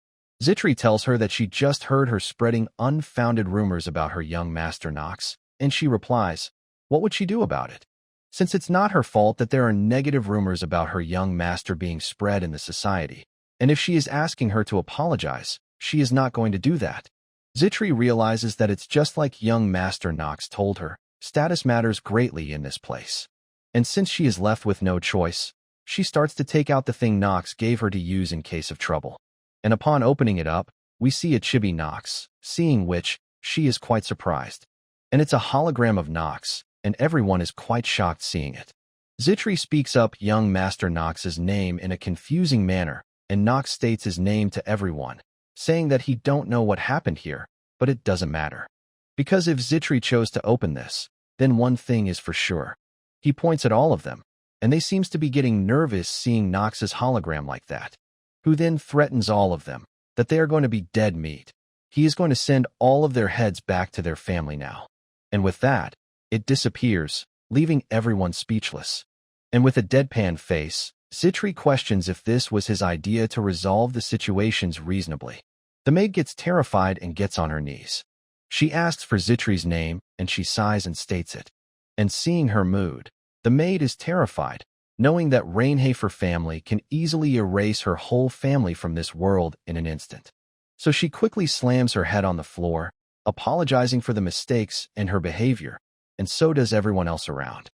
Zitri tells her that she just heard her spreading unfounded rumors about her young Master Nox, and she replies, what would she do about it? Since it's not her fault that there are negative rumors about her young master being spread in the society, and if she is asking her to apologize, she is not going to do that. Zitri realizes that it's just like young Master Nox told her, status matters greatly in this place. And since she is left with no choice, she starts to take out the thing Nox gave her to use in case of trouble. And upon opening it up, we see a chibi Nox, seeing which, she is quite surprised. And it's a hologram of Nox, and everyone is quite shocked seeing it. Zitri speaks up young Master Nox's name in a confusing manner, and Nox states his name to everyone, saying that he don't know what happened here, but it doesn't matter. Because if Zitri chose to open this, then one thing is for sure. He points at all of them, and they seems to be getting nervous seeing Nox's hologram like that, who then threatens all of them, that they are going to be dead meat. He is going to send all of their heads back to their family now. And with that, it disappears, leaving everyone speechless. And with a deadpan face, Zitri questions if this was his idea to resolve the situations reasonably. The maid gets terrified and gets on her knees. She asks for Zitri's name, and she sighs and states it. And seeing her mood, the maid is terrified, knowing that Rainhafer family can easily erase her whole family from this world in an instant. So she quickly slams her head on the floor, apologizing for the mistakes in her behavior, and so does everyone else around.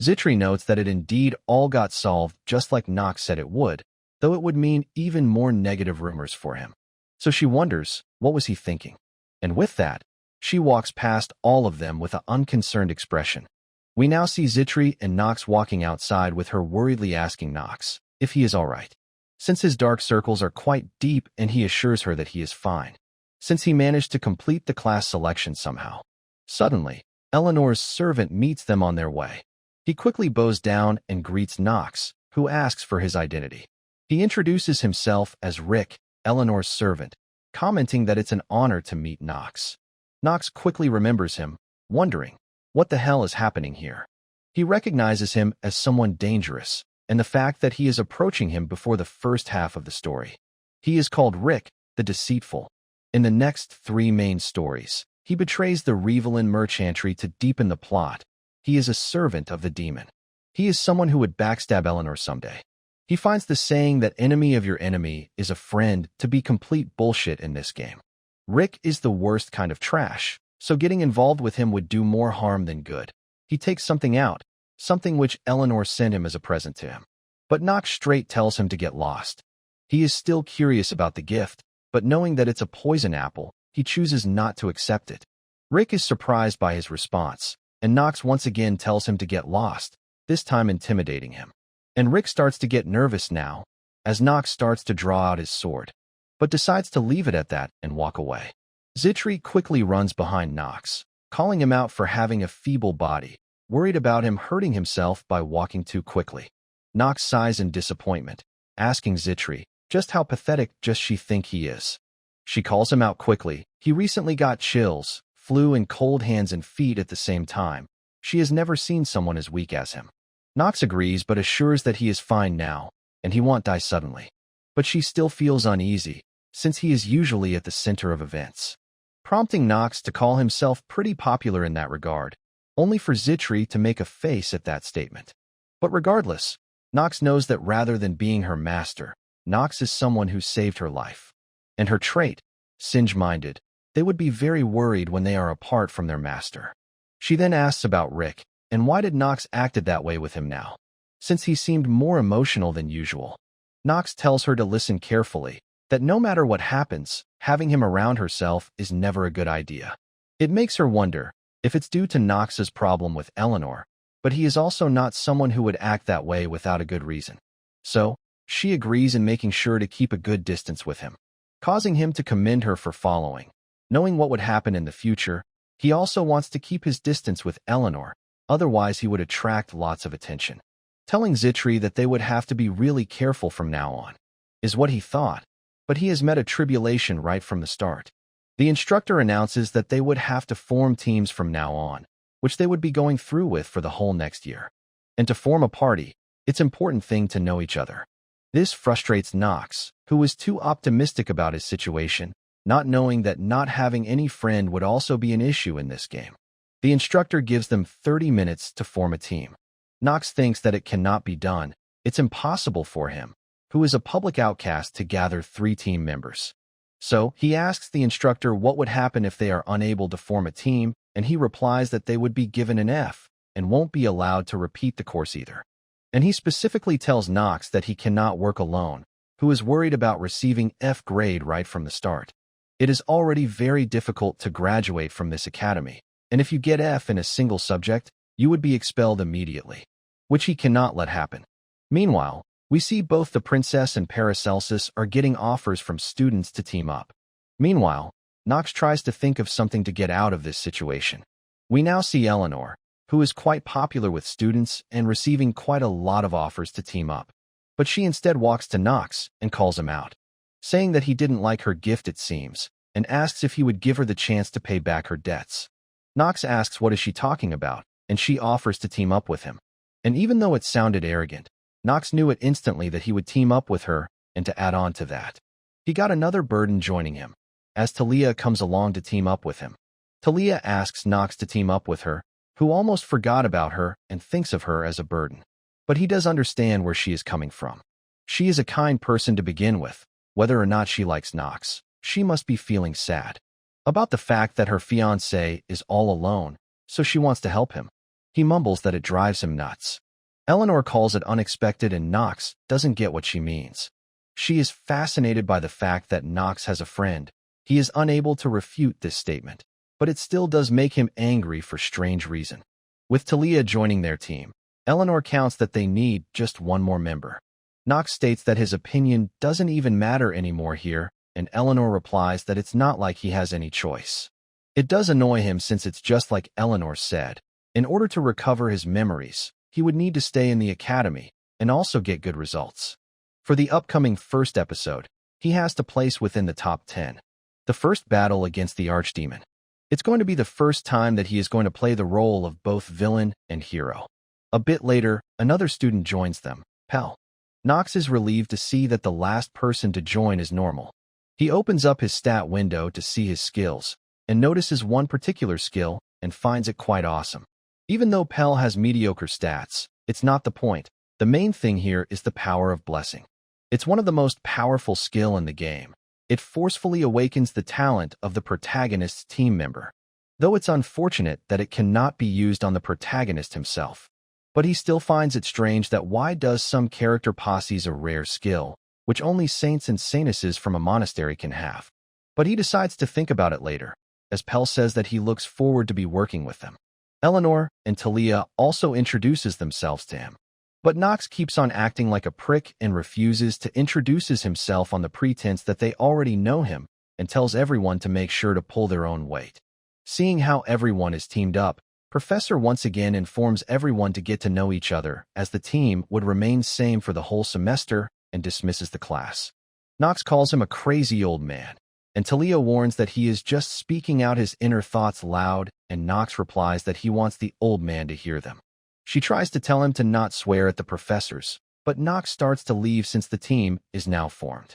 Zitri notes that it indeed all got solved just like Nox said it would, though it would mean even more negative rumors for him. So she wonders, what was he thinking? And with that, she walks past all of them with an unconcerned expression. We now see Zitri and Nox walking outside with her worriedly asking Nox if he is all right, since his dark circles are quite deep, and he assures her that he is fine, since he managed to complete the class selection somehow. Suddenly, Eleanor's servant meets them on their way. He quickly bows down and greets Nox, who asks for his identity. He introduces himself as Rick, Eleanor's servant, commenting that it's an honor to meet Nox. Nox quickly remembers him, wondering, what the hell is happening here? He recognizes him as someone dangerous, and the fact that he is approaching him before the first half of the story. He is called Rick, the Deceitful. In the next 3 main stories, he betrays the Revelin merchantry to deepen the plot. He is a servant of the demon. He is someone who would backstab Eleanor someday. He finds the saying that enemy of your enemy is a friend to be complete bullshit in this game. Rick is the worst kind of trash, so getting involved with him would do more harm than good. He takes something out, something which Eleanor sent him as a present to him. But Nox straight tells him to get lost. He is still curious about the gift, but knowing that it's a poison apple, he chooses not to accept it. Rick is surprised by his response, and Nox once again tells him to get lost, this time intimidating him. And Rick starts to get nervous now, as Nox starts to draw out his sword, but decides to leave it at that and walk away. Zitri quickly runs behind Nox, calling him out for having a feeble body, worried about him hurting himself by walking too quickly. Nox sighs in disappointment, asking Zitri just how pathetic does she think he is. She calls him out quickly. He recently got chills, flu, and cold hands and feet at the same time. She has never seen someone as weak as him. Nox agrees but assures that he is fine now, and he won't die suddenly. But she still feels uneasy, since he is usually at the center of events, prompting Nox to call himself pretty popular in that regard, only for Zitri to make a face at that statement. But regardless, Nox knows that rather than being her master, Nox is someone who saved her life. And her trait, singe-minded, they would be very worried when they are apart from their master. She then asks about Rick, and why did Nox acted that way with him now, since he seemed more emotional than usual. Nox tells her to listen carefully, that no matter what happens, having him around herself is never a good idea. It makes her wonder if it's due to Nox's problem with Eleanor, but he is also not someone who would act that way without a good reason. So, she agrees in making sure to keep a good distance with him, causing him to commend her for following. Knowing what would happen in the future, he also wants to keep his distance with Eleanor, otherwise he would attract lots of attention. Telling Zitri that they would have to be really careful from now on, is what he thought, but he has met a tribulation right from the start. The instructor announces that they would have to form teams from now on, which they would be going through with for the whole next year. And to form a party, it's an important thing to know each other. This frustrates Nox, who was too optimistic about his situation, not knowing that not having any friend would also be an issue in this game. The instructor gives them 30 minutes to form a team. Nox thinks that it cannot be done. It's impossible for him, who is a public outcast, to gather 3 team members. So, he asks the instructor what would happen if they are unable to form a team, and he replies that they would be given an F and won't be allowed to repeat the course either. And he specifically tells Nox that he cannot work alone, who is worried about receiving F grade right from the start. It is already very difficult to graduate from this academy, and if you get F in a single subject, you would be expelled immediately, which he cannot let happen. Meanwhile, we see both the princess and Paracelsus are getting offers from students to team up. Meanwhile, Knox tries to think of something to get out of this situation. We now see Eleanor, who is quite popular with students and receiving quite a lot of offers to team up. But she instead walks to Knox and calls him out, saying that he didn't like her gift, it seems, and asks if he would give her the chance to pay back her debts. Knox asks what is she talking about, and she offers to team up with him. And even though it sounded arrogant, Knox knew it instantly that he would team up with her, and to add on to that, he got another burden joining him, as Talia comes along to team up with him. Talia asks Knox to team up with her, who almost forgot about her and thinks of her as a burden. But he does understand where she is coming from. She is a kind person to begin with. Whether or not she likes Knox, she must be feeling sad about the fact that her fiancé is all alone, so she wants to help him. He mumbles that it drives him nuts. Eleanor calls it unexpected and Knox doesn't get what she means. She is fascinated by the fact that Knox has a friend. He is unable to refute this statement, but it still does make him angry for strange reason. With Talia joining their team, Eleanor counts that they need just one more member. Knox states that his opinion doesn't even matter anymore here, and Eleanor replies that it's not like he has any choice. It does annoy him since it's just like Eleanor said. In order to recover his memories, he would need to stay in the academy and also get good results. For the upcoming first episode, he has to place within the top 10. The first battle against the Archdemon. It's going to be the first time that he is going to play the role of both villain and hero. A bit later, another student joins them, Pell. Knox is relieved to see that the last person to join is normal. He opens up his stat window to see his skills, and notices one particular skill and finds it quite awesome. Even though Pell has mediocre stats, it's not the point. The main thing here is the power of blessing. It's one of the most powerful skill in the game. It forcefully awakens the talent of the protagonist's team member. Though it's unfortunate that it cannot be used on the protagonist himself. But he still finds it strange that why does some character posse's a rare skill, which only saints and saintesses from a monastery can have. But he decides to think about it later, as Pell says that he looks forward to be working with them. Eleanor and Talia also introduces themselves to him. But Knox keeps on acting like a prick and refuses to introduce himself on the pretense that they already know him and tells everyone to make sure to pull their own weight. Seeing how everyone is teamed up, Professor once again informs everyone to get to know each other as the team would remain same for the whole semester and dismisses the class. Knox calls him a crazy old man, and Talia warns that he is just speaking out his inner thoughts loud, and Knox replies that he wants the old man to hear them. She tries to tell him to not swear at the professors, but Knox starts to leave since the team is now formed.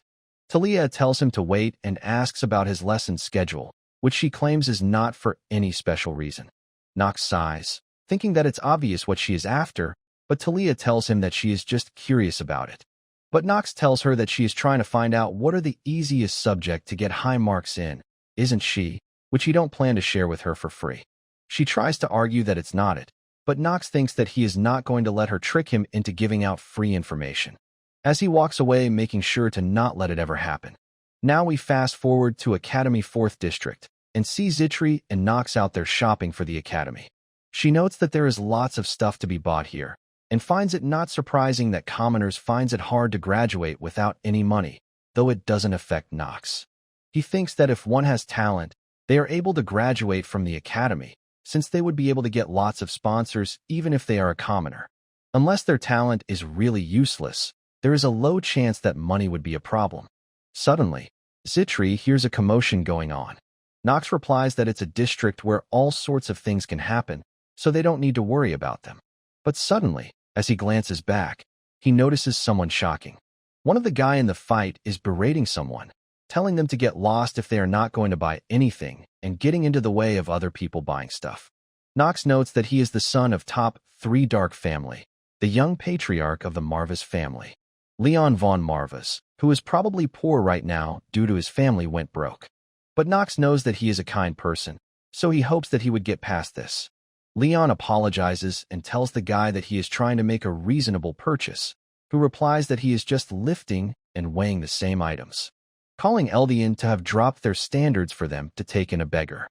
Talia tells him to wait and asks about his lesson schedule, which she claims is not for any special reason. Knox sighs, thinking that it's obvious what she is after, but Talia tells him that she is just curious about it. But Knox tells her that she is trying to find out what are the easiest subject to get high marks in, isn't she? Which he don't plan to share with her for free. She tries to argue that it's not it, but Knox thinks that he is not going to let her trick him into giving out free information. As he walks away, making sure to not let it ever happen. Now we fast forward to Academy 4th District, and see Zitri and Knox out there shopping for the Academy. She notes that there is lots of stuff to be bought here, and finds it not surprising that commoners finds it hard to graduate without any money, though it doesn't affect Knox. He thinks that if one has talent, they are able to graduate from the Academy, since they would be able to get lots of sponsors even if they are a commoner. Unless their talent is really useless, there is a low chance that money would be a problem. Suddenly, Zitri hears a commotion going on. Knox replies that it's a district where all sorts of things can happen, so they don't need to worry about them. But suddenly, as he glances back, he notices someone shocking. One of the guy in the fight is berating someone, telling them to get lost if they are not going to buy anything, and getting into the way of other people buying stuff. Knox notes that he is the son of top 3 Dark family, the young patriarch of the Marvas family, Leon von Marvas, who is probably poor right now due to his family went broke. But Knox knows that he is a kind person, so he hopes that he would get past this. Leon apologizes and tells the guy that he is trying to make a reasonable purchase, who replies that he is just lifting and weighing the same items, calling Eldian to have dropped their standards for them to take in a beggar.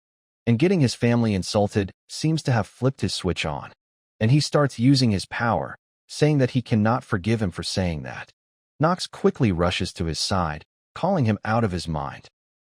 And getting his family insulted seems to have flipped his switch on, and he starts using his power, saying that he cannot forgive him for saying that. Knox quickly rushes to his side, calling him out of his mind.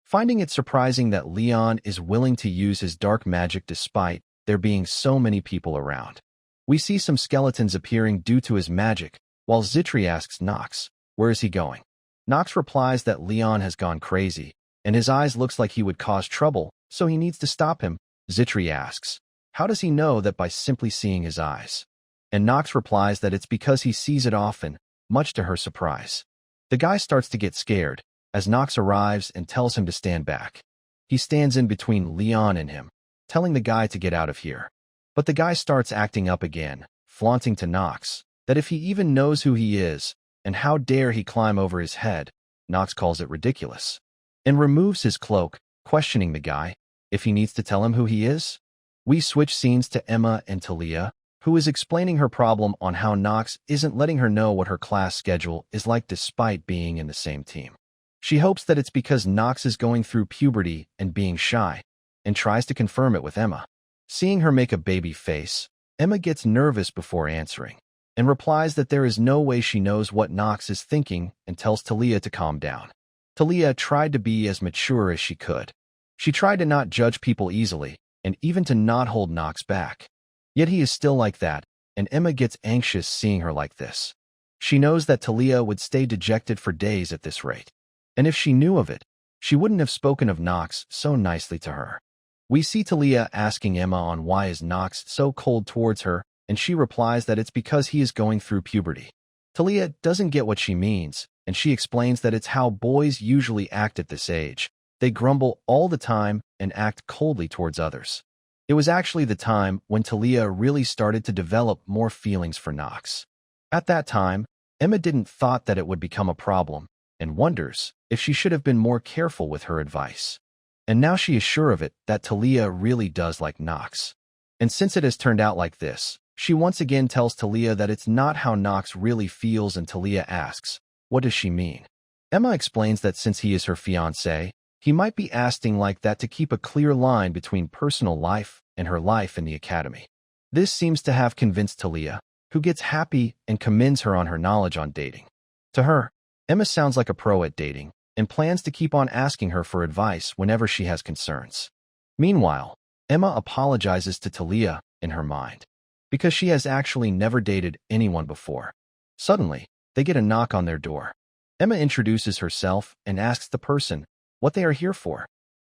finding it surprising that Leon is willing to use his dark magic despite there being so many people around. We see some skeletons appearing due to his magic, while Zitri asks Nox, where is he going? Nox replies that Leon has gone crazy, and his eyes looks like he would cause trouble, so he needs to stop him. Zitri asks, how does he know that by simply seeing his eyes? And Nox replies that it's because he sees it often, much to her surprise. The guy starts to get scared, as Nox arrives and tells him to stand back. He stands in between Leon and him, telling the guy to get out of here. But the guy starts acting up again, flaunting to Nox that if he even knows who he is, and how dare he climb over his head, Nox calls it ridiculous, and removes his cloak, questioning the guy if he needs to tell him who he is. We switch scenes to Emma and Talia, who is explaining her problem on how Nox isn't letting her know what her class schedule is like despite being in the same team. She hopes that it's because Nox is going through puberty and being shy, and tries to confirm it with Emma. Seeing her make a baby face, Emma gets nervous before answering, and replies that there is no way she knows what Nox is thinking and tells Talia to calm down. Talia tried to be as mature as she could. She tried to not judge people easily, and even to not hold Nox back. Yet he is still like that, and Emma gets anxious seeing her like this. She knows that Talia would stay dejected for days at this rate, and if she knew of it, she wouldn't have spoken of Nox so nicely to her. We see Talia asking Emma on why is Nox so cold towards her, and she replies that it's because he is going through puberty. Talia doesn't get what she means, and she explains that it's how boys usually act at this age. They grumble all the time and act coldly towards others. It was actually the time when Talia really started to develop more feelings for Nox. At that time, Emma didn't thought that it would become a problem, and wonders if she should have been more careful with her advice. And now she is sure of it, that Talia really does like Nox. And since it has turned out like this, she once again tells Talia that it's not how Nox really feels, and Talia asks, what does she mean? Emma explains that since he is her fiancé, he might be acting like that to keep a clear line between personal life and her life in the academy. This seems to have convinced Talia, who gets happy and commends her on her knowledge on dating. To her, Emma sounds like a pro at dating, and plans to keep on asking her for advice whenever she has concerns. Meanwhile, Emma apologizes to Talia in her mind, because she has actually never dated anyone before. Suddenly, they get a knock on their door. Emma introduces herself and asks the person what they are here for.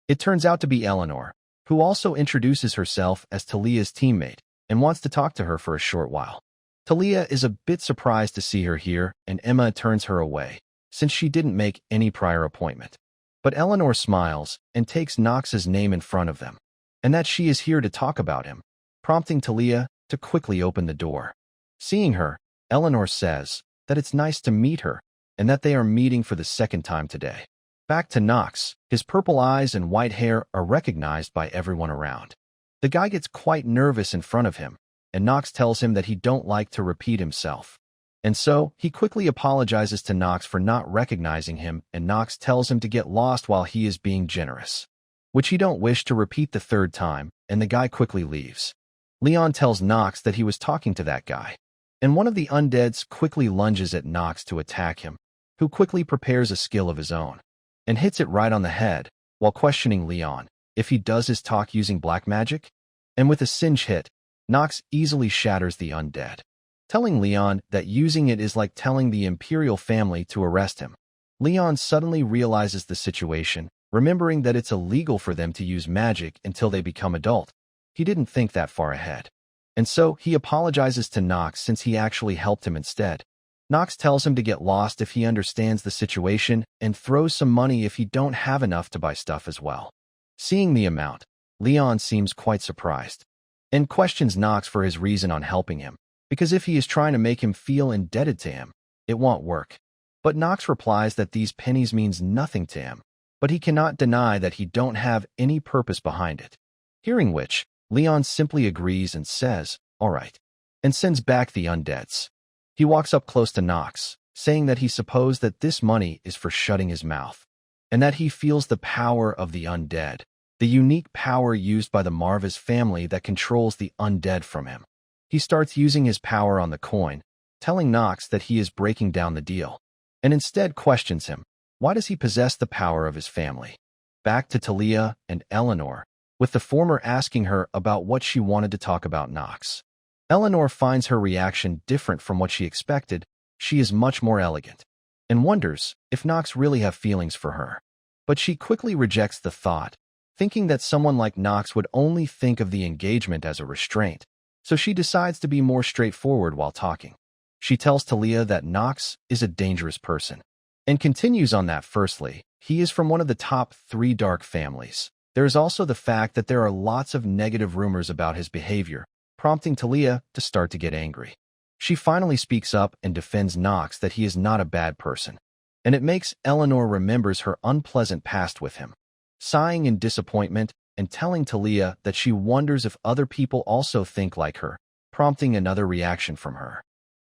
It turns out to be Eleanor, who also introduces herself as Talia's teammate and wants to talk to her for a short while. Talia is a bit surprised to see her here, and Emma turns her away, since she didn't make any prior appointment. But Eleanor smiles and takes Nox's name in front of them, and that she is here to talk about him, prompting Talia to quickly open the door. Seeing her, Eleanor says that it's nice to meet her, and that they are meeting for the second time today. Back to Nox, his purple eyes and white hair are recognized by everyone around. The guy gets quite nervous in front of him, and Nox tells him that he don't like to repeat himself. And so, he quickly apologizes to Nox for not recognizing him, and Nox tells him to get lost while he is being generous, which he don't wish to repeat the third time, and the guy quickly leaves. Leon tells Nox that he was talking to that guy, and one of the undeads quickly lunges at Nox to attack him, who quickly prepares a skill of his own, and hits it right on the head, while questioning Leon if he does his talk using black magic, and with a singe hit, Nox easily shatters the undead, telling Leon that using it is like telling the Imperial family to arrest him. Leon suddenly realizes the situation, remembering that it's illegal for them to use magic until they become adult. He didn't think that far ahead, and so he apologizes to Nox since he actually helped him instead. Nox tells him to get lost if he understands the situation and throws some money if he don't have enough to buy stuff as well. Seeing the amount, Leon seems quite surprised, and questions Nox for his reason on helping him, because if he is trying to make him feel indebted to him, it won't work. But Nox replies that these pennies means nothing to him, but he cannot deny that he don't have any purpose behind it. Hearing which, Leon simply agrees and says, all right, and sends back the undeads. He walks up close to Nox, saying that he supposed that this money is for shutting his mouth, and that he feels the power of the undead, the unique power used by the Marvis family that controls the undead from him. He starts using his power on the coin, telling Nox that he is breaking down the deal, and instead questions him, why does he possess the power of his family? Back to Talia and Eleanor, with the former asking her about what she wanted to talk about Nox. Eleanor finds her reaction different from what she expected. She is much more elegant, and wonders if Nox really have feelings for her. But she quickly rejects the thought, thinking that someone like Nox would only think of the engagement as a restraint, so she decides to be more straightforward while talking. She tells Talia that Nox is a dangerous person, and continues on that firstly, he is from one of the top 3 dark families. There is also the fact that there are lots of negative rumors about his behavior, prompting Talia to start to get angry. She finally speaks up and defends Nox that he is not a bad person, and it makes Eleanor remembers her unpleasant past with him, sighing in disappointment and telling Talia that she wonders if other people also think like her, prompting another reaction from her.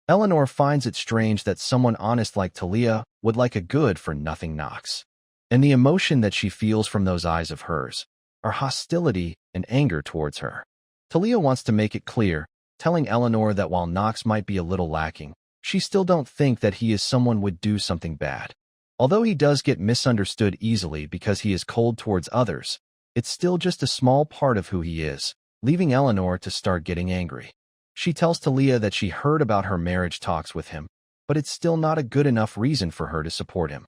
Eleanor finds it strange that someone honest like Talia would like a good-for-nothing Nox, and the emotion that she feels from those eyes of hers are hostility and anger towards her. Talia wants to make it clear, telling Eleanor that while Nox might be a little lacking, she still don't think that he is someone would do something bad. Although he does get misunderstood easily because he is cold towards others, it's still just a small part of who he is, leaving Eleanor to start getting angry. She tells Talia that she heard about her marriage talks with him, but it's still not a good enough reason for her to support him.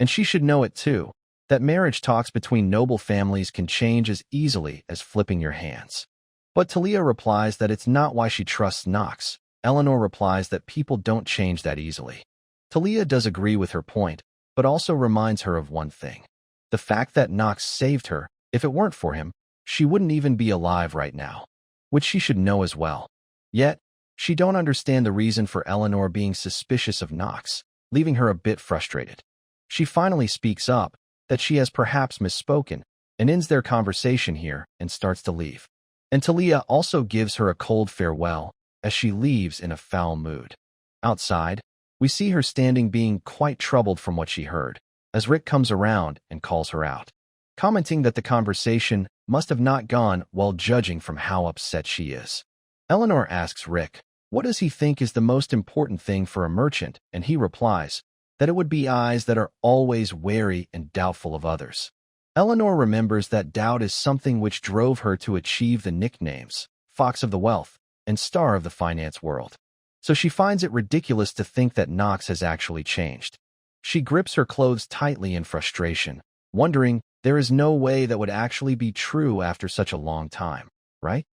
And she should know it too, that marriage talks between noble families can change as easily as flipping your hands. But Talia replies that it's not why she trusts Nox. Eleanor replies that people don't change that easily. Talia does agree with her point, but also reminds her of one thing. The fact that Nox saved her. If it weren't for him, she wouldn't even be alive right now, which she should know as well. Yet, she don't understand the reason for Eleanor being suspicious of Nox, leaving her a bit frustrated. She finally speaks up that she has perhaps misspoken and ends their conversation here and starts to leave. And Talia also gives her a cold farewell as she leaves in a foul mood. Outside, we see her standing being quite troubled from what she heard, as Rick comes around and calls her out, commenting that the conversation must have not gone well judging from how upset she is. Eleanor asks Rick, what does he think is the most important thing for a merchant, and he replies that it would be eyes that are always wary and doubtful of others. Eleanor remembers that doubt is something which drove her to achieve the nicknames Fox of the Wealth and Star of the Finance World. So she finds it ridiculous to think that Nox has actually changed. She grips her clothes tightly in frustration, wondering there is no way that would actually be true after such a long time, right?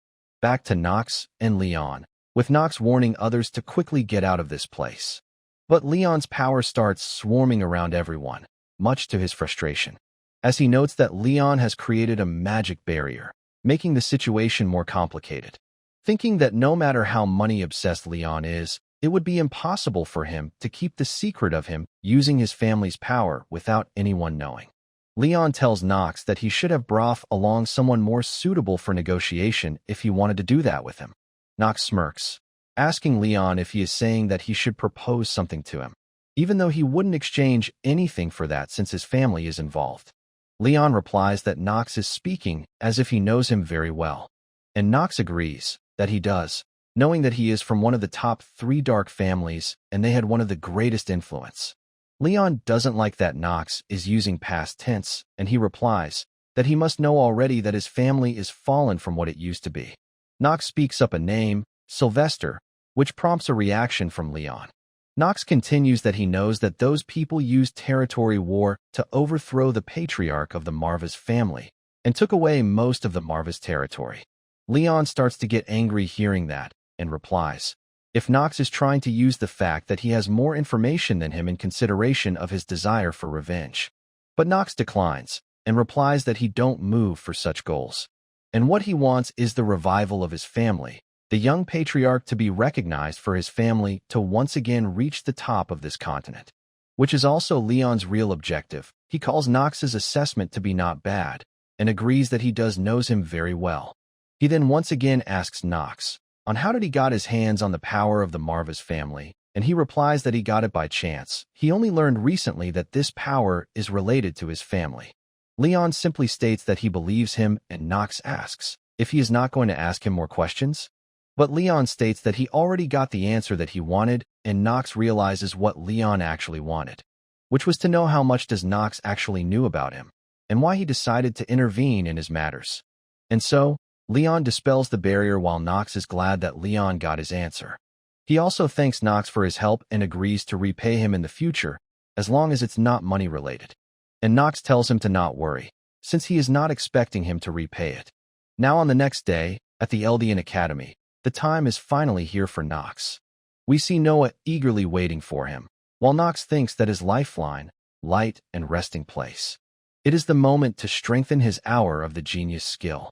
Back to Nox and Leon, with Nox warning others to quickly get out of this place. But Leon's power starts swarming around everyone, much to his frustration, as he notes that Leon has created a magic barrier, making the situation more complicated. Thinking that no matter how money-obsessed Leon is, it would be impossible for him to keep the secret of him using his family's power without anyone knowing. Leon tells Nox that he should have brought along someone more suitable for negotiation if he wanted to do that with him. Nox smirks, asking Leon if he is saying that he should propose something to him, even though he wouldn't exchange anything for that since his family is involved. Leon replies that Nox is speaking as if he knows him very well, and Nox agrees that he does, knowing that he is from one of the top 3 dark families and they had one of the greatest influence. Leon doesn't like that Nox is using past tense, and he replies that he must know already that his family is fallen from what it used to be. Nox speaks up a name, Sylvester, which prompts a reaction from Leon. Nox continues that he knows that those people used territory war to overthrow the patriarch of the Marva's family and took away most of the Marva's territory. Leon starts to get angry hearing that and replies, if Nox is trying to use the fact that he has more information than him in consideration of his desire for revenge. But Nox declines and replies that he don't move for such goals, and what he wants is the revival of his family, the young patriarch to be recognized for his family to once again reach the top of this continent, which is also Leon's real objective. He calls Nox's assessment to be not bad and agrees that he knows him very well. He then once again asks Nox on how did he got his hands on the power of the Marva's family, and he replies that he got it by chance. He only learned recently that this power is related to his family. Leon simply states that he believes him, and Nox asks if he is not going to ask him more questions. But Leon states that he already got the answer that he wanted, and Nox realizes what Leon actually wanted, which was to know how much does Nox actually knew about him. and why he decided to intervene in his matters. And so, Leon dispels the barrier while Nox is glad that Leon got his answer. He also thanks Nox for his help and agrees to repay him in the future, as long as it's not money-related. And Nox tells him to not worry, since he is not expecting him to repay it. Now on the next day, at the Eldian Academy, the time is finally here for Nox. We see Noah eagerly waiting for him, while Nox thinks that his lifeline, light, and resting place. It is the moment to strengthen his Hour of the Genius skill.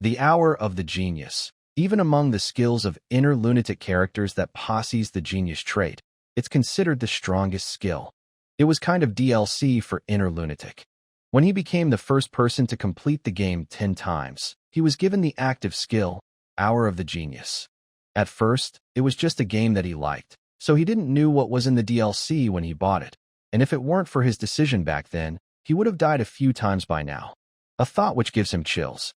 The Hour of the Genius. Even among the skills of inner lunatic characters that possess the genius trait, it's considered the strongest skill. It was kind of DLC for inner lunatic. When he became the first person to complete the game 10 times, he was given the active skill, Hour of the Genius. At first, it was just a game that he liked, so he didn't know what was in the DLC when he bought it, and if it weren't for his decision back then, he would have died a few times by now. A thought which gives him chills.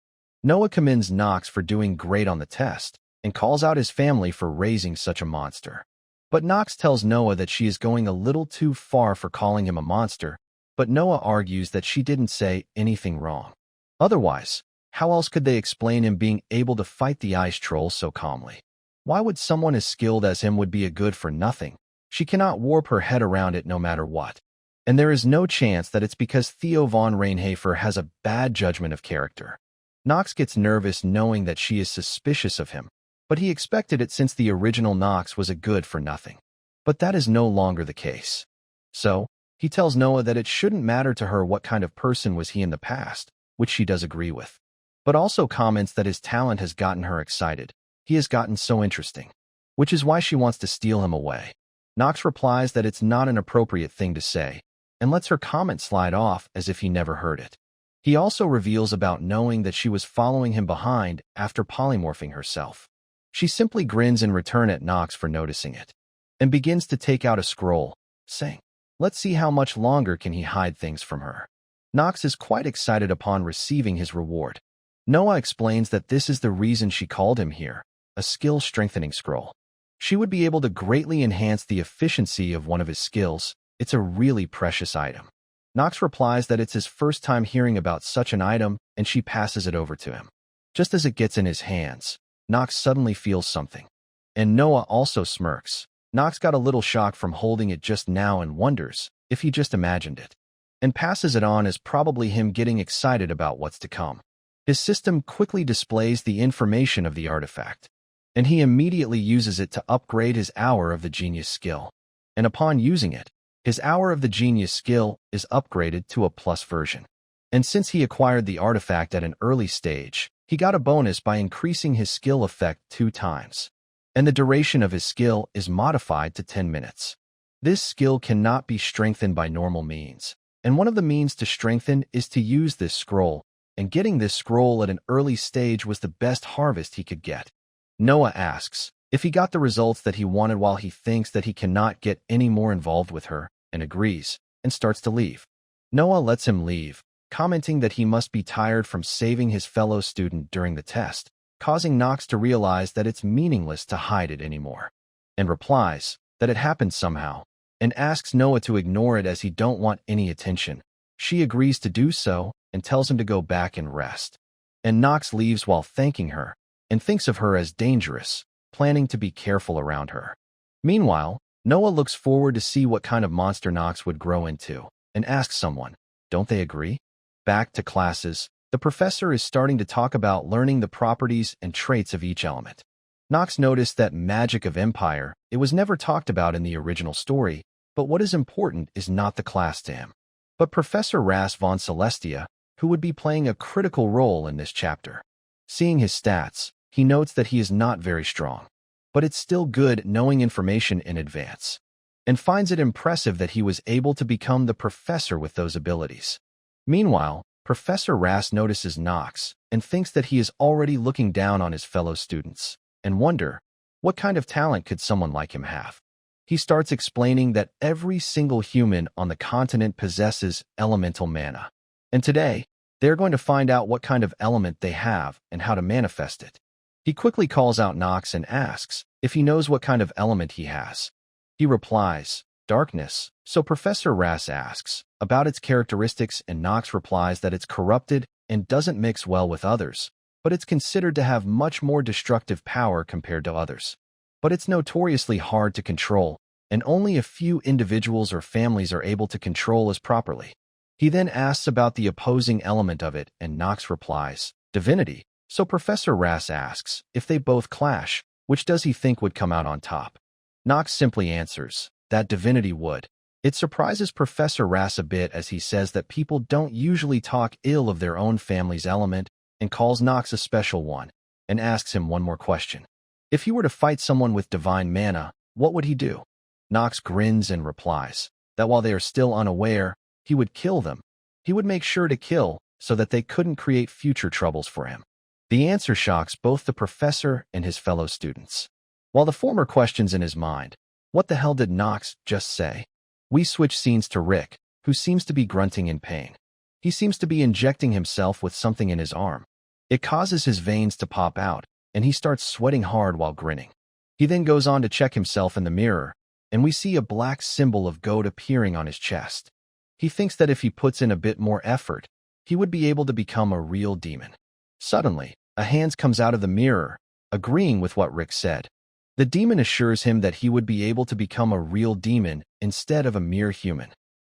Noah commends Nox for doing great on the test, and calls out his family for raising such a monster. But Nox tells Noah that she is going a little too far for calling him a monster, but Noah argues that she didn't say anything wrong. Otherwise, how else could they explain him being able to fight the ice troll so calmly? Why would someone as skilled as him would be a good for nothing? She cannot warp her head around it no matter what. And there is no chance that it's because Theo von Reinhafer has a bad judgment of character. Nox gets nervous knowing that she is suspicious of him, but he expected it since the original Nox was a good for nothing. But that is no longer the case. So, he tells Noah that it shouldn't matter to her what kind of person was he in the past, which she does agree with. But also comments that his talent has gotten her excited. He has gotten so interesting. Which is why she wants to steal him away. Nox replies that it's not an appropriate thing to say, and lets her comment slide off as if he never heard it. He also reveals about knowing that she was following him behind after polymorphing herself. She simply grins in return at Nox for noticing it, and begins to take out a scroll, saying, "Let's see how much longer can he hide things from her." Nox is quite excited upon receiving his reward. Noah explains that this is the reason she called him here, a skill-strengthening scroll. She would be able to greatly enhance the efficiency of one of his skills. It's a really precious item. Nox replies that it's his first time hearing about such an item, and she passes it over to him. Just as it gets in his hands, Nox suddenly feels something. And Noah also smirks. Nox got a little shock from holding it just now and wonders if he just imagined it, and passes it on as probably him getting excited about what's to come. His system quickly displays the information of the artifact, and he immediately uses it to upgrade his Hour of the Genius skill. And upon using it, his Hour of the Genius skill is upgraded to a plus version. And since he acquired the artifact at an early stage, he got a bonus by increasing his skill effect 2 times. And the duration of his skill is modified to 10 minutes. This skill cannot be strengthened by normal means, and one of the means to strengthen is to use this scroll, and getting this scroll at an early stage was the best harvest he could get. Noah asks if he got the results that he wanted while he thinks that he cannot get any more involved with her, and agrees, and starts to leave. Noah lets him leave, commenting that he must be tired from saving his fellow student during the test, causing Nox to realize that it's meaningless to hide it anymore, and replies that it happened somehow, and asks Noah to ignore it as he don't want any attention. She agrees to do so, and tells him to go back and rest. And Nox leaves while thanking her, and thinks of her as dangerous, planning to be careful around her. Meanwhile, Noah looks forward to see what kind of monster Nox would grow into, and asks someone, don't they agree? Back to classes, the professor is starting to talk about learning the properties and traits of each element. Nox noticed that magic of Empire, it was never talked about in the original story, but what is important is not the class to him, but Professor Ras von Celestia, who would be playing a critical role in this chapter. Seeing his stats, he notes that he is not very strong, but it's still good knowing information in advance, and finds it impressive that he was able to become the professor with those abilities. Meanwhile, Professor Ras notices Nox and thinks that he is already looking down on his fellow students, and wonder, what kind of talent could someone like him have? He starts explaining that every single human on the continent possesses elemental mana, and today, they're going to find out what kind of element they have and how to manifest it. He quickly calls out Nox and asks if he knows what kind of element he has. He replies Darkness. So Professor Rass asks about its characteristics, and Nox replies that it's corrupted and doesn't mix well with others, but it's considered to have much more destructive power compared to others. But it's notoriously hard to control, and only a few individuals or families are able to control it properly. He then asks about the opposing element of it, and Nox replies, divinity. So Professor Rass asks if they both clash, which does he think would come out on top? Nox simply answers that divinity would. It surprises Professor Rass a bit, as he says that people don't usually talk ill of their own family's element, and calls Nox a special one, and asks him one more question. If he were to fight someone with divine mana, what would he do? Nox grins and replies that while they are still unaware, he would kill them. He would make sure to kill so that they couldn't create future troubles for him. The answer shocks both the professor and his fellow students. While the former questions in his mind, what the hell did Nox just say? We switch scenes to Rick, who seems to be grunting in pain. He seems to be injecting himself with something in his arm. It causes his veins to pop out, and he starts sweating hard while grinning. He then goes on to check himself in the mirror, and we see a black symbol of goat appearing on his chest. He thinks that if he puts in a bit more effort, he would be able to become a real demon. Suddenly, a hand comes out of the mirror, agreeing with what Rick said. The demon assures him that he would be able to become a real demon instead of a mere human.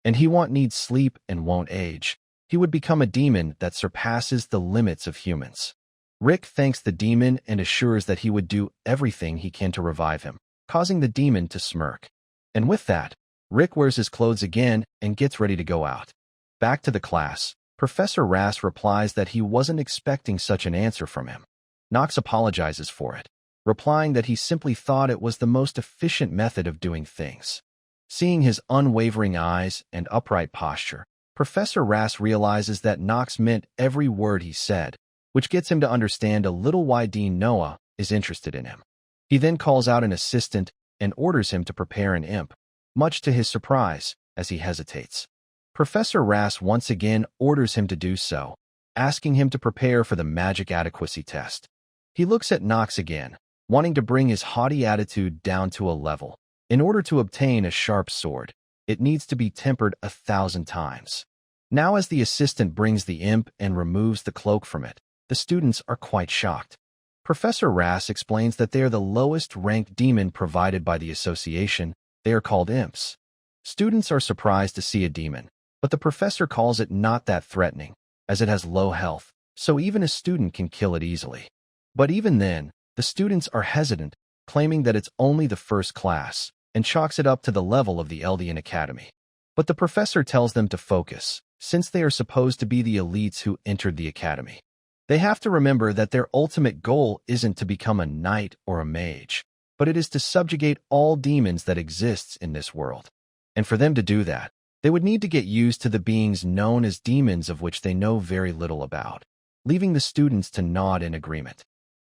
And he won't need sleep and won't age. He would become a demon that surpasses the limits of humans. Rick thanks the demon and assures that he would do everything he can to revive him, causing the demon to smirk. And with that, Rick wears his clothes again and gets ready to go out. Back to the class, Professor Rass replies that he wasn't expecting such an answer from him. Nox apologizes for it, replying that he simply thought it was the most efficient method of doing things. Seeing his unwavering eyes and upright posture, Professor Rass realizes that Nox meant every word he said, which gets him to understand a little why Dean Noah is interested in him. He then calls out an assistant and orders him to prepare an imp, much to his surprise, as he hesitates. Professor Rass once again orders him to do so, asking him to prepare for the magic adequacy test. He looks at Nox again, wanting to bring his haughty attitude down to a level. In order to obtain a sharp sword, it needs to be tempered 1,000 times. Now as the assistant brings the imp and removes the cloak from it, the students are quite shocked. Professor Rass explains that they are the lowest ranked demon provided by the association. They are called imps. Students are surprised to see a demon, but the professor calls it not that threatening, as it has low health, so even a student can kill it easily. But even then, the students are hesitant, claiming that it's only the first class, and chalks it up to the level of the Eldian Academy. But the professor tells them to focus, since they are supposed to be the elites who entered the academy. They have to remember that their ultimate goal isn't to become a knight or a mage, but it is to subjugate all demons that exists in this world. And for them to do that, they would need to get used to the beings known as demons, of which they know very little about, leaving the students to nod in agreement.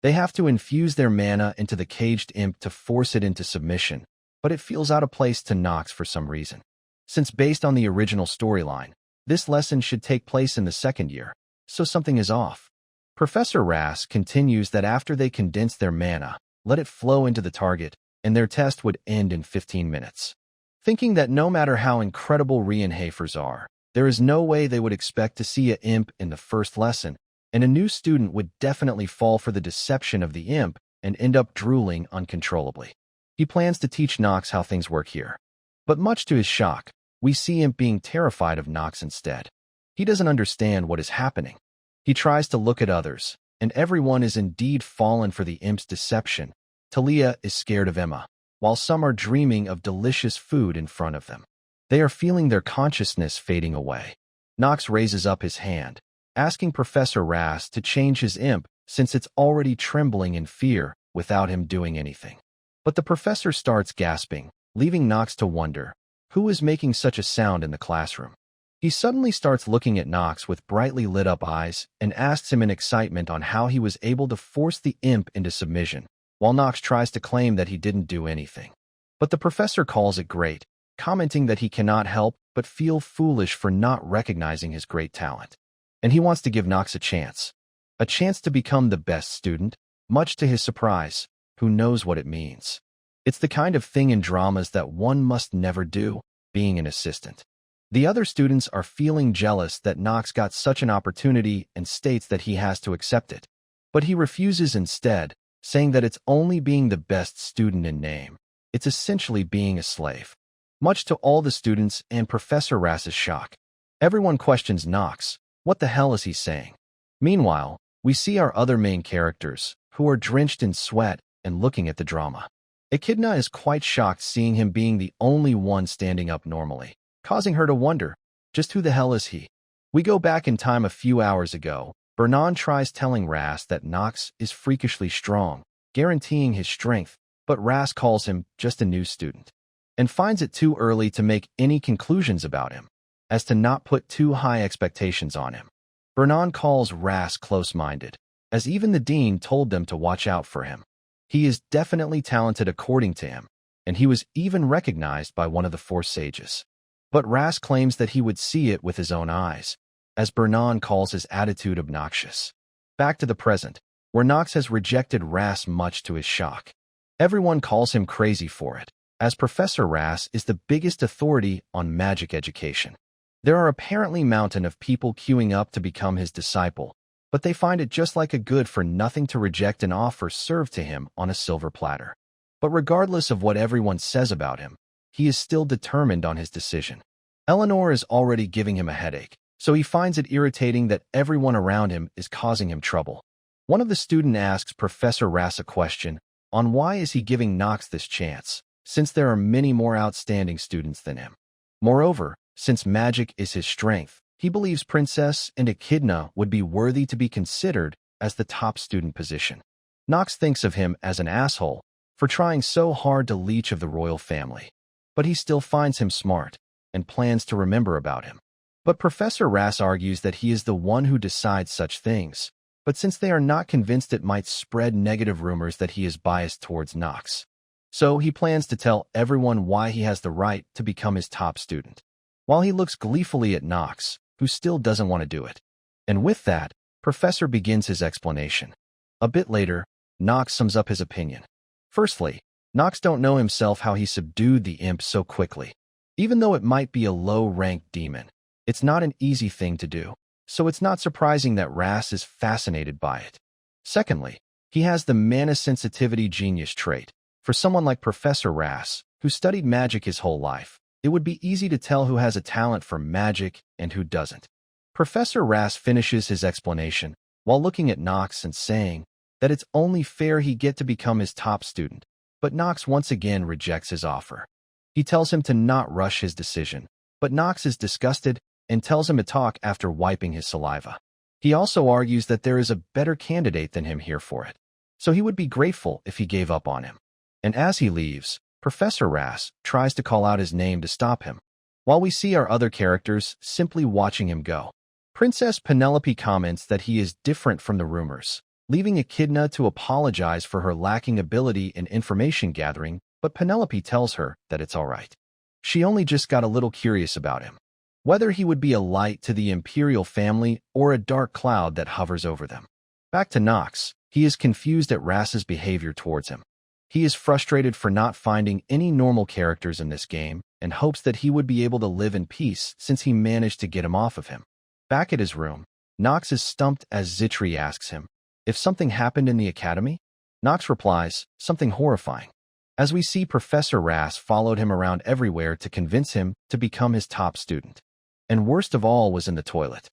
They have to infuse their mana into the caged imp to force it into submission, but it feels out of place to Nox for some reason. Since based on the original storyline, this lesson should take place in the second year, so something is off. Professor Rass continues that after they condense their mana, let it flow into the target, and their test would end in 15 minutes. Thinking that no matter how incredible Rienhafers are, there is no way they would expect to see an imp in the first lesson, and a new student would definitely fall for the deception of the imp and end up drooling uncontrollably. He plans to teach Nox how things work here. But much to his shock, we see Imp being terrified of Nox instead. He doesn't understand what is happening. He tries to look at others, and everyone is indeed fallen for the imp's deception. Talia is scared of Emma, while some are dreaming of delicious food in front of them. They are feeling their consciousness fading away. Nox raises up his hand, asking Professor Rass to change his imp since it's already trembling in fear without him doing anything. But the professor starts gasping, leaving Nox to wonder, who is making such a sound in the classroom? He suddenly starts looking at Nox with brightly lit up eyes and asks him in excitement on how he was able to force the imp into submission, while Nox tries to claim that he didn't do anything. But the professor calls it great, commenting that he cannot help but feel foolish for not recognizing his great talent. And he wants to give Nox a chance to become the best student, much to his surprise, who knows what it means. It's the kind of thing in dramas that one must never do, being an assistant. The other students are feeling jealous that Nox got such an opportunity and states that he has to accept it. But he refuses instead, saying that it's only being the best student in name. It's essentially being a slave. Much to all the students and Professor Rass's shock. Everyone questions Nox. What the hell is he saying? Meanwhile, we see our other main characters, who are drenched in sweat and looking at the drama. Echidna is quite shocked seeing him being the only one standing up normally, causing her to wonder, just who the hell is he? We go back in time a few hours ago. Bernan tries telling Rass that Nox is freakishly strong, guaranteeing his strength, but Rass calls him just a new student, and finds it too early to make any conclusions about him, as to not put too high expectations on him. Bernan calls Rass close-minded, as even the dean told them to watch out for him. He is definitely talented according to him, and he was even recognized by one of the four sages. But Rass claims that he would see it with his own eyes, as Bernan calls his attitude obnoxious. Back to the present, where Nox has rejected Rass much to his shock. Everyone calls him crazy for it, as Professor Rass is the biggest authority on magic education. There are apparently a mountain of people queuing up to become his disciple, but they find it just like a good-for-nothing to reject an offer served to him on a silver platter. But regardless of what everyone says about him, he is still determined on his decision. Eleanor is already giving him a headache, so he finds it irritating that everyone around him is causing him trouble. One of the students asks Professor Rass a question on why is he giving Nox this chance, since there are many more outstanding students than him. Moreover, since magic is his strength, he believes Princess and Echidna would be worthy to be considered as the top student position. Nox thinks of him as an asshole for trying so hard to leech of the royal family, but he still finds him smart and plans to remember about him. But Professor Rass argues that he is the one who decides such things, but since they are not convinced it might spread negative rumors that he is biased towards Nox. So he plans to tell everyone why he has the right to become his top student, while he looks gleefully at Nox, who still doesn't want to do it. And with that, Professor begins his explanation. A bit later, Nox sums up his opinion. Firstly, Nox don't know himself how he subdued the imp so quickly. Even though it might be a low-ranked demon, it's not an easy thing to do, so it's not surprising that Rass is fascinated by it. Secondly, he has the mana sensitivity genius trait. For someone like Professor Rass, who studied magic his whole life, it would be easy to tell who has a talent for magic and who doesn't. Professor Rass finishes his explanation while looking at Nox and saying that it's only fair he get to become his top student, but Nox once again rejects his offer. He tells him to not rush his decision, but Nox is disgusted and tells him to talk after wiping his saliva. He also argues that there is a better candidate than him here for it, so he would be grateful if he gave up on him. And as he leaves, Professor Rass tries to call out his name to stop him, while we see our other characters simply watching him go. Princess Penelope comments that he is different from the rumors, leaving Echidna to apologize for her lacking ability in information gathering, but Penelope tells her that it's all right. She only just got a little curious about him, whether he would be a light to the imperial family or a dark cloud that hovers over them. Back to Nox, he is confused at Rass's behavior towards him. He is frustrated for not finding any normal characters in this game and hopes that he would be able to live in peace since he managed to get him off of him. Back at his room, Nox is stumped as Zitri asks him if something happened in the academy. Nox replies, something horrifying, as we see Professor Rass followed him around everywhere to convince him to become his top student. And worst of all was in the toilet.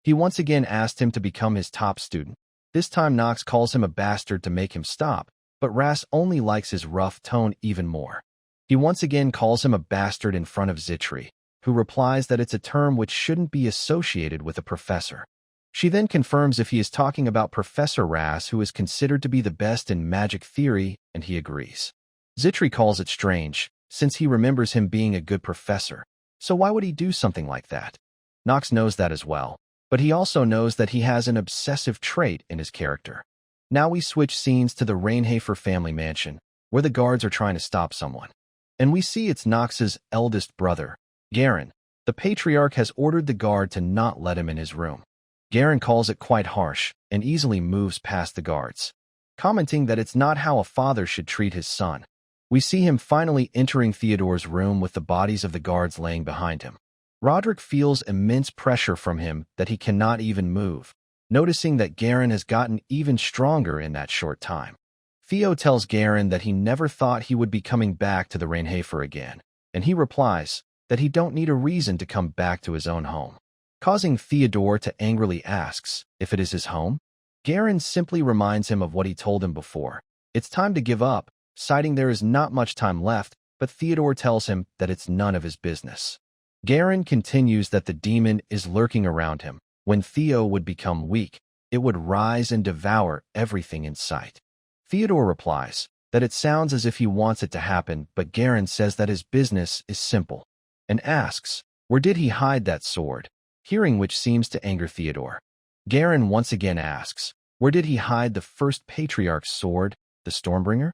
He once again asked him to become his top student. This time Nox calls him a bastard to make him stop, but Rass only likes his rough tone even more. He once again calls him a bastard in front of Zitri, who replies that it's a term which shouldn't be associated with a professor. She then confirms if he is talking about Professor Rass, who is considered to be the best in magic theory, and he agrees. Zitri calls it strange, since he remembers him being a good professor, so why would he do something like that? Nox knows that as well, but he also knows that he has an obsessive trait in his character. Now we switch scenes to the Rainhafer family mansion, where the guards are trying to stop someone. And we see it's Nox's eldest brother, Garen. The patriarch has ordered the guard to not let him in his room. Garen calls it quite harsh and easily moves past the guards, commenting that it's not how a father should treat his son. We see him finally entering Theodore's room with the bodies of the guards laying behind him. Roderick feels immense pressure from him that he cannot even move, noticing that Garen has gotten even stronger in that short time. Theo tells Garen that he never thought he would be coming back to the Reinhafer again, and he replies that he don't need a reason to come back to his own home, causing Theodore to angrily asks if it is his home. Garen simply reminds him of what he told him before. It's time to give up, citing there is not much time left, but Theodore tells him that it's none of his business. Garen continues that the demon is lurking around him. When Theo would become weak, it would rise and devour everything in sight. Theodore replies that it sounds as if he wants it to happen, but Garen says that his business is simple, and asks, where did he hide that sword? Hearing which seems to anger Theodore. Garen once again asks, where did he hide the first patriarch's sword, the Stormbringer?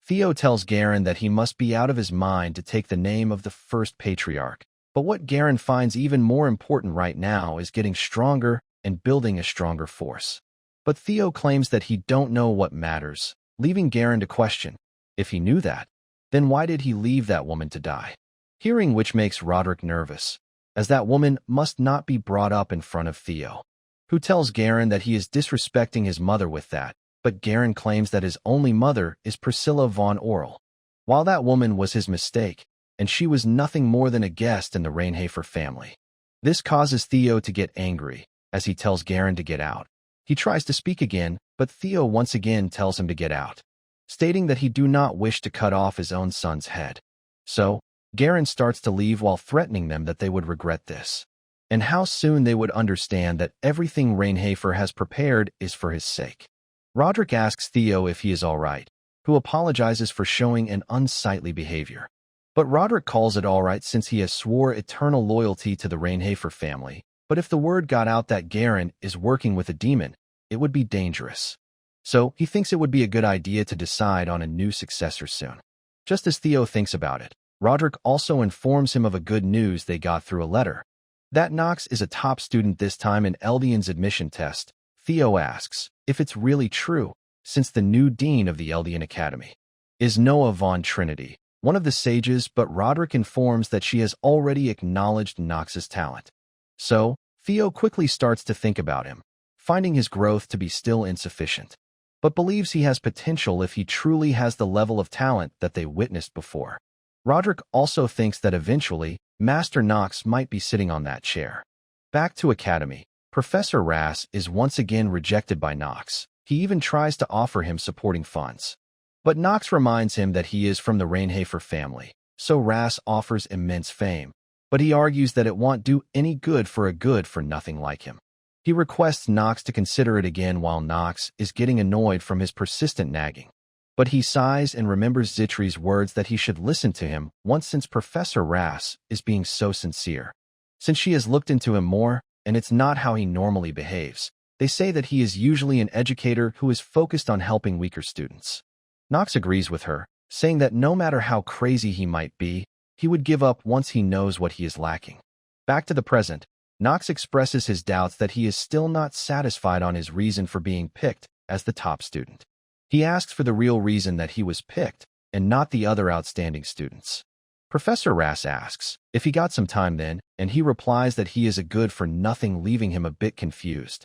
Theo tells Garen that he must be out of his mind to take the name of the first patriarch. But what Garen finds even more important right now is getting stronger and building a stronger force. But Theo claims that he don't know what matters, leaving Garen to question. If he knew that, then why did he leave that woman to die? Hearing which makes Roderick nervous, as that woman must not be brought up in front of Theo, who tells Garen that he is disrespecting his mother with that, but Garen claims that his only mother is Priscilla von Orl, while that woman was his mistake, and she was nothing more than a guest in the Reinhafer family. This causes Theo to get angry, as he tells Garen to get out. He tries to speak again, but Theo once again tells him to get out, stating that he do not wish to cut off his own son's head. So, Garen starts to leave while threatening them that they would regret this, and how soon they would understand that everything Reinhafer has prepared is for his sake. Roderick asks Theo if he is all right, who apologizes for showing an unsightly behavior. But Roderick calls it all right since he has swore eternal loyalty to the Reinhafer family. But if the word got out that Garen is working with a demon, it would be dangerous. So he thinks it would be a good idea to decide on a new successor soon. Just as Theo thinks about it, Roderick also informs him of a good news they got through a letter. That Nox is a top student this time in Eldian's admission test. Theo asks if it's really true, since the new dean of the Eldian Academy is Noah von Trinity, one of the sages, but Roderick informs that she has already acknowledged Nox's talent. So, Theo quickly starts to think about him, finding his growth to be still insufficient, but believes he has potential if he truly has the level of talent that they witnessed before. Roderick also thinks that eventually, Master Nox might be sitting on that chair. Back to Academy, Professor Ras is once again rejected by Nox. He even tries to offer him supporting funds. But Nox reminds him that he is from the Reinhafer family, so Ras offers immense fame, but he argues that it won't do any good for a good-for-nothing like him. He requests Nox to consider it again while Nox is getting annoyed from his persistent nagging. But he sighs and remembers Zitri's words that he should listen to him once since Professor Ras is being so sincere. Since she has looked into him more, and it's not how he normally behaves, they say that he is usually an educator who is focused on helping weaker students. Nox agrees with her, saying that no matter how crazy he might be, he would give up once he knows what he is lacking. Back to the present, Nox expresses his doubts that he is still not satisfied on his reason for being picked as the top student. He asks for the real reason that he was picked, and not the other outstanding students. Professor Ras asks if he got some time then, and he replies that he is a good-for-nothing, leaving him a bit confused.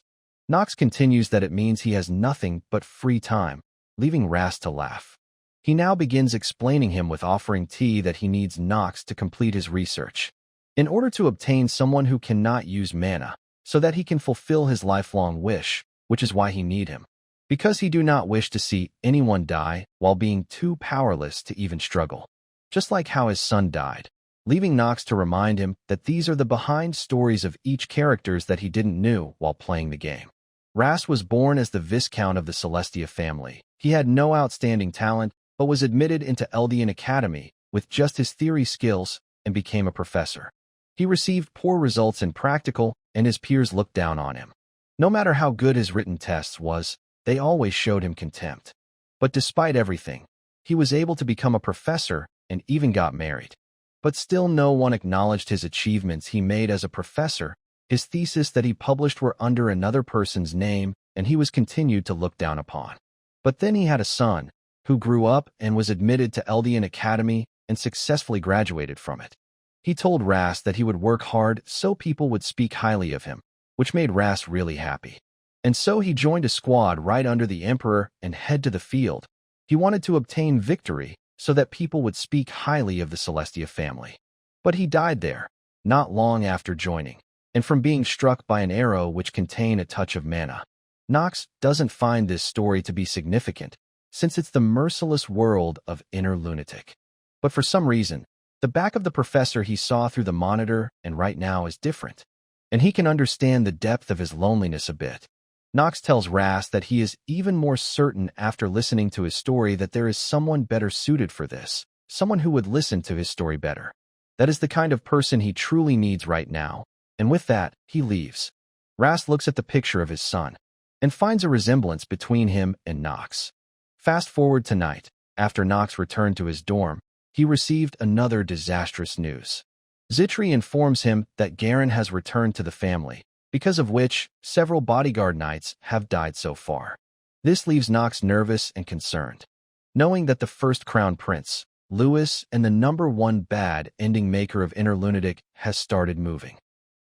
Nox continues that it means he has nothing but free time, leaving Ras to laugh. He now begins explaining him with offering tea that he needs Nox to complete his research, in order to obtain someone who cannot use mana, so that he can fulfill his lifelong wish, which is why he need him. Because he do not wish to see anyone die while being too powerless to even struggle, just like how his son died, leaving Nox to remind him that these are the behind stories of each characters that he didn't know while playing the game. Ras was born as the Viscount of the Celestia family. He had no outstanding talent, but was admitted into Eldian Academy with just his theory skills and became a professor. He received poor results in practical, and his peers looked down on him. No matter how good his written tests was, they always showed him contempt. But despite everything, he was able to become a professor and even got married. But still no one acknowledged his achievements he made as a professor. His thesis that he published were under another person's name, and he was continued to look down upon. But then he had a son, who grew up and was admitted to Eldian Academy and successfully graduated from it. He told Rast that he would work hard so people would speak highly of him, which made Rast really happy. And so he joined a squad right under the Emperor and head to the field. He wanted to obtain victory so that people would speak highly of the Celestia family. But he died there, not long after joining, and from being struck by an arrow which contained a touch of mana. Nox doesn't find this story to be significant, since it's the merciless world of Inner Lunatic. But for some reason, the back of the professor he saw through the monitor and right now is different, and he can understand the depth of his loneliness a bit. Nox tells Rast that he is even more certain after listening to his story that there is someone better suited for this, someone who would listen to his story better. That is the kind of person he truly needs right now, and with that, he leaves. Rast looks at the picture of his son and finds a resemblance between him and Nox. Fast forward to night. After Nox returned to his dorm, he received another disastrous news. Zitri informs him that Garen has returned to the family, because of which several bodyguard knights have died so far. This leaves Nox nervous and concerned, knowing that the first crown prince, Lewis, and the #1 bad ending maker of Inner Lunatic has started moving.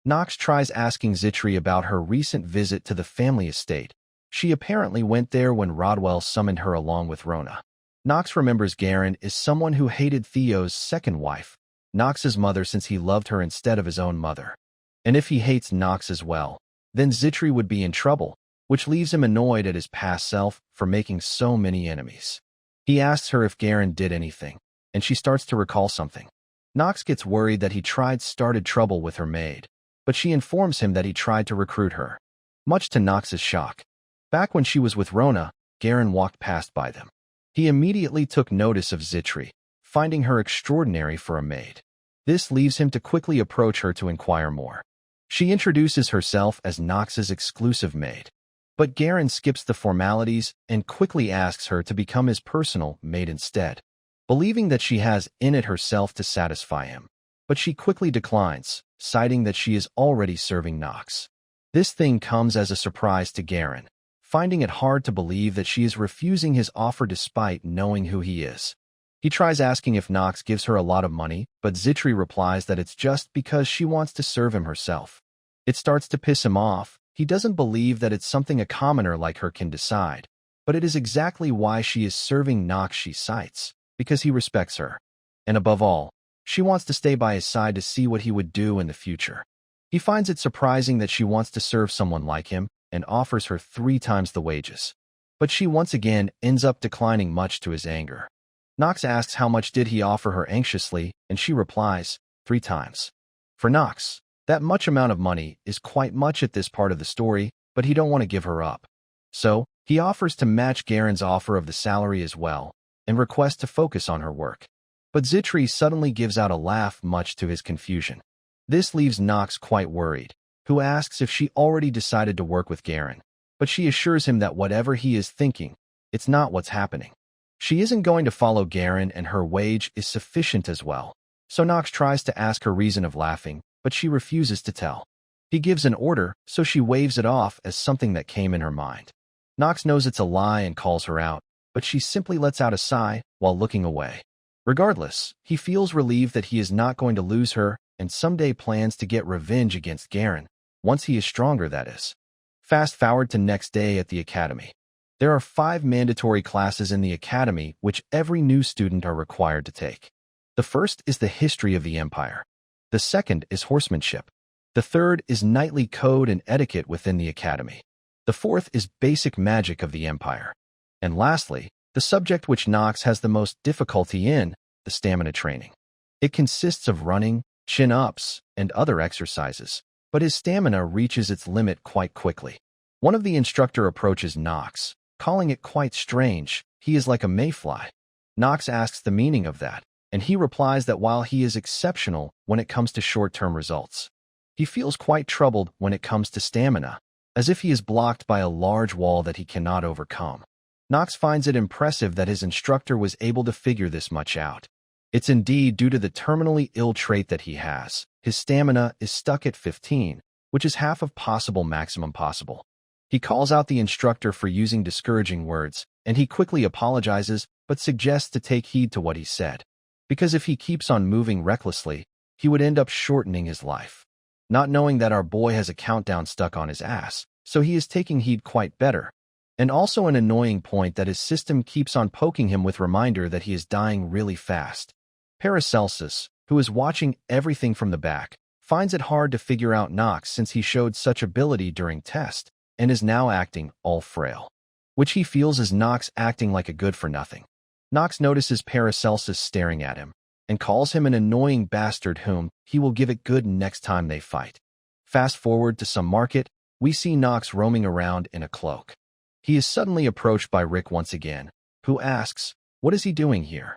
Nox tries asking Zitri about her recent visit to the family estate. She apparently went there when Rodwell summoned her along with Rona. Nox remembers Garen is someone who hated Theo's second wife, Nox's mother, since he loved her instead of his own mother. And if he hates Nox as well, then Zitri would be in trouble, which leaves him annoyed at his past self for making so many enemies. He asks her if Garen did anything, and she starts to recall something. Nox gets worried that he started trouble with her maid, but she informs him that he tried to recruit her. Much to Nox's shock, back when she was with Rona, Garen walked past by them. He immediately took notice of Zitri, finding her extraordinary for a maid. This leaves him to quickly approach her to inquire more. She introduces herself as Nox's exclusive maid, but Garen skips the formalities and quickly asks her to become his personal maid instead, believing that she has in it herself to satisfy him. But she quickly declines, citing that she is already serving Nox. This thing comes as a surprise to Garen, finding it hard to believe that she is refusing his offer despite knowing who he is. He tries asking if Nox gives her a lot of money, but Zitri replies that it's just because she wants to serve him herself. It starts to piss him off. He doesn't believe that it's something a commoner like her can decide, but it is exactly why she is serving Nox, she cites, because he respects her. And above all, she wants to stay by his side to see what he would do in the future. He finds it surprising that she wants to serve someone like him and offers her 3 times the wages. But she once again ends up declining, much to his anger. Nox asks how much did he offer her anxiously, and she replies, 3 times. For Nox, that much amount of money is quite much at this part of the story, but he don't want to give her up. So, he offers to match Garen's offer of the salary as well, and requests to focus on her work. But Zitri suddenly gives out a laugh, much to his confusion. This leaves Nox quite worried, who asks if she already decided to work with Garen, but she assures him that whatever he is thinking, it's not what's happening. She isn't going to follow Garen, and her wage is sufficient as well. So Nox tries to ask her reason of laughing, but she refuses to tell. He gives an order, so she waves it off as something that came in her mind. Nox knows it's a lie and calls her out, but she simply lets out a sigh while looking away. Regardless, he feels relieved that he is not going to lose her, and someday plans to get revenge against Garen, once he is stronger, that is. Fast forward to next day at the academy. There are 5 mandatory classes in the academy which every new student are required to take. The first is the history of the empire. The second is horsemanship. The third is knightly code and etiquette within the academy. The fourth is basic magic of the empire. And lastly, the subject which Nox has the most difficulty in, the stamina training. It consists of running, chin-ups, and other exercises, but his stamina reaches its limit quite quickly. One of the instructor approaches Nox, calling it quite strange. He is like a mayfly. Nox asks the meaning of that, and he replies that while he is exceptional when it comes to short-term results, he feels quite troubled when it comes to stamina, as if he is blocked by a large wall that he cannot overcome. Nox finds it impressive that his instructor was able to figure this much out. It's indeed due to the terminally ill trait that he has. His stamina is stuck at 15, which is half of maximum possible. He calls out the instructor for using discouraging words, and he quickly apologizes but suggests to take heed to what he said, because if he keeps on moving recklessly, he would end up shortening his life. Not knowing that our boy has a countdown stuck on his ass, so he is taking heed quite better. And also an annoying point that his system keeps on poking him with reminder that he is dying really fast. Paracelsus, who is watching everything from the back, finds it hard to figure out Nox since he showed such ability during test, and is now acting all frail, which he feels is Nox acting like a good-for-nothing. Nox notices Paracelsus staring at him, and calls him an annoying bastard whom he will give it good next time they fight. Fast forward to some market, we see Nox roaming around in a cloak. He is suddenly approached by Rick once again, who asks, what is he doing here?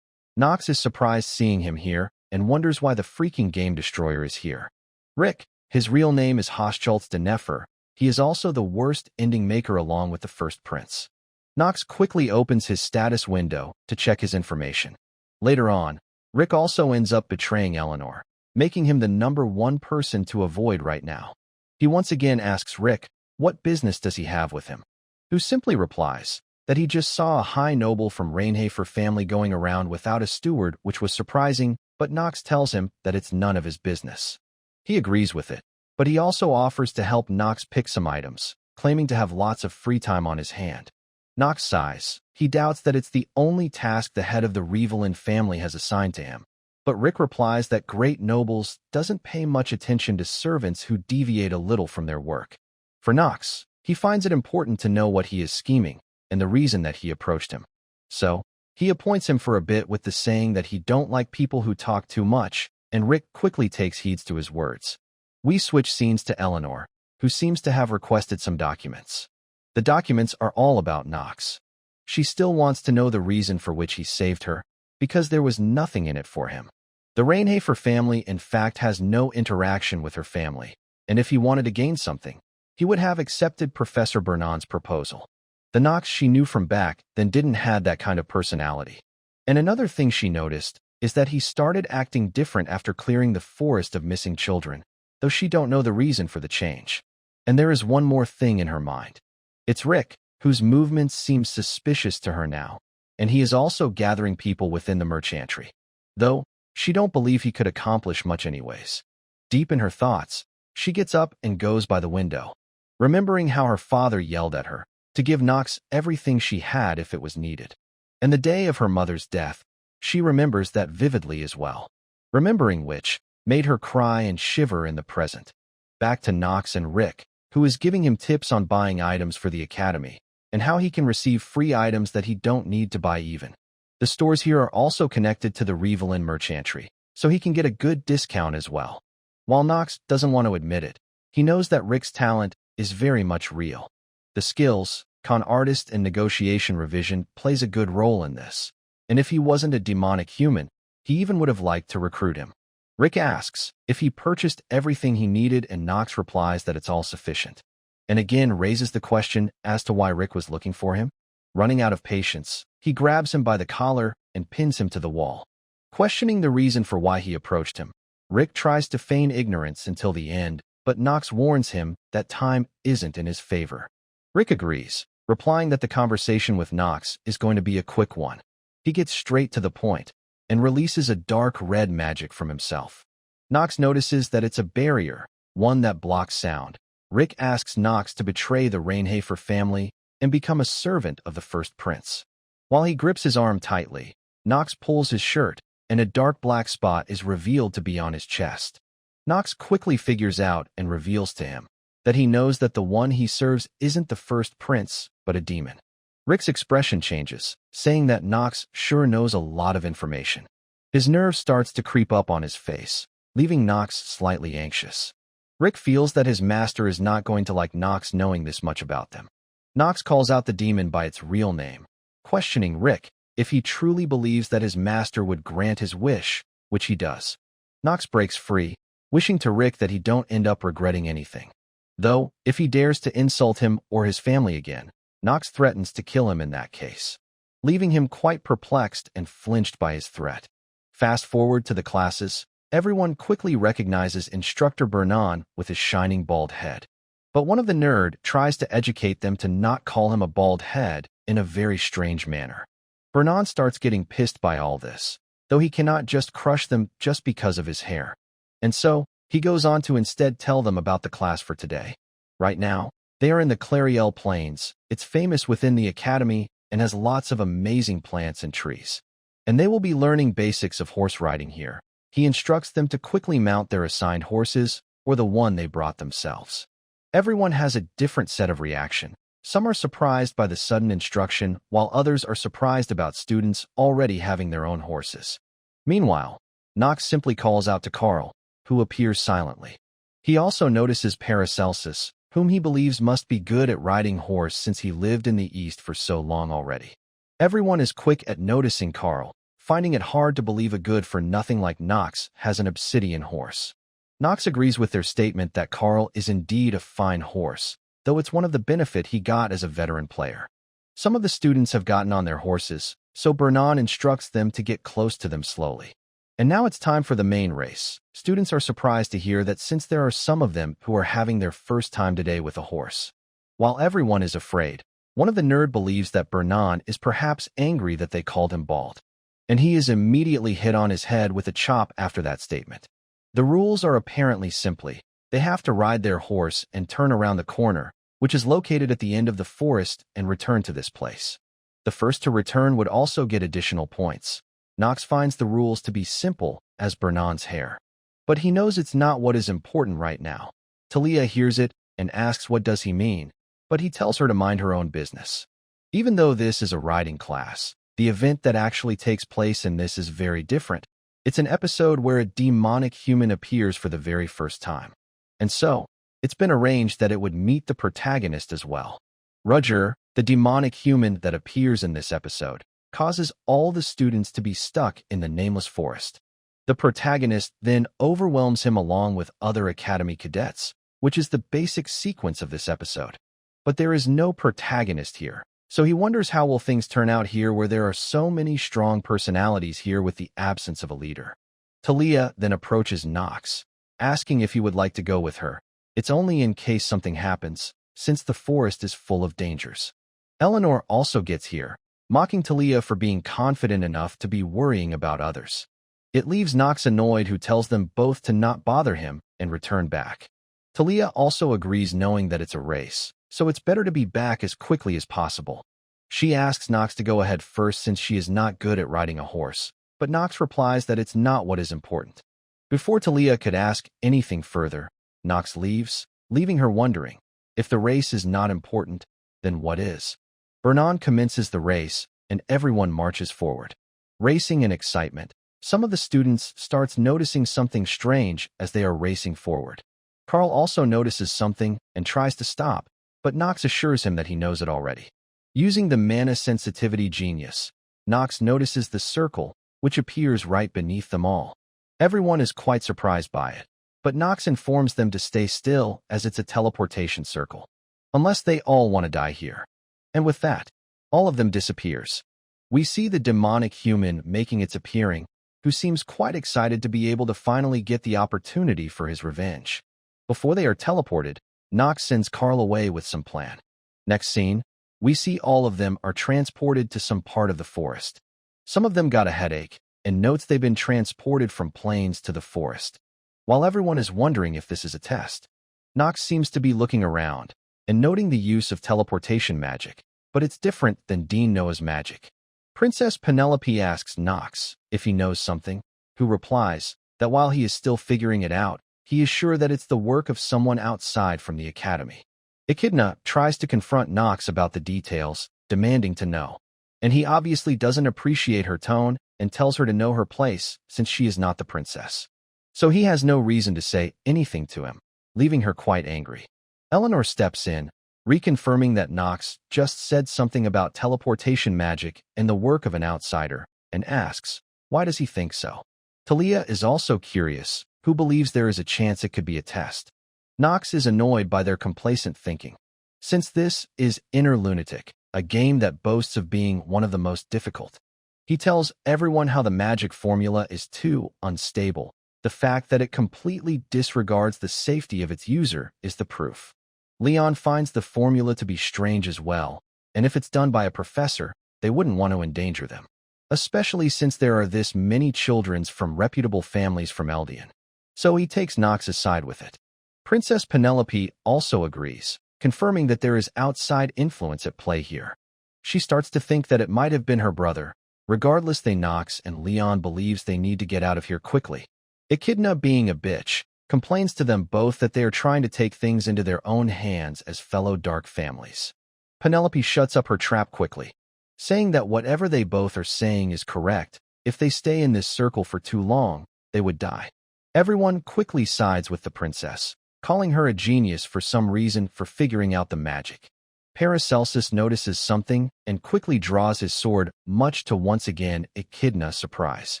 Nox is surprised seeing him here, and wonders why the freaking game destroyer is here. Rick, his real name is Hochschultz de Nefer. He is also the worst ending maker along with the first prince. Nox quickly opens his status window to check his information. Later on, Rick also ends up betraying Eleanor, making him the #1 person to avoid right now. He once again asks Rick, what business does he have with him? Who simply replies that he just saw a high noble from Rainhafer family going around without a steward, which was surprising, but Nox tells him that it's none of his business. He agrees with it, but he also offers to help Nox pick some items, claiming to have lots of free time on his hand. Nox sighs. He doubts that it's the only task the head of the Revelin family has assigned to him. But Rick replies that great nobles doesn't pay much attention to servants who deviate a little from their work. For Nox, he finds it important to know what he is scheming and the reason that he approached him. So, he appoints him for a bit with the saying that he don't like people who talk too much, and Rick quickly takes heed to his words. We switch scenes to Eleanor, who seems to have requested some documents. The documents are all about Nox. She still wants to know the reason for which he saved her, because there was nothing in it for him. The Rainhafer family in fact has no interaction with her family, and if he wanted to gain something, he would have accepted Professor Bernon's proposal. The Nox she knew from back then didn't have that kind of personality. And another thing she noticed is that he started acting different after clearing the forest of missing children, though she don't know the reason for the change. And there is one more thing in her mind. It's Rick, whose movements seem suspicious to her now, and he is also gathering people within the merchantry. Though, she don't believe he could accomplish much anyways. Deep in her thoughts, she gets up and goes by the window, remembering how her father yelled at her to give Nox everything she had if it was needed. And the day of her mother's death, she remembers that vividly as well, remembering which made her cry and shiver in the present. Back to Nox and Rick, who is giving him tips on buying items for the academy, and how he can receive free items that he don't need to buy even. The stores here are also connected to the Revelin merchantry, so he can get a good discount as well. While Nox doesn't want to admit it, he knows that Rick's talent is very much real. The skills, con artist and negotiation revision plays a good role in this, and if he wasn't a demonic human, he even would have liked to recruit him. Rick asks if he purchased everything he needed, and Nox replies that it's all sufficient, and again raises the question as to why Rick was looking for him. Running out of patience, he grabs him by the collar and pins him to the wall. Questioning the reason for why he approached him, Rick tries to feign ignorance until the end, but Nox warns him that time isn't in his favor. Rick agrees, replying that the conversation with Nox is going to be a quick one. He gets straight to the point and releases a dark red magic from himself. Nox notices that it's a barrier, one that blocks sound. Rick asks Nox to betray the Rainhafer family and become a servant of the first prince. While he grips his arm tightly, Nox pulls his shirt, and a dark black spot is revealed to be on his chest. Nox quickly figures out and reveals to him that he knows that the one he serves isn't the first prince, but a demon. Rick's expression changes, saying that Nox sure knows a lot of information. His nerve starts to creep up on his face, leaving Nox slightly anxious. Rick feels that his master is not going to like Nox knowing this much about them. Nox calls out the demon by its real name, questioning Rick if he truly believes that his master would grant his wish, which he does. Nox breaks free, wishing to Rick that he don't end up regretting anything. Though, if he dares to insult him or his family again, Nox threatens to kill him in that case, leaving him quite perplexed and flinched by his threat. Fast forward to the classes, everyone quickly recognizes Instructor Bernon with his shining bald head. But one of the nerd tries to educate them to not call him a bald head in a very strange manner. Vernon starts getting pissed by all this, though he cannot just crush them just because of his hair. And so, he goes on to instead tell them about the class for today. Right now, they are in the Clariel Plains. It's famous within the academy and has lots of amazing plants and trees. And they will be learning basics of horse riding here. He instructs them to quickly mount their assigned horses or the one they brought themselves. Everyone has a different set of reaction. Some are surprised by the sudden instruction, while others are surprised about students already having their own horses. Meanwhile, Knox simply calls out to Carl, who appears silently. He also notices Paracelsus, whom he believes must be good at riding horse since he lived in the East for so long already. Everyone is quick at noticing Carl, finding it hard to believe a good-for-nothing like Knox has an obsidian horse. Knox agrees with their statement that Carl is indeed a fine horse, though it's one of the benefit he got as a veteran player. Some of the students have gotten on their horses, so Vernon instructs them to get close to them slowly. And now it's time for the main race. Students are surprised to hear that since there are some of them who are having their first time today with a horse. While everyone is afraid, one of the nerd believes that Vernon is perhaps angry that they called him bald. And he is immediately hit on his head with a chop after that statement. The rules are apparently simply, they have to ride their horse and turn around the corner, which is located at the end of the forest, and return to this place. The first to return would also get additional points. Knox finds the rules to be simple as Vernon's hair. But he knows it's not what is important right now. Talia hears it and asks what does he mean, but he tells her to mind her own business. Even though this is a riding class, the event that actually takes place in this is very different. It's an episode where a demonic human appears for the very first time. And so, it's been arranged that it would meet the protagonist as well. Roger, the demonic human that appears in this episode, causes all the students to be stuck in the nameless forest. The protagonist then overwhelms him along with other academy cadets, which is the basic sequence of this episode. But there is no protagonist here, so he wonders how will things turn out here where there are so many strong personalities here with the absence of a leader. Talia then approaches Knox, asking if he would like to go with her. It's only in case something happens, since the forest is full of dangers. Eleanor also gets here, mocking Talia for being confident enough to be worrying about others. It leaves Knox annoyed, who tells them both to not bother him and return back. Talia also agrees, knowing that it's a race, so it's better to be back as quickly as possible. She asks Knox to go ahead first since she is not good at riding a horse, but Knox replies that it's not what is important. Before Talia could ask anything further, Knox leaves, leaving her wondering, if the race is not important, then what is? Vernon commences the race, and everyone marches forward. Racing in excitement, some of the students starts noticing something strange as they are racing forward. Carl also notices something and tries to stop, but Knox assures him that he knows it already. Using the mana sensitivity genius, Knox notices the circle, which appears right beneath them all. Everyone is quite surprised by it, but Knox informs them to stay still as it's a teleportation circle. Unless they all want to die here. And with that, all of them disappears. We see the demonic human making its appearing, who seems quite excited to be able to finally get the opportunity for his revenge. Before they are teleported, Knox sends Carl away with some plan. Next scene, we see all of them are transported to some part of the forest. Some of them got a headache, and notes they've been transported from plains to the forest. While everyone is wondering if this is a test, Knox seems to be looking around and noting the use of teleportation magic, but it's different than Dean Noah's magic. Princess Penelope asks Knox if he knows something, who replies that while he is still figuring it out, he is sure that it's the work of someone outside from the academy. Echidna tries to confront Knox about the details, demanding to know, and he obviously doesn't appreciate her tone and tells her to know her place since she is not the princess. So he has no reason to say anything to him, leaving her quite angry. Eleanor steps in, reconfirming that Knox just said something about teleportation magic and the work of an outsider, and asks, why does he think so? Talia is also curious, who believes there is a chance it could be a test. Knox is annoyed by their complacent thinking. Since this is Inner Lunatic, a game that boasts of being one of the most difficult, he tells everyone how the magic formula is too unstable. The fact that it completely disregards the safety of its user is the proof. Leon finds the formula to be strange as well, and if it's done by a professor, they wouldn't want to endanger them, especially since there are this many children from reputable families from Eldian. So he takes Nox's side with it. Princess Penelope also agrees, confirming that there is outside influence at play here. She starts to think that it might have been her brother. Regardless, Nox and Leon believes they need to get out of here quickly. Echidna, being a bitch, complains to them both that they are trying to take things into their own hands as fellow dark families. Penelope shuts up her trap quickly, saying that whatever they both are saying is correct. If they stay in this circle for too long, they would die. Everyone quickly sides with the princess, calling her a genius for some reason for figuring out the magic. Paracelsus notices something and quickly draws his sword, much to once again Echidna's surprise.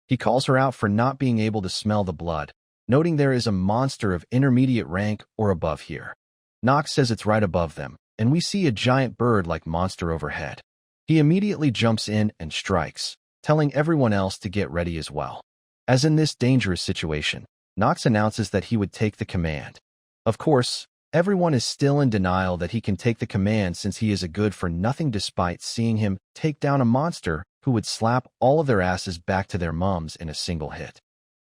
He calls her out for not being able to smell the blood, noting there is a monster of intermediate rank or above here. Nox says it's right above them, and we see a giant bird-like monster overhead. He immediately jumps in and strikes, telling everyone else to get ready as well. As in this dangerous situation, Nox announces that he would take the command. Of course, everyone is still in denial that he can take the command since he is a good-for-nothing despite seeing him take down a monster who would slap all of their asses back to their mums in a single hit.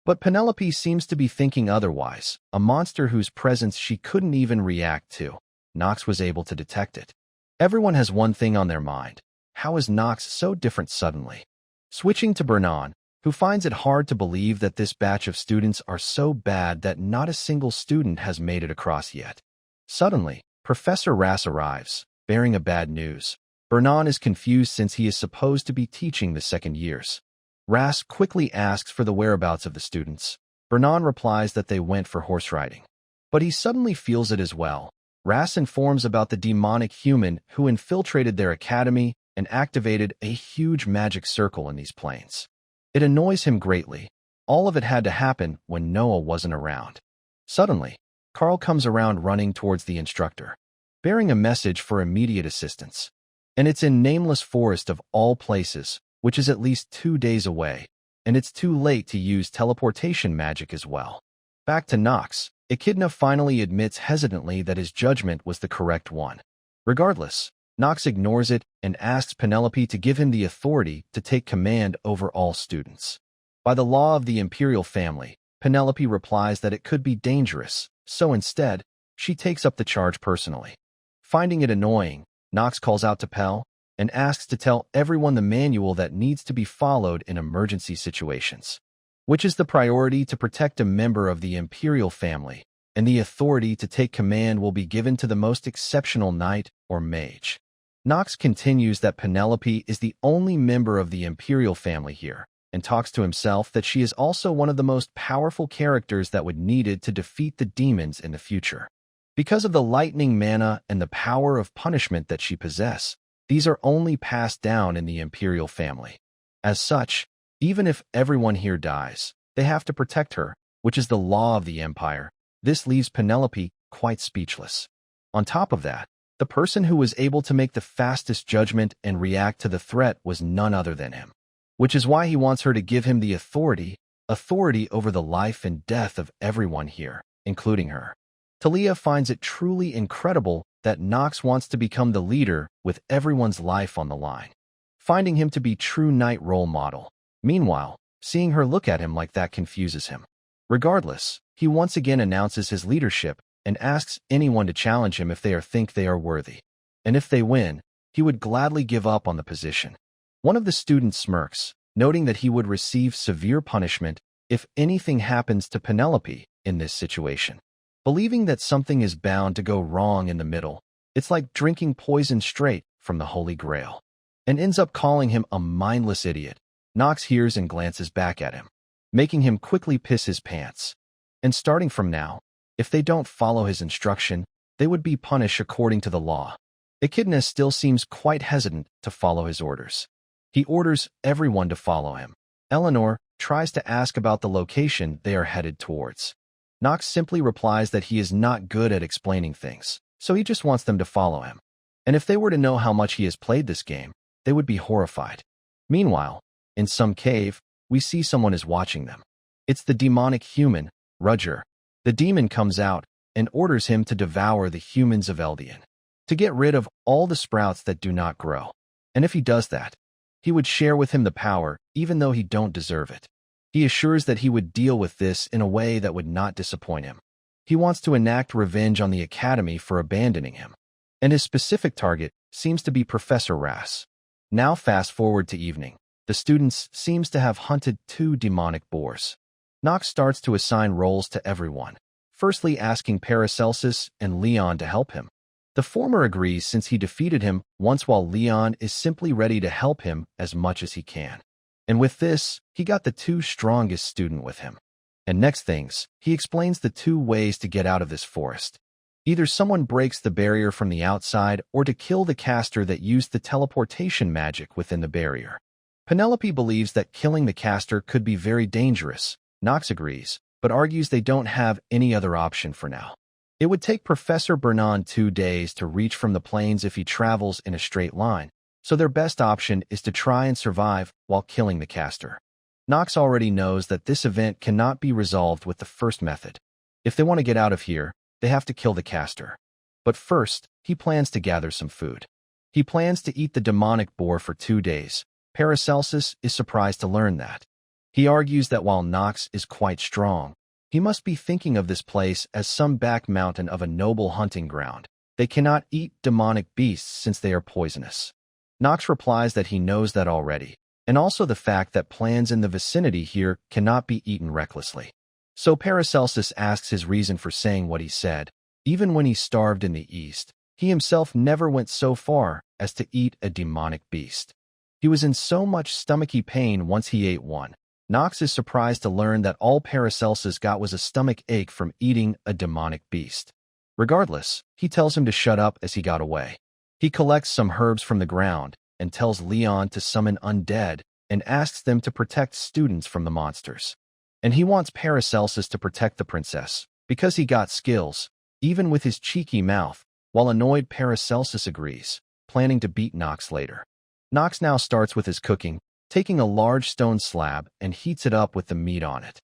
But Penelope seems to be thinking otherwise, a monster whose presence she couldn't even react to. Nox was able to detect it. Everyone has one thing on their mind. How is Nox so different suddenly? Switching to Bernan, who finds it hard to believe that this batch of students are so bad that not a single student has made it across yet. Suddenly, Professor Rass arrives, bearing a bad news. Bernan is confused since he is supposed to be teaching the second years. Rass quickly asks for the whereabouts of the students. Bernan replies that they went for horse riding. But he suddenly feels it as well. Rass informs about the demonic human who infiltrated their academy and activated a huge magic circle in these plains. It annoys him greatly. All of it had to happen when Noah wasn't around. Suddenly, Carl comes around running towards the instructor, bearing a message for immediate assistance. And it's in Nameless Forest of all places, which is at least 2 days away, and it's too late to use teleportation magic as well. Back to Nox, Echidna finally admits hesitantly that his judgment was the correct one. Regardless, Nox ignores it and asks Penelope to give him the authority to take command over all students. By the law of the imperial family, Penelope replies that it could be dangerous, so instead, she takes up the charge personally. Finding it annoying, Nox calls out to Pel and asks to tell everyone the manual that needs to be followed in emergency situations, which is the priority to protect a member of the imperial family, and the authority to take command will be given to the most exceptional knight or mage. Nox continues that Penelope is the only member of the imperial family here, and talks to himself that she is also one of the most powerful characters that would needed to defeat the demons in the future. Because of the lightning mana and the power of punishment that she possesses, these are only passed down in the imperial family. As such, even if everyone here dies, they have to protect her, which is the law of the empire. This leaves Penelope quite speechless. On top of that, the person who was able to make the fastest judgment and react to the threat was none other than him, which is why he wants her to give him the authority over the life and death of everyone here, including her. Talia finds it truly incredible that Nox wants to become the leader with everyone's life on the line, finding him to be true knight role model. Meanwhile, seeing her look at him like that confuses him. Regardless, he once again announces his leadership and asks anyone to challenge him if they think they are worthy. And if they win, he would gladly give up on the position. One of the students smirks, noting that he would receive severe punishment if anything happens to Penelope in this situation. Believing that something is bound to go wrong in the middle, it's like drinking poison straight from the Holy Grail, and ends up calling him a mindless idiot. Nox hears and glances back at him, making him quickly piss his pants. And starting from now, if they don't follow his instruction, they would be punished according to the law. Echidna still seems quite hesitant to follow his orders. He orders everyone to follow him. Eleanor tries to ask about the location they are headed towards. Nox simply replies that he is not good at explaining things, so he just wants them to follow him. And if they were to know how much he has played this game, they would be horrified. Meanwhile, in some cave, we see someone is watching them. It's the demonic human, Rudger. The demon comes out and orders him to devour the humans of Eldian, to get rid of all the sprouts that do not grow. And if he does that, he would share with him the power, even though he don't deserve it. He assures that he would deal with this in a way that would not disappoint him. He wants to enact revenge on the Academy for abandoning him. And his specific target seems to be Professor Ras. Now fast forward to evening. The students seems to have hunted 2 demonic boars. Nox starts to assign roles to everyone, firstly asking Paracelsus and Leon to help him. The former agrees since he defeated him once, while Leon is simply ready to help him as much as he can. And with this, he got the 2 strongest students with him. And next things, he explains the 2 ways to get out of this forest. Either someone breaks the barrier from the outside or to kill the caster that used the teleportation magic within the barrier. Penelope believes that killing the caster could be very dangerous. Nox agrees, but argues they don't have any other option for now. It would take Professor Bernon 2 days to reach from the plains if he travels in a straight line, so their best option is to try and survive while killing the caster. Nox already knows that this event cannot be resolved with the first method. If they want to get out of here, they have to kill the caster. But first, he plans to gather some food. He plans to eat the demonic boar for 2 days. Paracelsus is surprised to learn that. He argues that while Nox is quite strong, he must be thinking of this place as some back mountain of a noble hunting ground. They cannot eat demonic beasts since they are poisonous. Nox replies that he knows that already, and also the fact that plants in the vicinity here cannot be eaten recklessly. So Paracelsus asks his reason for saying what he said. Even when he starved in the east, he himself never went so far as to eat a demonic beast. He was in so much stomachy pain once he ate one. Nox is surprised to learn that all Paracelsus got was a stomach ache from eating a demonic beast. Regardless, he tells him to shut up as he got away. He collects some herbs from the ground and tells Leon to summon undead and asks them to protect students from the monsters. And he wants Paracelsus to protect the princess, because he got skills, even with his cheeky mouth, while annoyed Paracelsus agrees, planning to beat Nox later. Nox now starts with his cooking, taking a large stone slab and heats it up with the meat on it.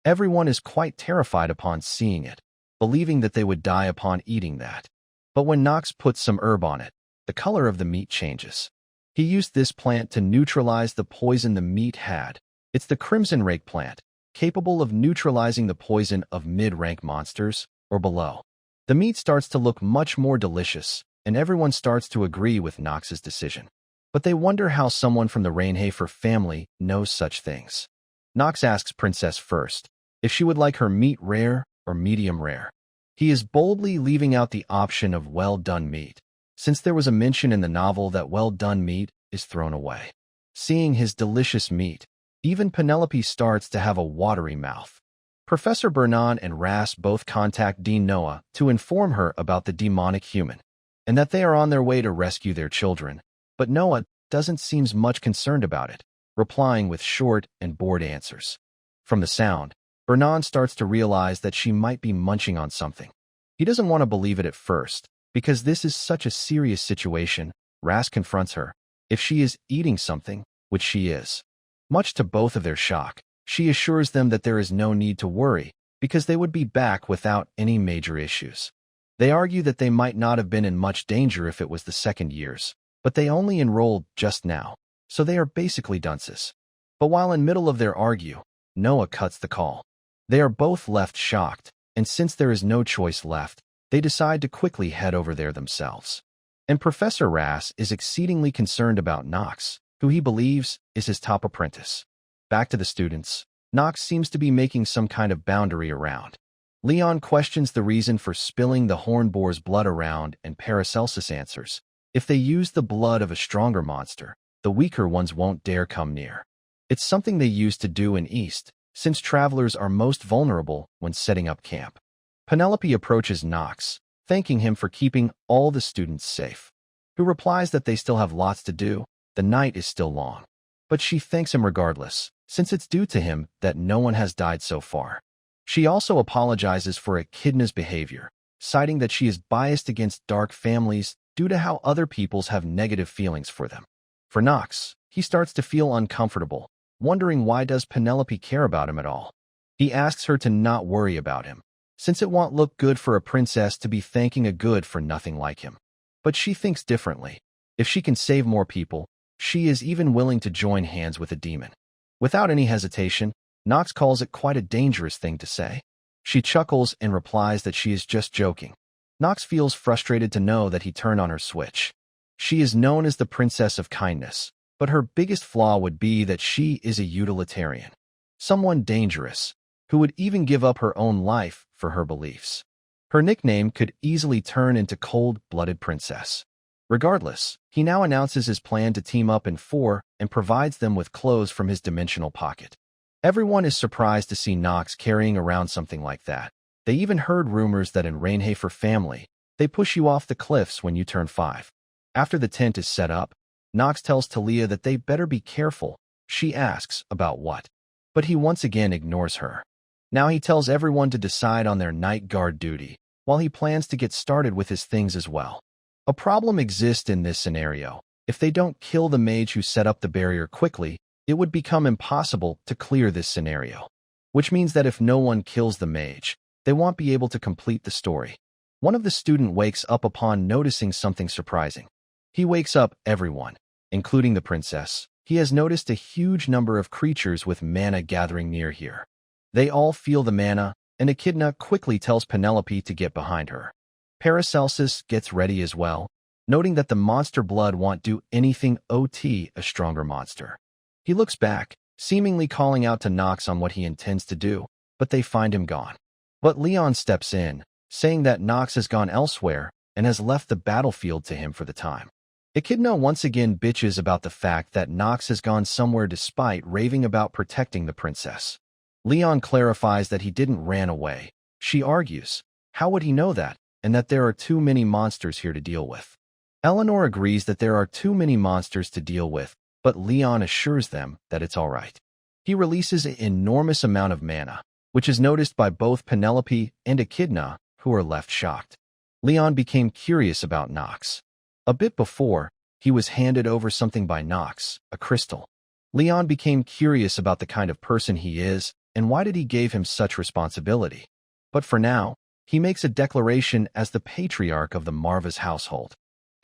Everyone is quite terrified upon seeing it, believing that they would die upon eating that. But when Nox puts some herb on it, the color of the meat changes. He used this plant to neutralize the poison the meat had. It's the crimson rake plant, capable of neutralizing the poison of mid-rank monsters or below. The meat starts to look much more delicious, and everyone starts to agree with Nox's decision. But they wonder how someone from the Rainhafer family knows such things. Nox asks Princess first if she would like her meat rare or medium rare. He is boldly leaving out the option of well-done meat, since there was a mention in the novel that well-done meat is thrown away. Seeing his delicious meat, even Penelope starts to have a watery mouth. Professor Bernon and Ras both contact Dean Noah to inform her about the demonic human, and that they are on their way to rescue their children. But Noah doesn't seem much concerned about it, replying with short and bored answers. From the sound, Bernon starts to realize that she might be munching on something. He doesn't want to believe it at first, because this is such a serious situation. Ras confronts her. If she is eating something, which she is. Much to both of their shock, she assures them that there is no need to worry, because they would be back without any major issues. They argue that they might not have been in much danger if it was the second years, but they only enrolled just now, so they are basically dunces. But while in middle of their argue, Noah cuts the call. They are both left shocked, and since there is no choice left, they decide to quickly head over there themselves. And Professor Ras is exceedingly concerned about Nox, who he believes is his top apprentice. Back to the students, Nox seems to be making some kind of boundary around. Leon questions the reason for spilling the hornboar's blood around, and Paracelsus answers, if they use the blood of a stronger monster, the weaker ones won't dare come near. It's something they used to do in East, since travelers are most vulnerable when setting up camp. Penelope approaches Nox, thanking him for keeping all the students safe, who replies that they still have lots to do, the night is still long. But she thanks him regardless, since it's due to him that no one has died so far. She also apologizes for Echidna's behavior, citing that she is biased against dark families due to how other peoples have negative feelings for them. For Nox, he starts to feel uncomfortable, wondering why does Penelope care about him at all. He asks her to not worry about him, since it won't look good for a princess to be thanking a good-for-nothing like him. But she thinks differently. If she can save more people, she is even willing to join hands with a demon. Without any hesitation, Nox calls it quite a dangerous thing to say. She chuckles and replies that she is just joking. Nox feels frustrated to know that he turned on her switch. She is known as the Princess of Kindness, but her biggest flaw would be that she is a utilitarian. Someone dangerous, who would even give up her own life for her beliefs. Her nickname could easily turn into Cold-Blooded Princess. Regardless, he now announces his plan to team up in 4 and provides them with clothes from his dimensional pocket. Everyone is surprised to see Nox carrying around something like that. They even heard rumors that in Rainhafer family, they push you off the cliffs when you turn 5. After the tent is set up, Nox tells Talia that they better be careful. She asks about what, but he once again ignores her. Now he tells everyone to decide on their night guard duty, while he plans to get started with his things as well. A problem exists in this scenario. If they don't kill the mage who set up the barrier quickly, it would become impossible to clear this scenario. Which means that if no one kills the mage, they won't be able to complete the story. One of the students wakes up upon noticing something surprising. He wakes up everyone, including the princess. He has noticed a huge number of creatures with mana gathering near here. They all feel the mana, and Echidna quickly tells Penelope to get behind her. Paracelsus gets ready as well, noting that the monster blood won't do anything OT a stronger monster. He looks back, seemingly calling out to Nox on what he intends to do, but they find him gone. But Leon steps in, saying that Nox has gone elsewhere and has left the battlefield to him for the time. Echidna once again bitches about the fact that Nox has gone somewhere despite raving about protecting the princess. Leon clarifies that he didn't ran away. She argues, how would he know that, and that there are too many monsters here to deal with. Eleanor agrees that there are too many monsters to deal with, but Leon assures them that it's all right. He releases an enormous amount of mana, which is noticed by both Penelope and Echidna, who are left shocked. Leon became curious about Nox. A bit before, he was handed over something by Nox, a crystal. Leon became curious about the kind of person he is and why did he give him such responsibility. But for now, he makes a declaration as the patriarch of the Marva's household.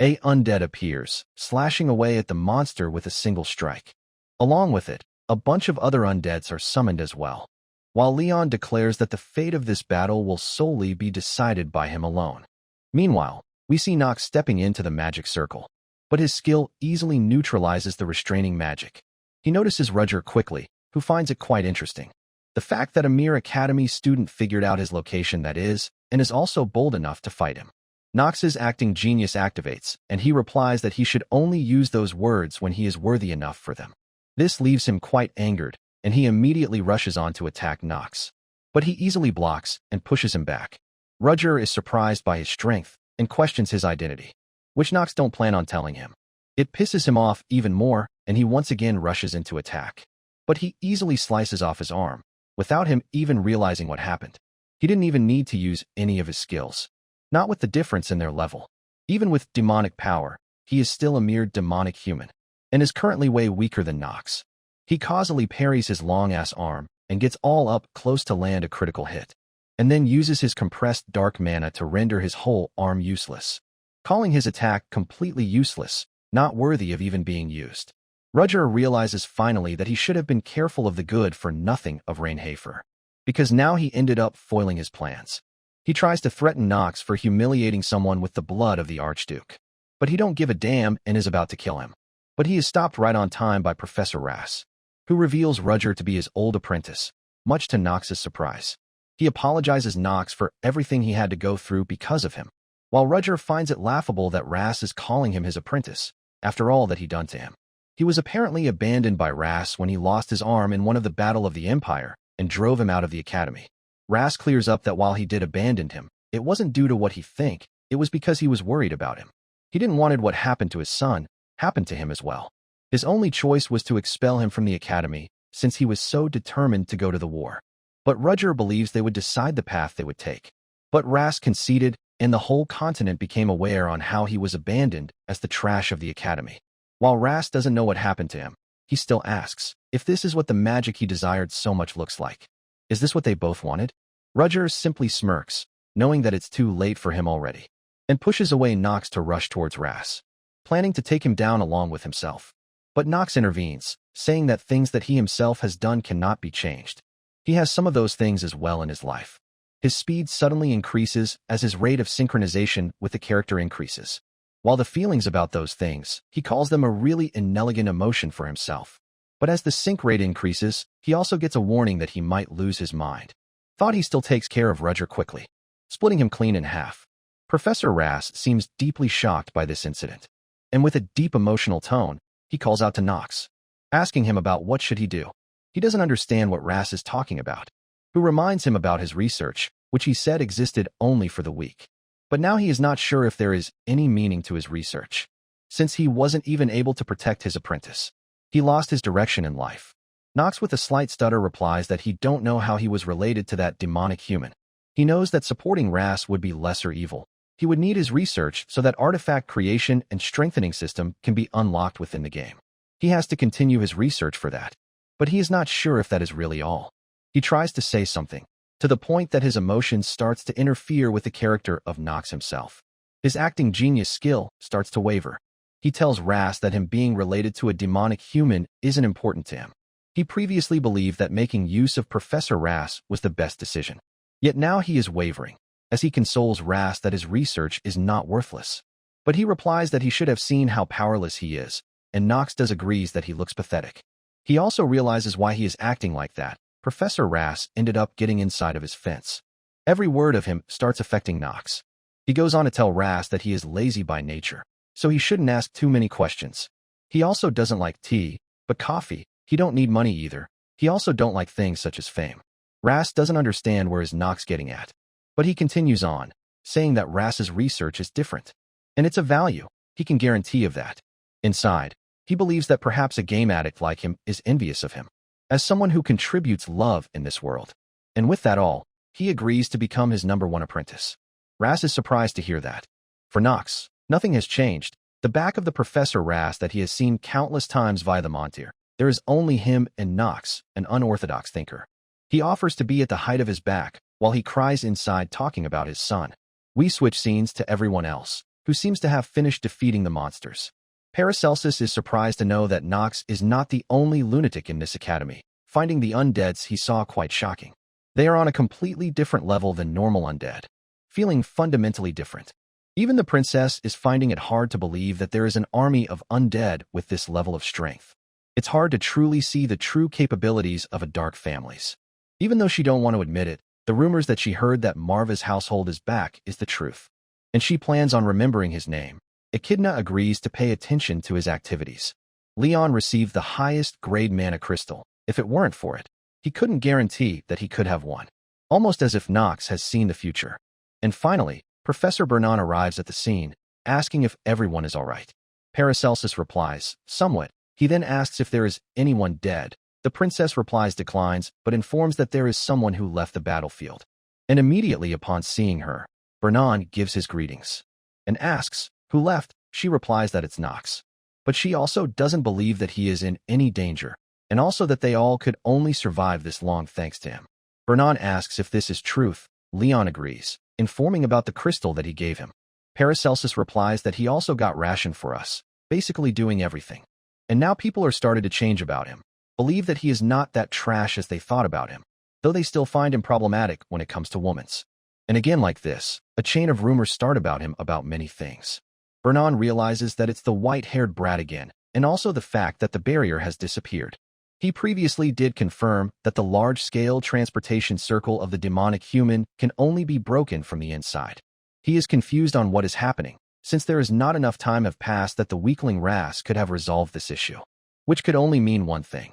A undead appears, slashing away at the monster with a single strike. Along with it, a bunch of other undeads are summoned as well. While Leon declares that the fate of this battle will solely be decided by him alone. Meanwhile, we see Nox stepping into the magic circle, but his skill easily neutralizes the restraining magic. He notices Roger quickly, who finds it quite interesting. The fact that a mere academy student figured out his location, that is, and is also bold enough to fight him. Nox's acting genius activates, and he replies that he should only use those words when he is worthy enough for them. This leaves him quite angered, and he immediately rushes on to attack Nox. But he easily blocks and pushes him back. Roger is surprised by his strength and questions his identity, which Nox don't plan on telling him. It pisses him off even more, and he once again rushes into attack. But he easily slices off his arm, without him even realizing what happened. He didn't even need to use any of his skills. Not with the difference in their level. Even with demonic power, he is still a mere demonic human, and is currently way weaker than Nox. He causally parries his long-ass arm, and gets all up close to land a critical hit, and then uses his compressed dark mana to render his whole arm useless, calling his attack completely useless, not worthy of even being used. Roger realizes finally that he should have been careful of the good-for-nothing of Rainhafer, because now he ended up foiling his plans. He tries to threaten Nox for humiliating someone with the blood of the Archduke, but he don't give a damn and is about to kill him. But he is stopped right on time by Professor Rass, who reveals Roger to be his old apprentice, much to Nox's surprise. He apologizes Nox for everything he had to go through because of him, while Roger finds it laughable that Rass is calling him his apprentice, after all that he done to him. He was apparently abandoned by Rass when he lost his arm in one of the Battle of the Empire and drove him out of the academy. Rass clears up that while he did abandon him, it wasn't due to what he think, it was because he was worried about him. He didn't want what happened to his son happened to him as well. His only choice was to expel him from the academy, since he was so determined to go to the war. But Roger believes they would decide the path they would take. But Rass conceded, and the whole continent became aware on how he was abandoned as the trash of the academy. While Rass doesn't know what happened to him, he still asks if this is what the magic he desired so much looks like. Is this what they both wanted? Roger simply smirks, knowing that it's too late for him already, and pushes away Nox to rush towards Ras, planning to take him down along with himself. But Nox intervenes, saying that things that he himself has done cannot be changed. He has some of those things as well in his life. His speed suddenly increases as his rate of synchronization with the character increases. While the feelings about those things, he calls them a really inelegant emotion for himself. But as the sync rate increases, he also gets a warning that he might lose his mind. Thought he still takes care of Roger quickly, splitting him clean in half. Professor Ras seems deeply shocked by this incident, and with a deep emotional tone, he calls out to Nox, asking him about what should he do. He doesn't understand what Ras is talking about, who reminds him about his research, which he said existed only for the weak. But now he is not sure if there is any meaning to his research, since he wasn't even able to protect his apprentice. He lost his direction in life. Nox with a slight stutter replies that he don't know how he was related to that demonic human. He knows that supporting Ras would be lesser evil. He would need his research so that artifact creation and strengthening system can be unlocked within the game. He has to continue his research for that, but he is not sure if that is really all. He tries to say something, to the point that his emotions starts to interfere with the character of Nox himself. His acting genius skill starts to waver. He tells Ras that him being related to a demonic human isn't important to him. He previously believed that making use of Professor Ras was the best decision. Yet now he is wavering, as he consoles Ras that his research is not worthless. But he replies that he should have seen how powerless he is, and Nox agrees that he looks pathetic. He also realizes why he is acting like that. Professor Ras ended up getting inside of his fence. Every word of him starts affecting Nox. He goes on to tell Ras that he is lazy by nature, so he shouldn't ask too many questions. He also doesn't like tea, but coffee. He don't need money either. He also don't like things such as fame. Ras doesn't understand where is Nox getting at, but he continues on, saying that Ras's research is different, and it's of value. He can guarantee of that. Inside, he believes that perhaps a game addict like him is envious of him, as someone who contributes love in this world. And with that all, he agrees to become his #1 apprentice. Ras is surprised to hear that. For Nox, nothing has changed. The back of the Professor Ras that he has seen countless times via the Montir. There is only him and Nox, an unorthodox thinker. He offers to be at the height of his back, while he cries inside talking about his son. We switch scenes to everyone else, who seems to have finished defeating the monsters. Paracelsus is surprised to know that Nox is not the only lunatic in this academy, finding the undeads he saw quite shocking. They are on a completely different level than normal undead, feeling fundamentally different. Even the princess is finding it hard to believe that there is an army of undead with this level of strength. It's hard to truly see the true capabilities of a dark families. Even though she don't want to admit it, the rumors that she heard that Marva's household is back is the truth, and she plans on remembering his name. Echidna agrees to pay attention to his activities. Leon received the highest grade mana crystal. If it weren't for it, he couldn't guarantee that he could have won, almost as if Nox has seen the future. And finally, Professor Bernan arrives at the scene, asking if everyone is all right. Paracelsus replies, somewhat. He then asks if there is anyone dead. The princess replies declines, but informs that there is someone who left the battlefield. And immediately upon seeing her, Bernan gives his greetings and asks, who left? She replies that it's Nox. But she also doesn't believe that he is in any danger, and also that they all could only survive this long thanks to him. Bernan asks if this is truth. Leon agrees, informing about the crystal that he gave him. Paracelsus replies that he also got ration for us, basically doing everything. And now people are started to change about him, believe that he is not that trash as they thought about him, though they still find him problematic when it comes to women's. And again like this, a chain of rumors start about him about many things. Bernan realizes that it's the white-haired brat again, and also the fact that the barrier has disappeared. He previously did confirm that the large-scale transportation circle of the demonic human can only be broken from the inside. He is confused on what is happening, since there is not enough time have passed that the weakling Ras could have resolved this issue, which could only mean one thing.